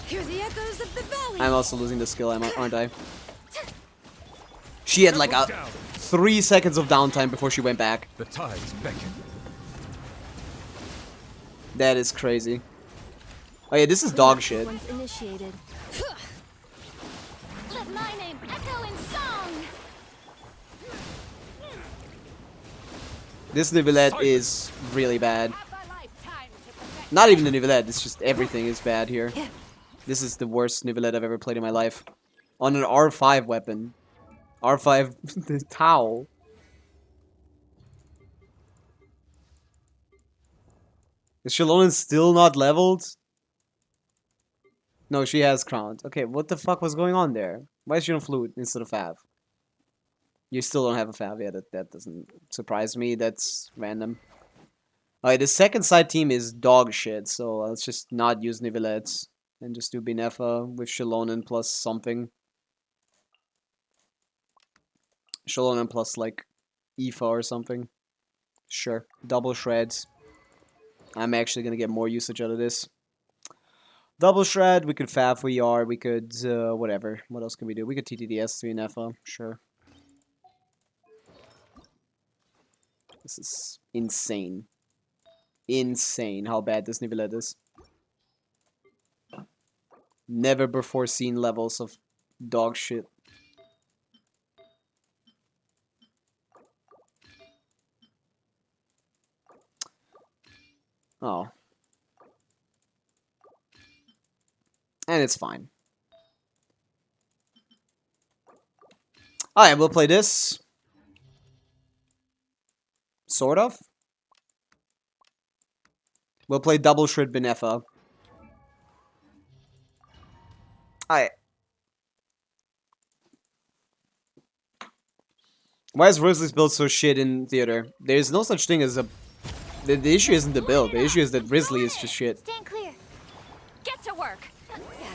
Hear the echoes of the valley. I'm also losing the skill, aren't I? She had like a 3 seconds of downtime before she went back. The tides beckon. That is crazy. Oh yeah, this is dog shit. Once initiated. Let my name echo in song. This Nivelette is really bad. Have a lifetime to perfect. Not even the Nivelette, it's just everything is bad here. This is the worst Nivelette I've ever played in my life. On an R5 weapon. R5 the towel. Is Shallonen still not leveled? No, she has crowned. Okay, what the fuck was going on there? Why is she on flute instead of Fav? You still don't have a Fav yet. That doesn't surprise me. That's random. Alright, the second side team is dog shit, so let's just not use Nivelette and just do Binefa with Shallonen plus something. Shallonen plus like Aoife or something. Sure. Double shreds. I'm actually gonna get more usage out of this. Double shred, we could Fav VR, we could whatever. What else can we do? We could TTDS 3 Nefa, sure. This is insane. Insane how bad this Nivelette is. Never before seen levels of dog shit. Oh. And it's fine. Alright, we'll play this. Sort of. We'll play double shred Binefa. Alright. Why is Rosalie's build so shit in theater? There's no such thing as a... The issue isn't the build. The issue is that Risley is just shit. Stand clear. Get to work.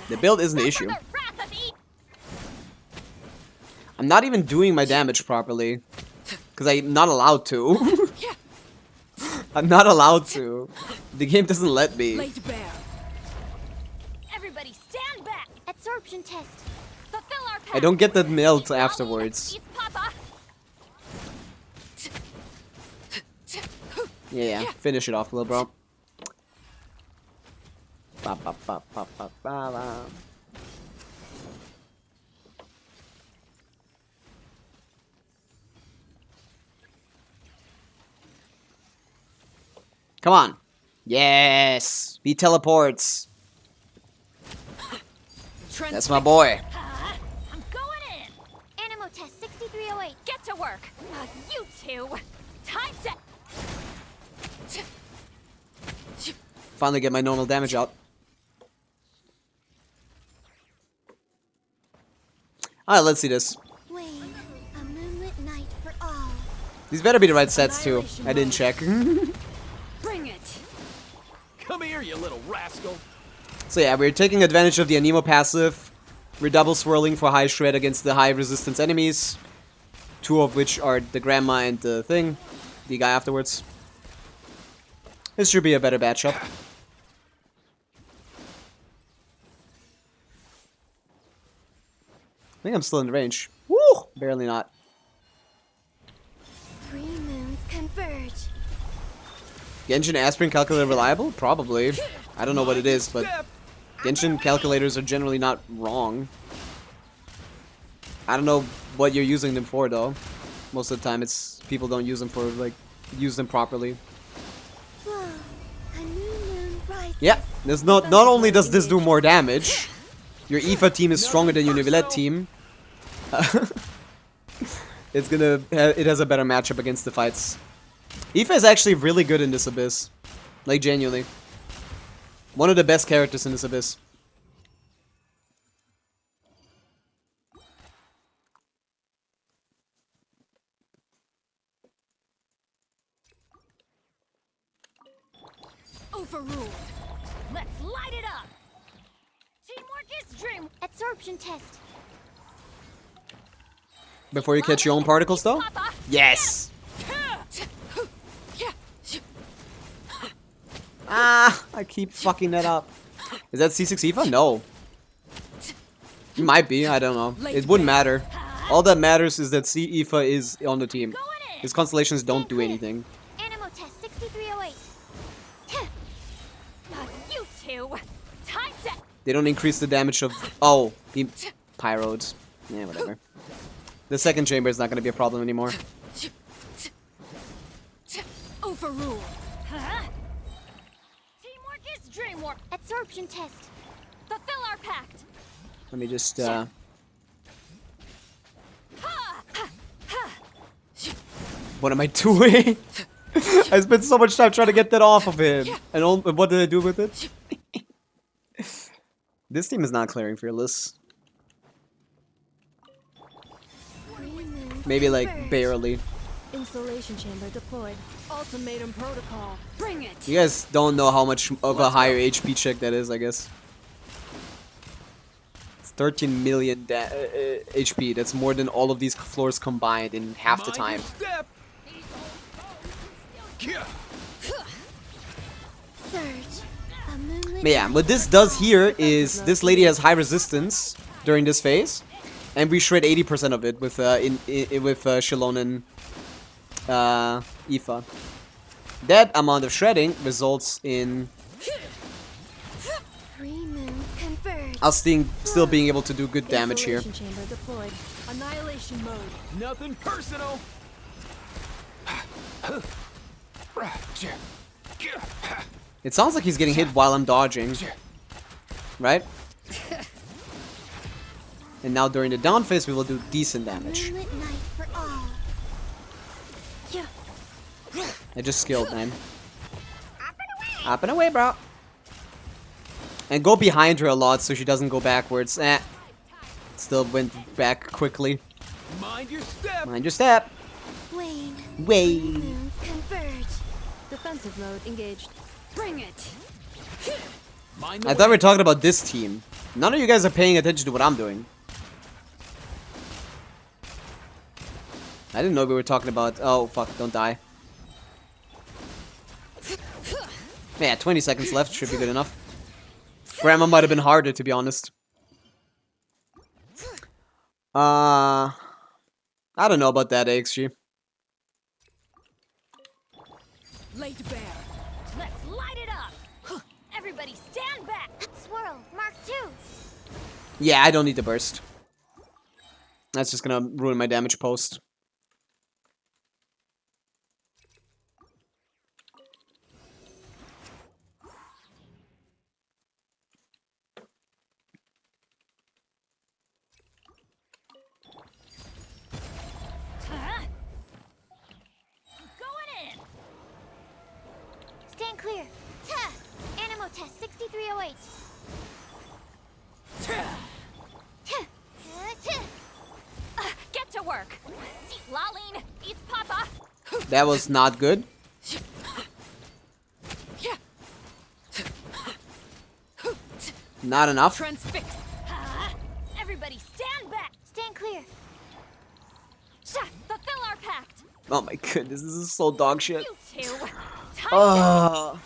The build isn't the issue. I'm not even doing my damage properly. Because I'm not allowed to. I'm not allowed to. The game doesn't let me. Laid bare. Everybody stand back. Absorption test. Fulfill our pact. I don't get that mail till afterwards. Yeah, finish it off, little bro. Ba, ba, ba, ba, ba, ba, ba. Come on. Yes. He teleports. That's my boy. I'm going in. Animo test 6308. Get to work. You two. Time to. Finally get my normal damage out. Alright, let's see this. Wayne, a moonlit night for all. These better be the right sets too. I didn't check. Bring it. Come here, you little rascal. So yeah, we're taking advantage of the Anemo passive. We're double swirling for high shred against the high resistance enemies. 2 of which are the grandma and the thing. The guy afterwards. This should be a better matchup. I think I'm still in the range. Woo! Barely not. 3 moons converge. Genshin aspirin calculator reliable? Probably. I don't know what it is, but Genshin calculators are generally not wrong. I don't know what you're using them for though. Most of the time it's people don't use them for like use them properly. Whoa, a new moon rises. Yeah, there's not only does this do more damage, your Aoife team is stronger than your Nivelette team. It has a better matchup against the fights. Aoife is actually really good in this Abyss. Like genuinely. One of the best characters in this Abyss. Overruled. Let's light it up. Teamwork is dream. Absorption test. Before you catch your own particles though? Yes! Ah, I keep fucking that up. Is that C6 Aoife? No. It might be, I don't know. It wouldn't matter. All that matters is that Aoife is on the team. His constellations don't do anything. Animal test 6308. You two. Time to. They don't increase the damage of... Oh, he pyroed. Yeah, whatever. The second chamber is not going to be a problem anymore. Overrule. Huh? Teamwork is dreamwork. Absorption test. Fulfill our pact. Let me just... What am I doing? I spent so much time trying to get that off of him. And what did I do with it? This team is not clearing Fearless. Maybe like barely. Installation chamber deployed. Ultimatum protocol. Bring it. You guys don't know how much of a higher HP check that is, I guess. It's 13 million HP. That's more than all of these floors combined in half the time. Step. Surge. A moonlit But yeah, what this does here is this lady has high resistance during this phase, and we shred 80% of it with Shalon and Aoife. That amount of shredding results in Three moons converge. us still being able to do good damage here. Installation chamber deployed. Annihilation mode. Nothing personal. It sounds like he's getting hit while I'm dodging, right? And now during the down phase, we will do decent damage. Moonlit night for all. I just skilled, man. Up and away, bro. And go behind her a lot so she doesn't go backwards. Still went back quickly. Mind your step. Mind your step. Wane. Wayne. Moons converge. Defensive mode engaged. Bring it. Mind I thought we were talking about this team. None of you guys are paying attention to what I'm doing. I didn't know we were talking about... Oh, fuck, don't die. Yeah, 20 seconds left, should be good enough. Grandma might have been harder, to be honest. I don't know about that, XG. Laid bare. Let's light it up. Everybody stand back. Swirl. Mark 2. Yeah, I don't need the burst. That's just gonna ruin my damage post. Huh? I'm going in. Stand clear. Ta. Animal test 6308. Ta. Get to work. Laline, eat Papa. That was not good. Not enough. Transfix. Everybody stand back. Stand clear. Fulfill our pact. Oh my goodness, this is so dog shit. You two. Time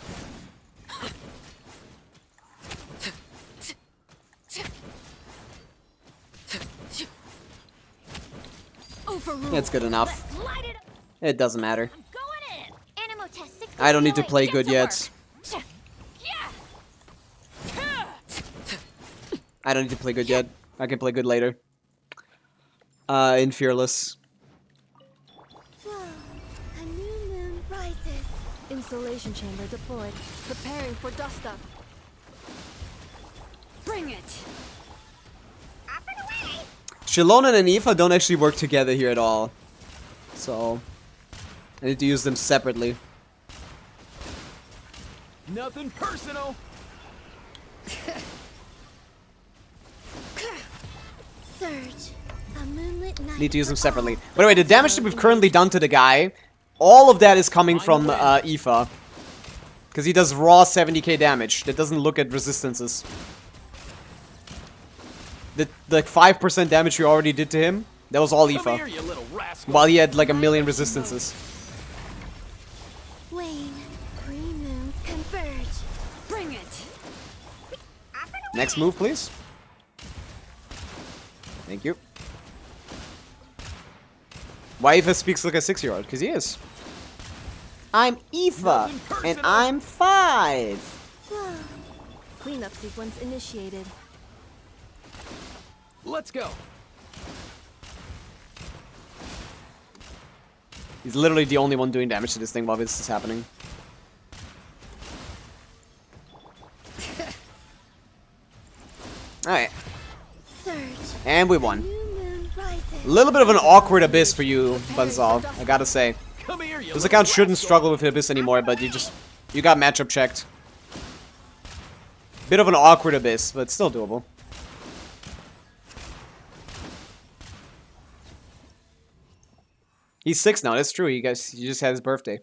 Overrule. That's good enough. Let's light it up. It doesn't matter. I'm going in. Animal test 6308. I don't need to play Get good to yet. work. Yeah. I don't need to play good yet. I can play good later. In Fearless. Whoa. A new moon rises. Installation chamber deployed. Preparing for dust up. Bring it. Shalona and Aoife don't actually work together here at all. So, I need to use them separately. Nothing personal. Surge. A moonlit night. Need to use them for separately. all. By the way, the damage that we've currently done to the guy, all of that is coming from Aoife. Because he does raw 70k damage. That doesn't look at resistances. The 5% damage we already did to him, that was all Come here, Aoife. you little rascal. While he had like a million resistances. Wane. Three moons converge. Bring it. Next move, please. Thank you. Why Aoife speaks like a 6-year-old? Because he is. I'm Aoife, and I'm 5. Cleanup sequence initiated. Let's go. He's literally the only one doing damage to this thing while this is happening. Alright. And we won. A little bit of an awkward Abyss for you, Buzzsaw, I gotta say. Come here, you This account shouldn't struggle with Abyss anymore, but you got matchup checked. Bit of an awkward Abyss, but still doable. He's 6 now, that's true, he just had his birthday.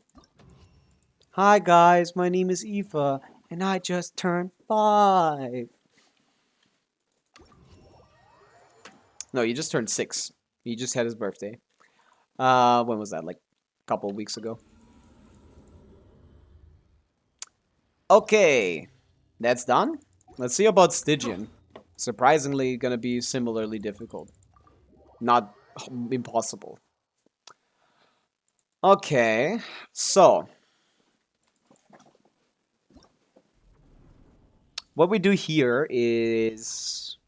Hi guys, my name is Aoife, and I just turned 5. No, you just turned 6. He just had his birthday. When was that? Like a couple of weeks ago. Okay. That's done. Let's see about Stygian. Surprisingly gonna be similarly difficult. Not impossible. Okay. So. What we do here is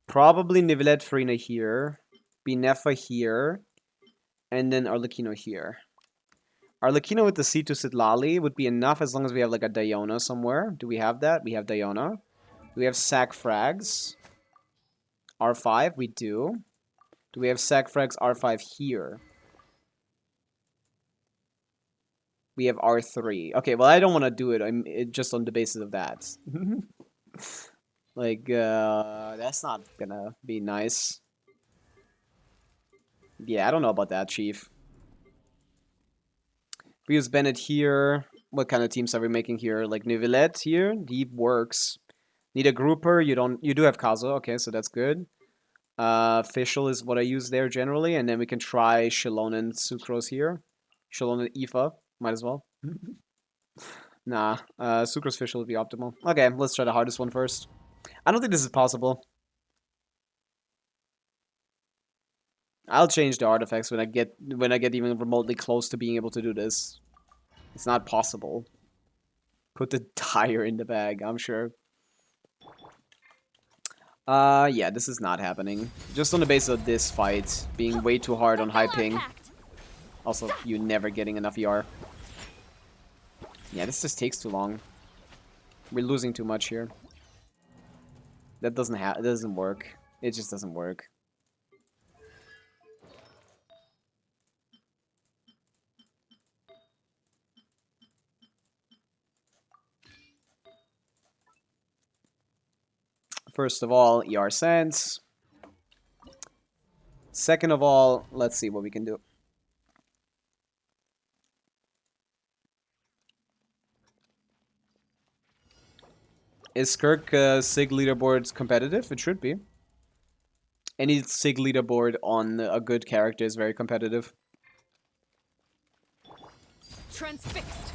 probably Nivelette Farina here, Binefa here, and then Arlecchino here. Arlecchino with the C2 Sitlali would be enough as long as we have like a Diona somewhere. Do we have that? We have Diona. Do we have Sac Frags? R5? We do. Do we have Sac Frags R5 here? We have R3. Okay, well I don't want to do it. Just on the basis of that. Like, that's not gonna be nice. Yeah, I don't know about that, Chief. We use Bennett here. What kind of teams are we making here? Like Nivelette here? Deep works. Need a grouper. You do have Kazo. Okay, so that's good. Fischl is what I use there generally. And then we can try Shalon and Sucrose here. Shalon and Aoife. Might as well. Nah. Sucrose Fischl would be optimal. Okay, let's try the hardest one first. I don't think this is possible. I'll change the artifacts when I get even remotely close to being able to do this. It's not possible. Put the tire in the bag, I'm sure. Yeah, this is not happening. Just on the basis of this fight being way too hard on high ping. Also, you never getting enough ER. Yeah, this just takes too long. We're losing too much here. That doesn't work. It just doesn't work. First of all, ER sense. Second of all, let's see what we can do. Is Skirk SIG leaderboard competitive? It should be. Any SIG leaderboard on a good character is very competitive. Transfixed.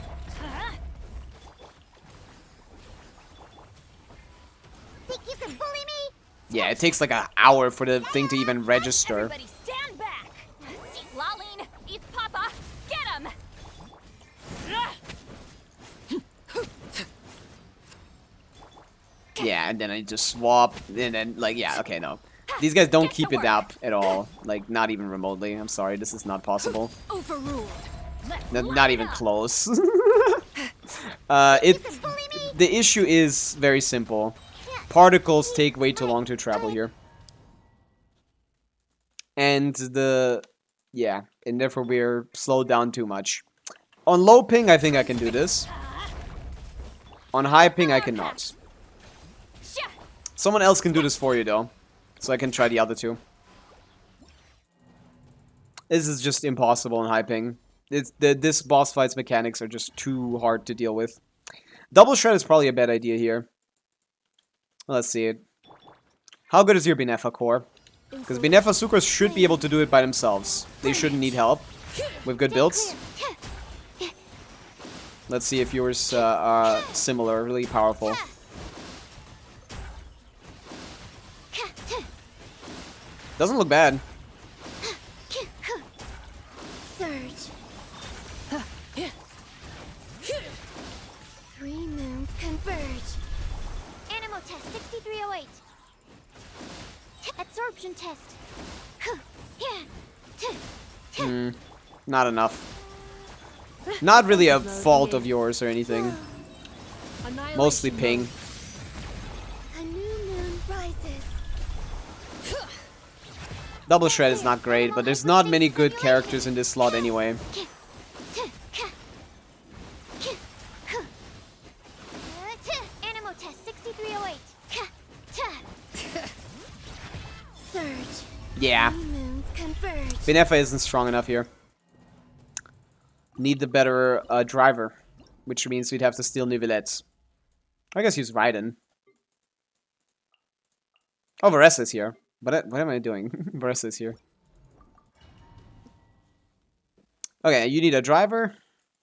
Think you can bully me? Yeah, it takes like an hour for the thing to even register. Everybody stand back. Laline, eat Papa. Get him. Yeah, and then I just swap, and then, like, yeah, okay, no. These guys don't keep it up at all. Like, not even remotely. I'm sorry, this is not possible. Overruled. Not even close. The issue is very simple. Particles take way too long to travel here. And yeah, and therefore we're slowed down too much. On low ping, I think I can do this. On high ping, I cannot. Someone else can do this for you, though. So I can try the other two. This is just impossible on high ping. This boss fight's mechanics are just too hard to deal with. Double shred is probably a bad idea here. Let's see it. How good is your Binefa core? Because Binefa Sucrose should be able to do it by themselves. They shouldn't need help with good builds. Let's see if yours are similarly powerful. Doesn't look bad. Surge. 3 moons converge. Animal test 6308. Absorption test. Not enough. Not really a fault of yours or anything. Mostly ping. A new moon rises. Double Shred is not great, but there's not many good characters in this slot anyway. Animal test 6308. Surge. Yeah. 3 moons converge. Benefa isn't strong enough here. Need the better driver, which means we'd have to steal Nivelettes. I guess use Raiden. Oh, Varese is here. What am I doing? Varese is here. Okay, you need a driver.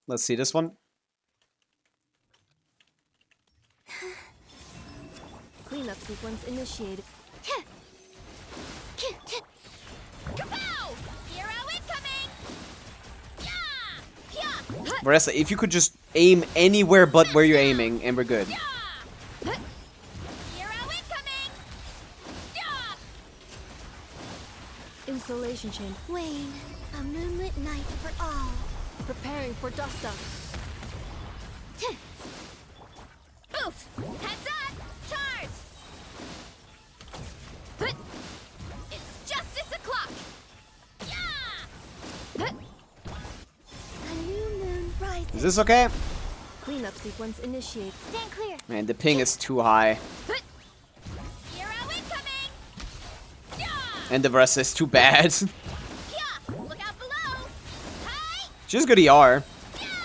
Let's see this one. Cleanup sequence initiated. Kapow! Hero incoming! Yeah! Varese, if you could just aim anywhere but where you're aiming, and we're good. Hero incoming! Installation chain. Wayne, a moonlit night for all. Preparing for dust up. Oof! Heads up! Charge! It's justice o'clock! Yeah! A new moon rises. Is this okay? Cleanup sequence initiate. Stand clear. Man, the ping is too high. Hero incoming! Yeah! And the Varese is too bad. Yeah! Look out below! Hi! She's good ER.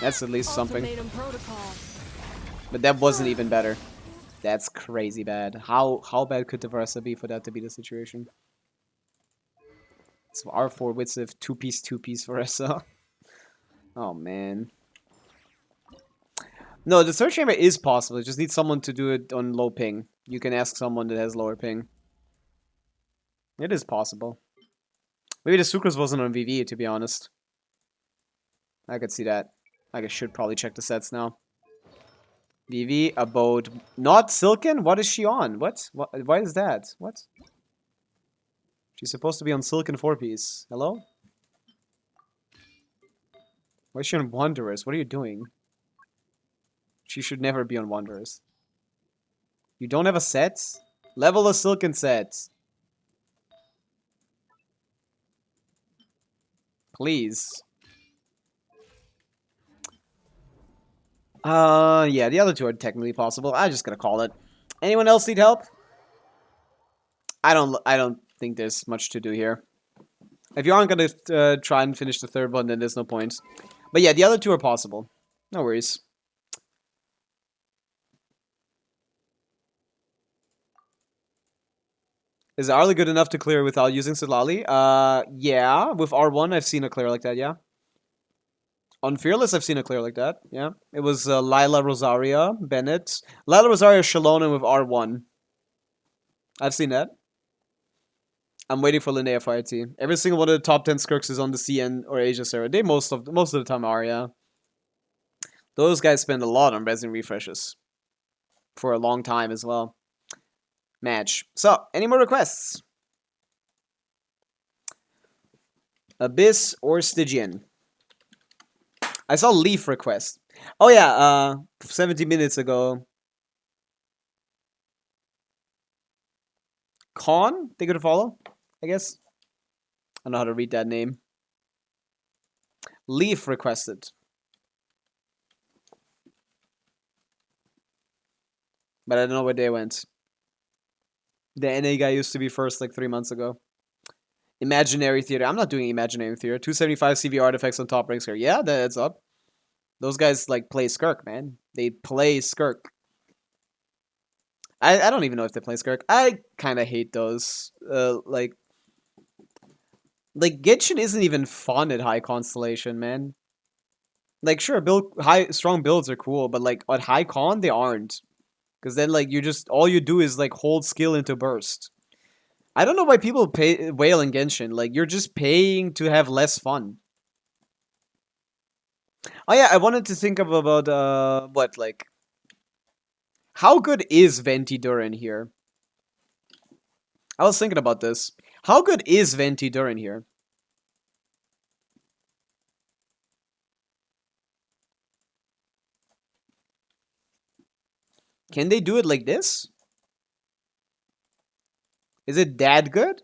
That's at least something. Ultimatum protocol. But that wasn't even better. That's crazy bad. How bad could the Varese be for that to be the situation? So R4 with a two-piece Varese. Oh man. No, the third chamber is possible. You just need someone to do it on low ping. You can ask someone that has lower ping. It is possible. Maybe the Sucrose wasn't on VV, to be honest. I could see that. I should probably check the sets now. VV, abode, not Silken? What is she on? What? Why is that? What? She's supposed to be on Silken 4-piece. Hello? Why is she on Wanderers? What are you doing? She should never be on Wanderers. You don't have a set? Level a Silken set. Please. Yeah, the other two are technically possible. I'm just gonna call it. Anyone else need help? I don't think there's much to do here. If you aren't gonna try and finish the third one, then there's no point. But yeah, the other two are possible. No worries. Is Arlie good enough to clear without using Sitlali? Yeah. With R1, I've seen a clear like that, yeah. On Fearless, I've seen a clear like that, yeah. It was Lila Rosaria, Bennett. Lila Rosaria, Shalona with R1. I've seen that. I'm waiting for Linnea for IT. Every single one of the top 10 Skirks is on the CN or Asia server. They most of the time are, yeah. Those guys spend a lot on resin refreshes. For a long time as well. Match. So, any more requests? Abyss or Stygian? I saw Leaf request. Oh yeah, 70 minutes ago. Con? They could follow, I guess. I don't know how to read that name. Leaf requested. But I don't know where they went. The NA guy used to be first like 3 months ago. Imaginary Theater. I'm not doing Imaginary Theater. 275 CV artifacts on top ranks here. Yeah, that's up. Those guys like play Skirk, man. They play Skirk. I don't even know if they play Skirk. I kind of hate those. Like Genshin isn't even fun at high constellation, man. Like sure, strong builds are cool, but like at high con they aren't. Because then like you just all you do is like hold skill into burst. I don't know why people pay wail in Genshin. Like, you're just paying to have less fun. Oh yeah, I wanted to think about what, like, how good is Venti Durin here? I was thinking about this. How good is Venti Durin here? Can they do it like this? Is it that good?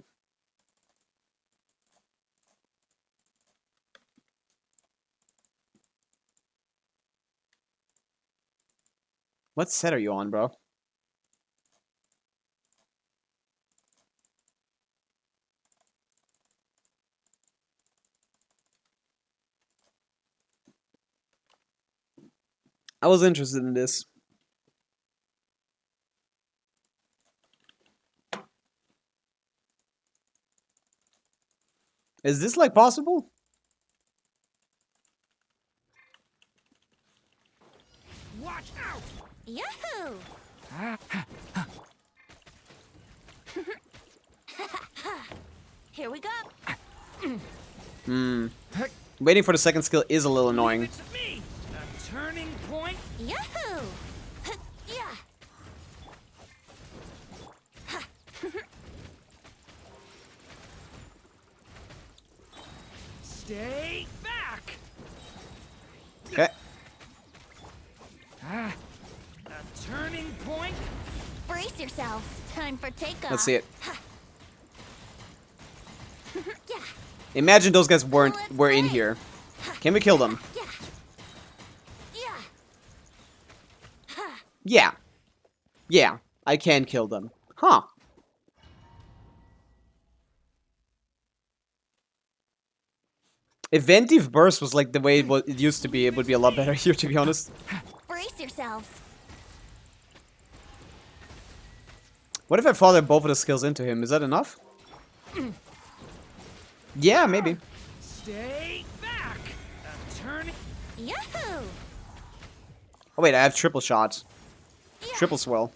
What set are you on, bro? I was interested in this. Is this like possible? Watch out! Yahoo! Here we go. Waiting for the second skill is a little annoying. It's me! A turning point? Yahoo! Yeah. Stay back! Okay. A turning point? Brace yourselves. Time for takeoff. Let's see it. Yeah. Imagine those guys were in here. Can we kill them? Yeah. Yeah. Yeah. Yeah, I can kill them. Huh. If Ventive Burst was like the way it used to be, it would be a lot better here, to be honest. Brace yourselves. What if I father both of the skills into him? Is that enough? Yeah, maybe. Stay back! A turning... Yahoo! Oh wait, I have triple shots. Yeah. Triple swirl.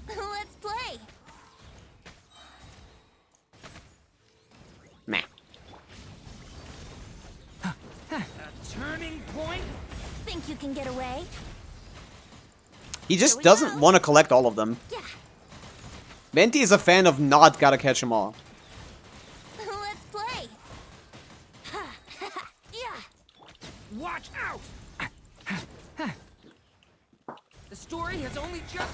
Let's play. Meh. A turning point? Think you can get away? He just we doesn't go. want to collect all of them. Yeah. Venti is a fan of not gotta catch them all. Let's play. Yeah. Watch out! The story has only just...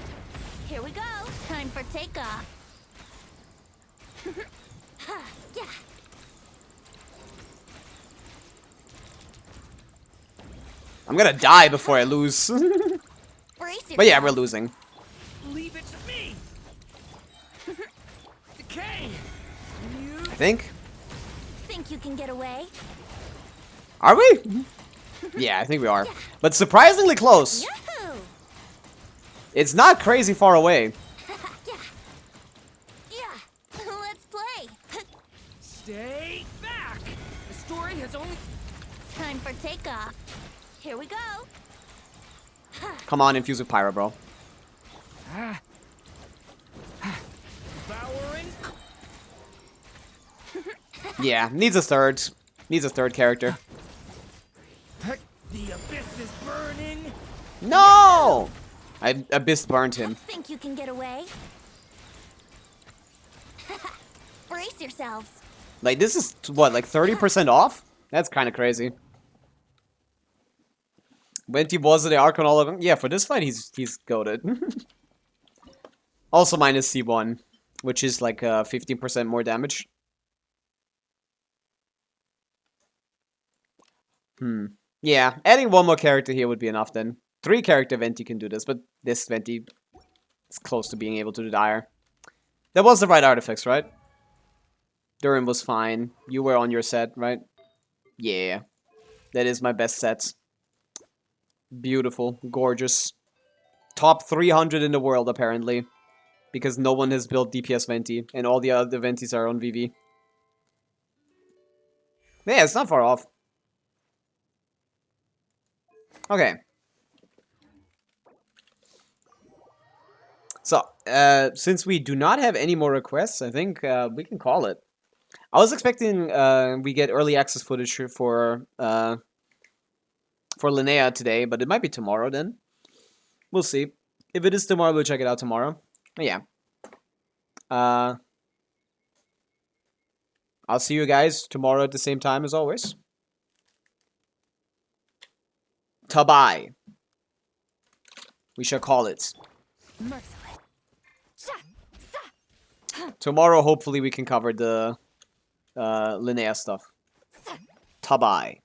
Here we go. Time for takeoff. Yeah. I'm gonna die before I lose. Brace But yeah, yourself. we're losing. Leave it to me! Decay! You... I think. Think you can get away? Are we? Yeah, I think we are. But surprisingly close. Yahoo! It's not crazy far away. Yeah. Yeah. Let's play. Stay back! The story has only... Time for takeoff. Here we go. Come on, infuse with Pyro, bro. Devouring... Yeah, needs a third. Needs a third character. The abyss is burning! No! Abyss burned him. Think you can get away? Brace yourselves. Like, this is, what, like 30% off? That's kind of crazy. Venti was the arc on all of them. Yeah, for this fight, he's goated. Also minus C1, which is like 15% more damage. Yeah, adding one more character here would be enough then. 3-character Venti can do this, but this Venti is close to being able to do dire. That was the right artifacts, right? Durin was fine. You were on your set, right? Yeah. That is my best set. Beautiful. Gorgeous. Top 300 in the world, apparently. Because no one has built DPS Venti, and all the other Ventis are on VV. Yeah, it's not far off. Okay. So, since we do not have any more requests, I think we can call it. I was expecting we get early access footage for Linnea today, but it might be tomorrow then. We'll see. If it is tomorrow, we'll check it out tomorrow. But yeah. I'll see you guys tomorrow at the same time as always. Tabai. We shall call it. Tomorrow, hopefully, we can cover the Linnea stuff. Tabai.